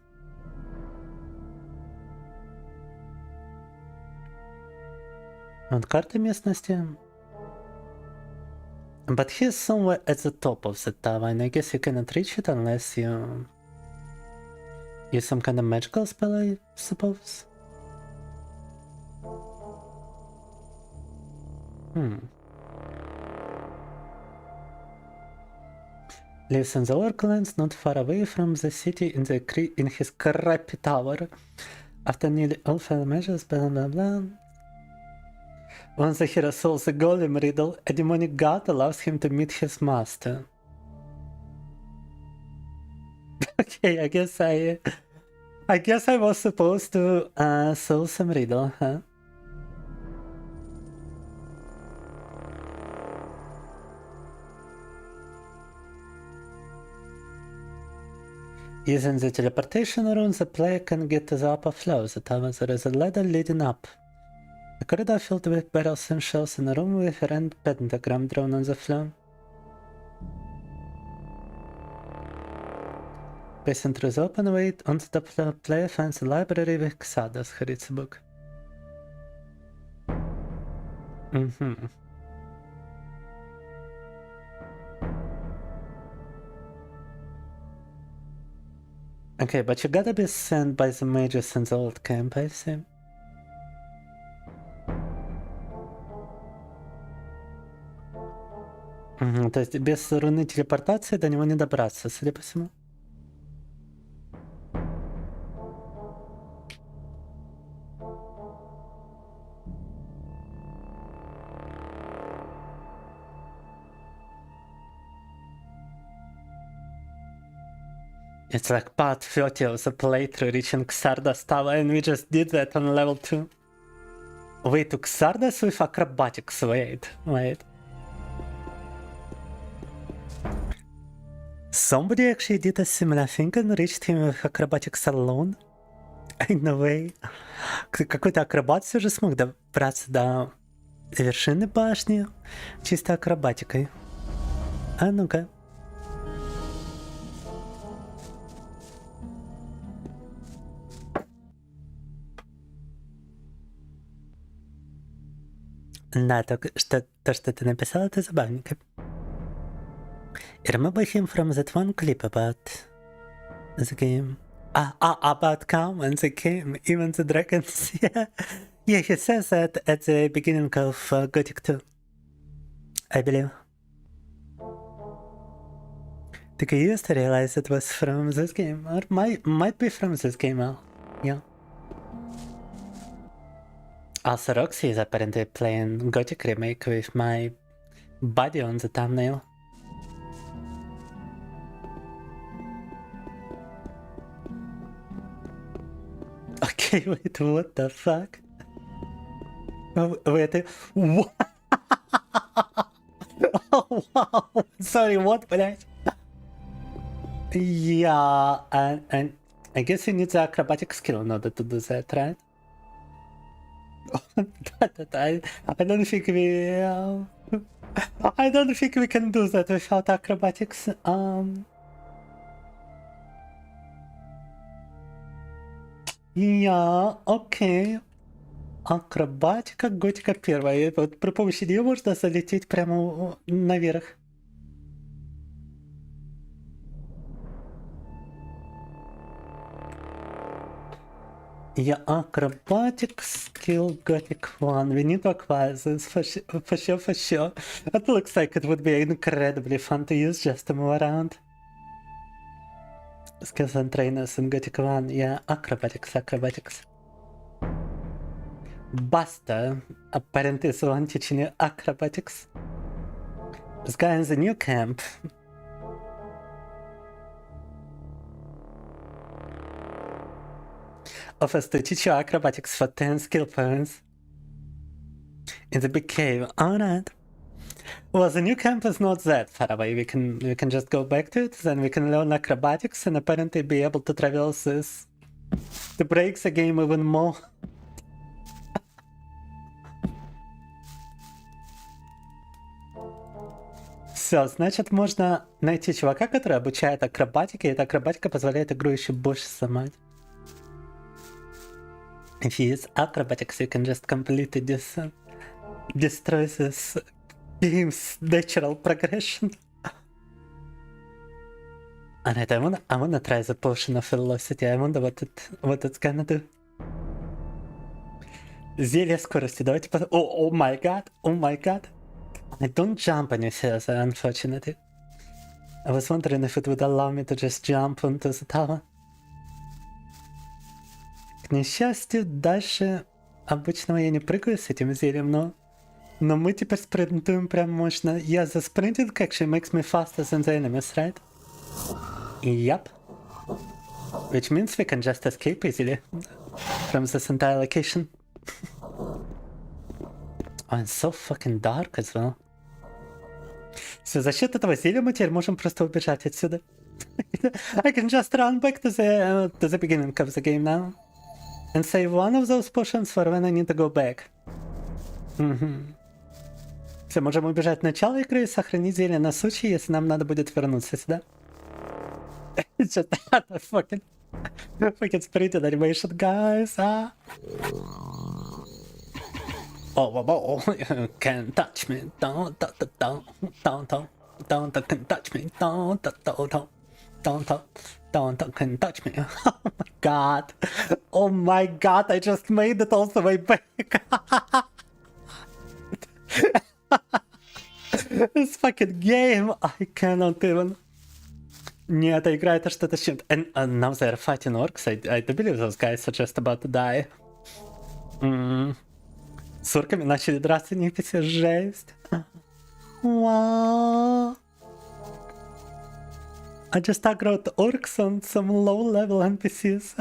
[SPEAKER 1] Вот карта местности. But he's somewhere at the top of the tower, and I guess you cannot reach it unless you use some kind of magical spell, I suppose. Lives in the Orklands, not far away from the city, in his crappy tower. After nearly all failed measures, blah blah blah. Once the hero solves the golem riddle, a demonic god allows him to meet his master. Okay, I guess I was supposed to solve some riddle, huh? Using the teleportation rune, the player can get to the upper floor of the tower. There is a ladder leading up. A corridor filled with barrels and shells in a room with a round pentagram drawn on the floor. Passing through the open way onto the floor, player finds a library with Xadas, who reads a book. Okay, but you gotta be sent by the mages in the old camp, I see. То есть без руны телепортации до него не добраться, судя по всему. It's like part 30 of the playthrough reaching Xardas Tower, and we just did that on level 2. Wait, to Xardas with acrobatics, wait. Somebody actually did a similar thing and reached him with acrobatics alone? In a way. Какой-то акробат все же смог добраться до вершины башни чисто акробатикой. А ну-ка. Да, то, что ты написал, это забавненько. I remember him from that one clip about the game. About Calm and the game, even the dragons. Yeah, he says that at the beginning of Gothic 2, I believe. I think I used to realize it was from this game, or might be from this game, yeah. Also, Roxy is apparently playing Gothic Remake with my body on the thumbnail. Okay, wait, what the fuck? Wait, what? Oh, wow. Sorry, what, блядь? Yeah, and I guess you need the acrobatic skill in order to do that, right? I don't think we can do that without acrobatics. Yeah, окей. Акробатика, готика первая. Вот при помощи нее можно залететь прямо наверх. Yeah, acrobatic skill Gothic 1. We need to acquire this for sure. It looks like it would be incredibly fun to use just to move around. Skills and trainers in Gothic 1. Yeah, acrobatics. Buster apparently is the one teaching you acrobatics. This guy in the new camp. Offers to teach you acrobatics for 10 skill points. In the big cave. Alright. Well, the new camp is not that far away. We can just go back to it, then we can learn acrobatics and apparently be able to traverse this to break the game even more. Все, значит, можно найти чувака, который обучает акробатике, и эта акробатика позволяет игру еще больше сломать. If you use acrobatics, you can just completely destroy this game's natural progression. Alright, I wanna try the potion of velocity. I wonder what it's gonna do. Зелье скорости. Давайте посмотрим. Oh my god. I don't jump any further, unfortunately. I was wondering if it would allow me to just jump onto the tower. К несчастью, дальше обычного я не прыгаю с этим зельем, но мы теперь спринтуем прям мощно. Yeah, the sprinting actually makes me faster than the enemies, right? Yep. Which means we can just escape easily from this entire location. Oh, it's so fucking dark as well. Все, за счет этого зелья мы теперь можем просто убежать отсюда. I can just run back to the beginning of the game now. And save one of those potions for when I need to go back. Все, можем убежать в начало игры и сохранить зелье на случай, если нам надо будет вернуться сюда. It's just fucking spirited animation, guys. Oh, can't touch me. Don't touch me. Can touch me. Oh my god, I just made it all the way back. This fucking game, I cannot even. Нет, эта игра это что-то с чем-то. And now they're fighting orcs. I do believe those guys are just about to die. С орками начали драться NPC, жесть. Wow. I just aggroed orcs on some low-level NPCs.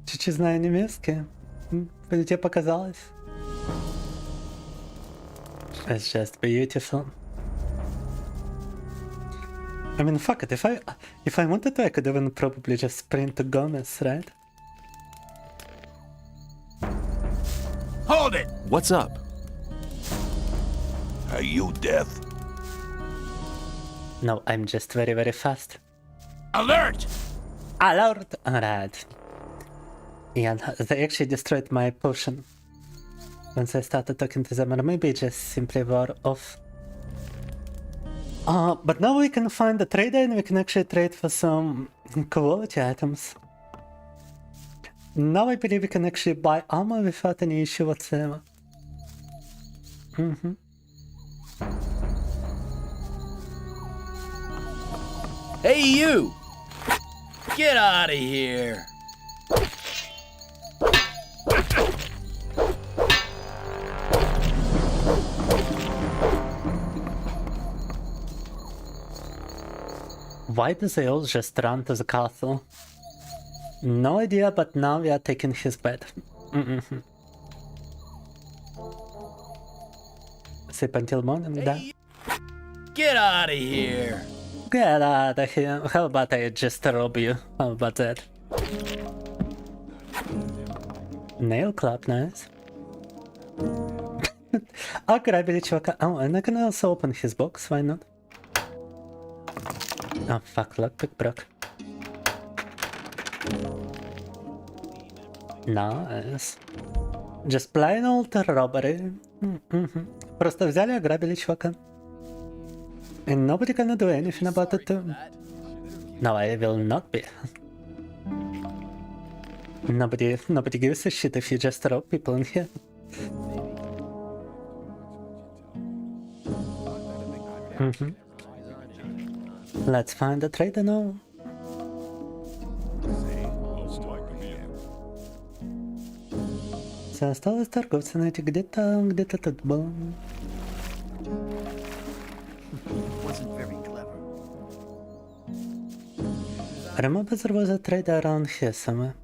[SPEAKER 1] Чуть-чуть знаю немецкий. Тебе показалось? It's just beautiful. I mean, fuck it. If I wanted to, I could even probably just sprint to Gomez, right?
[SPEAKER 20] Hold it!
[SPEAKER 17] What's up?
[SPEAKER 20] Are you deaf?
[SPEAKER 1] No, I'm just very, very fast.
[SPEAKER 20] Alert!
[SPEAKER 1] Alert! Alright. Yeah, they actually destroyed my potion once I started talking to them, or maybe just simply were off. But now we can find a trader and we can actually trade for some quality items. Now I believe we can actually buy armor without any issue whatsoever.
[SPEAKER 11] Hey, you! Get out of here!
[SPEAKER 1] Why do they all just run to the castle? No idea, but now we are taking his bed. Sleep until morning, да?
[SPEAKER 11] Get out of here!
[SPEAKER 1] Get out of here. How about I just rob you? How about that? Nail club, nice. Ограбили чувака. Oh, and I can also open his box, why not? Oh fuck, lockpick broke. Nice. Just plain old robbery. Просто взяли, ограбили чувака. And nobody gonna do anything about it too. No, I will not be. Nobody gives a shit if you just rob people in here. Let's find a trader now. Все осталось торговца найти где-то тут был. Remember there was a trader around here somewhere.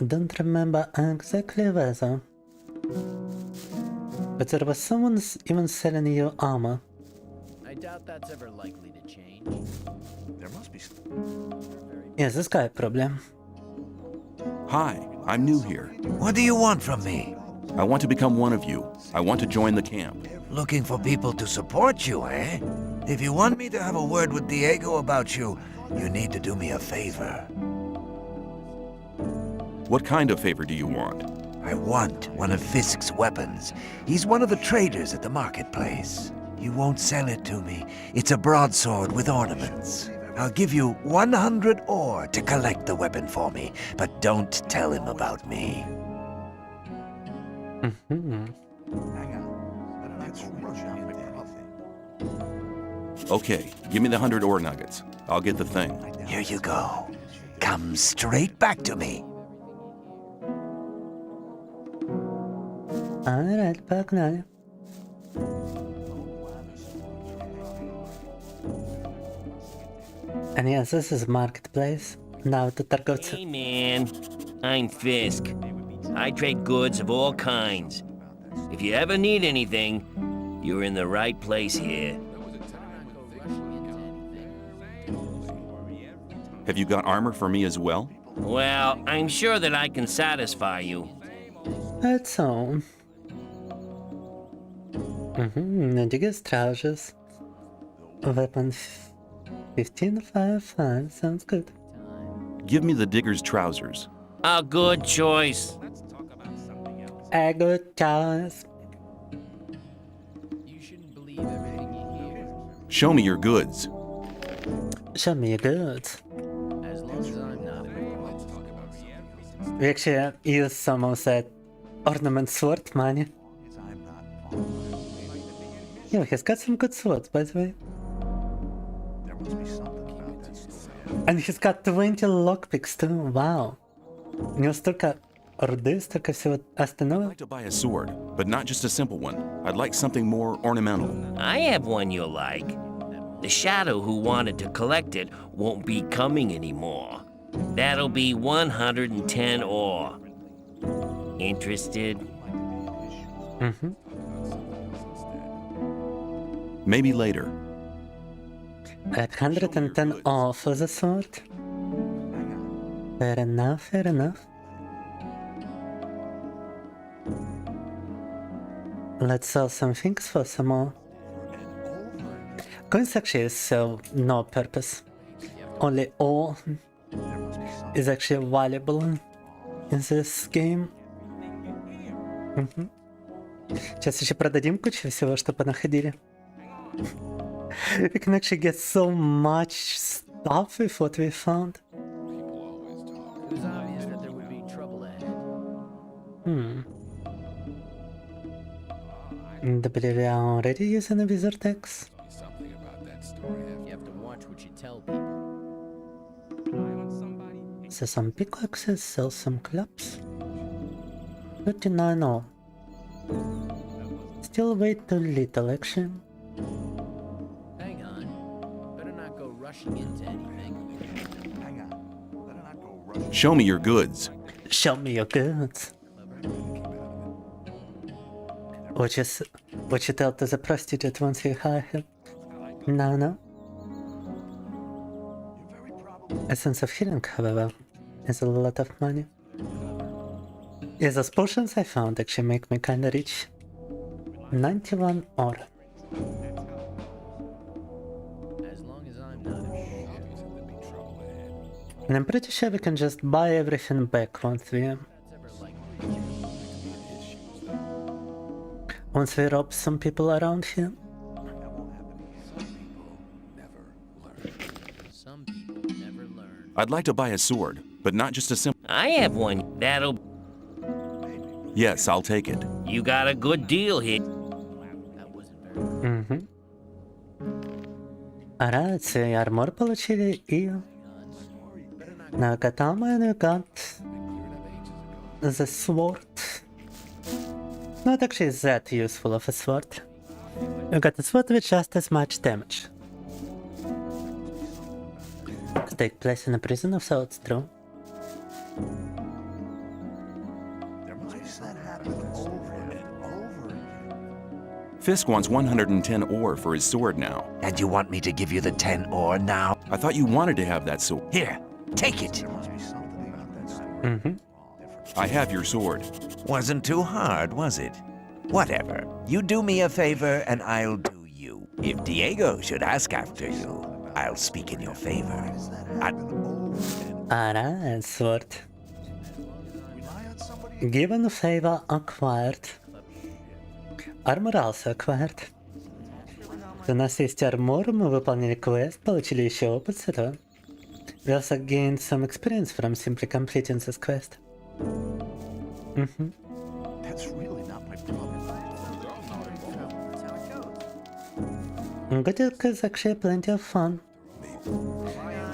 [SPEAKER 1] Don't remember exactly where though. But there was someone even selling you armor.
[SPEAKER 11] I doubt that's ever likely to change.
[SPEAKER 14] There must be.
[SPEAKER 1] Yes, this guy problem.
[SPEAKER 17] Hi, I'm new here.
[SPEAKER 14] What do you want from me?
[SPEAKER 17] I want to become one of you. I want to join the camp.
[SPEAKER 14] Looking for people to support you, eh? If you want me to have a word with Diego about you, you need to do me a favor.
[SPEAKER 17] What kind of favor do you want?
[SPEAKER 14] I want one of Fisk's weapons. He's one of the traders at the marketplace. You won't sell it to me. It's a broadsword with ornaments. I'll give you 100 ore to collect the weapon for me, but don't tell him about me.
[SPEAKER 17] Okay, give me the 100 ore nuggets. I'll get the thing.
[SPEAKER 14] Here you go. Come straight back to me.
[SPEAKER 1] Alright, погнали. And yes, this is marketplace. Now the торговцы.
[SPEAKER 5] Hey man, I'm Fisk. I trade goods of all kinds. If you ever need anything, you're in the right place here.
[SPEAKER 17] Have you got armor for me as well?
[SPEAKER 5] Well, I'm sure that I can satisfy you.
[SPEAKER 1] That's all. And you get trousers. Weapon 1555, sounds good.
[SPEAKER 17] Give me the digger's trousers.
[SPEAKER 5] A good choice.
[SPEAKER 1] A good choice.
[SPEAKER 17] Show me your goods.
[SPEAKER 1] Show me your goods.
[SPEAKER 11] As long as I'm not.
[SPEAKER 1] We actually use some of that ornament sword money. Yo, he's got some good swords, by the way. And he's got 20 lockpicks too, wow. У него столько орды, столько всего остального.
[SPEAKER 17] I'd like to buy a sword, but not just a simple one. I'd like something more ornamental.
[SPEAKER 5] I have one you'll like. The shadow who wanted to collect it won't be coming anymore. That'll be 110 ore. Interested?
[SPEAKER 17] Maybe later.
[SPEAKER 1] At 110 ore for the sword. Fair enough, fair enough. Let's sell some things for some more. Coins actually serve no purpose. Only ore is actually valuable in this game. Сейчас еще продадим кучу всего, что понаходили. We can actually get so much stuff with what we found.
[SPEAKER 11] It was obvious that there would be trouble ahead.
[SPEAKER 1] I believe we are already using the wizard X.
[SPEAKER 11] You have to watch what you tell people.
[SPEAKER 1] Sell some pickaxes, sell some clubs. 39 ore. Still way too little actually.
[SPEAKER 11] Hang on. Better not go rushing into anything.
[SPEAKER 17] Show me your goods.
[SPEAKER 1] Show me your goods. What you tell to the prostitute once you hire her? No. Essence of healing, however, is a lot of money. Yeah, those potions I found actually make me kinda rich. 91 ore.
[SPEAKER 11] As long as I'm not.
[SPEAKER 1] And I'm pretty sure we can just buy everything back once we rob some people around here.
[SPEAKER 17] I'd like to buy a sword, but not just a simple...
[SPEAKER 5] I have one. That'll...
[SPEAKER 17] Yes, I'll take it.
[SPEAKER 5] You got a good deal here.
[SPEAKER 1] Рация и армор получили, и... На Okami we got... the sword. Not actually that useful of a sword. We got a sword with just as much damage. Take place in a prison of thoughts, true.
[SPEAKER 17] Fisk wants 110 ore for his sword now.
[SPEAKER 14] And you want me to give you the 10 ore now?
[SPEAKER 17] I thought you wanted to have that sword.
[SPEAKER 14] Here, take it.
[SPEAKER 17] I have your sword.
[SPEAKER 14] Wasn't too hard, was it? Whatever. You do me a favor and I'll do you. If Diego should ask after you, I'll speak in your favor.
[SPEAKER 1] Alright, sword. Given favor acquired. Армор also acquired. У нас есть армор, мы выполнили квест, получили еще опыт с этого. We also gained some experience from simply completing this quest.
[SPEAKER 3] That's really not my problem.
[SPEAKER 1] Gothic is actually plenty of fun.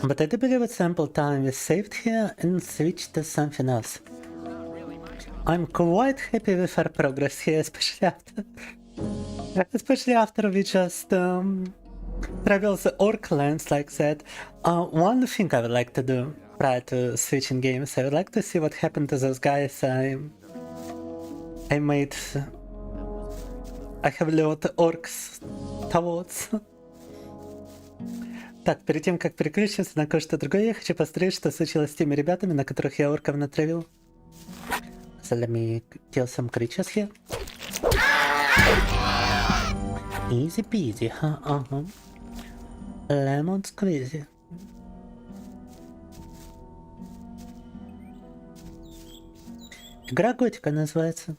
[SPEAKER 1] But I do believe at sample time we saved here and switched to something else. I'm quite happy with our progress here, especially after we just travel the orc lands like that. One thing I would like to do prior to switching games, I would like to see what happened to those guys I made. I have lured orcs towards. Так, перед тем, как переключиться на кое-что другое, я хочу посмотреть, что случилось с теми ребятами, на которых я орков натравил. So let me kill some creatures here. Easy peasy, huh? Lemon squeezy. Игра Готика называется.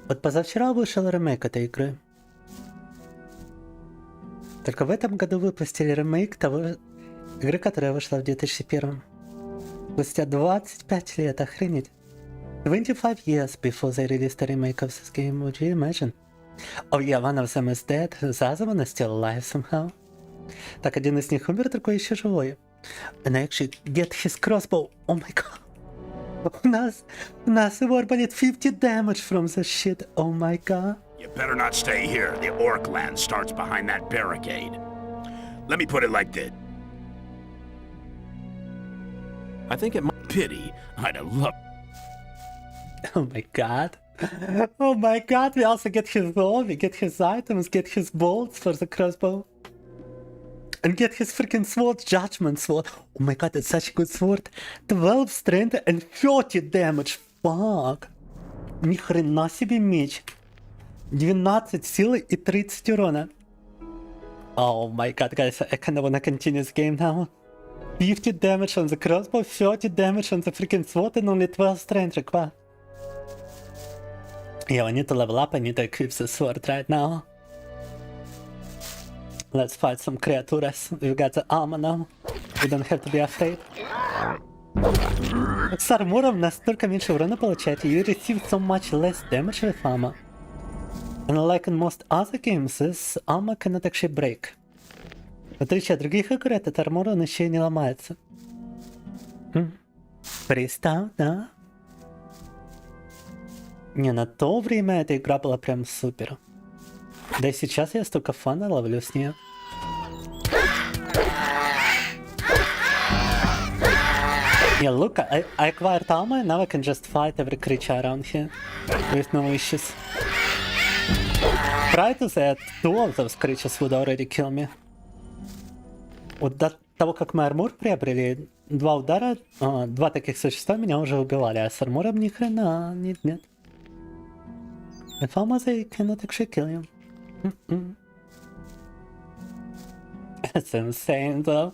[SPEAKER 1] Вот позавчера вышел ремейк этой игры. Только в этом году выпустили ремейк того игры, которая вышла в 2001. Спустя 25 лет, охренеть. 25 years before they released a remake of this game, would you imagine? Oh yeah, one of them is dead, the other one is still alive somehow. Так, один из них умер, другой еще живой. And I actually get his crossbow. Oh my god. У нас его арбалет 50 damage from this shit. Oh my god.
[SPEAKER 16] You better not stay here. The orc land starts behind that barricade. Let me put it like this.
[SPEAKER 17] I think it might...
[SPEAKER 16] Pity. I'd have loved...
[SPEAKER 1] Oh my god. Oh my god, we also get his all, we get his items, get his bolts for the crossbow. And get his freaking sword, Judgment Sword. Oh my god, it's such a good sword. 12 strength and 30 damage. Fuck. Ни хрена себе меч. 12 силы и 30 урона. Oh my god, guys, I kinda wanna continue this game now. 50 damage on the crossbow, 30 damage on the freaking sword, and only 12 strength required. Yeah, I need to level up, I need to equip the sword right now. Let's fight some creatures. We've got the armor now. We don't have to be afraid. С армором настолько меньше урона получаете. You receive so much less damage with armor. And like in most other games, this armor cannot actually break. В отличие от других игр, этот армор, он еще и не ломается. Пристав, да? Не, на то время эта игра была прям супер. Да и сейчас я столько фана ловлю с нее. Yeah, look, I acquired armor, now I can just fight every creature around here with no issues. Prior to that, 2 of those creatures would already kill me. Вот до того, как мы армор приобрели, 2 удара, 2 таких существа меня уже убивали, а с армором ни хрена, нет. With armor they cannot actually kill you. That's insane though.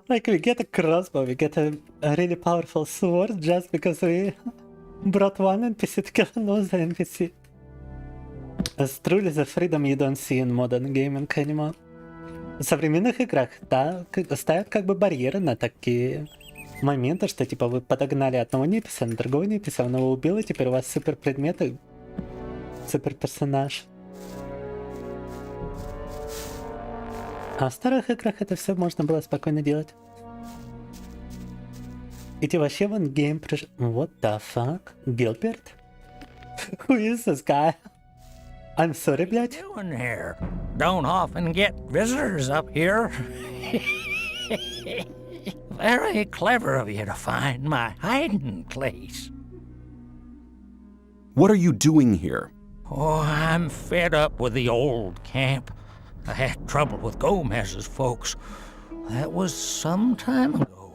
[SPEAKER 1] Like we get a crossbow, we get a really powerful sword just because we brought one NPC to kill another NPC. It's truly the freedom you don't see in modern gaming anymore. В современных играх, да, ставят как бы барьеры на такие моменты, что типа вы подогнали одного неписа на другого неписа, он его убил, и теперь у вас супер предметы, супер персонаж. А в старых играх это все можно было спокойно делать. И ты вообще в ингейм пришел... What the fuck? Gilbert? Who is this guy? I'm sorry, блядь.
[SPEAKER 21] Doing here? Don't often get visitors up here. Very clever of you to find my hiding place.
[SPEAKER 17] What are you doing here?
[SPEAKER 21] Oh, I'm fed up with the old camp. I had trouble with Gomez's folks. That was some time ago.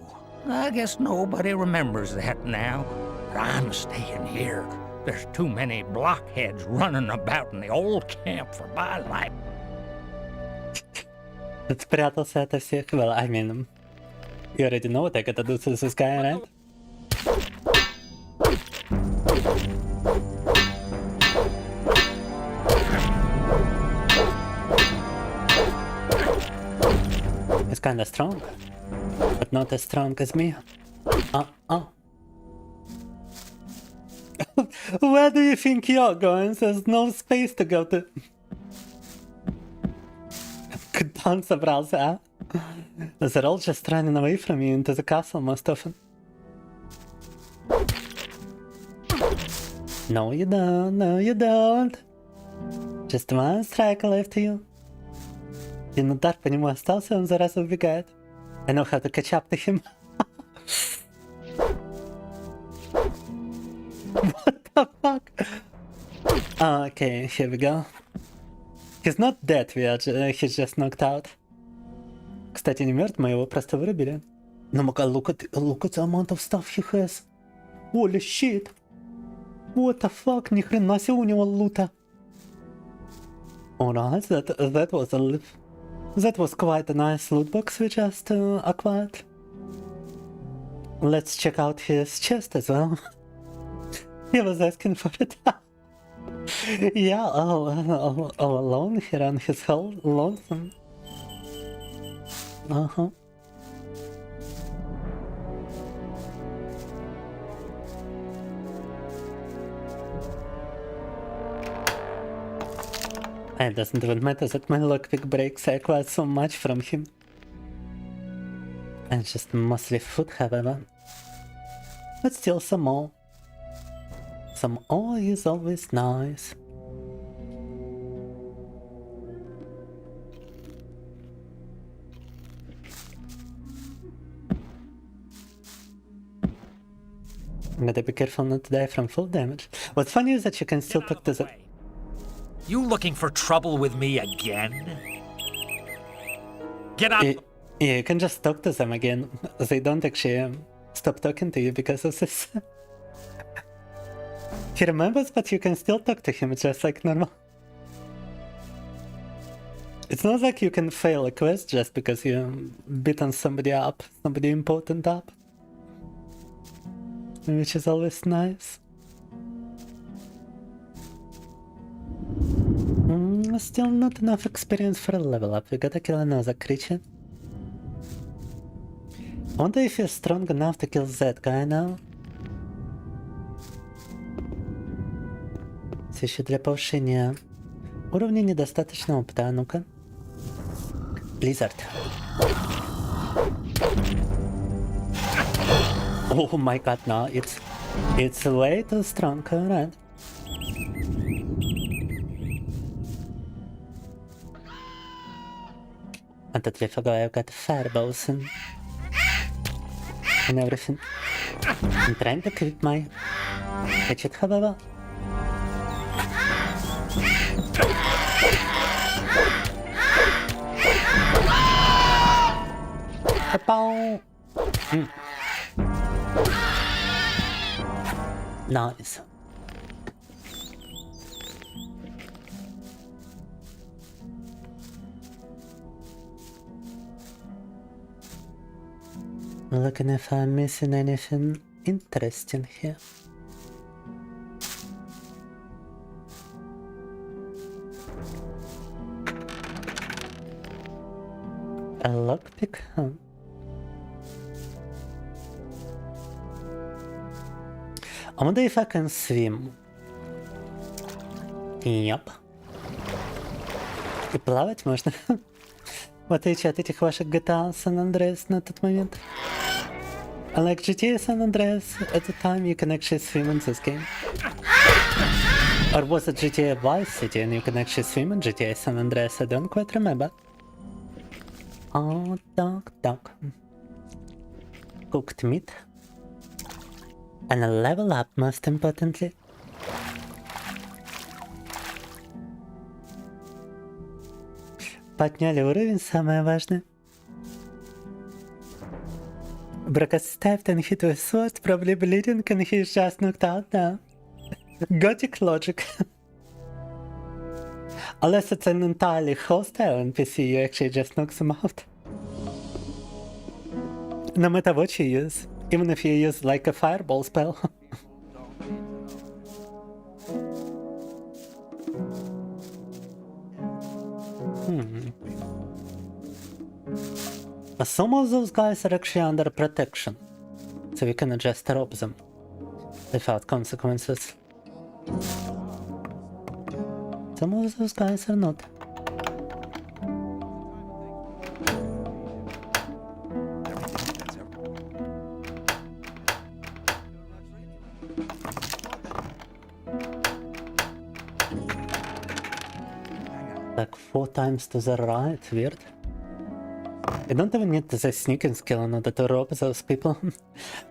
[SPEAKER 21] I guess nobody remembers that now. But I'm staying here. There's too many blockheads running about in the old camp for my life.
[SPEAKER 1] Спрятался ото всех. Well, I mean, you already know what I gotta do to this guy, right? It's kinda strong, but not as strong as me. Where do you think you're going? There's no space to go to. Куда он собрался, а? They're all just running away from you into the castle most often. No you don't, no you don't. Just one strike left to you. Один удар по нему остался, он зараза убегает. I know how to catch up to him. What the fuck? Okay, here we go. He's not dead, he's just knocked out. Кстати, не мертв, мы его просто вырубили. No, look at the amount of stuff he has. Holy shit. What the fuck, ни хрена себе у него лута. Alright, that was quite a nice loot box we just acquired. Let's check out his chest as well. He was asking for it. Yeah, all alone here on his whole lonesome. Uh-huh. It doesn't even matter that my lockpick breaks. I acquired so much from him. And just mostly food, however. But still some more. Some ore is always nice. Gotta be careful not to die from full damage. What's funny is that you can still talk to the...
[SPEAKER 21] You looking for trouble with me again? Get out!
[SPEAKER 1] Yeah, you can just talk to them again. They don't actually stop talking to you because of this. He remembers, but you can still talk to him just like normal. It's not like you can fail a quest just because you beaten somebody up, somebody important up. Which is always nice. Still not enough experience for a level up. We gotta kill another creature. Wonder if you're strong enough to kill that guy now. Все еще для повышения уровня недостаточно опыта. Ну-ка. Blizzard. Oh my god, no, it's way too strong, alright. I totally forgot I've got fireballs and everything. I'm trying to keep my hatchet, however. Kapow! Nice. Looking if I'm missing anything interesting here. A lockpick? Huh. I wonder if I can swim. Yep. И плавать можно. В отличие от этих ваших GTA San Andreas на тот момент. Unlike GTA San Andreas, at the time you can actually swim in this game. Or was it GTA Vice City and you can actually swim in GTA San Andreas? I don't quite remember. Oh, dog. Cooked meat. And a level up, most importantly. Подняли уровень, самое важное. Brock stabbed and hit with sword, probably bleeding, and he's just knocked out now. Gothic logic. Unless it's an entirely hostile NPC, you actually just knock them out. No matter what you use, even if you use like a fireball spell. Some of those guys are actually under protection, so we can just rob them without consequences. Some of those guys are not. Like 4 times to the right, weird. I don't even need the sneaking skill in order to rob those people.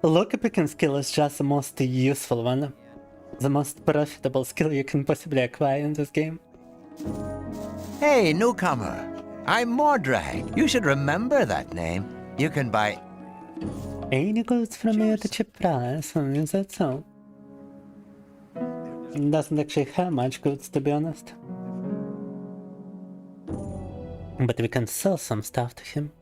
[SPEAKER 1] Lockpicking skill is just the most useful one. The most profitable skill you can possibly acquire in this game.
[SPEAKER 14] Hey, newcomer. I'm Mordrag. You should remember that name. You can buy
[SPEAKER 1] any goods from me at a cheap price, is that so? Doesn't actually have much goods, to be honest. But we can sell some stuff to him.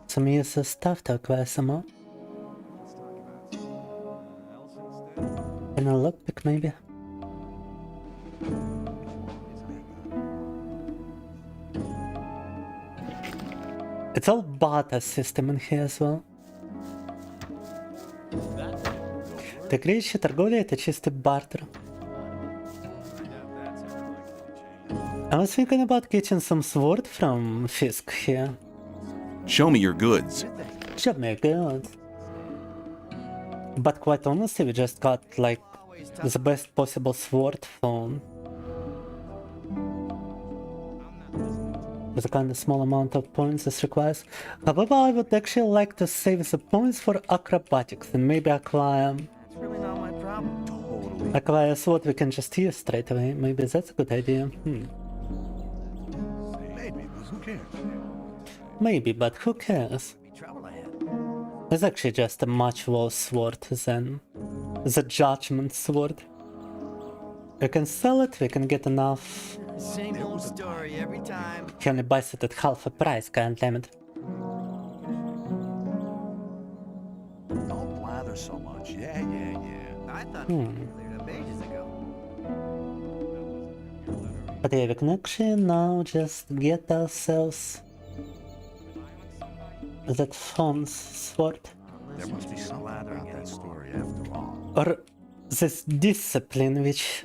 [SPEAKER 1] Some useless stuff to acquire some more. And a lockpick maybe. It's all barter system in here as well. Текричья торговля — это чистый бартер. I was thinking about getting some sword from Fisk here.
[SPEAKER 17] Show me your goods.
[SPEAKER 1] Show me goods. But quite honestly, we just got like the best possible sword for with a kind of small amount of points this requires. However, I would actually like to save the points for acrobatics and maybe acquire a sword we can just use straight away. Maybe that's a good idea. Maybe, but who cares? It's actually just a much worse sword than the Judgment Sword. We can sell it, we can get enough.
[SPEAKER 19] Same old story every time.
[SPEAKER 1] He only buys it at half a price, goddammit.
[SPEAKER 14] Don't blather so much. Yeah. I thought we cleared up ages ago.
[SPEAKER 1] But yeah, we can actually now just get ourselves that Fawn's sword.
[SPEAKER 14] There must be some ladder about that story after all.
[SPEAKER 1] Or this discipline, which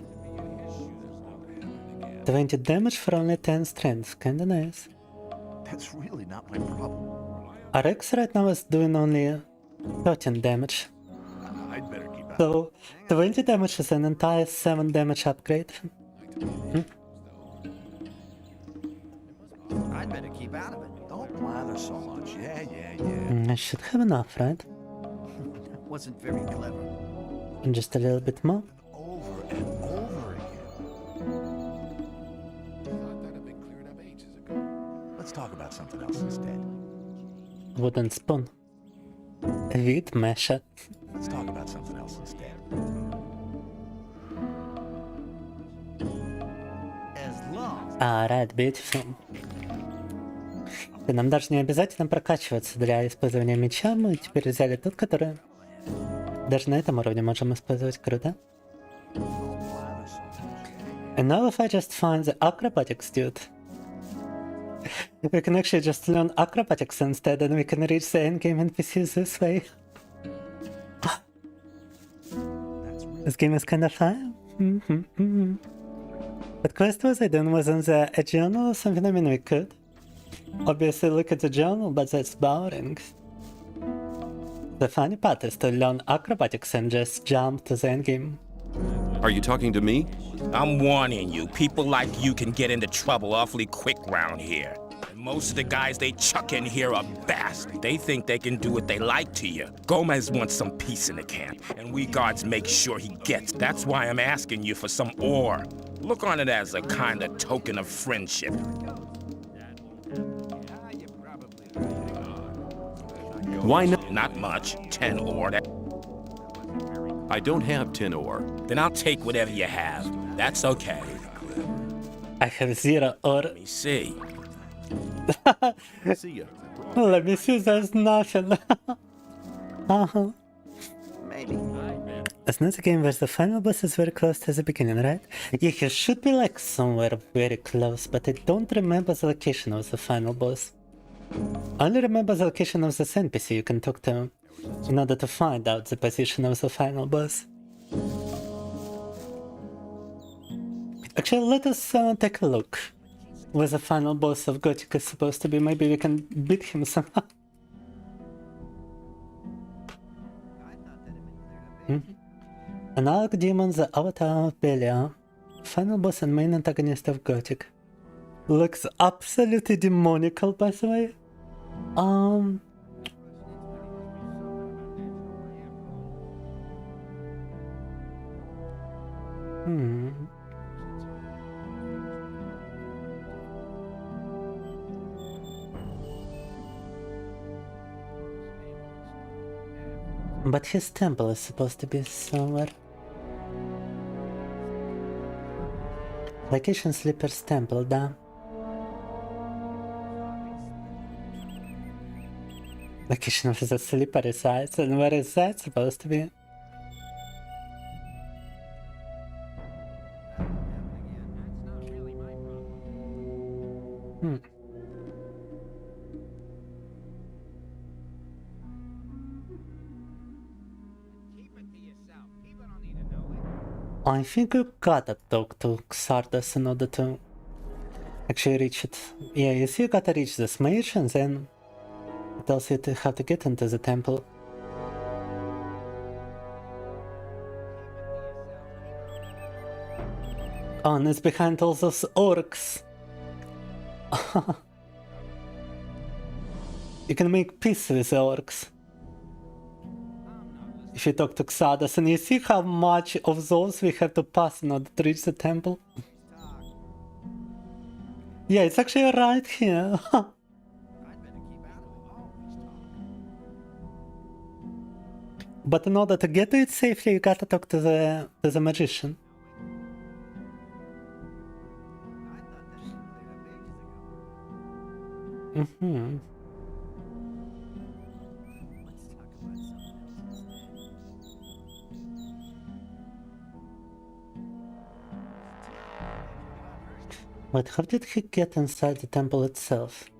[SPEAKER 1] 20 damage for only 10 strength, kinda nice.
[SPEAKER 14] That's really not my problem.
[SPEAKER 1] RX right now is doing only 13 damage.
[SPEAKER 14] I'd better keep out.
[SPEAKER 1] So 20 damage is an entire 7 damage upgrade.
[SPEAKER 19] I'd better keep out of it.
[SPEAKER 14] Don't blather so much. Yeah.
[SPEAKER 1] I should have enough, right?
[SPEAKER 19] That wasn't very clever.
[SPEAKER 1] And just a little bit more.
[SPEAKER 14] Over and over again. Let's talk about something else instead.
[SPEAKER 1] Wooden spoon. Wheat masher.
[SPEAKER 14] Let's talk about something else instead.
[SPEAKER 1] Alright, beautiful. И нам даже не обязательно прокачиваться для использования меча. Мы теперь взяли тот, который даже на этом уровне можем использовать. Круто. And now if I just find the acrobatics dude, we can actually just learn acrobatics instead and we can reach the endgame NPCs this way. This game is kind of fun. What quest was I doing? Was in a journal or something? I mean, we could obviously look at the journal, but that's boring. The funny part is to learn acrobatics and just jump to the endgame.
[SPEAKER 17] Are you talking to me?
[SPEAKER 4] I'm warning you, people like you can get into trouble awfully quick round here. And most of the guys they chuck in here are bastards. They think they can do what they like to you. Gomez wants some peace in the camp, and we guards make sure he gets. That's why I'm asking you for some ore. Look on it as a kind of token of friendship.
[SPEAKER 17] Why not?
[SPEAKER 4] Not much. 10 ore.
[SPEAKER 17] I don't have 10 ore.
[SPEAKER 4] Then I'll take whatever you have. That's okay.
[SPEAKER 1] I have 0 ore.
[SPEAKER 4] Let me see.
[SPEAKER 17] See ya.
[SPEAKER 1] Let me see, there's nothing.
[SPEAKER 2] Maybe.
[SPEAKER 1] It's not a game where the final boss is very close to the beginning, right? Yeah, he should be like somewhere very close, but I don't remember the location of the final boss. I only remember the location of this NPC you can talk to in order to find out the position of the final boss. Actually, let us take a look where the final boss of Gothic is supposed to be. Maybe we can beat him somehow. Analog Demon, the Avatar of Belial, final boss and main antagonist of Gothic. Looks absolutely demonical, by the way. But his temple is supposed to be somewhere. Location Sleeper's temple, да. Location of the Sleeper resides, and where is that supposed to be? I think we gotta talk to Xardas in order to actually reach it. Yeah, you see, you gotta reach this mage and then it tells you to how to get into the temple. Oh, and it's behind all those orcs. You can make peace with the orcs if you talk to Xardas, and you see how much of those we have to pass in order to reach the temple. Yeah, it's actually right here. But in order to get to it safely, you gotta talk to the magician. Wait, how did he get inside the temple itself?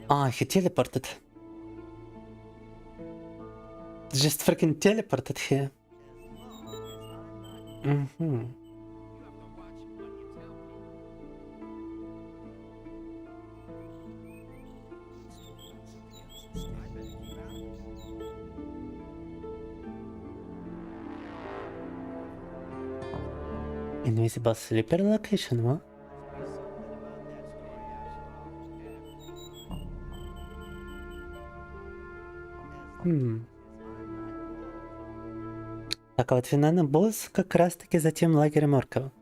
[SPEAKER 1] Ah, he teleported. Just freaking teleported here. Invisible sleeper location, what? Так, вот финальный босс как раз таки за тем лагерем орков.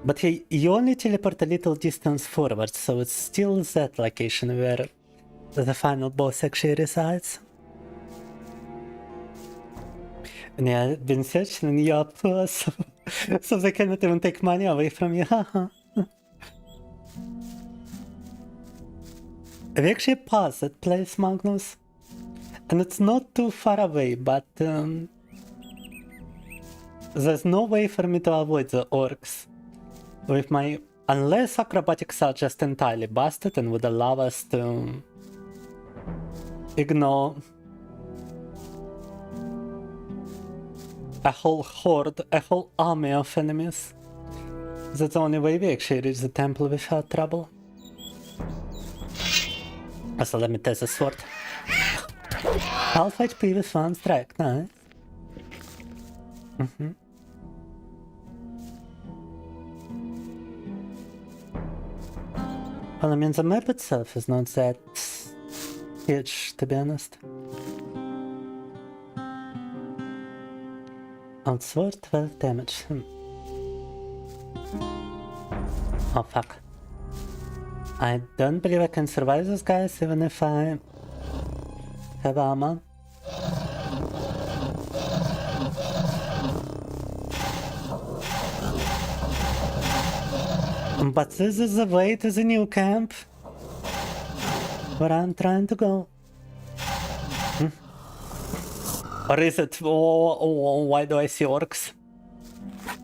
[SPEAKER 1] But he only teleport a little distance forward, so it's still that location where the final boss actually resides. And yeah, I've been searching in Nioh Plus, so they cannot even take money away from you. We actually passed that place, Magnus, and it's not too far away, but There's no way for me to avoid the orcs with my... Unless acrobatics are just entirely busted and would allow us to ignore a whole horde, a whole army of enemies. That's the only way we actually reach the temple without trouble. Also, let me test the sword. Half HP with one strike, nice. Well, I mean, the map itself is not that huge, to be honest. On sword, 12 damage. Oh, fuck. I don't believe I can survive those guys even if I have armor. But this is the way to the new camp where I'm trying to go. Or is it? Oh, why do I see orcs?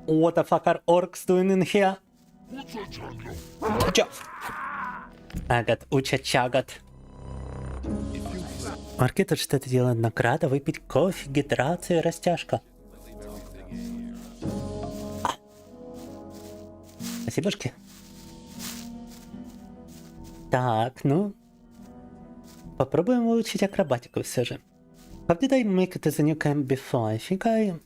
[SPEAKER 1] What the fuck are orcs doing in here? Агат, учачагат. Орки тут что-то делают. Награда, выпить кофе, гидрация, растяжка. Спасибошки. Так, ну... Попробуем выучить акробатику все же. How did I make it to the new camp before? I think I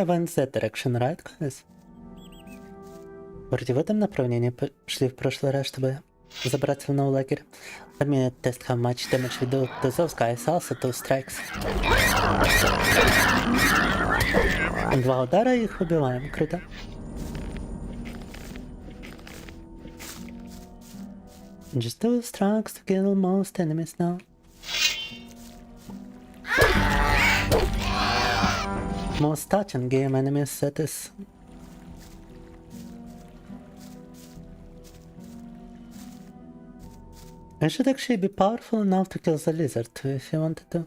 [SPEAKER 1] went that direction, right, guys? Вроде в этом направлении шли в прошлый раз, чтобы забраться в новый лагерь. Let me test how much damage we do to those guys. Also 2 strikes. 2 удара и их убиваем. Круто. Just 2 strikes to kill most enemies now. Most touching game enemies, that is. I should actually be powerful enough to kill the lizard if you wanted to.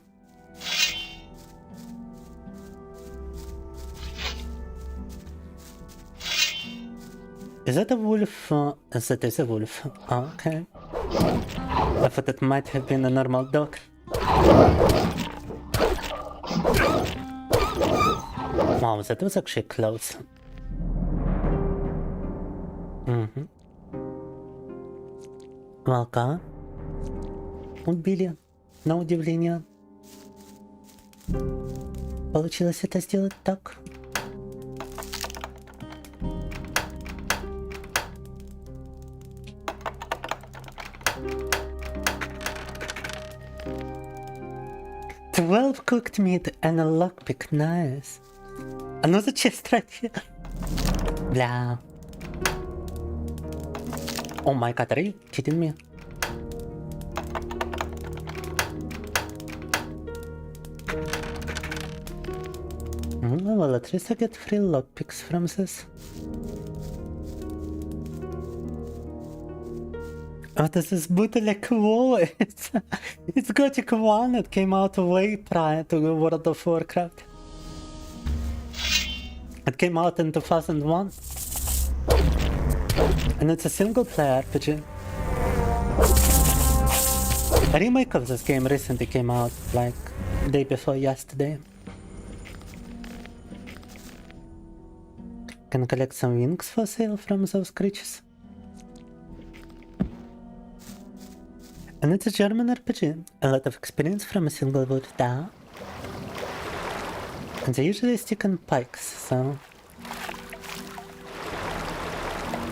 [SPEAKER 1] Is that a wolf? That is a wolf. Oh, okay. I thought it might have been a normal dog. Wow, that was actually close. Волка убили, на удивление. Получилось это сделать так. Twelve cooked meat and a lockpick, nice. Another chest right here. Blah. Oh my god, are you kidding me? Well, at least I get free lockpicks from this. Oh, this is bootleg wall. It's Gothic 1. It came out way prior to World of Warcraft. It came out in 2001. And it's a single player RPG. A remake of this game recently came out, like, day before yesterday. Can collect some wings for sale from those creatures. And it's a German RPG. A lot of experience from a single wood tower. And they usually stick on pikes, so...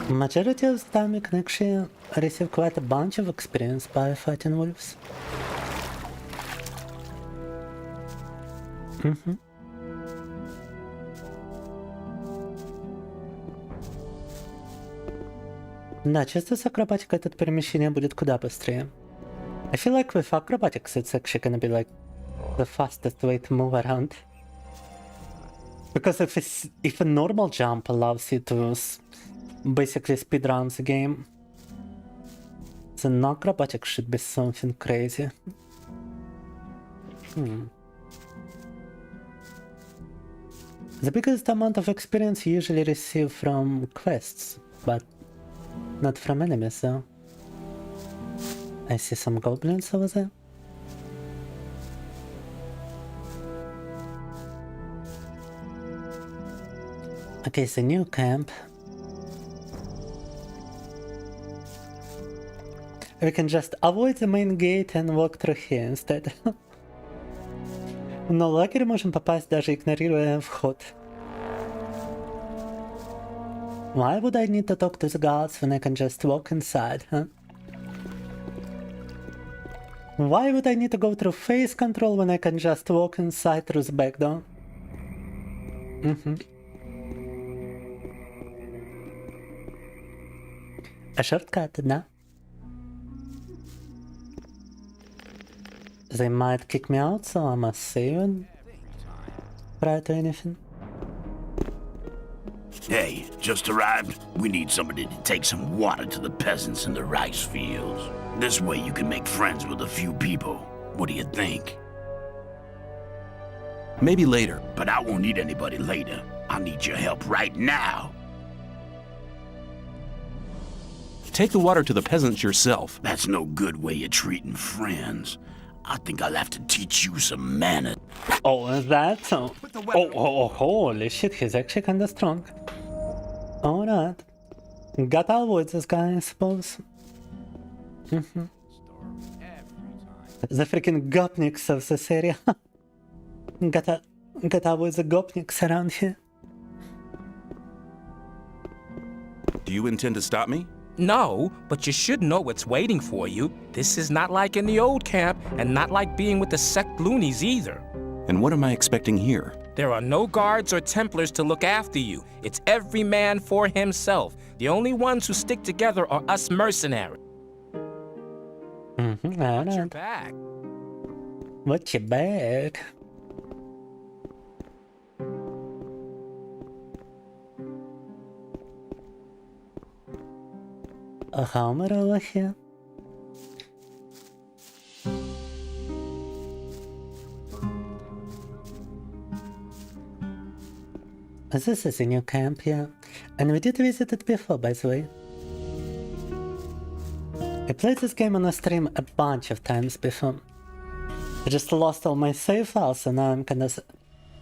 [SPEAKER 1] Majority of the time you can actually receive quite a bunch of experience by fighting wolves. Да, чисто с акробатикой это перемещение будет куда быстрее. I feel like with acrobatics it's actually gonna be like the fastest way to move around. Because if a normal jump allows you to basically speedrun the game, then acrobatics should be something crazy. The biggest amount of experience you usually receive from quests, but not from enemies though. I see some goblins over there. Okay, it's a new camp. We can just avoid the main gate and walk through here instead. Но в лагерь можем попасть, даже игнорируя вход. Why would I need to talk to the guards when I can just walk inside, huh? Why would I need to go through face control when I can just walk inside through the back door? A shortcut, да? They might kick me out, so I must save it prior to anything.
[SPEAKER 16] Hey, just arrived. We need somebody to take some water to the peasants in the rice fields. This way you can make friends with a few people. What do you think?
[SPEAKER 17] Maybe later.
[SPEAKER 16] But I won't need anybody later. I need your help right now.
[SPEAKER 17] Take the water to the peasants yourself.
[SPEAKER 16] That's no good way of treating friends. I think I'll have to teach you some manners.
[SPEAKER 1] Oh, is that so? Oh, holy shit, he's actually kinda strong. Alright. Gotta avoid this guy, I suppose. The freaking gopniks of this area. gotta avoid the gopniks around here.
[SPEAKER 17] Do you intend to stop me?
[SPEAKER 4] No, but you should know what's waiting for you. This is not like in the old camp, and not like being with the sect loonies either.
[SPEAKER 17] And what am I expecting here?
[SPEAKER 4] There are no guards or Templars to look after you. It's every man for himself. The only ones who stick together are us mercenaries. Watch your back.
[SPEAKER 1] Watch your back. A helmet over here. This is a new camp here, and we did visit it before, by the way. I played this game on a stream a bunch of times before. I just lost all my save files, so now I'm kinda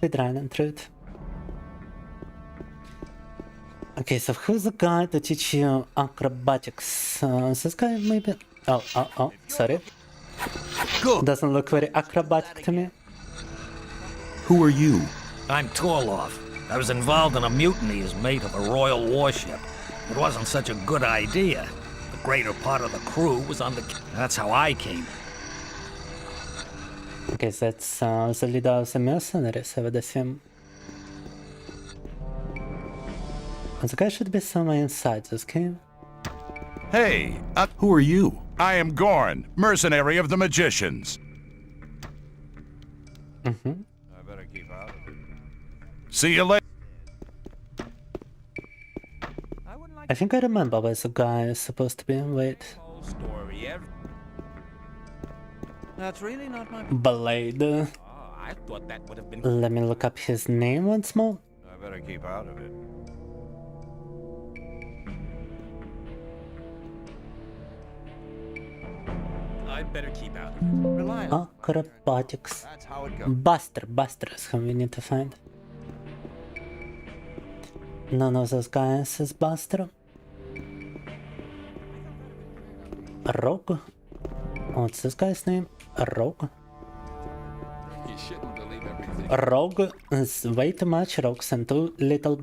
[SPEAKER 1] speedrunning through it. Okay, so who's the guy to teach you acrobatics? This guy maybe? Oh, sorry. Doesn't look very acrobatic to me.
[SPEAKER 17] Who are you?
[SPEAKER 21] I'm Torloff. I was involved in a mutiny as mate of a royal warship. It wasn't such a good idea. The greater part of the crew was on the... That's how I came.
[SPEAKER 1] Okay, so that's the leader of the mercenaries, I would assume. The guy should be somewhere inside this game.
[SPEAKER 8] Hey,
[SPEAKER 17] who are you?
[SPEAKER 8] I am Gorn, mercenary of the magicians.
[SPEAKER 1] I
[SPEAKER 8] better keep out of it. See you later.
[SPEAKER 1] I think I remember where the guy is supposed to be. Wait.
[SPEAKER 21] That's really not my...
[SPEAKER 1] Blade.
[SPEAKER 4] I thought that would have been...
[SPEAKER 1] Let me look up his name once more.
[SPEAKER 8] I better keep out of it.
[SPEAKER 4] I better keep out of it.
[SPEAKER 1] Acrobatics. Buster is whom we need to find. None of those guys is Buster. Rogue. What's this guy's name? Rogue. Rogue is way too much rogues and too little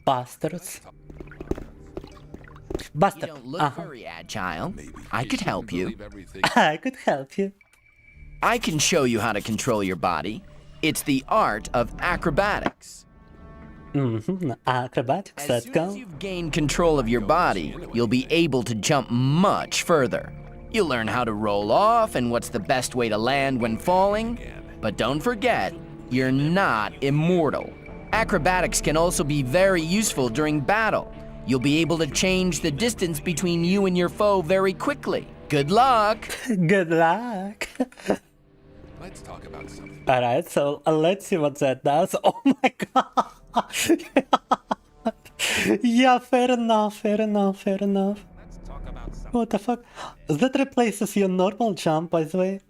[SPEAKER 1] bastards. Buster.
[SPEAKER 22] You don't look very agile. I could help you.
[SPEAKER 1] I could help you.
[SPEAKER 22] I can show you how to control your body. It's the art of acrobatics.
[SPEAKER 1] Acrobatics, let's go.
[SPEAKER 22] As soon as you've gained control of your body, you'll be able to jump much further. You'll learn how to roll off and what's the best way to land when falling. But don't forget, you're not immortal. Acrobatics can also be very useful during battle. You'll be able to change the distance between you and your foe very quickly. Good luck!
[SPEAKER 1] Good luck!
[SPEAKER 18] Let's talk about something.
[SPEAKER 1] Alright, so let's see what that does. Oh my god! Yeah, fair enough. What the fuck? That replaces your normal jump, by the way.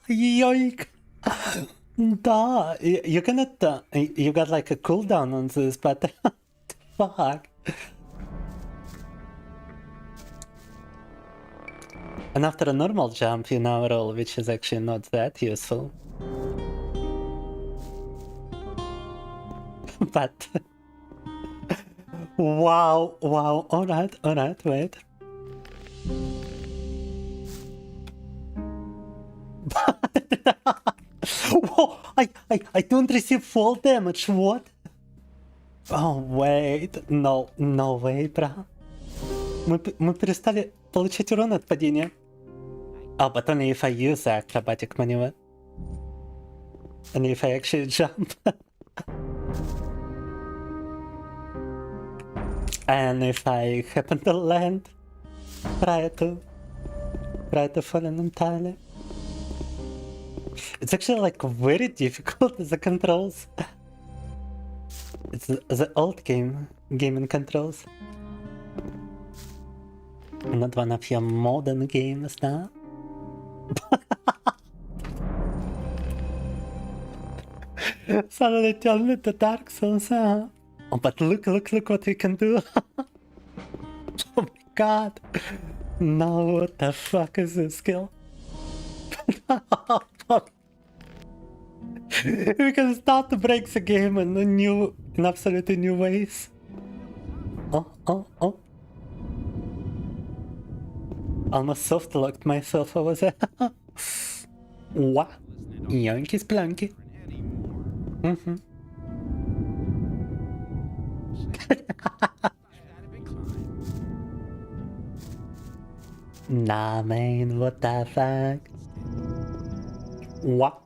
[SPEAKER 1] Yoink! Da, you cannot. You got like a cooldown on this, but fuck. And after a normal jump, you now roll, which is actually not that useful. But wow, alright, wait. Whoa, I don't receive fall damage, what? Oh, wait, no way, бра. Мы перестали получать урон от падения. Oh, but only if I use the acrobatic maneuver. And if I actually jump. And if I happen to land prior to falling entirely. It's actually like very difficult, the controls. It's the old gaming controls. Not one of your modern games now. Suddenly turned into Dark Souls, huh? Oh, but look what we can do. Oh my god. Now what the fuck is this skill? We can start to break the game in absolutely new ways. Oh. Almost soft locked myself over there. What? Yonky splunky. Nah, man, what the fuck? What?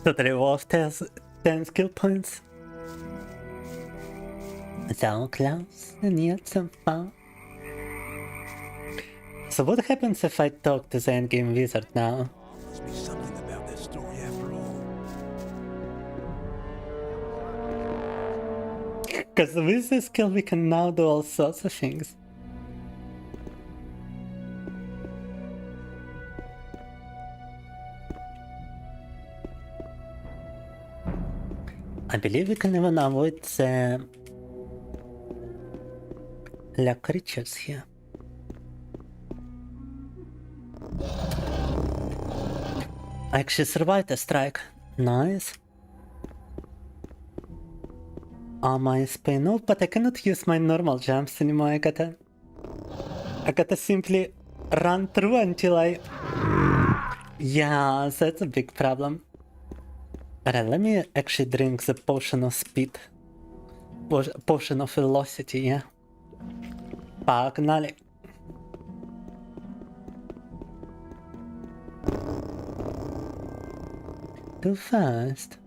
[SPEAKER 1] Totally worth 10 skill points. So close, and yet so far. So what happens if I talk to the endgame wizard now?
[SPEAKER 18] Must be something about this story after all.
[SPEAKER 1] Because with this skill we can now do all sorts of things. I believe we can even avoid the creatures here. I actually survived a strike. Nice. My spin off, but I cannot use my normal jumps anymore. I gotta simply run through until I... Yeah, that's a big problem. Alright, let me actually drink the potion of speed. Potion of velocity, yeah. Pogнали. Too fast.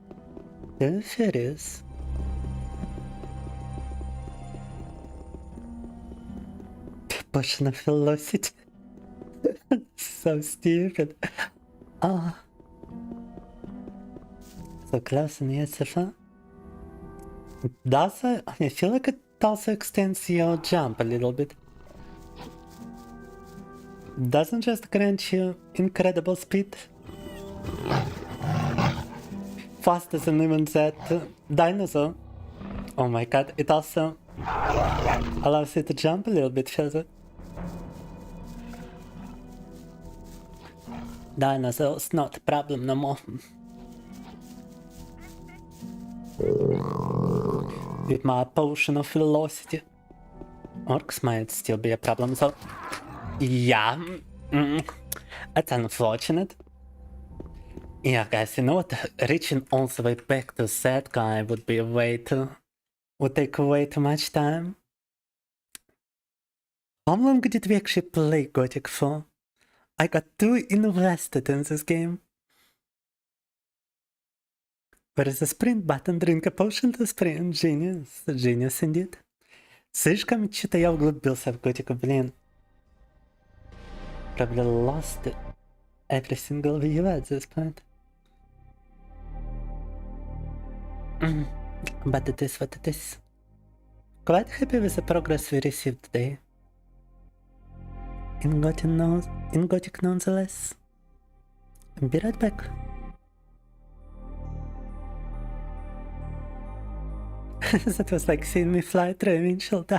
[SPEAKER 1] Too furious. Potion of velocity. So stupid. Ah. So close and yet so far. I feel like it also extends your jump a little bit. Doesn't just grant you incredible speed. Faster than even that dinosaur. Oh my god, it also allows you to jump a little bit further. Dinosaurs not a problem no more. With my potion of velocity. Orcs might still be a problem, so... Yeah, that's unfortunate. Yeah, guys, you know what? Reaching all the way back to that guy would be would take way too much time. How long did we actually play Gothic for? I got too invested in this game. Where is the sprint button? Drink a potion to sprint. Genius. Genius indeed. Слишком что-то я углубился в Готику, блин. probably lost every single view at this point. But it is what it is. Quite happy with the progress we received today. In Gothic nonetheless. Be right back. That was like seeing me fly through a windshield.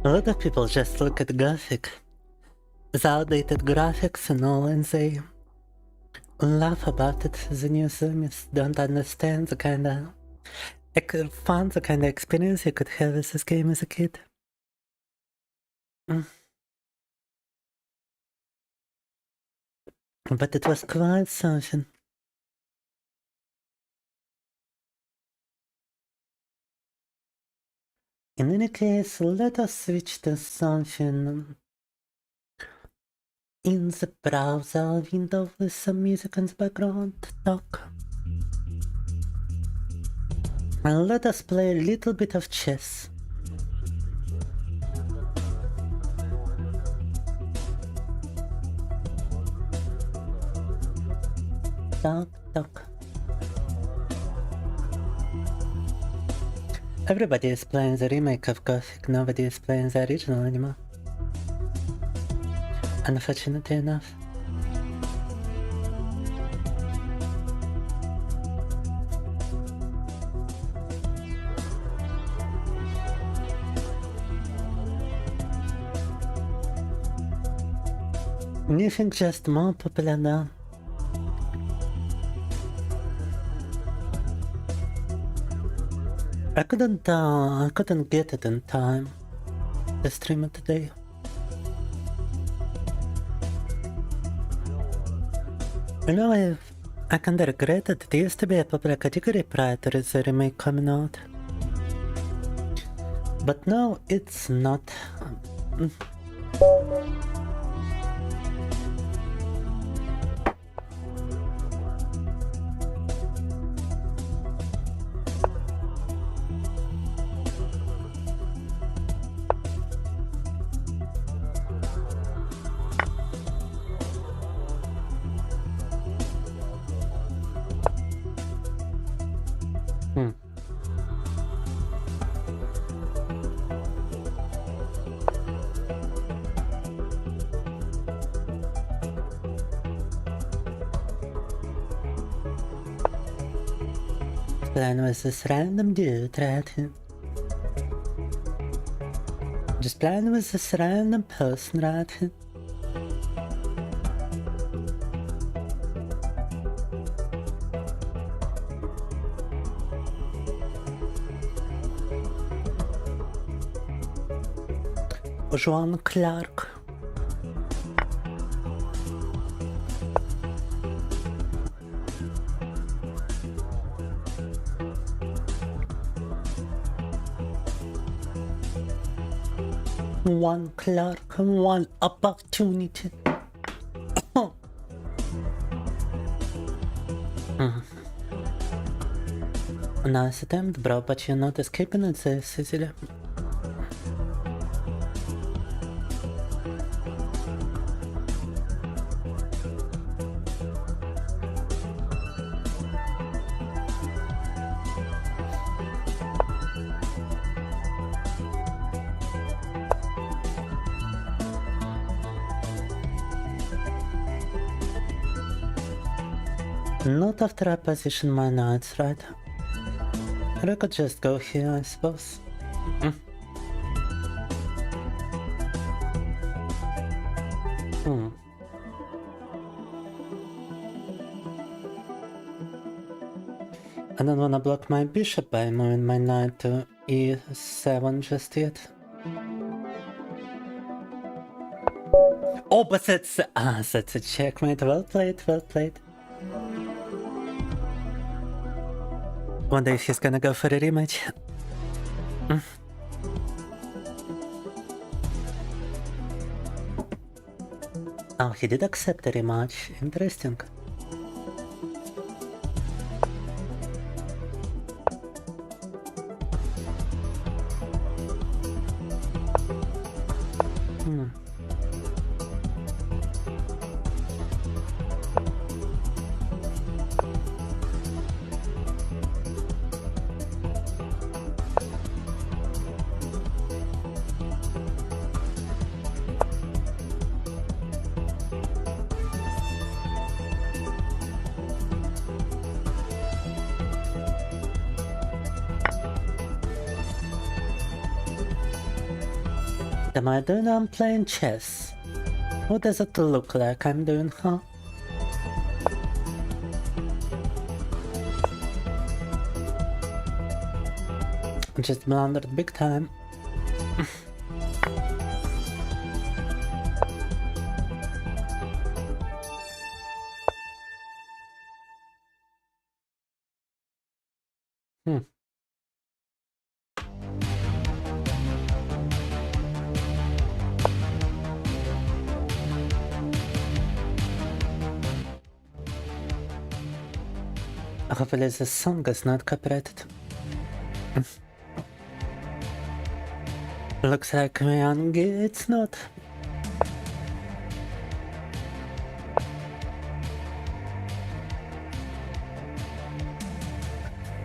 [SPEAKER 1] A lot of people just look at Gothic, the outdated graphics and all, and they laugh about it. The new zoomies don't understand the kind of fun, the kind of experience you could have with this game as a kid. But it was quite something. In any case, let us switch to something in the browser window with some music in the background talk. And let us play a little bit of chess. Talk. Everybody is playing the remake of Gothic, nobody is playing the original anymore. Unfortunately enough. You think just more popular now? I couldn't get it in time to stream it today. You know, I kinda regret that it used to be a popular category prior to the remake coming out. But now it's not. Playing with this random dude right here. Just playing with this random person right here. Joan Clark. One Clark, one opportunity. Nice attempt, bro, but you're not escaping it this easily. Not after I position my knights, right? I could just go here, I suppose. I don't wanna block my bishop by moving my knight to e7 just yet. Oh, but that's a checkmate. Well played, well played. Wonder if he's gonna go for a rematch. Oh, he did accept a rematch. Interesting. Am I doing? I'm playing chess. What does it look like I'm doing, huh? Just blundered big time. Hopefully the song is not copyrighted. Looks like ENG it's not.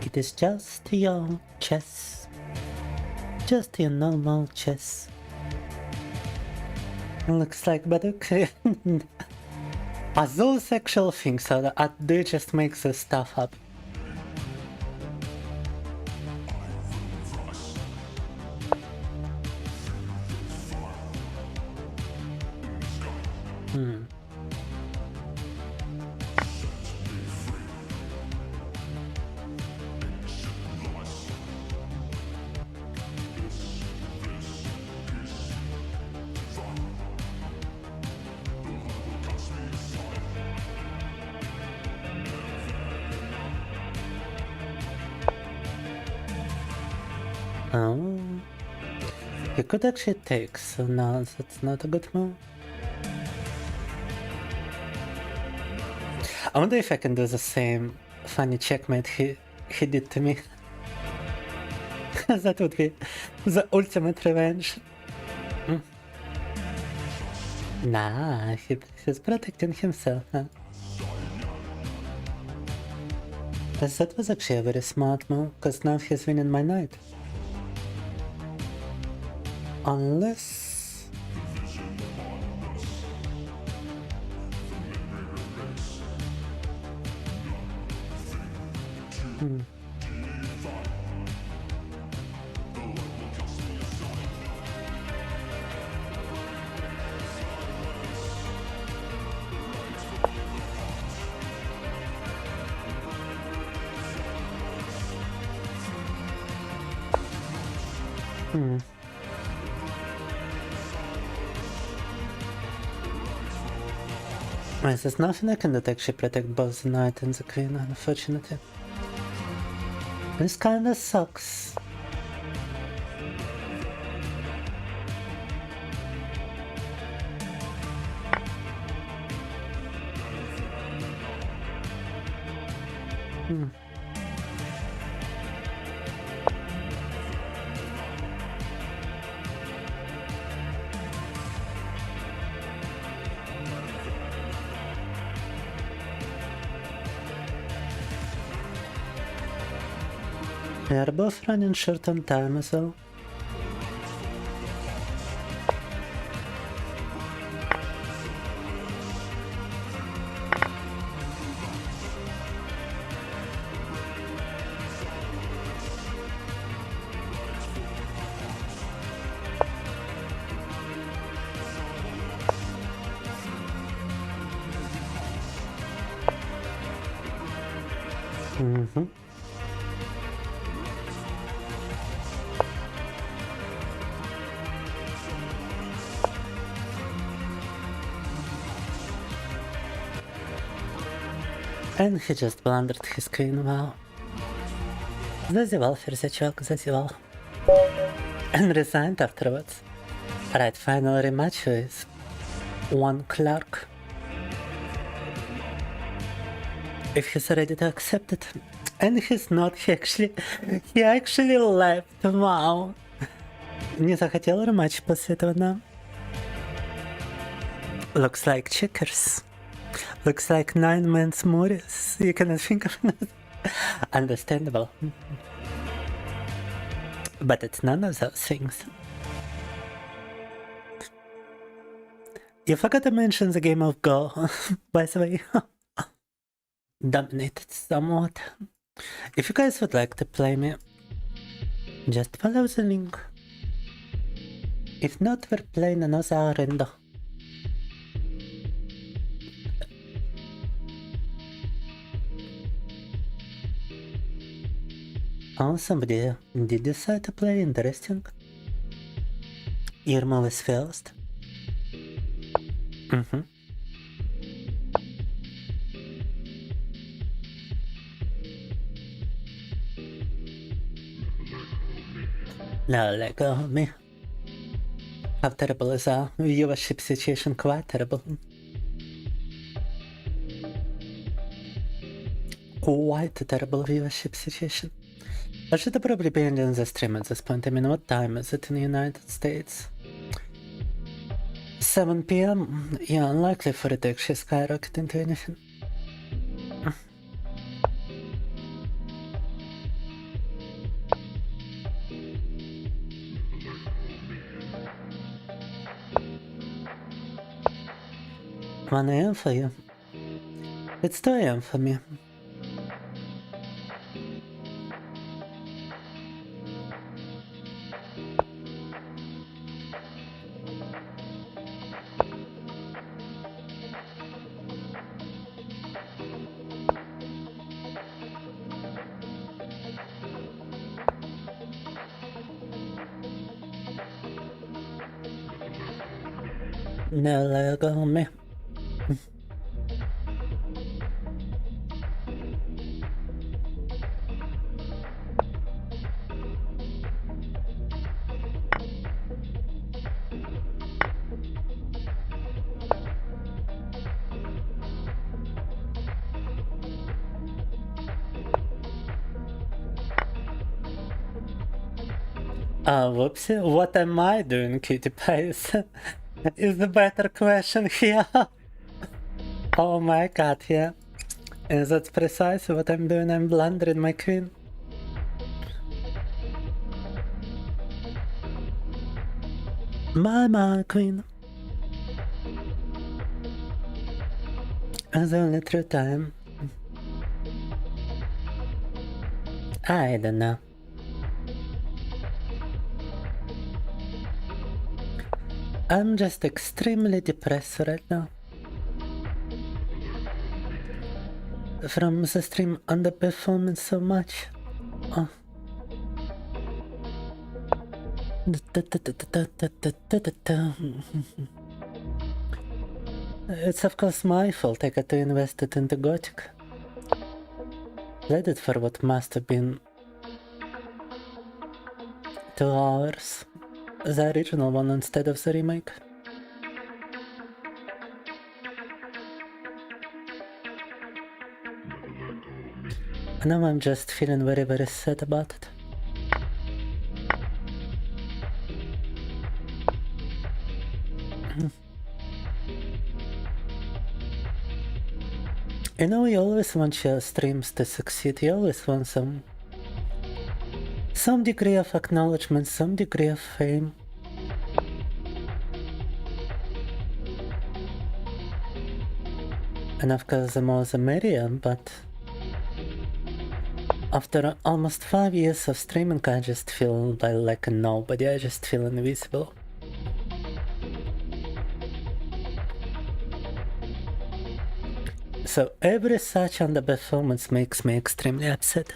[SPEAKER 1] It is just your chess. Just your normal chess. Looks like, but okay. Are those actual things, or do you just make the stuff up? Oh. You could actually take, so no, that's not a good move. I wonder if I can do the same funny checkmate he did to me. That would be the ultimate revenge. Nah, he's protecting himself, huh? That was actually a very smart move, because now he's winning my knight. Unless... Well, there's nothing I can do to actually protect both the knight and the queen, unfortunately. This kinda sucks. They are both running short on time as well. And he just blundered his queen, wow. Зазевал ферзячок, зазевал. And resigned afterwards. Right, final rematch with one Clark. If he's ready to accept it. And he's not, he actually left, wow. Не захотел рематч после этого, да. Looks like checkers. Looks like 9 men's Morris. You cannot think of another. Understandable. But it's none of those things. You forgot to mention the game of Go, by the way. Dominated somewhat. If you guys would like to play me, just follow the link. If not, we're playing another Arendo. Oh, somebody did decide to play, interesting. Your move is first. Now let go of me. How terrible is our viewership situation? Quite terrible. Quite a terrible viewership situation. I should probably be ending the stream at this point. I mean, what time is it in the United States? 7 PM? Yeah, unlikely for it to actually skyrocket into anything. One AM for you. It's 2 AM for me. Now let go of me. Whoopsie. What am I doing, cutie pies? Is the better question here. Oh my god, yeah. And that's precisely what I'm doing. I'm blundering, my queen. My queen. The only true time. I don't know. I'm just extremely depressed right now. From the stream underperforming so much. Oh. It's of course my fault. I got to invest it into Gothic. Played it for what must have been 2 hours. The original one instead of the remake. Now I'm just feeling very, very sad about it. You know, you always want your streams to succeed. You always want some degree of acknowledgement, some degree of fame. And of course, the more the merrier, but after almost 5 years of streaming, I just feel like a nobody. I just feel invisible. So every such underperformance makes me extremely upset.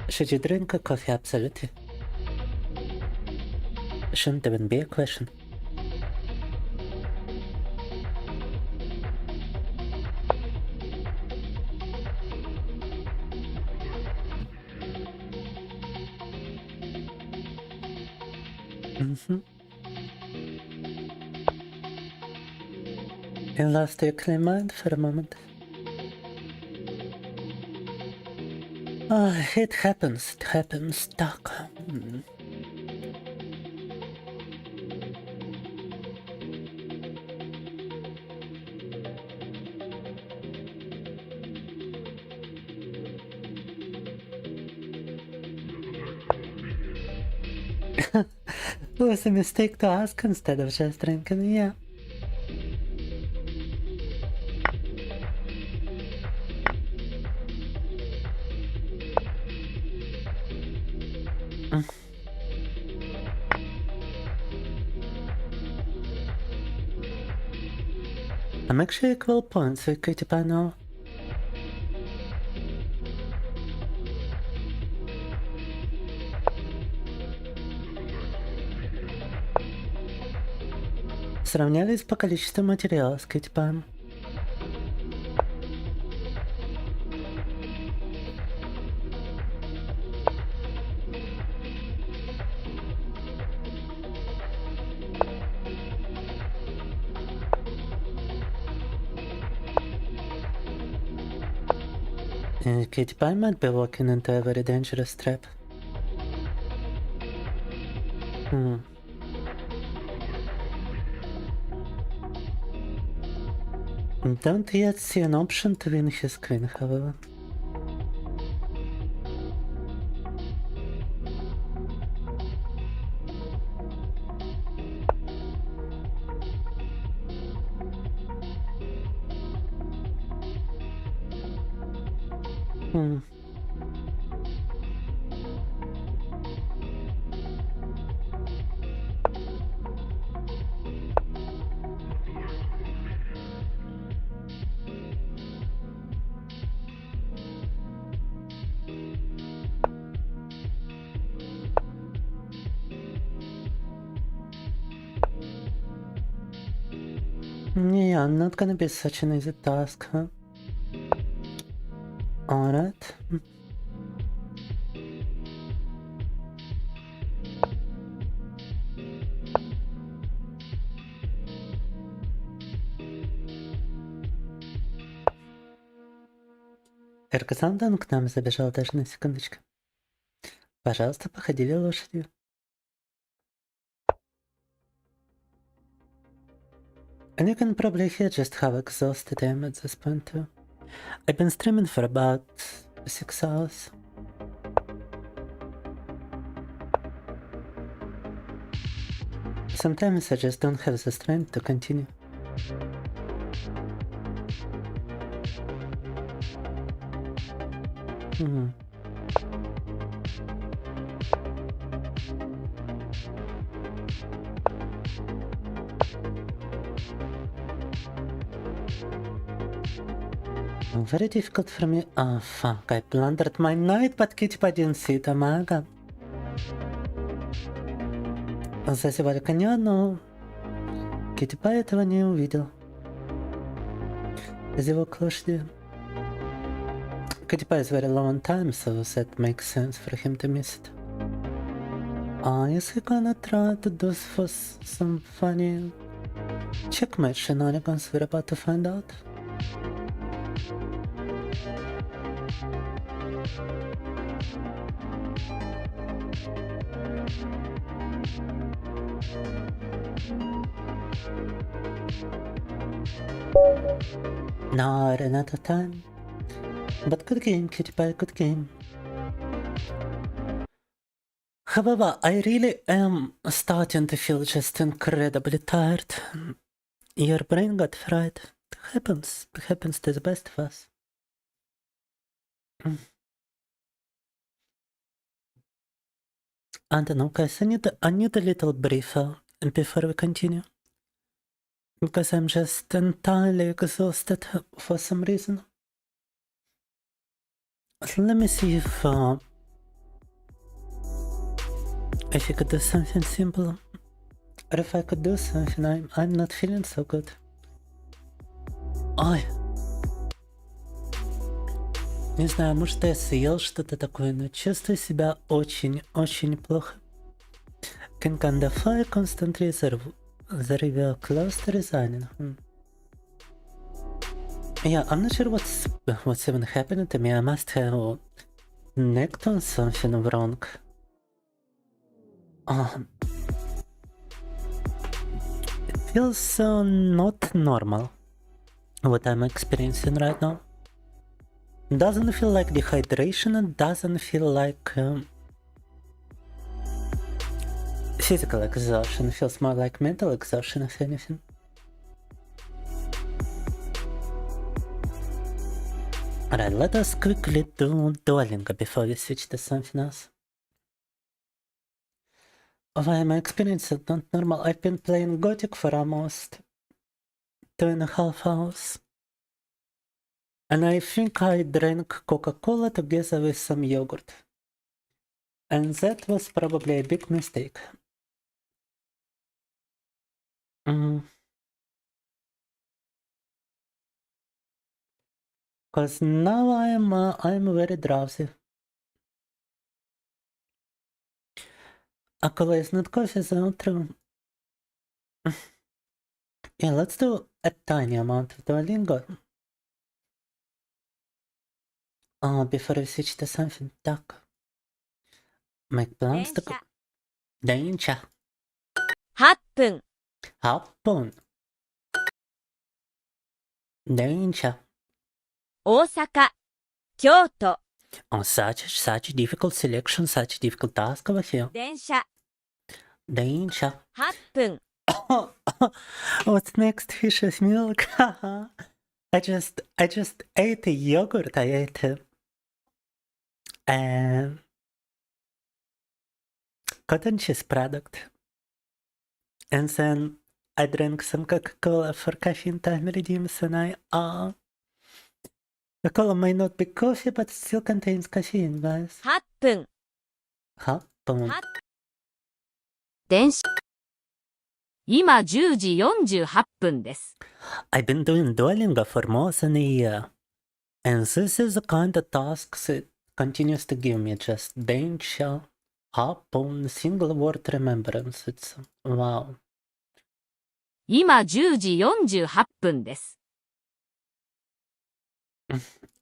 [SPEAKER 1] Should you drink a coffee? Absolutely. Shouldn't even be a question. You lost your clear mind for a moment. Oh, it happens, Doc. It was a mistake to ask instead of just drinking, yeah. I'm actually equal points with Cutie Pie now. Сравнялись по количеству материала с Cutie Pie. Cutie Pie might be walking into a very dangerous trap. Don't yet see an option to win his queen, however. Yeah, not gonna be such an easy task, huh? Alright. Эрксандан к нам забежал даже на секундочку. Пожалуйста, походили лошадью. And you can probably hear just how exhausted I am at this point too. I've been streaming for about 6 hours. Sometimes I just don't have the strength to continue. Very difficult for me. Oh fuck, I plundered my knight, but Kitty didn't see it, ага. Зазевали коня, но Kitty этого не увидел. Зевок лошади. Kitty is very low on time, so that makes sense for him to miss it. Is he gonna try to do for some funny checkmate shenanigans we're about to find out? No, I ran out of time. But good game, Cutie Pie, good game. However, I really am starting to feel just incredibly tired. Your brain got fried. It happens. It happens to the best of us. I don't know, guys. I need a little briefer before we continue. Because I'm just entirely exhausted for some reason. So let me see if you could do something simple. Or if I could do something, I'm not feeling so good. Ой. Не знаю, может я съел что-то такое, но чувствую себя очень плохо. Can kinda fly constantly the river close to resigning. Yeah, I'm not sure what's even happening to me. I must have nicked on something wrong. It feels so not normal what I'm experiencing right now. Doesn't feel like dehydration, and doesn't feel like physical exhaustion. It feels more like mental exhaustion, if anything. Alright, let us quickly do Duolingo before we switch to something else. Why am I experiencing not normal? I've been playing Gothic for almost 2.5 hours. And I think I drank Coca-Cola together with some yogurt. And that was probably a big mistake. Because now I'm very drowsy. Cola is not coffee, so true. Yeah, let's do a tiny amount of Duolingo. Before we switch to something. Так. Make plans to go. 電車。8分。8分。電車。大阪。京都。Such difficult selection, such difficult task over here. 電車。電車。8分。What's next? Fish with milk? I just ate yogurt. I ate cotton cheese product. And then I drank some Coca-Cola for caffeine time redeems, and Coca-Cola may not be coffee, but it still contains caffeine, guys. 8分。8分。電車。今10時48分です。I've been doing Duolingo for more than a year. And this is the kind of tasks it continues to give me. Just 電車。8分。Single word remembrance. It's wow. 今10時48分です。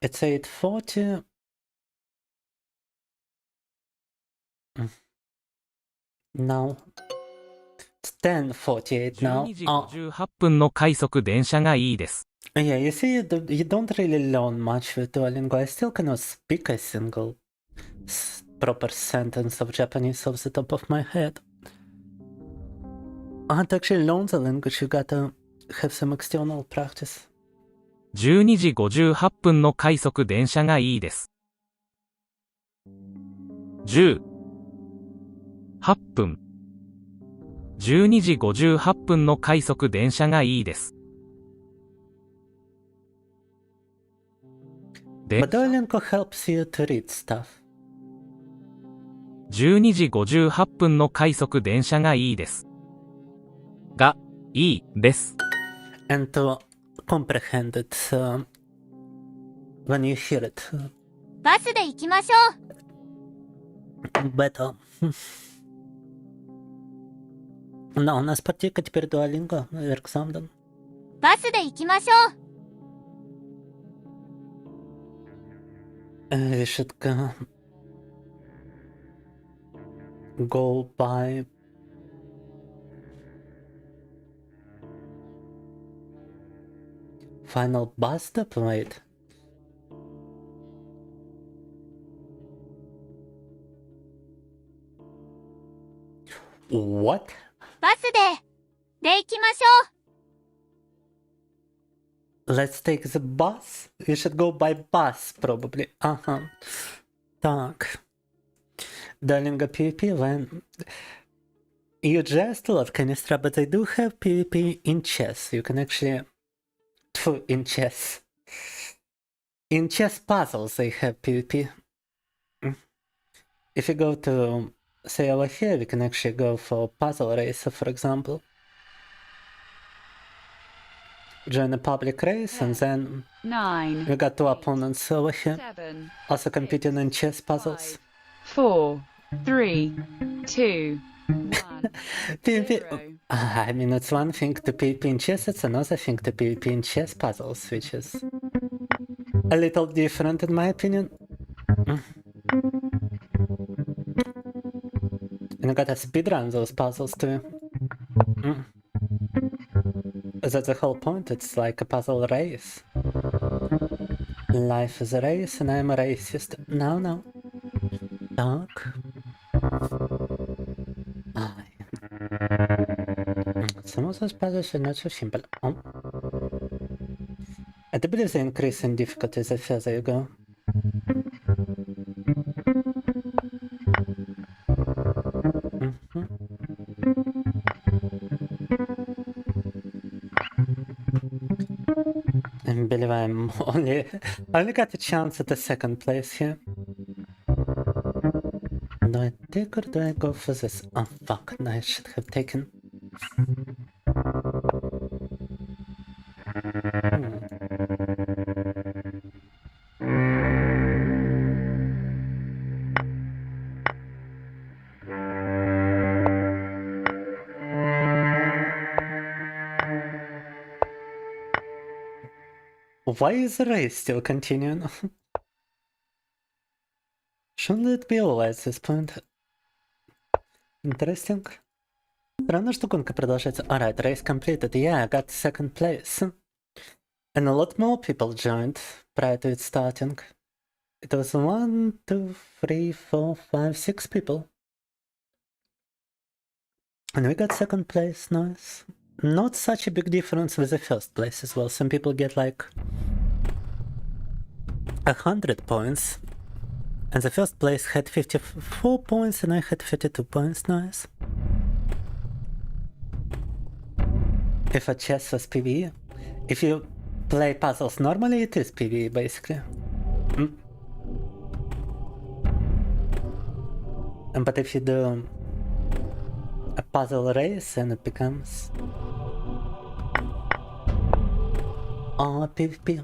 [SPEAKER 1] It's 8:40. No. It's 10:48 now.
[SPEAKER 6] 12時58分の快速電車がいいです。
[SPEAKER 1] Yeah, you see, you don't really learn much with Duolingo. I still cannot speak a single proper sentence of Japanese off the top of my head. To actually learn the language, you gotta have some external practice.
[SPEAKER 6] 12時58分の快速電車がいいです。10、8分。12時58分の快速電車がいいです。
[SPEAKER 1] But Duolingo helps you to read stuff.
[SPEAKER 6] 12時58分の快速電車がいいです。が、いいです。
[SPEAKER 1] And to comprehend it when you hear it.
[SPEAKER 7] バスで行きましょう。
[SPEAKER 1] Better. No, у нас партийка теперь Duolingo, Верксамден.
[SPEAKER 7] バスで行きましょう。
[SPEAKER 1] We should go by final bus stop. Wait. What?
[SPEAKER 7] バスで行きましょう。
[SPEAKER 1] Let's take the bus. We should go by bus, probably. Так. Duolingo PvP when you just love Canistra, but I do have PvP in chess. You can actually in chess. In chess puzzles they have PvP. If you go to say over here, we can actually go for puzzle race, for example. Join a public race, and then
[SPEAKER 12] 9.
[SPEAKER 1] we got two opponents over here,
[SPEAKER 12] 7.
[SPEAKER 1] also competing in chess puzzles.
[SPEAKER 12] 4, 3, 2, 1.
[SPEAKER 1] PvP. I mean, it's one thing to PvP in chess, it's another thing to PvP in chess puzzles, which is a little different in my opinion. And you gotta speedrun those puzzles too. That's the whole point, it's like a puzzle race. Life is a race and I'm a racist. No. Так. Some of those puzzles are not so simple. I do believe the increase in difficulty the further you go. I believe I'm I only got a chance at the second place here. Do I take or do I go for this? Oh fuck, I should have taken. Why is the race still continuing? Shouldn't it be over at this point? Interesting. Странная штука продолжается. Alright, race completed. Yeah, I got second place. And a lot more people joined prior to it starting. It was 1, 2, 3, 4, 5, 6 people. And we got second place, nice. Not such a big difference with the first place as well. Some people get like 100 points. And the first place had 54 points and I had 52 points, nice. If a chess was PvE. If you play puzzles normally, it is PvE basically. But if you do a puzzle race, then it becomes PvP.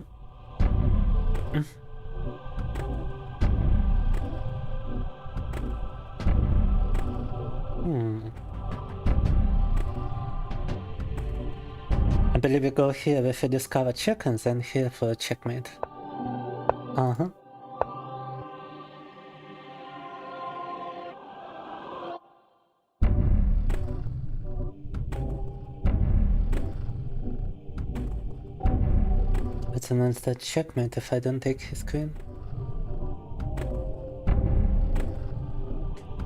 [SPEAKER 1] I believe you go here with a discover check and then here for a checkmate. It's an instant checkmate if I don't take his queen.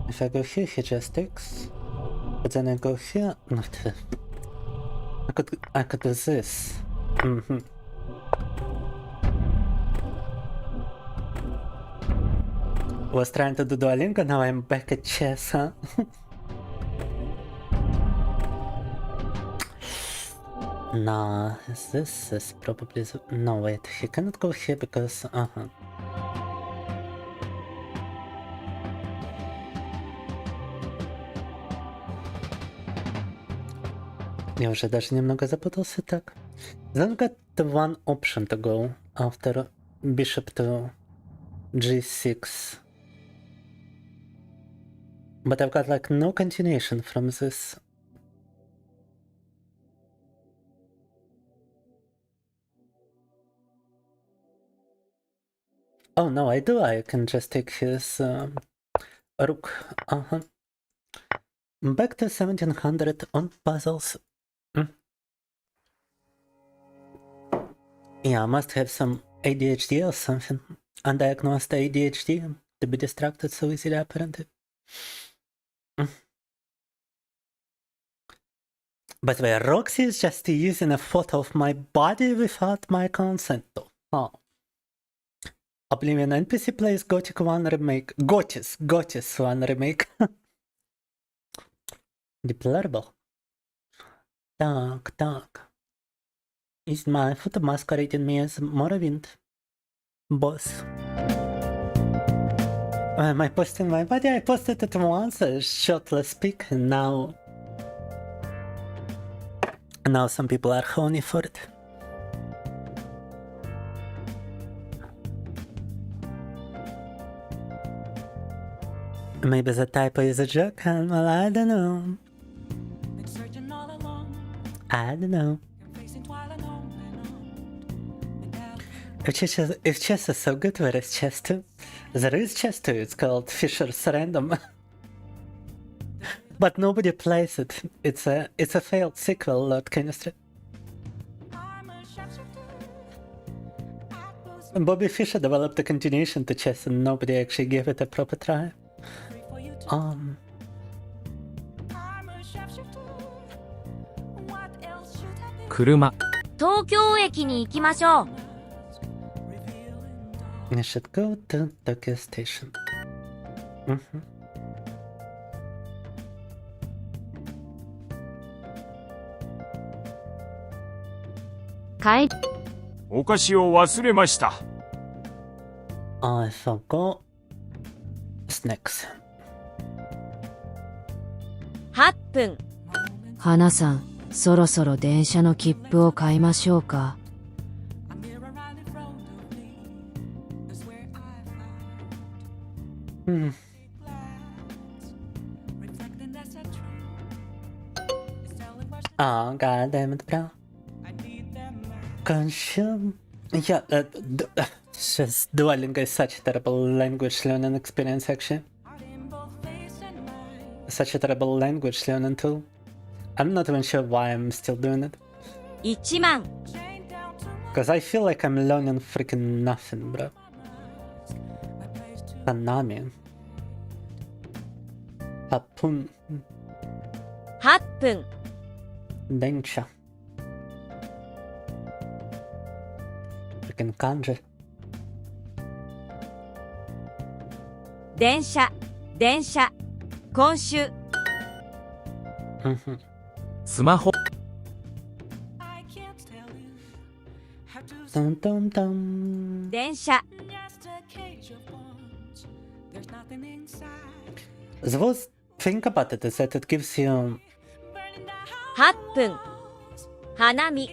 [SPEAKER 1] If I go here, he just takes. But then I go here. Not. I could do this. Was trying to do Duolingo, now I'm back at chess, huh? Nah, this is probably no, wait, he cannot go here because Я уже даже немного запутался так. Then got the one option to go after bishop to g6. But I've got like no continuation from this. Oh no, I do. I can just take his rook. Back to 1700 on puzzles. Yeah, I must have some ADHD or something. Undiagnosed ADHD to be distracted so easily, apparently. But where Roxy is just using a photo of my body without my consent, though. Oh. Oblivion NPC plays Gothic 1 remake. Gotis 1 remake. Deplorable. Так. Is my photo masquerading me as Morrowind? Boss. Am I posting my body? I posted it once, a shirtless pic, and now some people are horny for it. Maybe the typo is a joke, and well, I don't know. I don't know. If chess is so good, where is chess 2? There is chess 2, it's called Fisher's Random. But nobody plays it. It's a failed sequel, Lord Chemistry. Bobby Fischer developed a continuation to chess and nobody actually gave it a proper try.
[SPEAKER 6] 車。
[SPEAKER 7] 東京駅に行きましょう。
[SPEAKER 1] I should go to Tokyo Station. Mm-hmm.
[SPEAKER 7] 帰り。
[SPEAKER 8] お菓子を忘れました。
[SPEAKER 1] I forgot snacks.
[SPEAKER 7] 8分。
[SPEAKER 9] 花さん、そろそろ電車の切符を買いましょうか。
[SPEAKER 1] Oh, god damn it, bro. Consume. Yeah, just Duolingo is such a terrible language learning experience, actually. Such a terrible language learning tool. I'm not even sure why I'm still doing it.
[SPEAKER 7] 1万。
[SPEAKER 1] Because I feel like I'm learning freaking nothing, bro. Hanami. Hapun.
[SPEAKER 7] 8分。
[SPEAKER 1] 電車 freaking kanji
[SPEAKER 7] 電車今週
[SPEAKER 6] スマホ
[SPEAKER 1] トントントン
[SPEAKER 7] 電車
[SPEAKER 1] The worst thing about it is that it gives you
[SPEAKER 7] 8分花見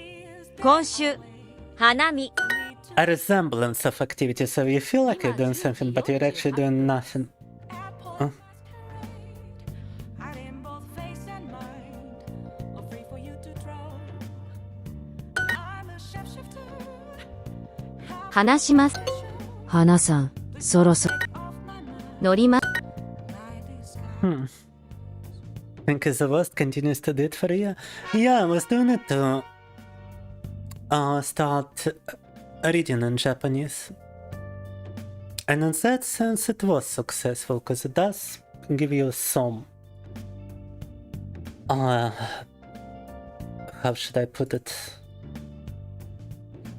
[SPEAKER 7] 今週花見
[SPEAKER 1] a resemblance of activity, so you feel like you're doing something but you're actually doing nothing.
[SPEAKER 9] 「話します」「花さん、そろそろ乗りま」
[SPEAKER 1] think the worst continues to do it for you. Yeah, I was doing it to start reading in Japanese. And in that sense it was successful, because it does give you some how should I put it?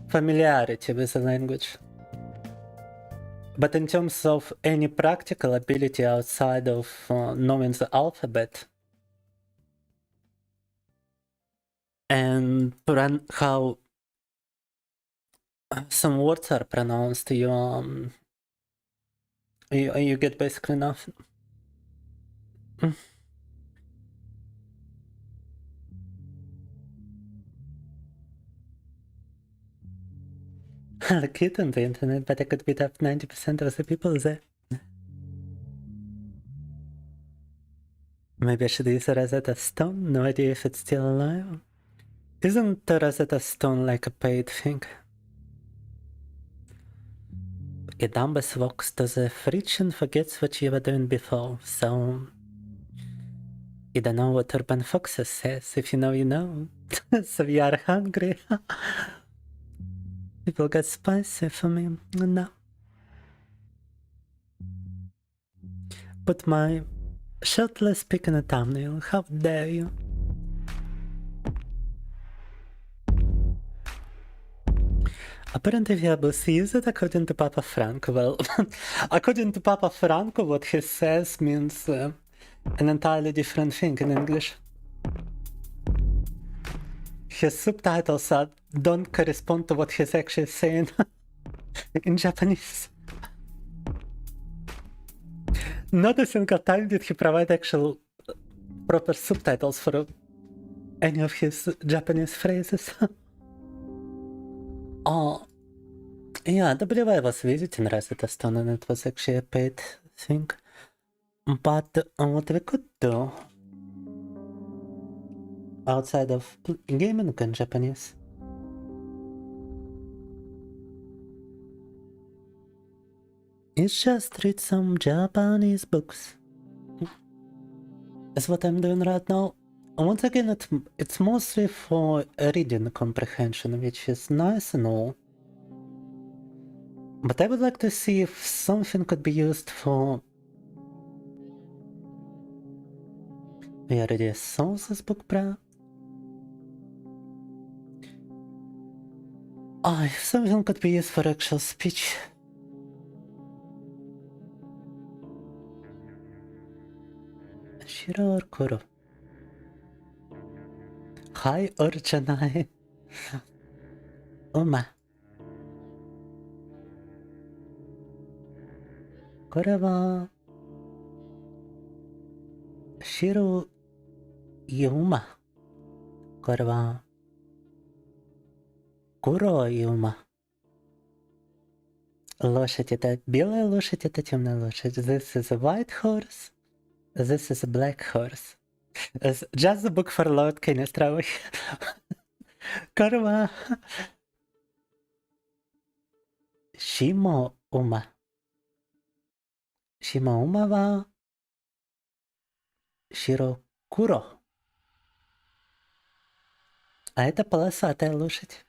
[SPEAKER 1] Familiarity with the language. But in terms of any practical ability outside of knowing the alphabet and how some words are pronounced, you get basically nothing. I kid on the internet, but I could beat up 90% of the people there. Maybe I should use a Rosetta Stone? No idea if it's still alive. Isn't the Rosetta Stone like a paid thing? Idambus walks to the fridge and forgets what you were doing before, so... You don't know what Urban Foxes says. If you know, you know. So we are hungry. People get spicy for me. No. Put my shirtless pic in a thumbnail. How dare you? Apparently we are both use it according to Papa Franco. Well, according to Papa Franco, what he says means an entirely different thing in English. His subtitles don't correspond to what he's actually saying in Japanese. Not a single time did he provide actual proper subtitles for any of his Japanese phrases. Oh, yeah, I believe I was visiting Rosetta Stone and it was actually a paid thing. But what we could do outside of gaming in Japanese is just read some Japanese books. That's what I'm doing right now. Once again, it's mostly for reading comprehension, which is nice and all. But I would like to see if something could be used for... We already saw this book, bruh. Oh, if something could be used for actual speech. Shiro or Kuro? Hi or Janai? Uma. これは白い馬。これは黒い馬。Лошадь это белая лошадь, это темная лошадь. This is a white horse. This is a black horse. It's just the book for Lord Kinistrawi. これは下馬。下馬は白黒. А это полосатая лошадь.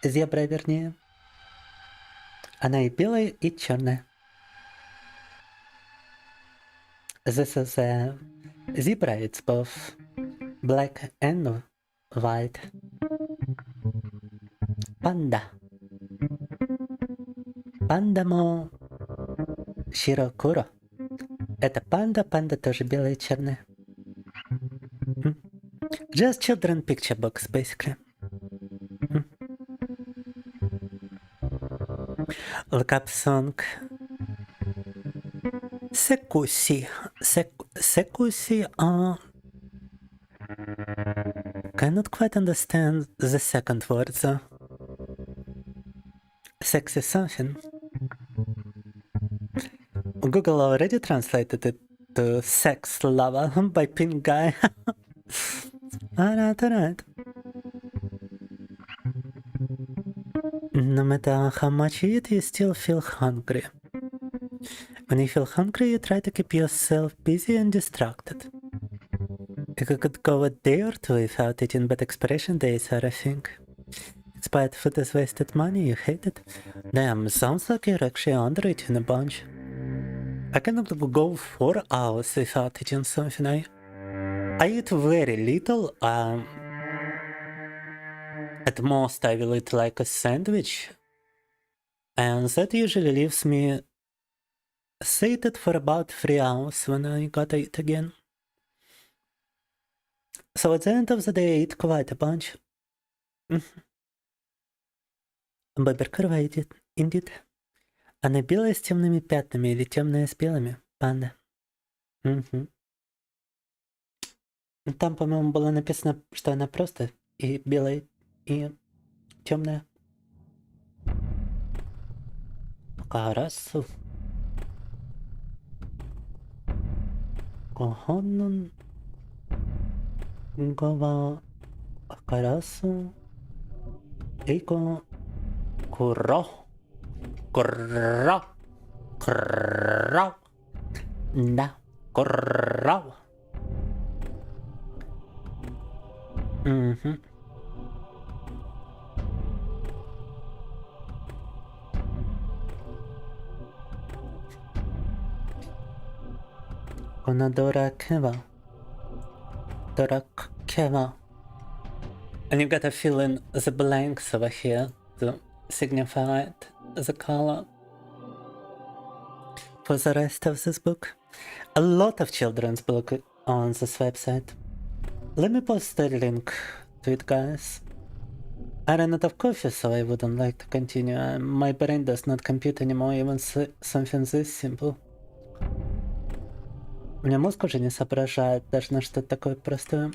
[SPEAKER 1] Зебра, вернее. Она и белая, и черная. This is a zebra. It's both black and white. Panda. Панда мо широ-куро. Это панда, панда тоже белая и черная. Just children picture books, basically. Look up song. Sekusi. Sekusi. Cannot quite understand the second word, though. Sexy something. Google already translated it to sex lover by pink guy. Alright. No matter how much you eat, you still feel hungry. When you feel hungry, you try to keep yourself busy and distracted. You could go a day or two without eating, but expiration days are a thing. Despite if it is wasted money, you hate it. Damn, sounds like you're actually underrating a bunch. I cannot go 4 hours without eating something. I eat very little. At most, I will eat like a sandwich. And that usually leaves me sated for about 3 hours when I gotta eat again. So at the end of the day, I eat quite a bunch. Бобер выйдет, indeed. Она белая с темными пятнами или темная с белыми? Панда. Там, по-моему, было написано, что она просто и белая, и темная. Хорошо. Кохонон. Гова. Хорошо. Эйко. Куро. Куро. Куро. Да. Куро. Она дуракева. Durakewa. And you gotta fill in the blanks over here to signify the color. For the rest of this book, a lot of children's book on this website. Let me post the link to it, guys. I ran out of coffee, so I wouldn't like to continue. My brain does not compute anymore, even something this simple. У меня мозг уже не соображает даже на что-то такое простое.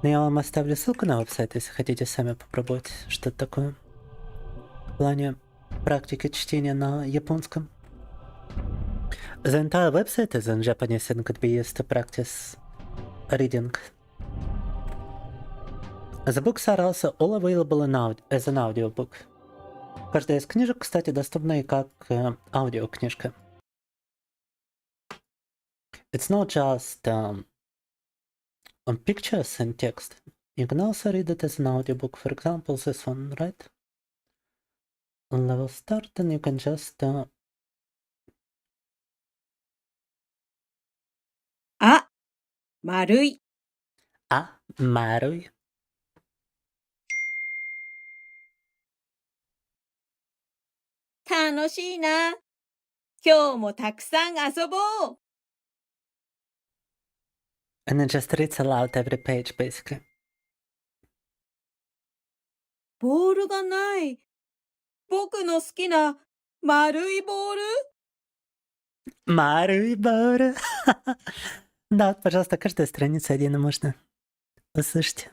[SPEAKER 1] Но я вам оставлю ссылку на веб-сайт, если хотите сами попробовать что-то такое. В плане практики чтения на японском. The entire website is in Japanese and could be used to practice reading. The books are also all available as an audiobook. Каждая из книжек, кстати, доступна и как аудиокнижка. It's not just on pictures and text. You can also read it as an audiobook. For example, this one, right? Level start, and you can just...
[SPEAKER 10] Marui.
[SPEAKER 1] Marui.
[SPEAKER 10] Tanoshii. 今日もたくさん遊ぼう.
[SPEAKER 1] And it just reads aloud every page, basically.
[SPEAKER 10] ボールがない。僕の好きな丸いボール?
[SPEAKER 1] Марui Бора. Да, вот, пожалуйста, каждая страница отдельно можно услышать.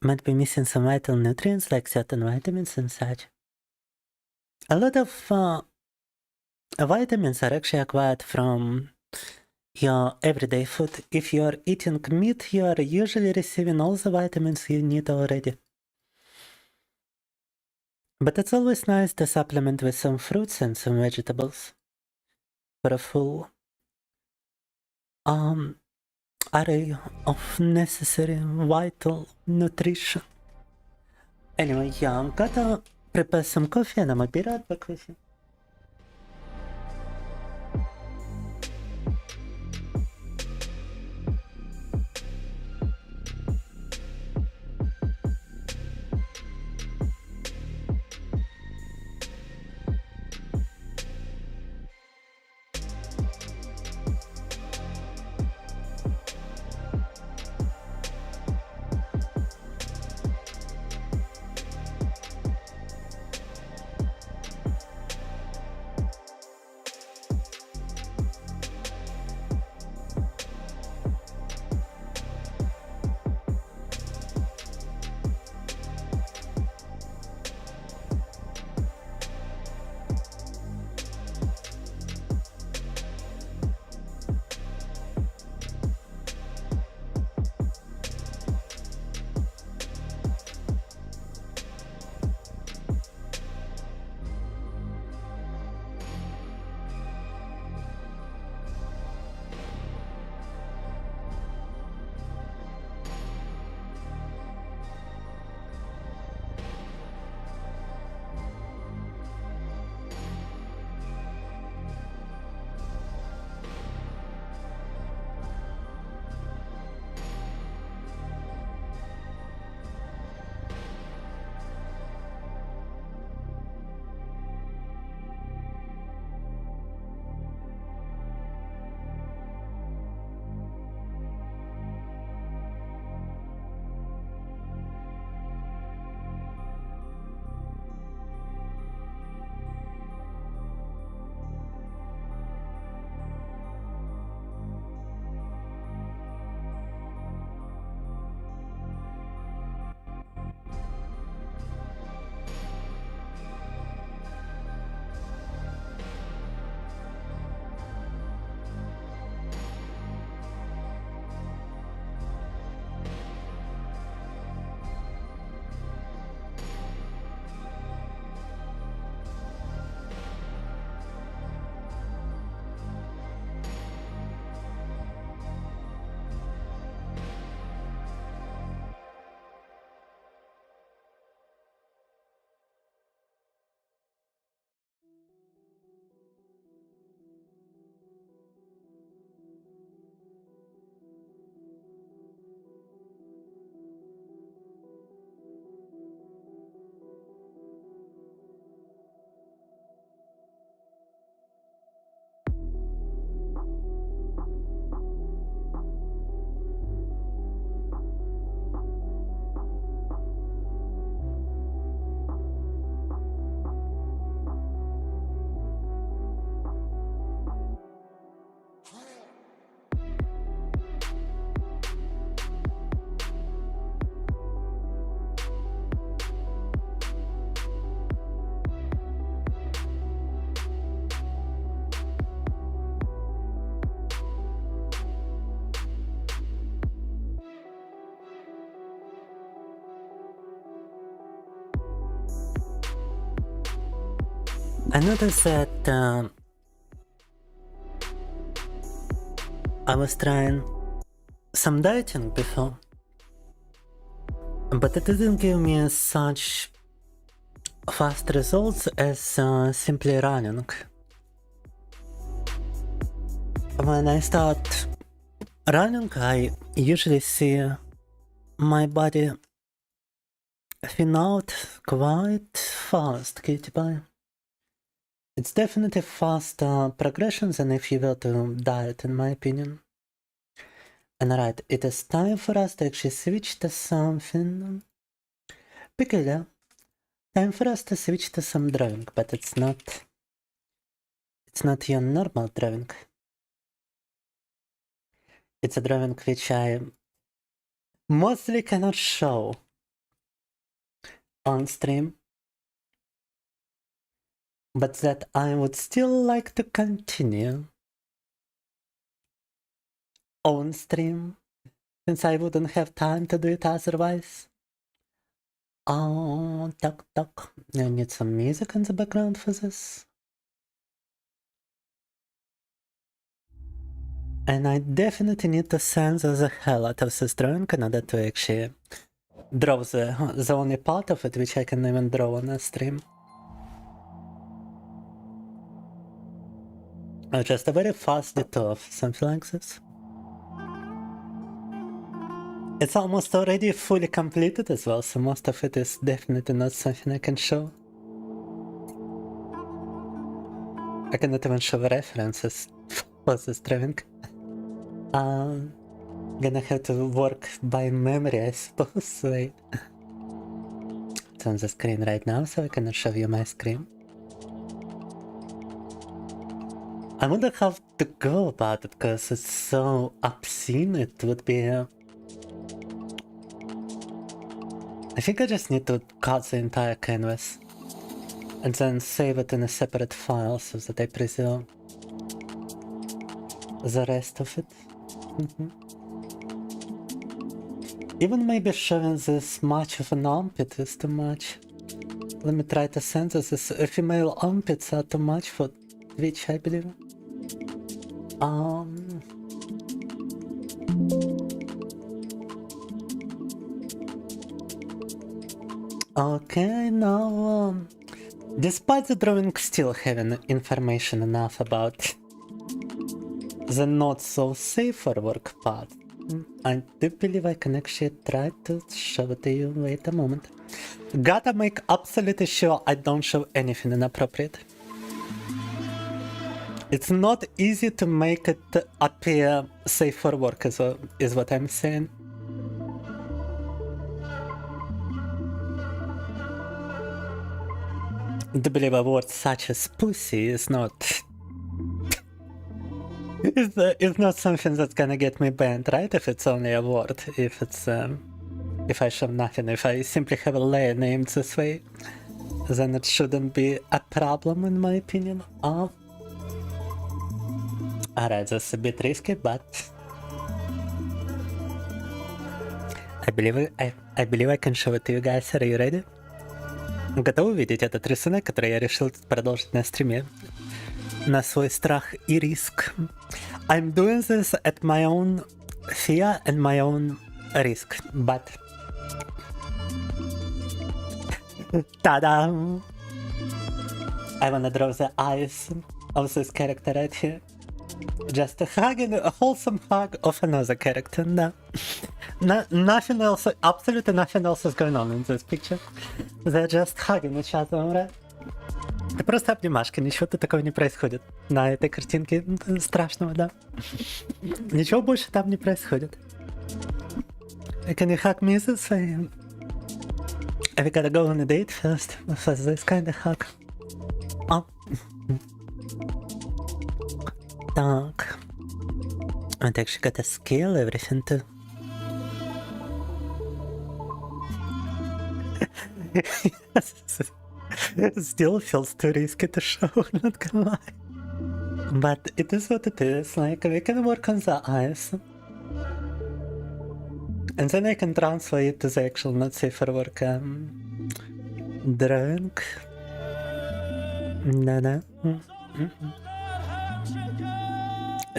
[SPEAKER 1] Might be missing some vital nutrients like certain vitamins and such. A lot of vitamins are actually acquired from your everyday food. If you are eating meat, you are usually receiving all the vitamins you need already. But it's always nice to supplement with some fruits and some vegetables for a full array of necessary vital nutrition. Anyway, yeah, I'm gonna prepare some coffee and I'm gonna be right back with you. I noticed that I was trying some dieting before, but it didn't give me such fast results as simply running. When I start running, I usually see my body thin out quite fast, Kitty. It's definitely faster progression than if you were to diet, in my opinion. And right, it is time for us to actually switch to something peculiar. Time for us to switch to some drawing, but it's not your normal drawing. It's a drawing which I mostly cannot show on stream, but that I would still like to continue on stream, since I wouldn't have time to do it otherwise. Oh, talk. I need some music in the background for this. And I definitely need to censor the hell out of this drawing in order to actually draw the only part of it which I can even draw on a stream. Just a very fast detour, something like this. It's almost already fully completed as well, so most of it is definitely not something I can show. I cannot even show references for this drawing. Gonna have to work by memory, I suppose. Wait. It's on the screen right now, so I cannot show you my screen. I wonder how to go about it, because it's so obscene. It would be... I think I just need to cut the entire canvas and then save it in a separate file so that I preserve the rest of it. Even maybe showing this much of an armpit is too much. Let me try to censor this. Female armpits are too much for Twitch, I believe. Okay, now, despite the drawing still having information enough about the not so safe for work part, I do believe I can actually try to show it to you. Wait a moment. Gotta make absolutely sure I don't show anything inappropriate. It's not easy to make it appear safe for work, is what I'm saying. To believe a word such as pussy is not... it's not something that's gonna get me banned, right? If it's only a word, if it's... if I show nothing, if I simply have a layer named this way, then it shouldn't be a problem in my opinion. Alright, that's a bit risky, but... I believe I can show it to you guys. Are you ready? Готовы увидеть этот рисунок, который я решил продолжить на стриме? На свой страх и риск. I'm doing this at my own fear and my own risk, but... Ta-da! I wanna draw the eyes of this character right here. Just a hug and a wholesome hug of another character. No. Nothing else, absolutely nothing else is going on in this picture. They're just hugging each other, right? Это просто обнимашка, ничего такого не происходит на этой картинке страшного, да? Ничего больше там не происходит. Can you hug me this way? We gotta go on a date first for this kind of hug. Oh. Так. I actually gotta scale everything too. Still feels too risky to show, not gonna lie. But it is what it is, like we can work on the eyes. And then I can transfer it to the actual not safe for work drawing. Да-да.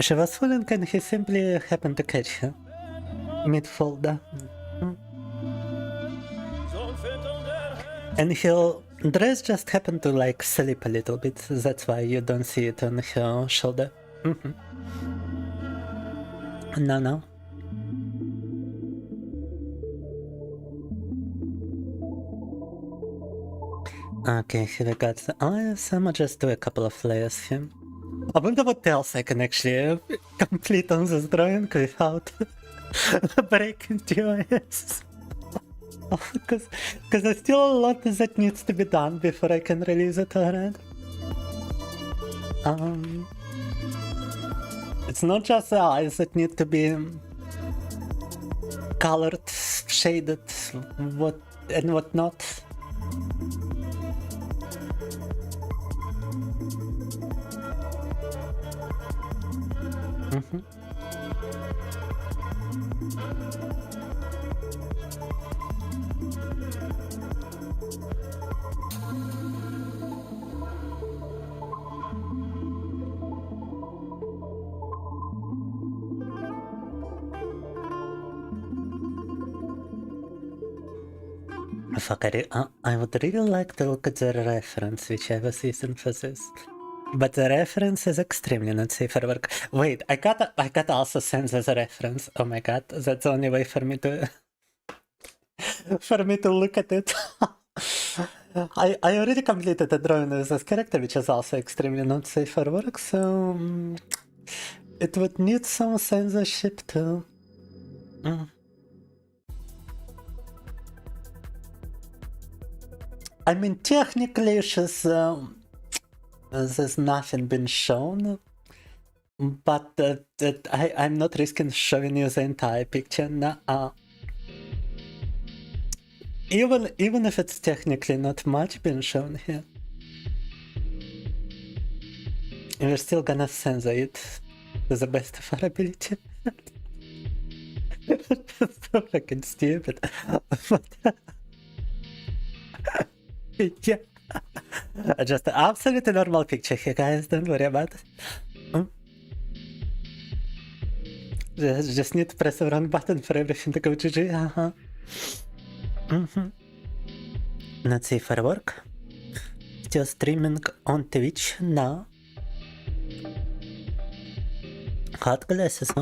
[SPEAKER 1] She was falling and he simply happened to catch her. Mid-fall, да. And her dress just happened to like slip a little bit, that's why you don't see it on her shoulder. No. Okay, here we got the eyes. I'ma just do a couple of layers here. I wonder what else I can actually complete on this drawing without breaking TOS. Because there's still a lot that needs to be done before I can release it already. It's not just the eyes that need to be colored, shaded, and whatnot. Fuck, I would really like to look at the reference which I was using for this. But the reference is extremely not safe for work. Wait, I gotta also send this a reference. Oh my god, that's the only way for me to look at it. I already completed a drawing of this character, which is also extremely not safe for work, so it would need some censorship too. I mean, technically, there's nothing been shown, but I'm not risking showing you the entire picture. Even if it's technically not much been shown here, we're still gonna censor it to the best of our ability. So fucking stupid. Yeah. Just an absolutely normal picture here, guys. Don't worry about it. Just need to press the wrong button for everything to go GG. Not safe for work. Still streaming on Twitch now. Hot glasses.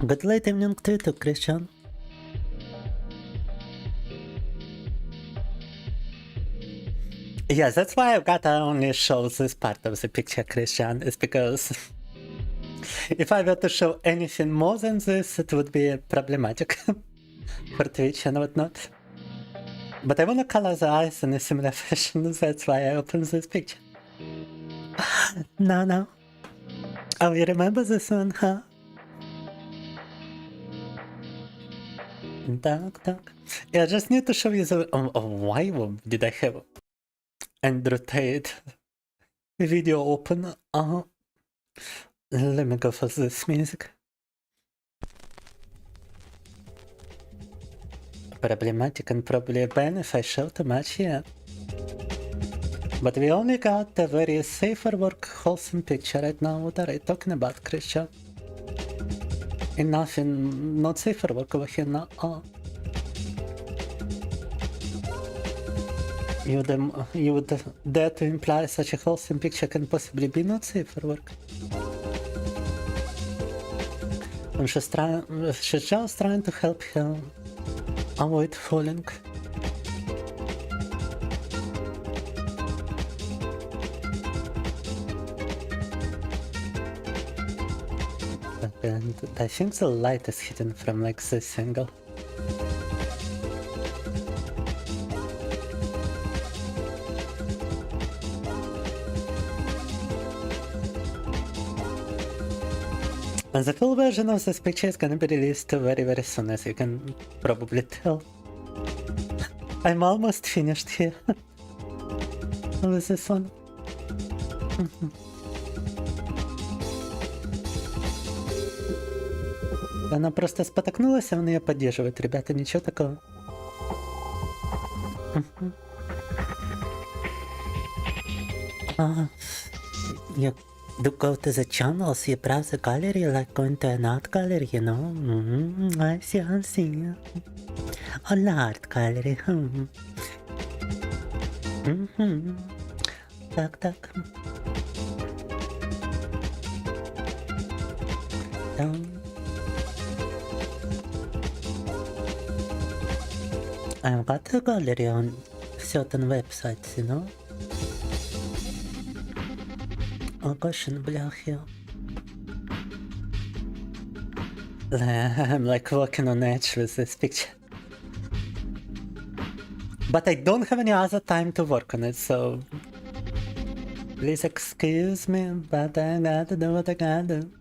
[SPEAKER 1] Good late evening to you too, Christian. Yeah, that's why I've got to only show this part of the picture, Christian, is because if I were to show anything more than this, it would be problematic for Twitch and whatnot. But I want to color the eyes in a similar fashion, that's why I opened this picture. No. Oh, you remember this one, huh? Duck. Yeah, I just need to show you the... why did I have Andrew Tate video open? Let me go for this music. Problematic and probably a ban if I show too much here. But we only got a very safe for work, wholesome picture right now. What are you talking about, Christian? And nothing not safe for work over here now. You would dare to imply such a wholesome picture can possibly be not safe for work? And she's just trying to help him avoid falling. And I think the light is hidden from like this angle. And the full version of this picture is gonna be released very soon, as you can probably tell. I'm almost finished here with this one. Она просто спотыкнулась, а он ее поддерживает. Ребята, ничего такого. You do go to the channels, you browse the gallery like going to an art gallery, you know? I see. An art gallery. Так. I've got a gallery on certain websites, you know? Oh gosh, бляхи. I'm like walking on edge with this picture. But I don't have any other time to work on it, so please excuse me, but I gotta do what I gotta do.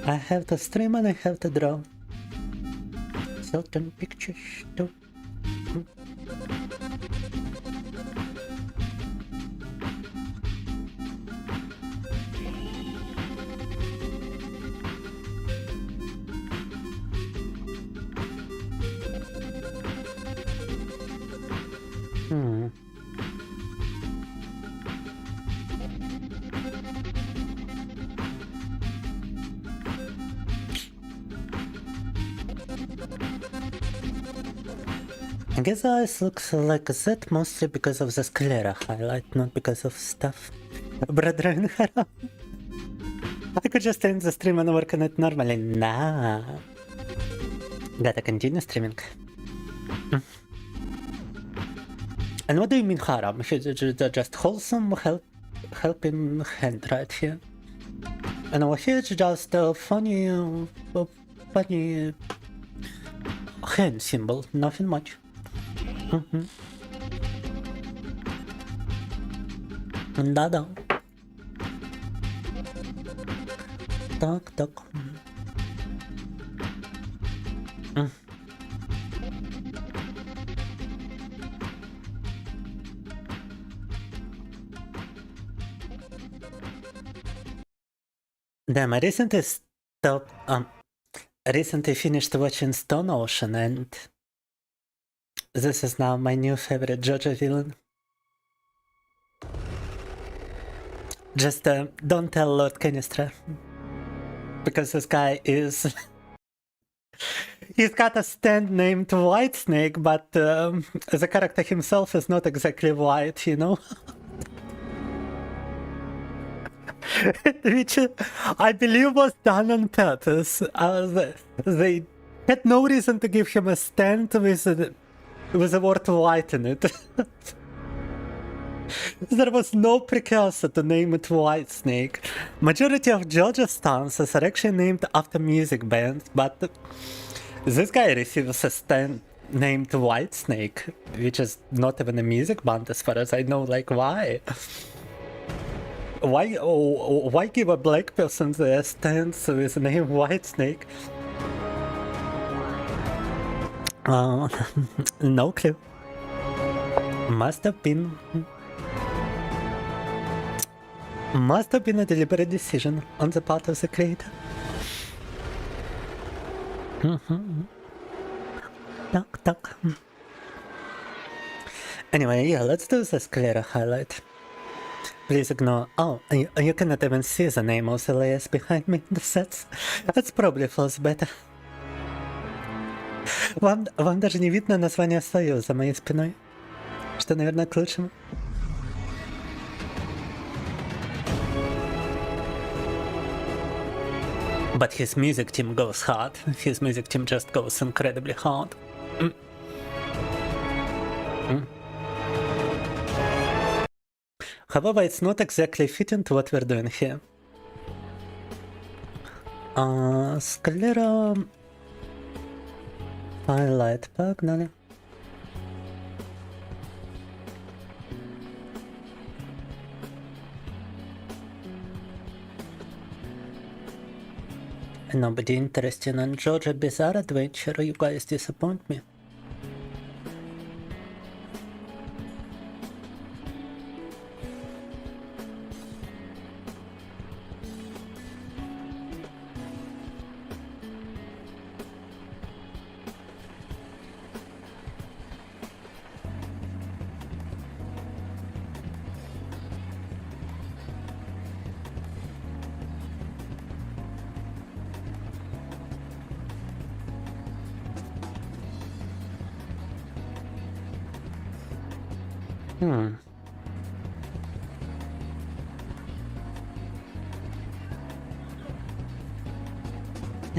[SPEAKER 1] I have to stream and I have to draw certain pictures too. I guess eyes looks like that mostly because of the sclera highlight, not because of stuff. Brethren, I could just end the stream and work on it normally. Nah. Gotta continue streaming. And what do you mean haram? Just wholesome helping hand right here. And over here it's just a funny hand symbol, nothing much. Да. Так. Damn, I recently finished watching Stone Ocean, and this is now my new favorite JoJo villain. Just don't tell Lord Kenistra, because this guy is... He's got a stand named Whitesnake, but the character himself is not exactly white, you know? Which I believe was done on purpose. They had no reason to give him a stand with the word white in it. There was no precursor to name it Whitesnake. Majority of JoJo stances are actually named after music bands, but this guy receives a stand named Whitesnake, which is not even a music band as far as I know. Like, why? Why give a black person the stance with the name Whitesnake? No clue. Must have been a deliberate decision on the part of the creator. Так. Anyway, yeah, let's do the sclera highlight. Please ignore. Oh, you cannot even see the name of the layers behind me. That's probably feels better. Вам даже не видно название слоев за моей спиной, что, наверное, к лучшему. But his music team goes hard. His music team just goes incredibly hard. However, it's not exactly fitting to what we're doing here. Sclera highlight, погнали. Nobody interested in JoJo Bizarre Adventure, you guys disappoint me. Yeah,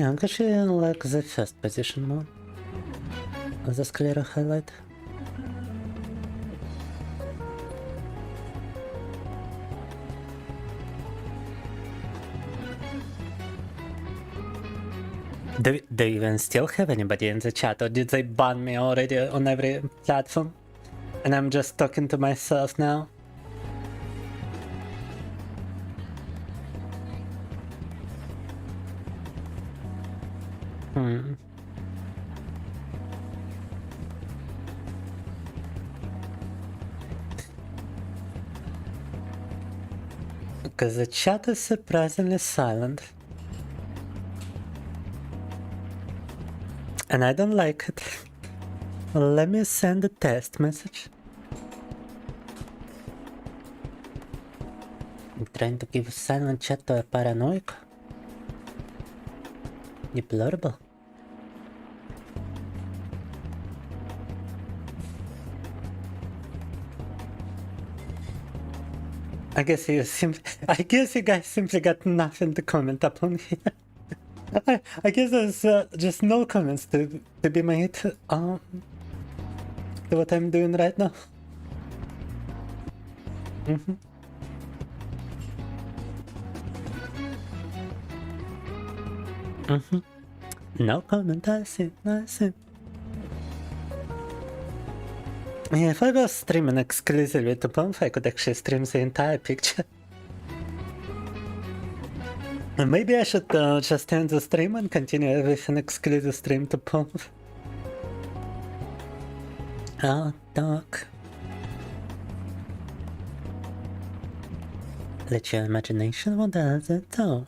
[SPEAKER 1] I'm actually like the first position more. The sclera highlight. Do they even still have anybody in the chat, or did they ban me already on every platform? And I'm just talking to myself now? Because the chat is surprisingly silent. And I don't like it. Let me send a test message. I'm trying to give a silent chat to a paranoic. Deplorable. I guess you guys simply got nothing to comment upon here. I guess there's just no comments to be made to what I'm doing right now. No comment, I see. Yeah, if I was streaming exclusively to Pomf, I could actually stream the entire picture. Maybe I should just end the stream and continue with an exclusive stream to Pomf. Oh, dark. Let your imagination wander as it does.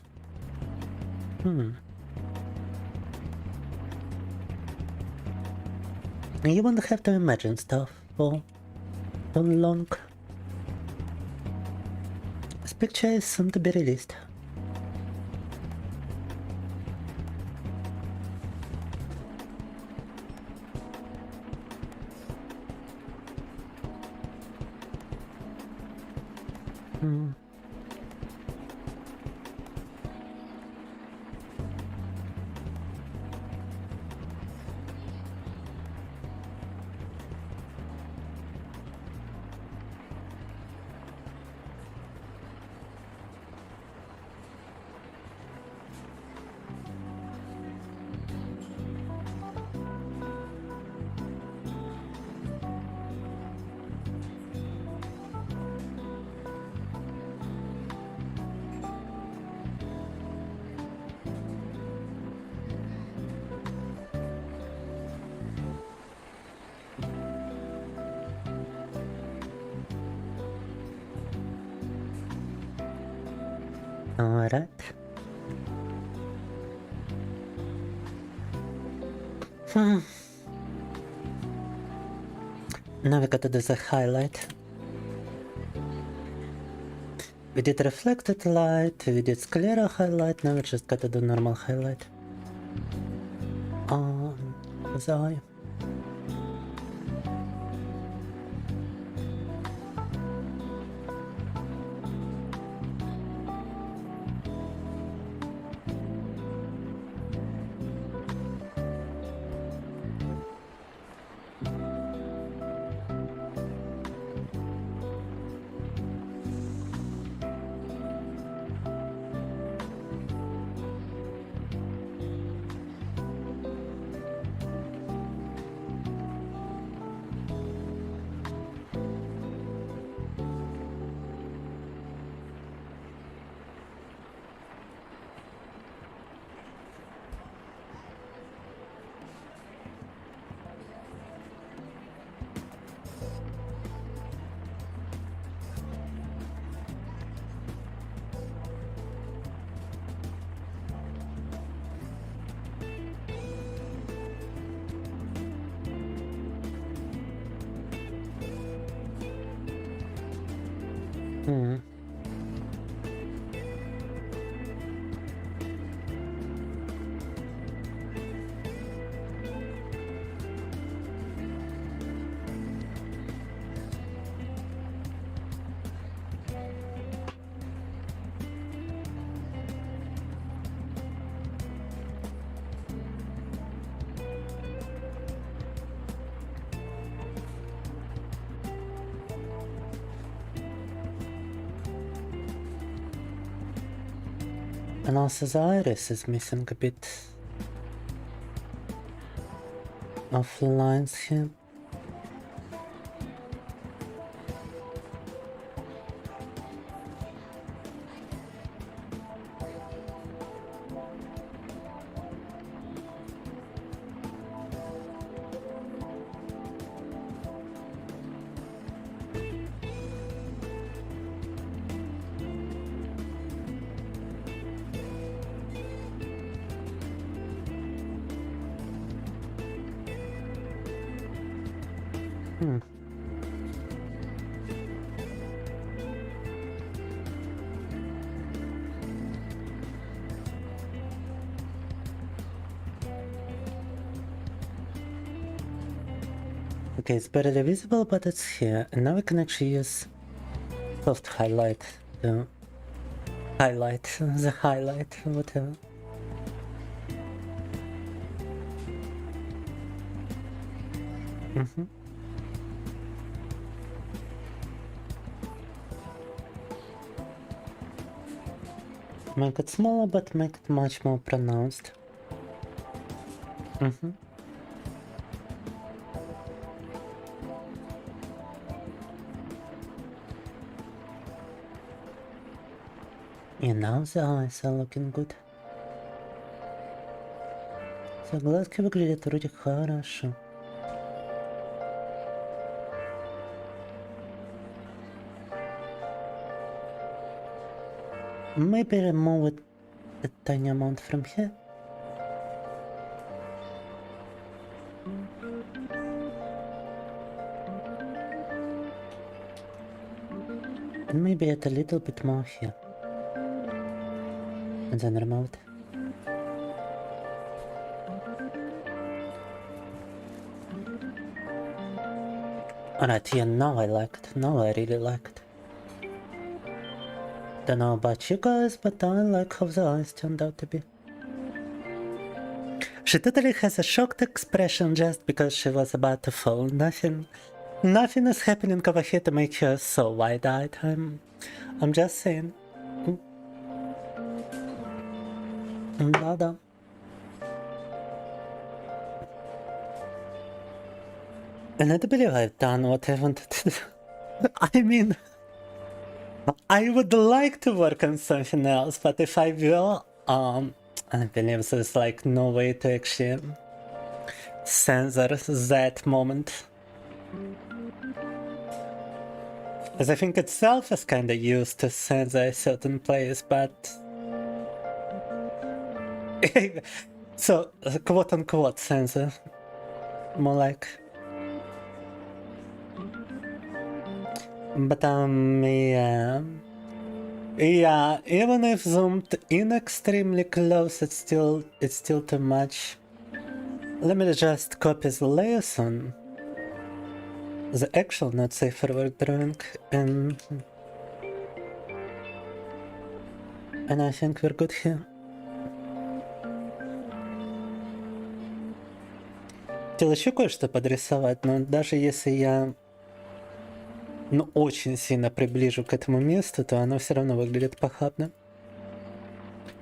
[SPEAKER 1] You won't have to imagine stuff for too long. This picture is soon to be released. Alright. Now we gotta do the highlight. We did reflected light, we did sclera highlight, now we just gotta do normal highlight. The eye. And also the iris is missing a bit of lines here. Okay, it's barely visible, but it's here. And now we can actually use soft highlight to highlight the highlight, whatever. Make it smaller, but make it much more pronounced. И now the eyes are looking good. So глазки выглядят вроде хорошо. Maybe remove it a tiny amount from here. And maybe add a little bit more here. And then remove it. Alright, yeah, now I like it. Now I really like it. Don't know about you guys, but I like how the eyes turned out to be. She totally has a shocked expression just because she was about to fall. Nothing is happening over here to make her so wide-eyed. I'm just saying. Nada. And I do believe I've done what I wanted to do. I mean, I would like to work on something else, but if I will, I believe there's like no way to actually censor that moment. As I think itself is kinda used to censor a certain place, but... so, quote-unquote censor. More like... But yeah. Yeah, even if zoomed in extremely close, it's still too much. Let me just copy the layers on the actual not safe for work drawing, and I think we're good here. Хотел еще кое-что подрисовать, но даже если я очень сильно приближу к этому месту, то оно все равно выглядит похабно.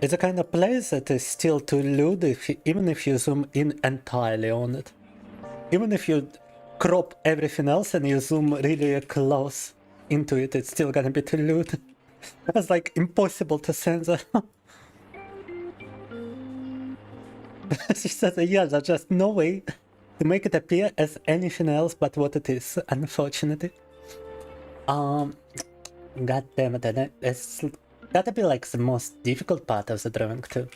[SPEAKER 1] It's a kind of place that is still too lewd even if you zoom in entirely on it. Even if you crop everything else and you zoom really close into it, it's still gonna be too lewd. It's like impossible to censor. She says, yeah, there's just no way to make it appear as anything else but what it is, unfortunately. God damn it, it's gotta be like the most difficult part of the drawing too.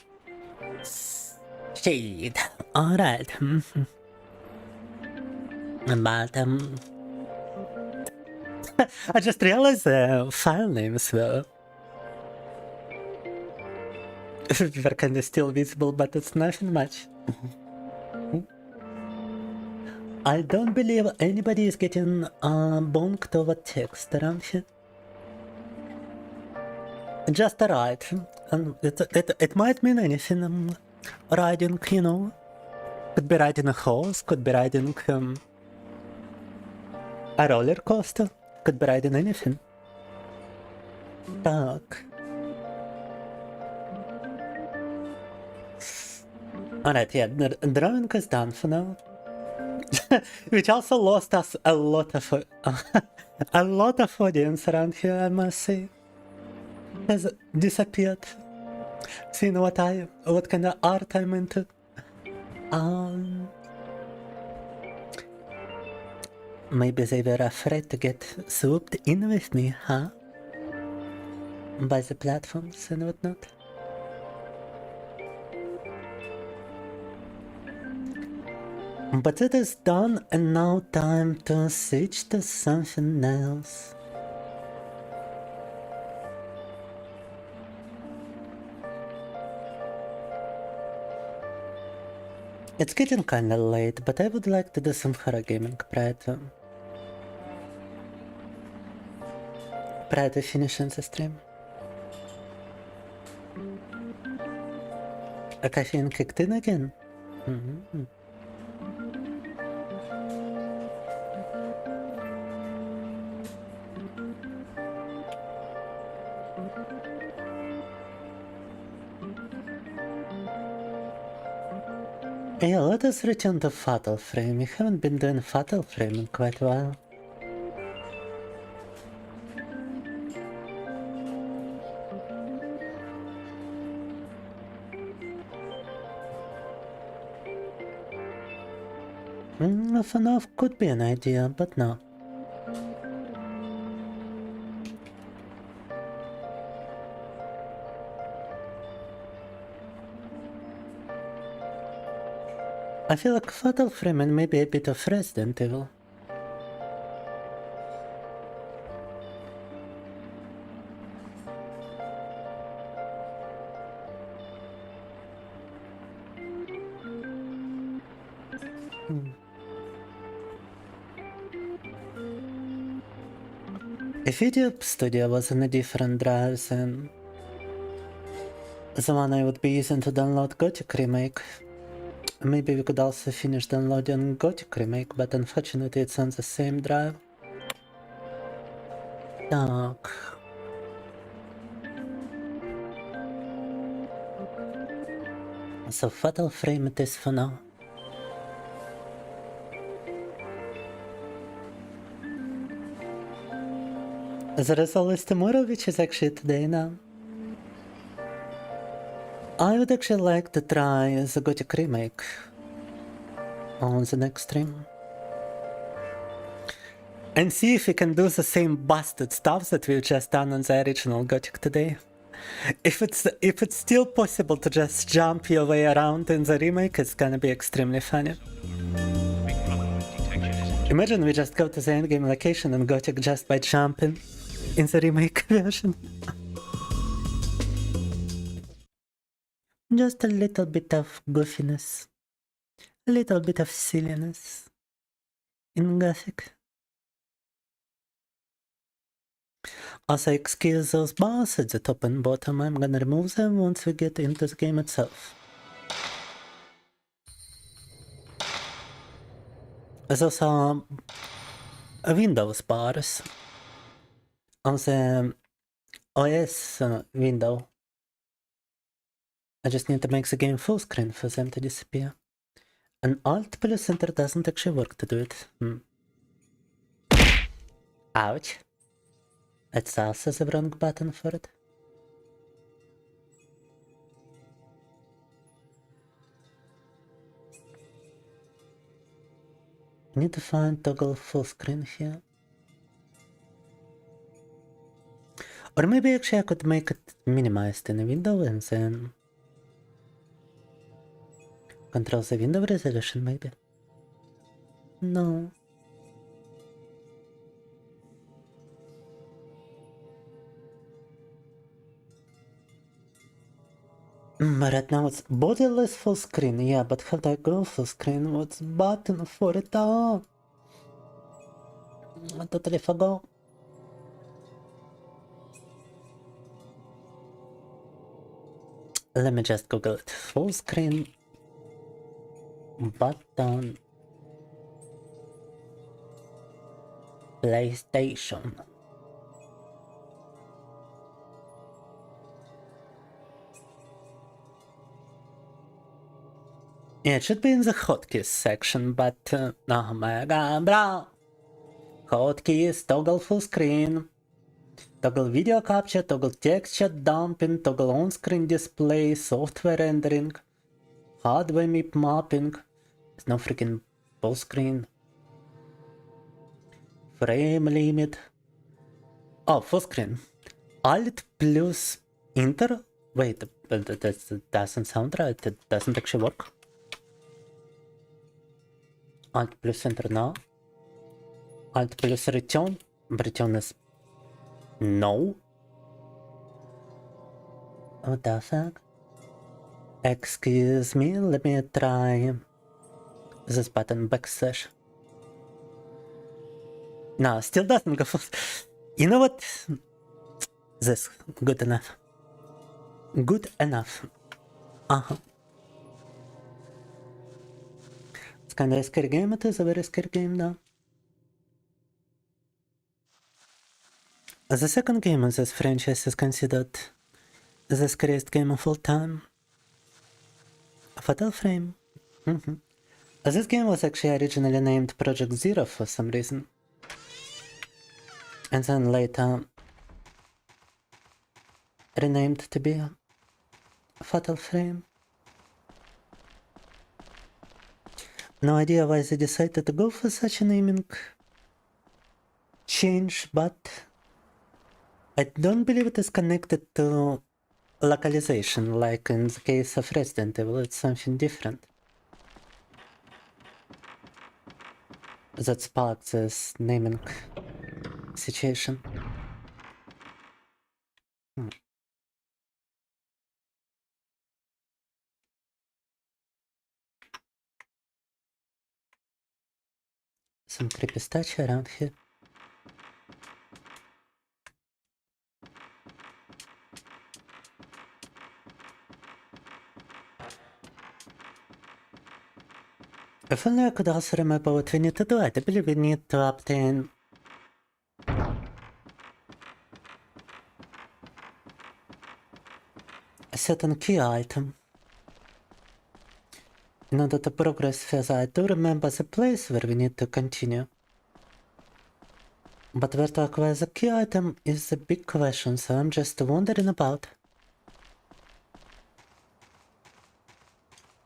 [SPEAKER 1] Shit. Alright. But I just realized the file names were kinda still visible, but it's nothing much. I don't believe anybody is getting bonked over text around here. Just a ride. And it might mean anything. Riding, you know. Could be riding a horse, could be riding a roller coaster, could be riding anything. Так. Alright, yeah, the drawing is done for now. Which also lost us a lot of a lot of audience around here, I must say. Has disappeared. Seeing what kind of art I'm into. Maybe they were afraid to get swooped in with me, huh? By the platforms and whatnot. But it is done, and now time to switch to something else. It's getting kinda late, but I would like to do some horror gaming prior to finishing the stream. A caffeine kicked in again? Yeah, let us return to Fatal Frame. We haven't been doing Fatal Frame in quite a while. FNAF could be an idea, but no. I feel like Fatal Frame and maybe a bit of Resident Evil. If Video Studio was on a different drive than the one I would be using to download Gothic Remake, maybe we could also finish downloading Gothic Remake, but unfortunately it's on the same drive. Так. So Fatal Frame it is for now. The result is tomorrow, which is actually today now. I would actually like to try the Gothic Remake on the next stream. And see if we can do the same busted stuff that we've just done on the original Gothic today. If it's still possible to just jump your way around in the remake, it's gonna be extremely funny. Imagine we just go to the endgame location and Gothic just by jumping in the remake version. Just a little bit of goofiness, a little bit of silliness in Gothic. Also, excuse those bars at the top and bottom, I'm gonna remove them once we get into the game itself. Those are Windows bars on the OS window. I just need to make the game full screen for them to disappear. And Alt plus Enter doesn't actually work to do it. Ouch. It's also the wrong button for it. I need to find toggle full screen here. Or maybe actually I could make it minimized in a window and then control the window resolution maybe. No. But right now it's bodiless full screen, yeah, but how do I go full screen? What's button for it all? I totally forgot. Let me just Google it. Full screen button PlayStation. Yeah, it should be in the hotkeys section, but oh my god, bro! Hotkeys, toggle full screen, toggle video capture, toggle texture dumping, toggle on-screen display, software rendering, hardware map mapping. There's no freaking full screen. Frame limit. Oh, full screen. Alt plus enter. Wait, that doesn't sound right. It doesn't actually work. Alt plus enter now. Alt plus return. Return is no. What the fuck? Excuse me, let me try this button backslash. No, still doesn't go. You know what? This good enough. Good enough. It's kind of a scary game. It is a very scary game now. The second game in this franchise is considered the scariest game of all time. Fatal Frame. This game was actually originally named Project Zero for some reason. And then later renamed to be Fatal Frame. No idea why they decided to go for such a naming change, but I don't believe it is connected to localization, like in the case of Resident Evil. It's something different that sparked this naming situation. Some creepy statue around here. If only I could also remember what we need to do. I do believe we need to obtain a certain key item in order to progress further. I do remember the place where we need to continue, but where to acquire the key item is a big question, so I'm just wandering about.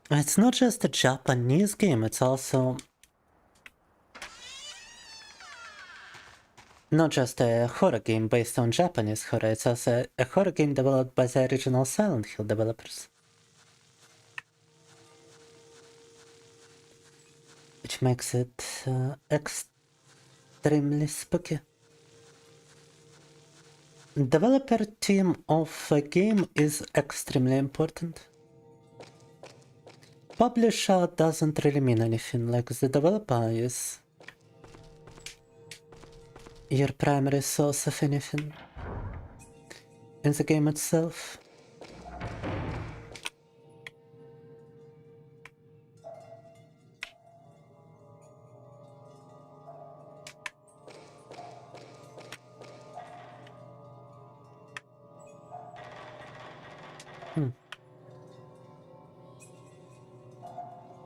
[SPEAKER 1] It's not just a Japanese game, it's also not just a horror game based on Japanese horror, it's also a horror game developed by the original Silent Hill developers. Which makes it extremely spooky. Developer team of a game is extremely important. Publisher doesn't really mean anything, like the developer is your primary source of anything in the game itself.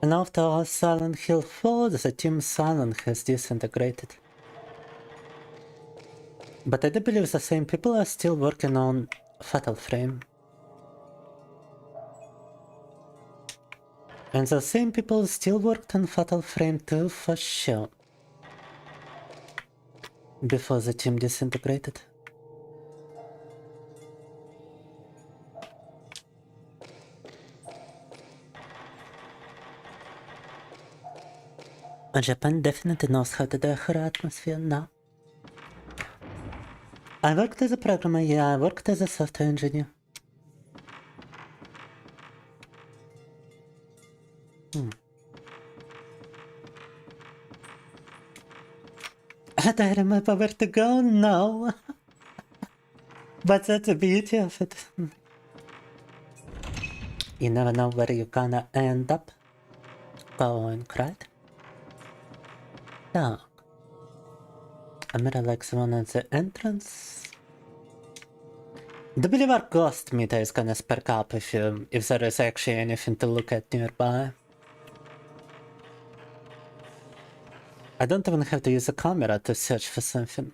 [SPEAKER 1] And after Silent Hill 4, the team Silent has disintegrated. But I do believe the same people are still working on Fatal Frame. And the same people still worked on Fatal Frame 2 for sure. Before the team disintegrated. Japan definitely knows how to do a horror atmosphere now. I worked as a programmer, yeah, I worked as a software engineer. I don't remember where to go now. But that's the beauty of it. You never know where you're gonna end up going, right? Dark. A mirror like the one at the entrance. Do believe our ghost meter is gonna spark up if there is actually anything to look at nearby. I don't even have to use a camera to search for something.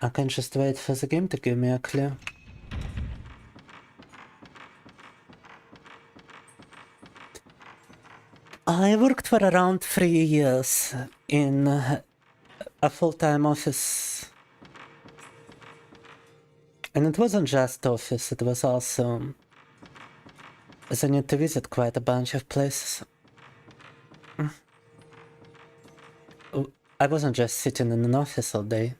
[SPEAKER 1] I can just wait for the game to give me a clue. I worked for around 3 years in a full-time office. And it wasn't just office, it was also... I need to visit quite a bunch of places. I wasn't just sitting in an office all day.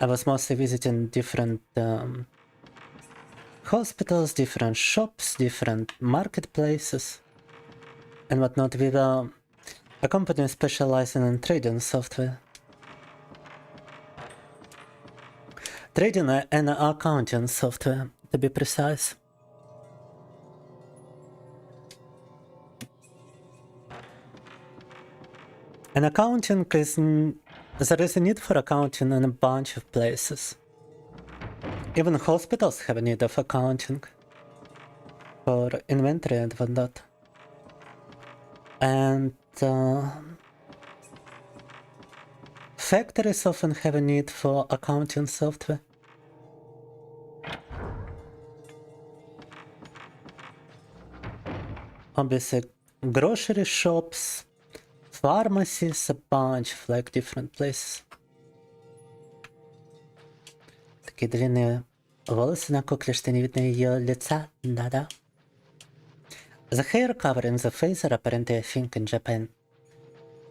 [SPEAKER 1] I was mostly visiting different hospitals, different shops, different marketplaces, and whatnot. We were a company specializing in trading software. Trading and accounting software, to be precise. And accounting is... there is a need for accounting in a bunch of places. Even hospitals have a need of accounting for inventory and whatnot. And factories often have a need for accounting software. Obviously, grocery shops, pharmacies, a bunch of like different places. Такие длинные волосы на кукле, что не видно ее лица. Да-да. The hair covering the face are apparently a thing in Japan.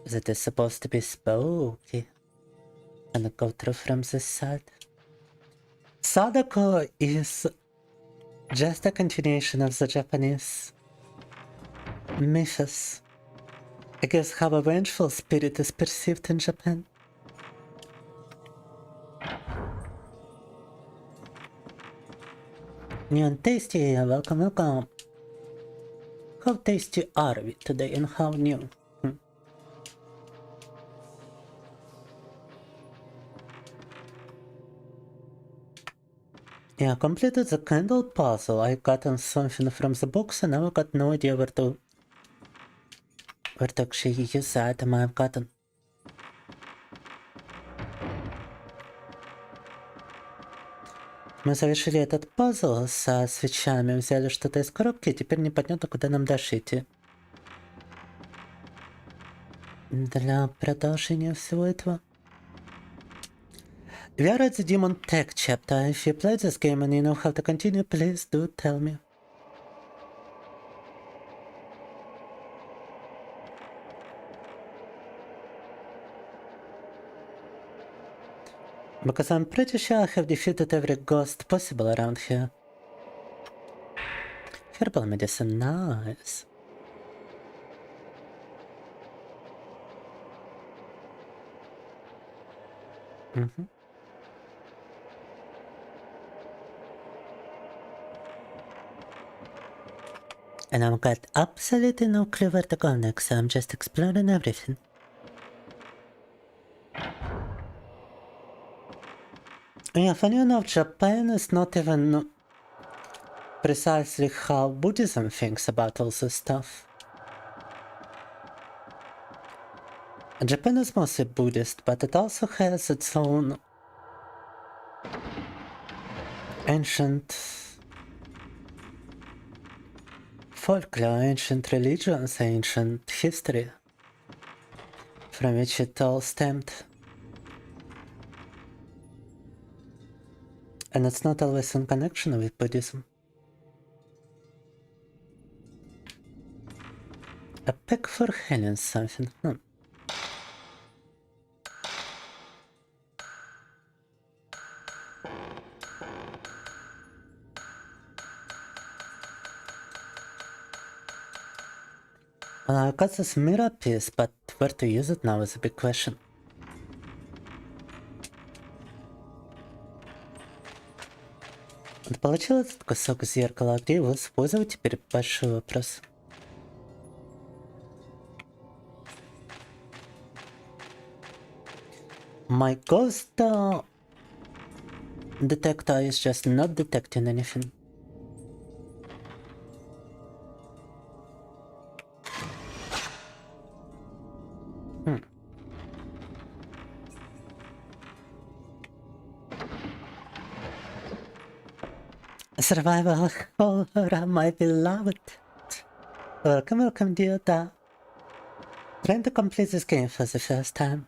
[SPEAKER 1] That is supposed to be spooky. And go through from this side. Sadako is just a continuation of the Japanese mythos. I guess how a vengeful spirit is perceived in Japan. New and tasty, welcome, welcome. How tasty are we today and how new? Yeah, I completed the candle puzzle. I gotten something from the box and now I got no idea where to actually use the item I've gotten. Мы завершили этот пазл со свечами, взяли что-то из коробки, и теперь непонятно, куда нам дальше идти. Для продолжения всего этого. We are at the Demon Tech chapter. If you played this game and you know how to continue, please do tell me. Because I'm pretty sure I have defeated every ghost possible around here. Herbal medicine, nice. And I've got absolutely no clue where to go next, so I'm just exploring everything. Yeah, funny enough, Japan is not even precisely how Buddhism thinks about all this stuff. Japan is mostly Buddhist, but it also has its own ancient folklore, ancient religions, ancient history from which it all stemmed. And it's not always in connection with Buddhism. A pick for healing something. Well, I got this mirror piece, but where to use it now is a big question. Получил этот кусок зеркала, где его использовать теперь большой вопрос. My ghost detector is just not detecting anything. Survival horror, my beloved. Welcome, dear Da. Trying to complete this game for the first time.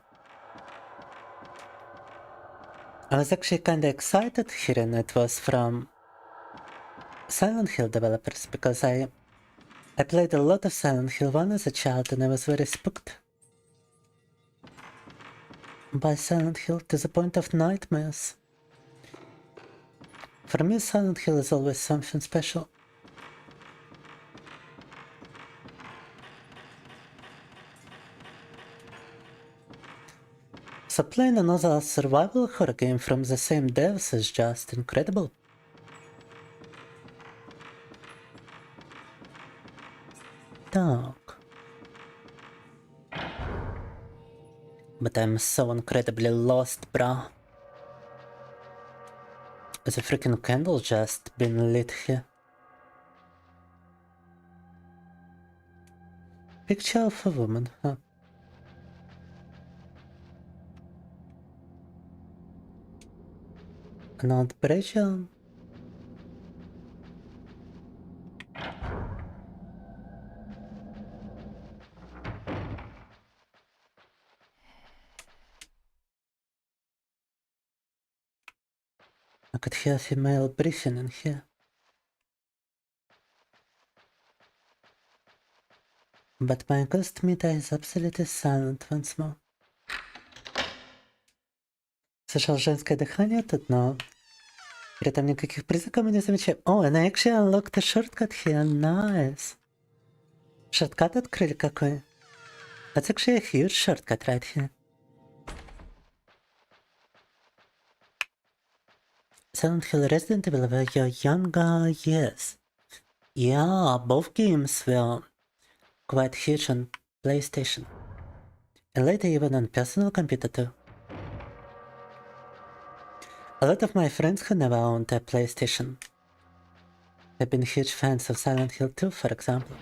[SPEAKER 1] I was actually kinda excited hearing it was from Silent Hill developers because I played a lot of Silent Hill 1 as a child and I was very spooked by Silent Hill to the point of nightmares. For me, Silent Hill is always something special. So playing another survival horror game from the same devs is just incredible. Так. But I'm so incredibly lost, bro. The freaking candle just been lit here. Picture of a woman, huh? Not pressure. I could hear female breathing in here. But my ghost meter is absolutely silent once more. Слышал женское дыхание тут, но при этом никаких признаков мы не замечаем. Oh, and I actually unlocked a shortcut here. Nice. Shortcut открыли какой? That's actually a huge shortcut right here. Silent Hill Resident Evil were your younger years. Yeah, both games were quite huge on PlayStation. And later even on personal computer too. A lot of my friends who never owned a PlayStation have been huge fans of Silent Hill 2, for example.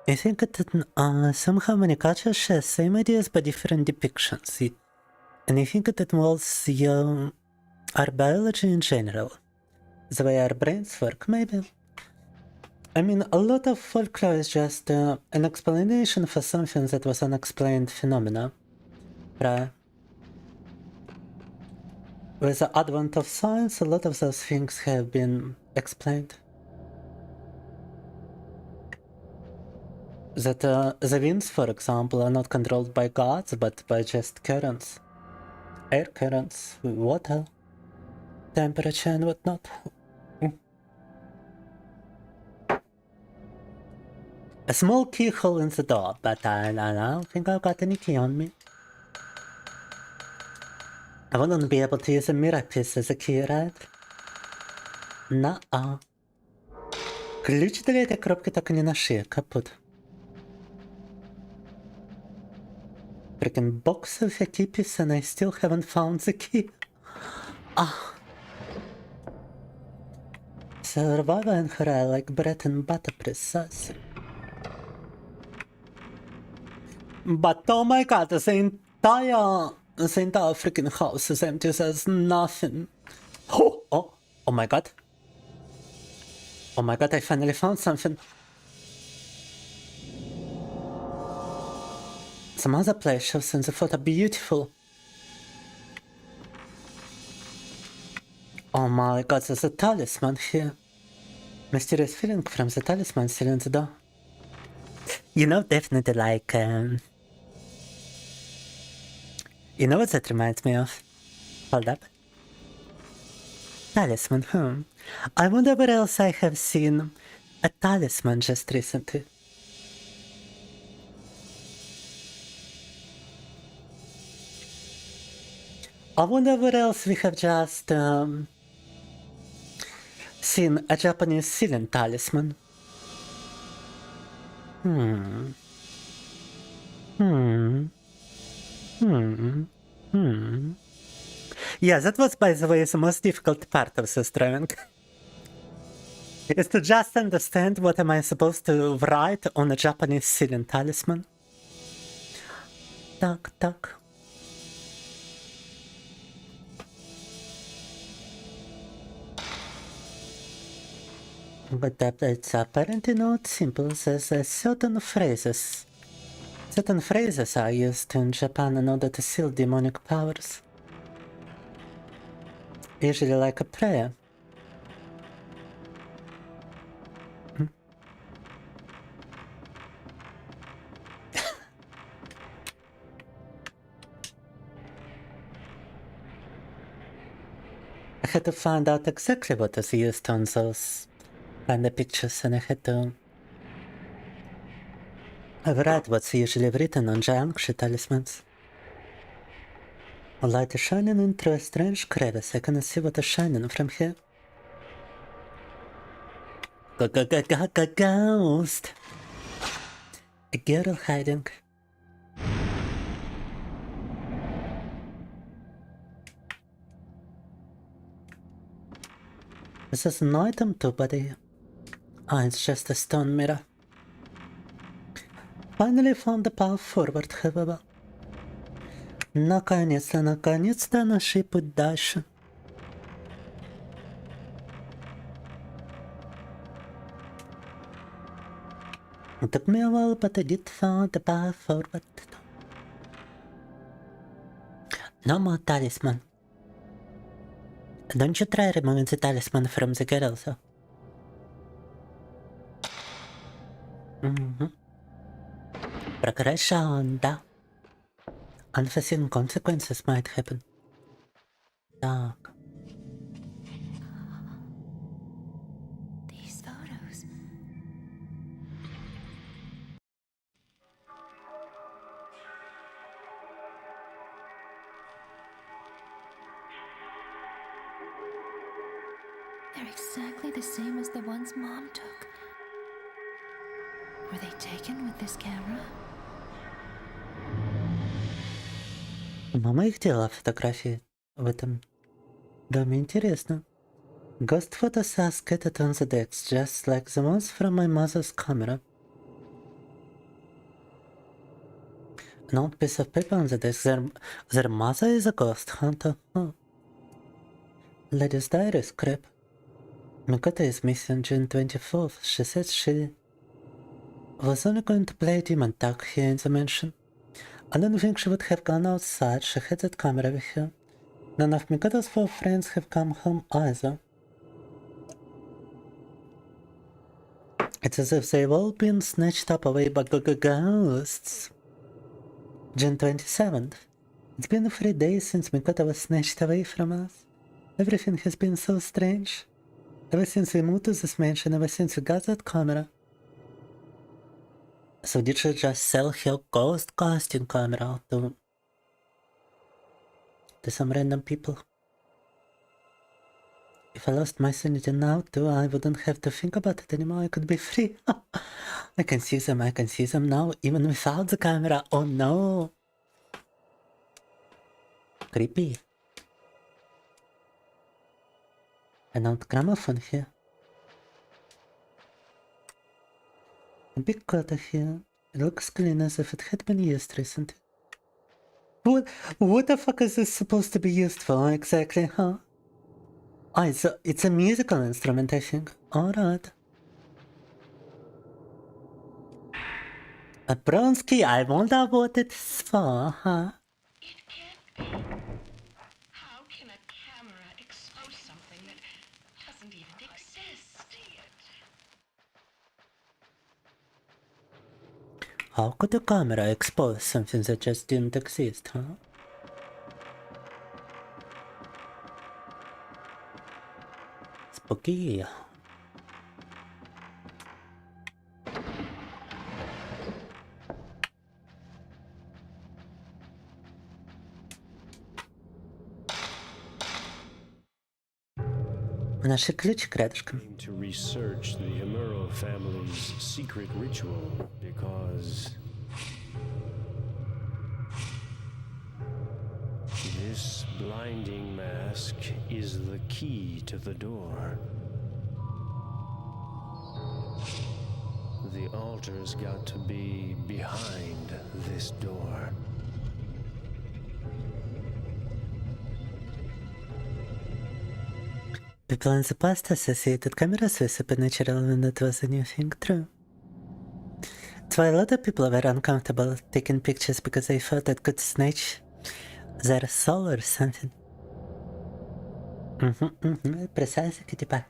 [SPEAKER 1] I think that somehow many cultures share same ideas but different depictions. And I think it involves our biology in general. The way our brains work, maybe. I mean, a lot of folklore is just an explanation for something that was unexplained phenomena, right? With the advent of science, a lot of those things have been explained. That the winds, for example, are not controlled by gods, but by just currents. Air currents, water, temperature and whatnot. A small keyhole in the door, but I don't think I've got any key on me. I wouldn't be able to use a mirror piece as a key, right? Nuh-uh. Ключ для этой коробки так и не нашли, капут. Freaking box of a key piece and I still haven't found the key. Ah. Survivor and her are like bread and butter precisely. But oh my god, the entire freaking house is empty, there's nothing. Oh my god. Oh my god, I finally found something. Some other place shows in the photo beautiful. Oh my god, there's a talisman here. Mysterious feeling from the talisman still in the door. You know, definitely like, you know what that reminds me of? Hold up. Talisman, I wonder where else I have seen a talisman just recently. I wonder where else we have just seen a Japanese ceiling talisman. Yeah, that was, by the way, the most difficult part of this drawing. Is to just understand what am I supposed to write on a Japanese ceiling talisman. Tak, tak. But it's apparently not simple. There's certain phrases. Certain phrases are used in Japan in order to seal demonic powers. Usually like a prayer. I had to find out exactly what is used on those kind of pictures, and I had to... I've read what's usually written on Jiangshi talismans. A light is shining into a strange crevice. I cannot see what is shining from here. Ghost! A girl hiding. This is an item too, buddy. Ah, it's just a stone mirror. Finally found the path forward, however. Наконец-то нашли путь дальше. It took me a while, but I did find the path forward. No more talisman. Don't you try removing the talisman from the girl, though. Progression, да. Unforeseen consequences might happen. Так.
[SPEAKER 13] These photos. They're exactly the same as the ones Mom took. Were they taken with this camera?
[SPEAKER 1] Мама их делала фотографии в этом доме. Интересно. Ghost photos are scattered on the decks, just like the ones from my mother's camera. An old piece of paper on the desk. Their mother is a ghost hunter. Oh. Lady's diary scrap. Mikota is missing June 24th. She said she was only going to play demon tag here in the mansion. I don't think she would have gone outside. She had that camera with her. None of Mikoto's 4 friends have come home either. It's as if they've all been snatched up away by ghosts. June 27th. It's been 3 days since Mikoto was snatched away from us. Everything has been so strange. Ever since we moved to this mansion, ever since we got that camera. So did she just sell her ghost casting camera to some random people? If I lost my sanity now too, I wouldn't have to think about it anymore. I could be free. I can see them now, even without the camera. Oh no! Creepy. An old gramophone here. A big cutter here. It looks clean as if it had been used recently. What the fuck is this supposed to be used for exactly, huh? Oh, it's a musical instrument, I think. Alright. A bronze key, I wonder what it's for, huh? How could a camera expose something that just didn't exist, huh? Spooky. Наши ключик рядышком.
[SPEAKER 15] To research the Himuro family's secret ritual because This blinding mask is the key to the door. The altar's got to be behind this door.
[SPEAKER 1] People in the past associated cameras with supernatural when it was a new thing, true. That's why a lot of people were uncomfortable taking pictures because they thought it could snatch their soul or something. Precisely, kitty pie.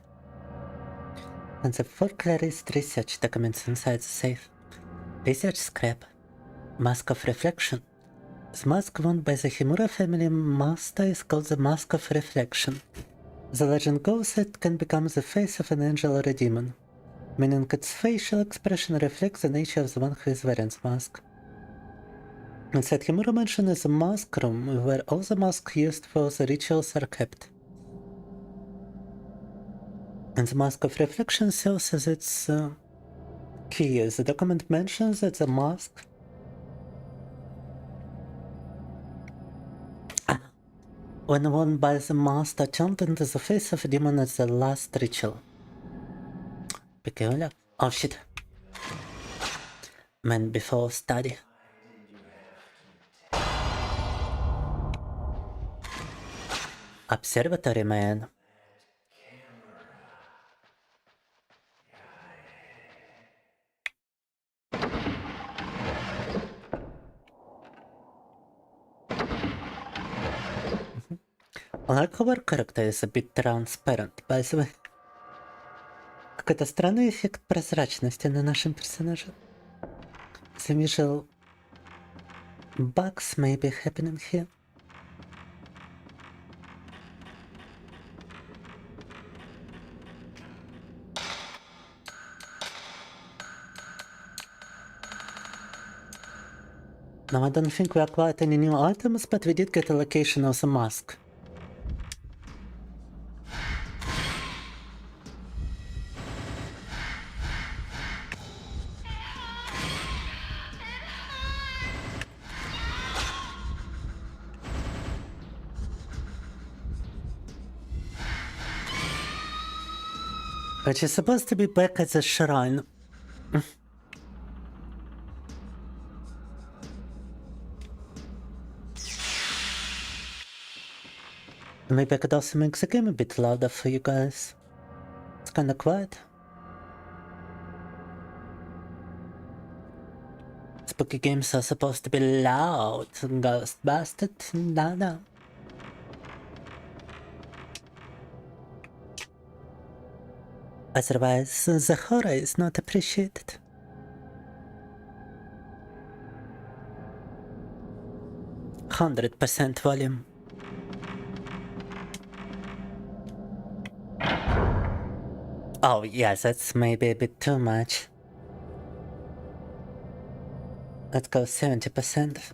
[SPEAKER 1] And the folklorist research documents inside the safe. Research scrap. Mask of Reflection. The mask worn by the Himura family master is called the Mask of Reflection. The legend goes that it can become the face of an angel or a demon, meaning its facial expression reflects the nature of the one who is wearing the mask. Inside Himura Mansion is a mask room where all the masks used for the rituals are kept. And the Mask of Reflection serves as its key. The document mentions that the mask when worn by the master turned into the face of a demon at the last ritual. Peculiar. Oh shit. Meant before study. Observatory man. Like our character is a bit transparent, by the way. Какой-то странный эффект прозрачности на нашем персонаже. Some visual bugs may be happening here. Now I don't think we acquired any new items, but we did get a location of the mask. Which is supposed to be back at the shrine. Maybe I could also make the game a bit louder for you guys. It's kinda quiet. Spooky games are supposed to be loud. Ghost bastard. No. Otherwise, the horror is not appreciated. %100% volume. Oh, yes, that's maybe a bit too much. Let's go 70%.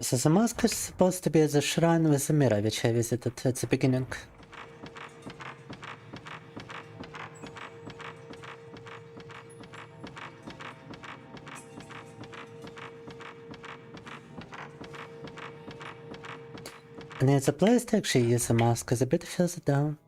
[SPEAKER 1] So the mask is supposed to be at the shrine with the mirror, which I visited at the beginning. And it's a place to actually use the mask is a bit further down.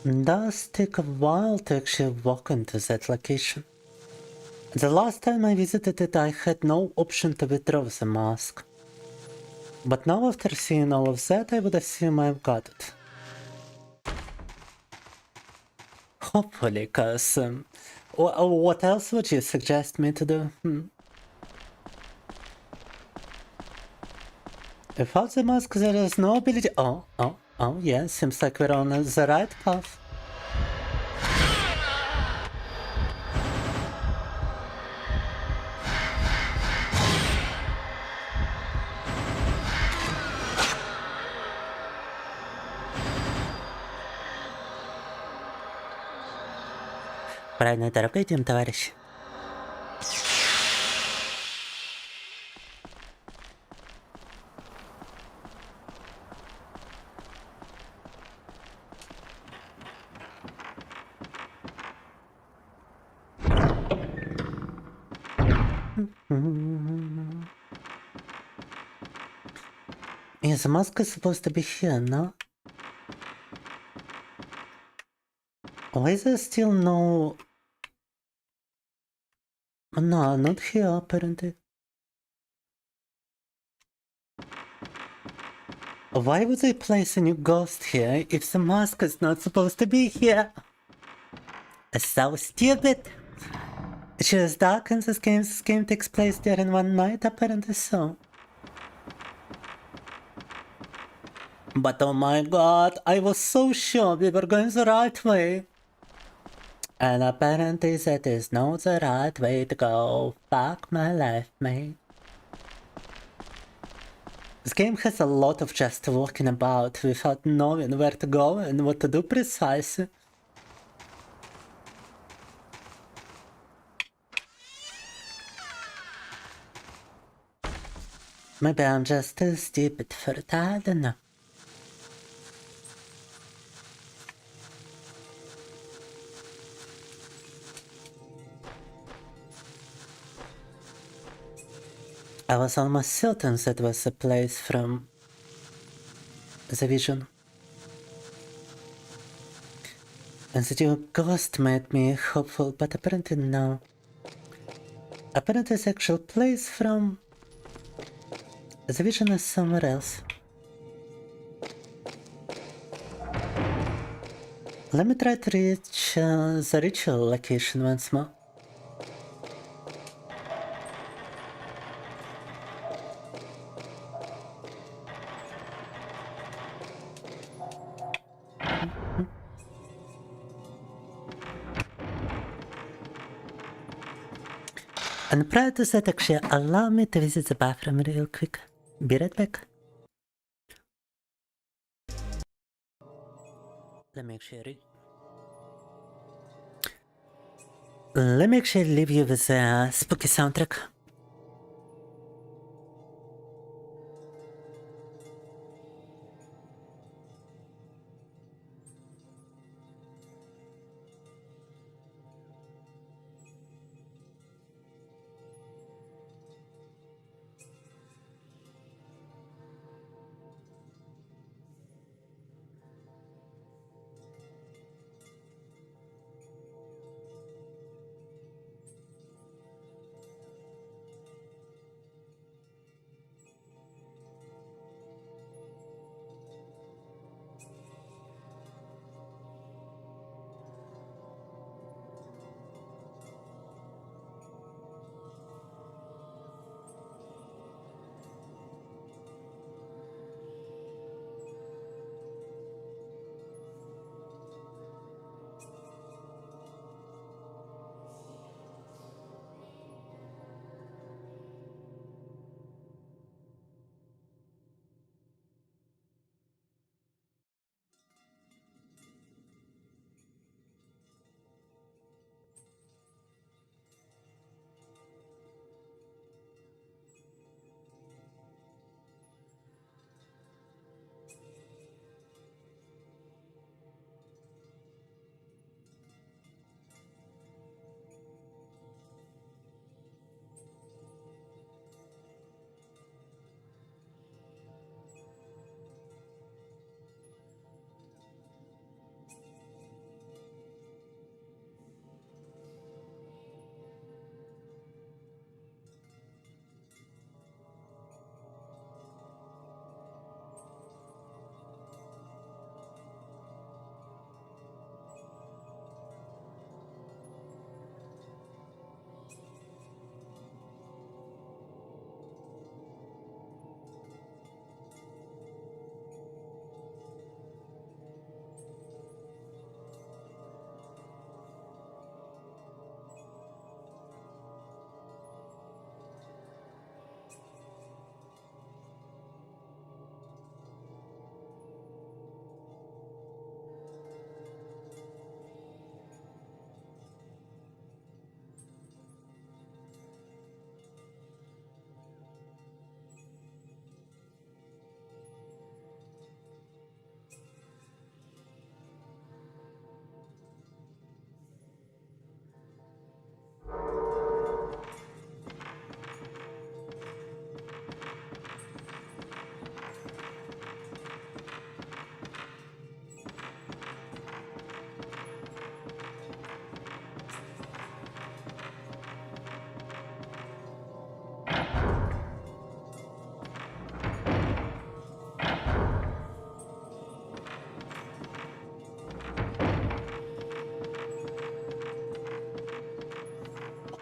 [SPEAKER 1] does take a while to actually walk into that location. The last time I visited it, I had no option to withdraw the mask. But now after seeing all of that, I would assume I've got it. Hopefully, cause what else would you suggest me to do? Without the mask, there is no ability. Oh, yeah, seems like we're on the right path. Правильная дорога идем, товарищ. Yeah, the mask is supposed to be here, no? Why is there still no... No, not here, apparently. Why would they place a new ghost here if the mask is not supposed to be here? It's so stupid! It is dark and this game takes place during one night, apparently so. But oh my god, I was so sure we were going the right way. And apparently that is not the right way to go. Fuck my life, mate. This game has a lot of just walking about without knowing where to go and what to do precisely. Maybe I'm just too stupid for it, I don't know. I was almost certain that was a place from the vision. And the new ghost made me hopeful, but apparently no. Apparently the actual place from the vision is somewhere else. Let me try to reach the ritual location once more. And prior to that, actually, allow me to visit the bathroom real quick. Be right back. Let me actually leave you with a spooky soundtrack.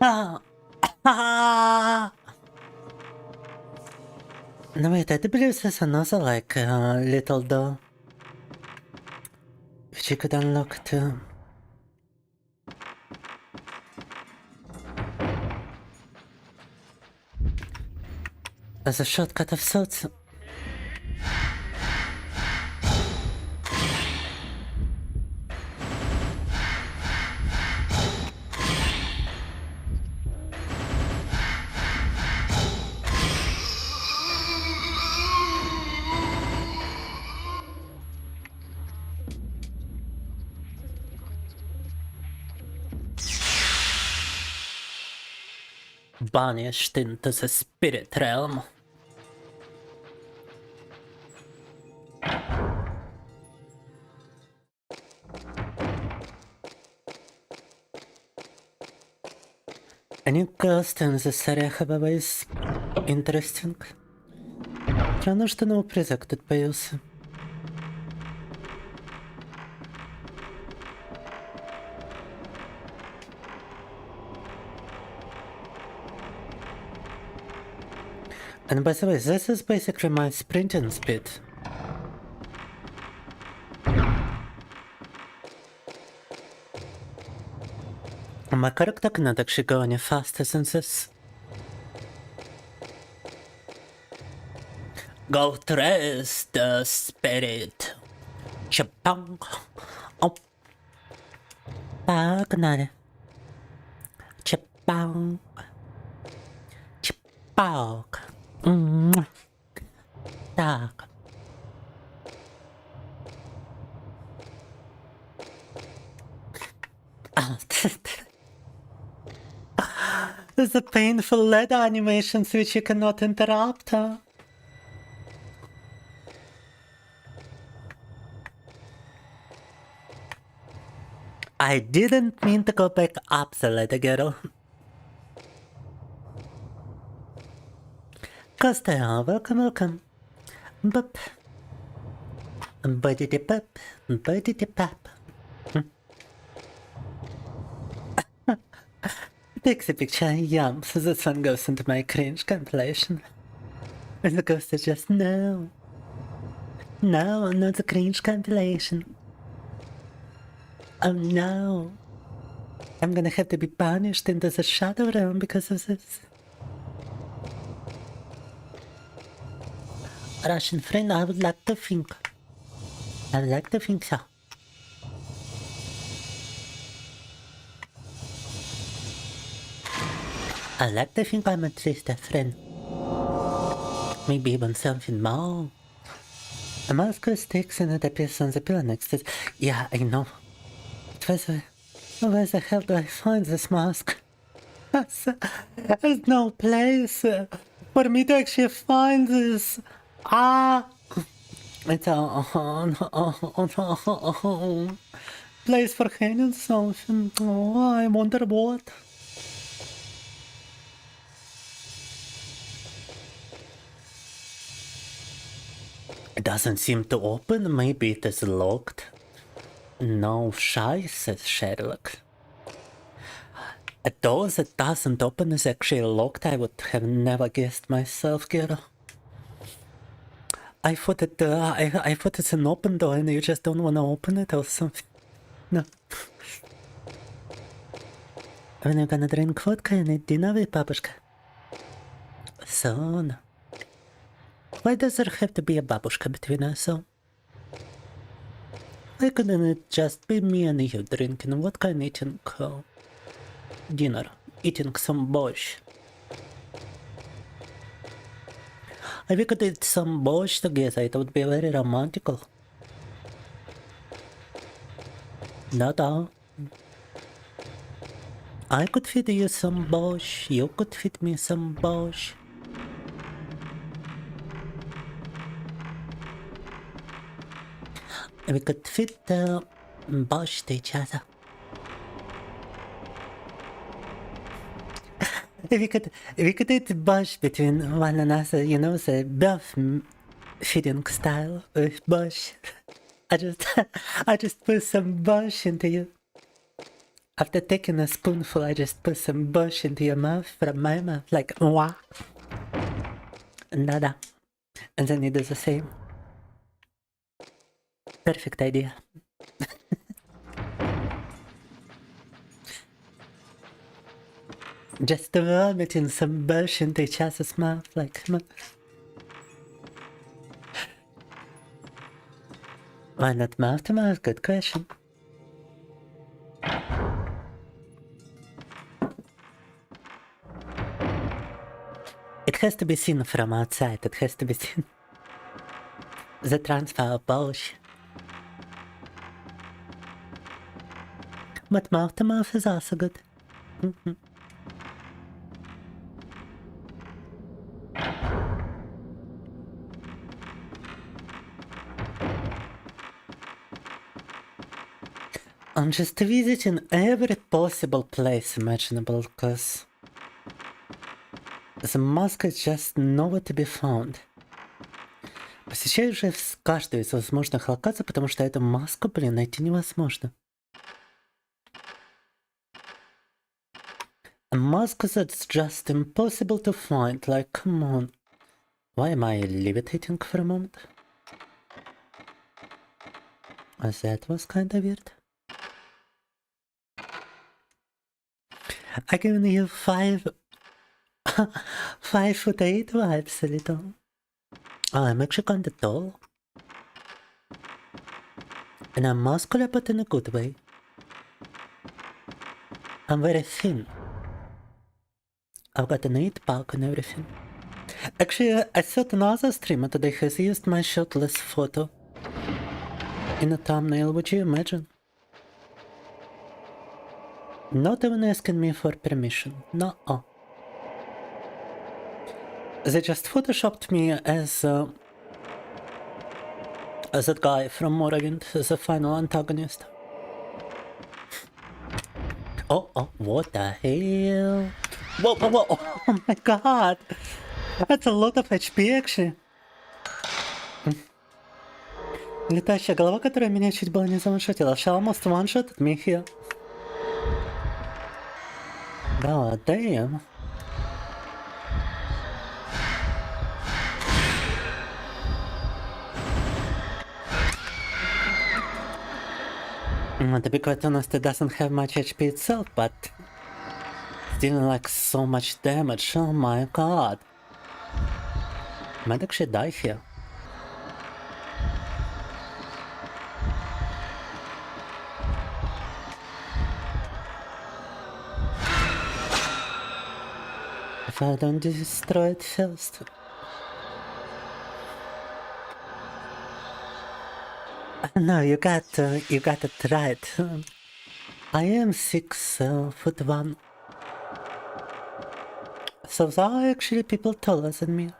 [SPEAKER 1] No wait, I do believe there's another like little door which you could unlock too. As a shortcut of sorts. Banished into the spirit realm. A new ghost in this area, however, is interesting. Странно, что новый призрак тут появился. And by the way, this is basically my sprinting speed. My character cannot actually go any faster than this. Go trace the spirit. Chapang. Oh. Pagnar. Chapang. Chapang. Так. The painful leather animations which you cannot interrupt. I didn't mean to go back up the ladder, girl. Costa, welcome. Bup. Buddy-de-bup. Buddy-de-pap. Takes a picture, yum, so this one goes into my cringe compilation. And the ghost is just, no. No, not the cringe compilation. Oh no. I'm gonna have to be banished into the shadow realm because of this. Russian friend, I would like to think. I would like to think so. I like to think I'm at least a friend. Maybe even something more. A mask with sticks and it appears on the pillar next to it. Yeah, I know. But where the hell do I find this mask? There's no place for me to actually find this. It's a place for hanging something. Oh, I wonder what. It doesn't seem to open. Maybe it is locked. No shy, says Sherlock. A door that doesn't open is actually locked. I would have never guessed myself, girl. I thought it's an open door and you just don't want to open it or something. No. When you're gonna drink vodka and eat dinner with babushka. So, no. Why does there have to be a babushka between us, so? Why couldn't it just be me and you drinking vodka and eating dinner? Eating some borscht. If we could eat some borscht together, it would be very romantical. Not all. I could feed you some borscht, you could feed me some borscht. We could feed the borscht to each other. We could eat borscht between one another, you know, the both feeding style with borscht. I just put some borscht into you. After taking a spoonful, I just put some bush into your mouth from my mouth, like wah, nada, and then you do the same. Perfect idea. Just vomiting some bush into each other's mouth, like, come on. Why not mouth to mouth? Good question. It has to be seen from outside, it has to be seen. The transfer of bullshit. But mouth to mouth is also good. I'm just visiting every possible place imaginable, because the mask is just nowhere to be found. Посещаю же каждую из возможных локаций, потому что эту маску, блин, найти невозможно. A mask that's just impossible to find, like, come on. Why am I levitating for a moment? That was kinda weird. I given you 5'8" vibes a little. Oh, I'm actually kinda tall. And I'm muscular, but in a good way. I'm very thin. I've got an 8-pack and everything. Actually, I saw another streamer today has used my shirtless photo in a thumbnail, would you imagine? Not even asking me for permission. No. They just photoshopped me as that guy from Morrowind, the final antagonist. Oh, what the hell? Whoa, oh my god! That's a lot of HP, actually. Летающая голова, которая меня чуть было не заваншотила. She almost one-shotted me here. God damn. To be quite honest, it doesn't have much HP itself, but still like so much damage. Oh my god. Might actually die here. If I don't destroy it first. No, you got it right. I am 6'1". So there are actually people taller than me.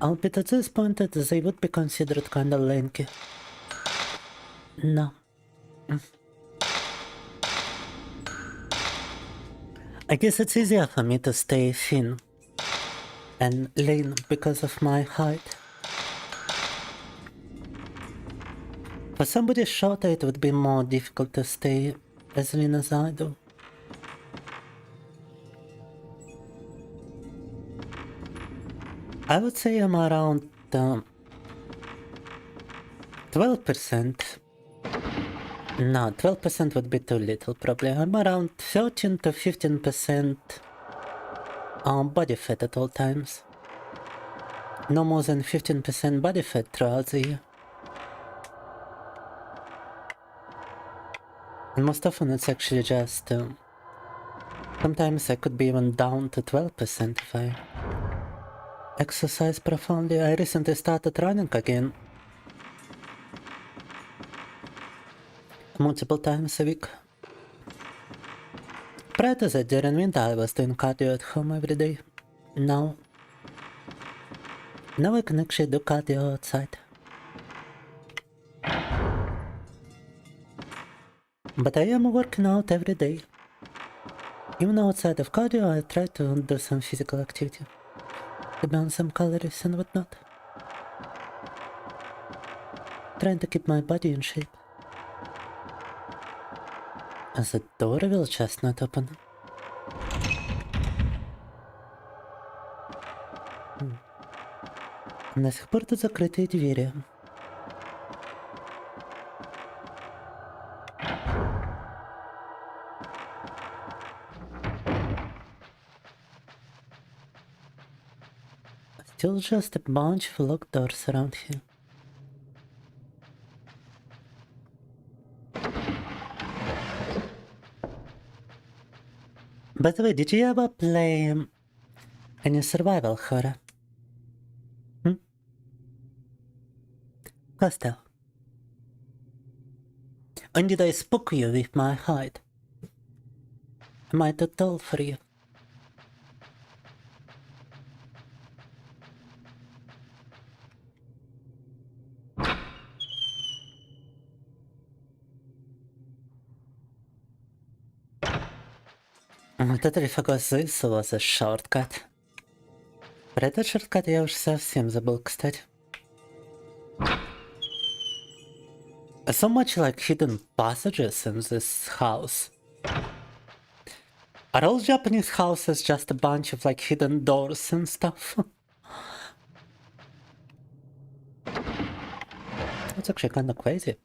[SPEAKER 1] Albeit at this point they would be considered kinda lanky. No. I guess it's easier for me to stay thin and lean because of my height. For somebody shorter it would be more difficult to stay as lean as I do. I would say I'm around 12%. No, 12% would be too little probably. I'm around 13 to 15% body fat at all times. No more than 15% body fat throughout the year. And most often it's actually just... sometimes I could be even down to 12% if I exercise profoundly. I recently started running again. Multiple times a week. Prior to that, during winter, I was doing cardio at home every day. Now I can actually do cardio outside. But I am working out every day. Even outside of cardio, I try to do some physical activity. To burn some calories and whatnot. trying to keep my body in shape. As the door will just not open. До сих пор тут закрытые двери. Still just a bunch of locked doors around here. By the way, did you ever play any survival horror? Costa. And did I spook you with my height? Am I too tall for you? I totally forgot this was a shortcut. Про этот shortcut я уж совсем забыл, кстати. So much like hidden passages in this house. Are all Japanese houses just a bunch of like hidden doors and stuff? That's actually kinda crazy.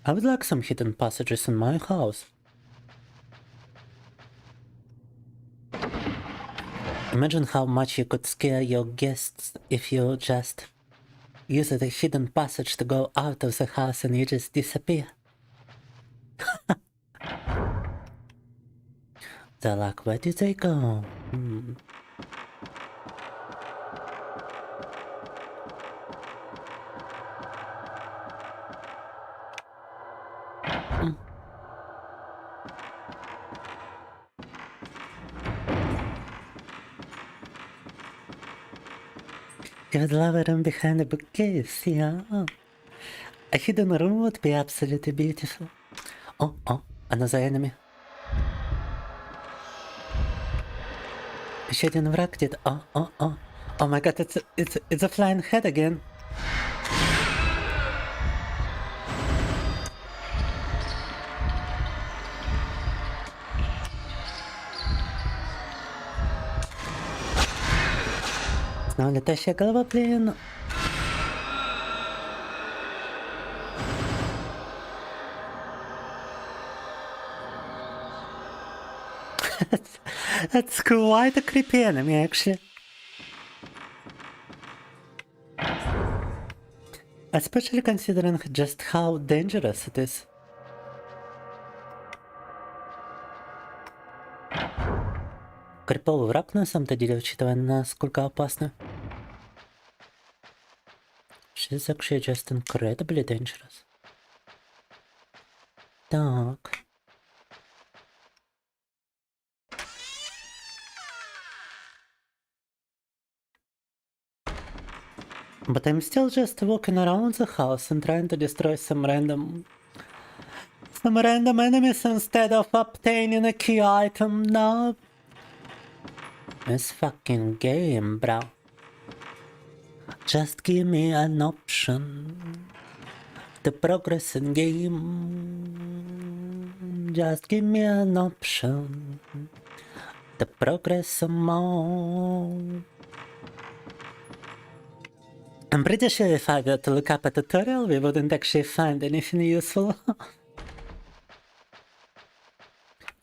[SPEAKER 1] I would like some hidden passages in my house. Imagine how much you could scare your guests if you just use a hidden passage to go out of the house and you just disappear. They're like, where did they go? You would love a room behind a bookcase, yeah. A hidden room would be absolutely beautiful. Oh, another enemy. Еще один враг где-то. Oh my god, it's a flying head again. Снова летающая голова, блин. That's quite a creepy enemy, actually. Especially considering just how dangerous it is. Криповый враг на самом-то деле, учитывая насколько опасно. She's actually just incredibly dangerous. Так. But I'm still just walking around the house and trying to destroy some random enemies instead of obtaining a key item. No. This fucking game, bro. Just give me an option to progress in game. Just give me an option to progress some more. I'm pretty sure if I were to look up a tutorial, we wouldn't actually find anything useful.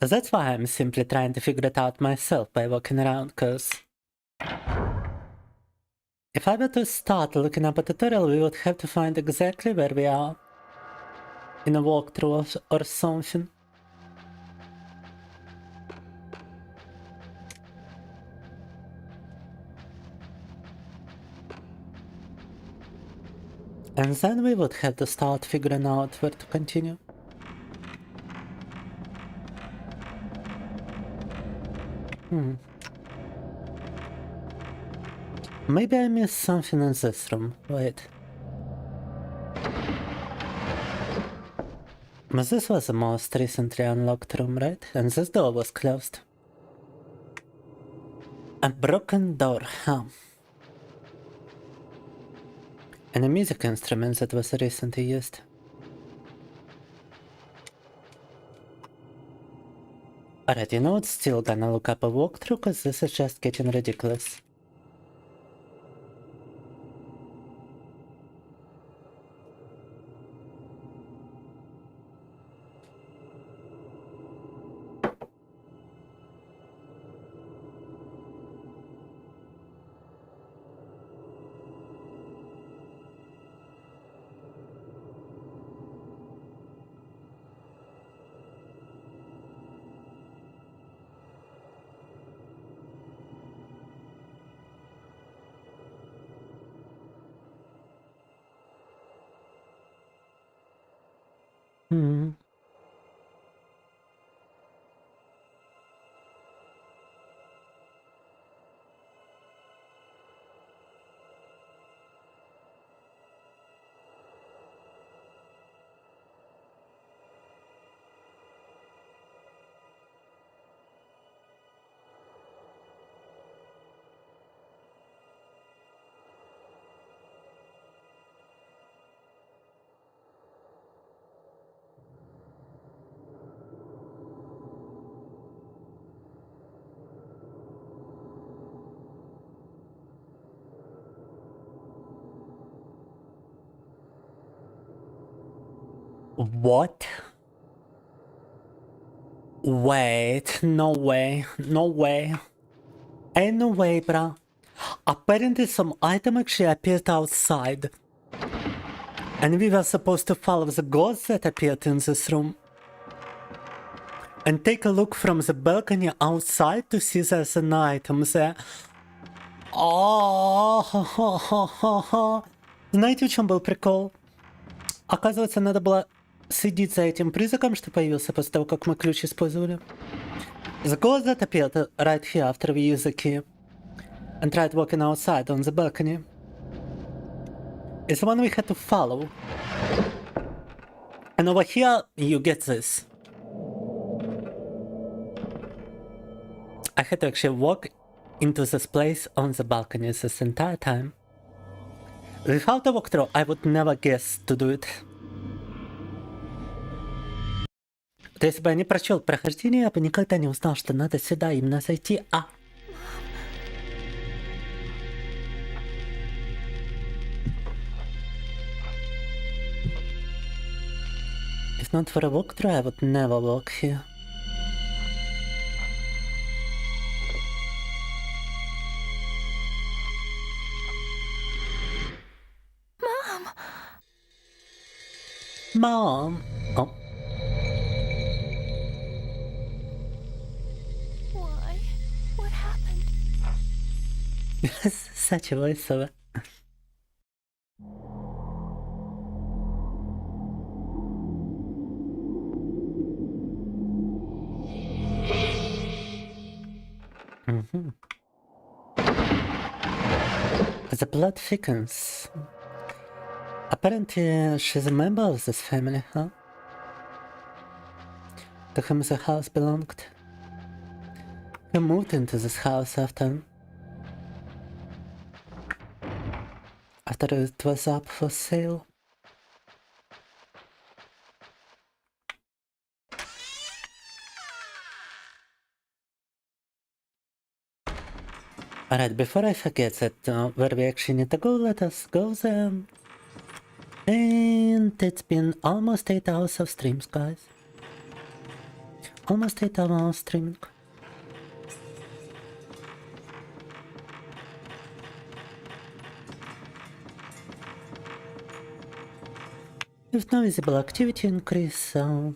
[SPEAKER 1] That's why I'm simply trying to figure it out myself by walking around, cause if I were to start looking up a tutorial, we would have to find exactly where we are in a walkthrough or something. And then we would have to start figuring out where to continue. Maybe I missed something in this room. Wait. But this was the most recently unlocked room, right? And this door was closed. A broken door, huh? And a music instrument that was recently used. Alright, you know what? Still gonna look up a walkthrough cause this is just getting ridiculous. What? Wait, no way, no way. Ain't no way, bruh. Apparently some item actually appeared outside. And we were supposed to follow the ghost that appeared in this room. And take a look from the balcony outside to see there's an item there. Знаете, в чем был прикол? Оказывается, надо было следить за этим призраком, что появился после того, как мы ключ использовали. The ghost that appeared right here after we used the key and tried walking outside on the balcony is the one we had to follow. And over here, you get this. I had to actually walk into this place on the balcony this entire time. Without a walkthrough, I would never guess to do it. То если бы я не прочел прохождение, я бы никогда не узнал, что надо сюда именно зайти. If not for a walkthrough, I would never walk here. Mom! Oh.
[SPEAKER 13] Why? What happened?
[SPEAKER 1] Such a voiceover. The blood thickens. Apparently, she's a member of this family, huh? To whom the house belonged. He moved into this house after it was up for sale. Alright, before I forget that where we actually need to go, let us go there. And it's been almost 8 hours of streams, guys. Almost 8 hours streaming. There's no visible activity increase, so...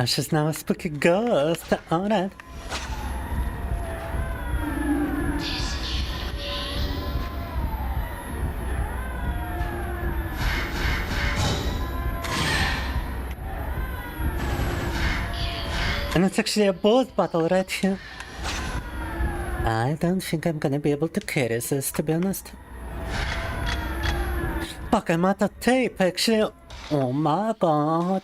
[SPEAKER 1] Oh, she's now a spooky ghost. Alright. And it's actually a boss battle right here. I don't think I'm gonna be able to carry this, to be honest. Fuck, I'm out of tape, actually. Oh my god.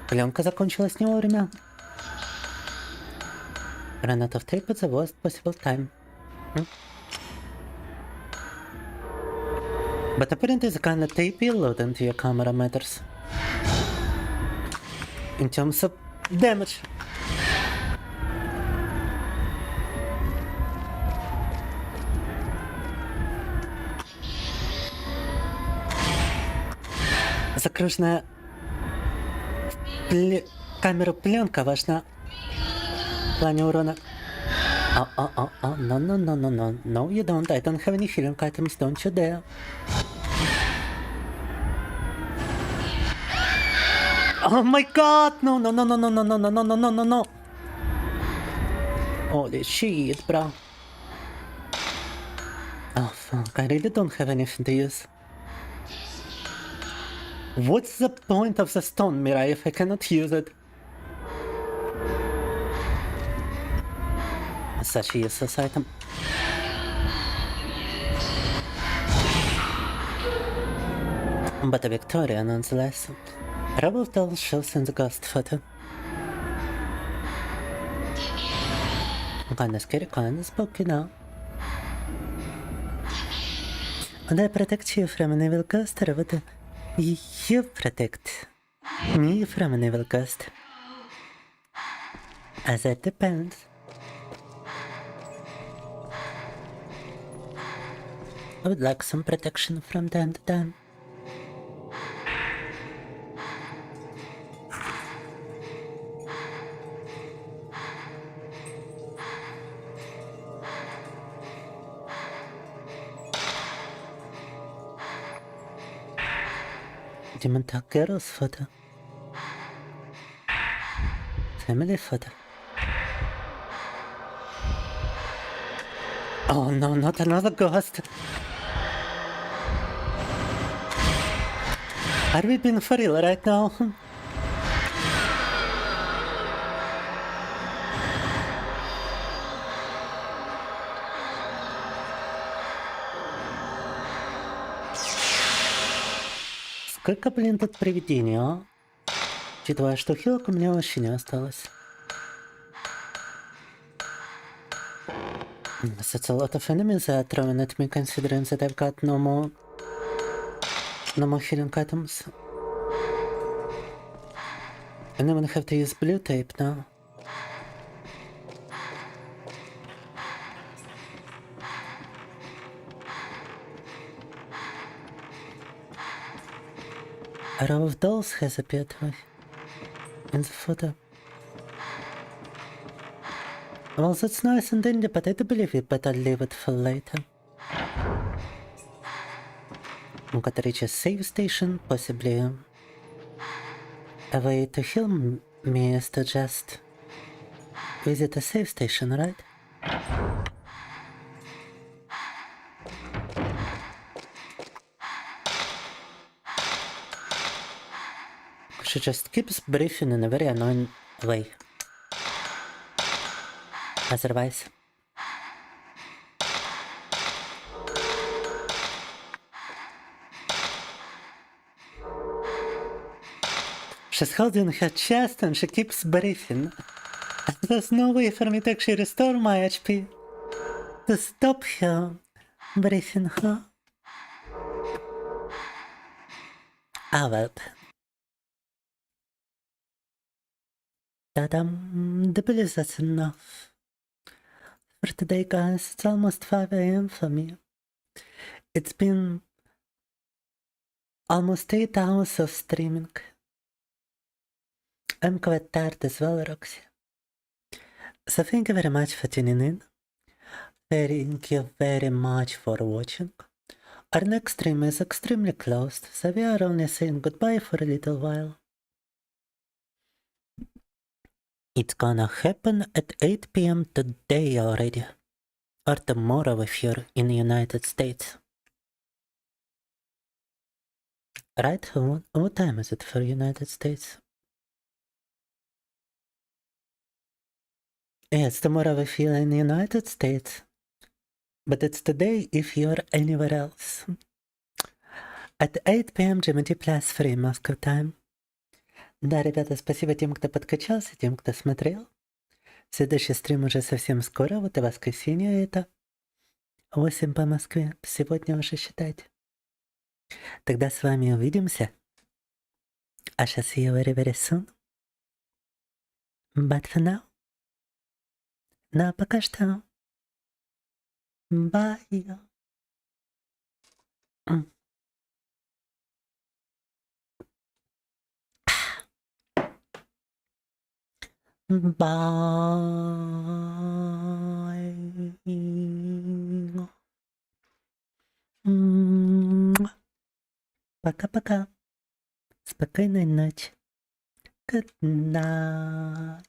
[SPEAKER 1] Пленка закончилась не вовремя. Run out of tape at the worst possible time. But apparently the kind of tape you load into your camera matters. In terms of damage. Закруженная камера пленка важна в плане урона. No, you don't. I don't have any healing items, don't you dare. Oh my god! No. Holy shit, bro. Oh fuck, I really don't have anything to use. What's the point of the stone mirror if I cannot use it? Such a useless item. But a Victoria nonetheless. Rubble doll shows in the ghost photo. Kinda scary, kinda spooky now. Would I protect you from an evil ghost, or would you protect me from an evil ghost? As it depends. I would like some protection from time to time. Demon Takero's photo. Family photo. Oh no, not another ghost. Are we being for real right now? Сколько, блин, тут привидений, а? Учитывая, что хилок у меня вообще не осталось. That's a lot of enemies that are throwing at me, considering that I've got no more healing items. And I'm gonna have to use blue tape now. A row of dolls has appeared in the photo. Well, that's nice and dandy, but I do believe we better leave it for later. I'm gonna reach a save station, possibly a way to heal me is to just visit a save station, right? She just keeps breathing in a very annoying way. Otherwise. She's holding her chest and she keeps breathing. There's no way for me to actually restore my HP. To stop her breathing, huh? Ah, well. I believe that's enough for today, guys. It's almost 5 AM for me. It's been almost 8 hours of streaming. I'm quite tired as well, Roxy. So thank you very much for tuning in. Thank you very much for watching. Our next stream is extremely close, so we are only saying goodbye for a little while. It's gonna happen at 8 p.m. today already. Or tomorrow if you're in the United States. Right? What time is it for United States? Yeah, it's tomorrow if you're in the United States. But it's today if you're anywhere else. At 8 p.m. GMT plus free Moscow time. Да, ребята, спасибо тем, кто подкачался, тем, кто смотрел. Следующий стрим уже совсем скоро, вот и воскресенье это. 8 по Москве. Сегодня уже считайте. Тогда с вами увидимся. I shall see you very, very soon. But for now. Но пока что. Bye. Bye. Пока-пока. Спокойной ночи. Good night.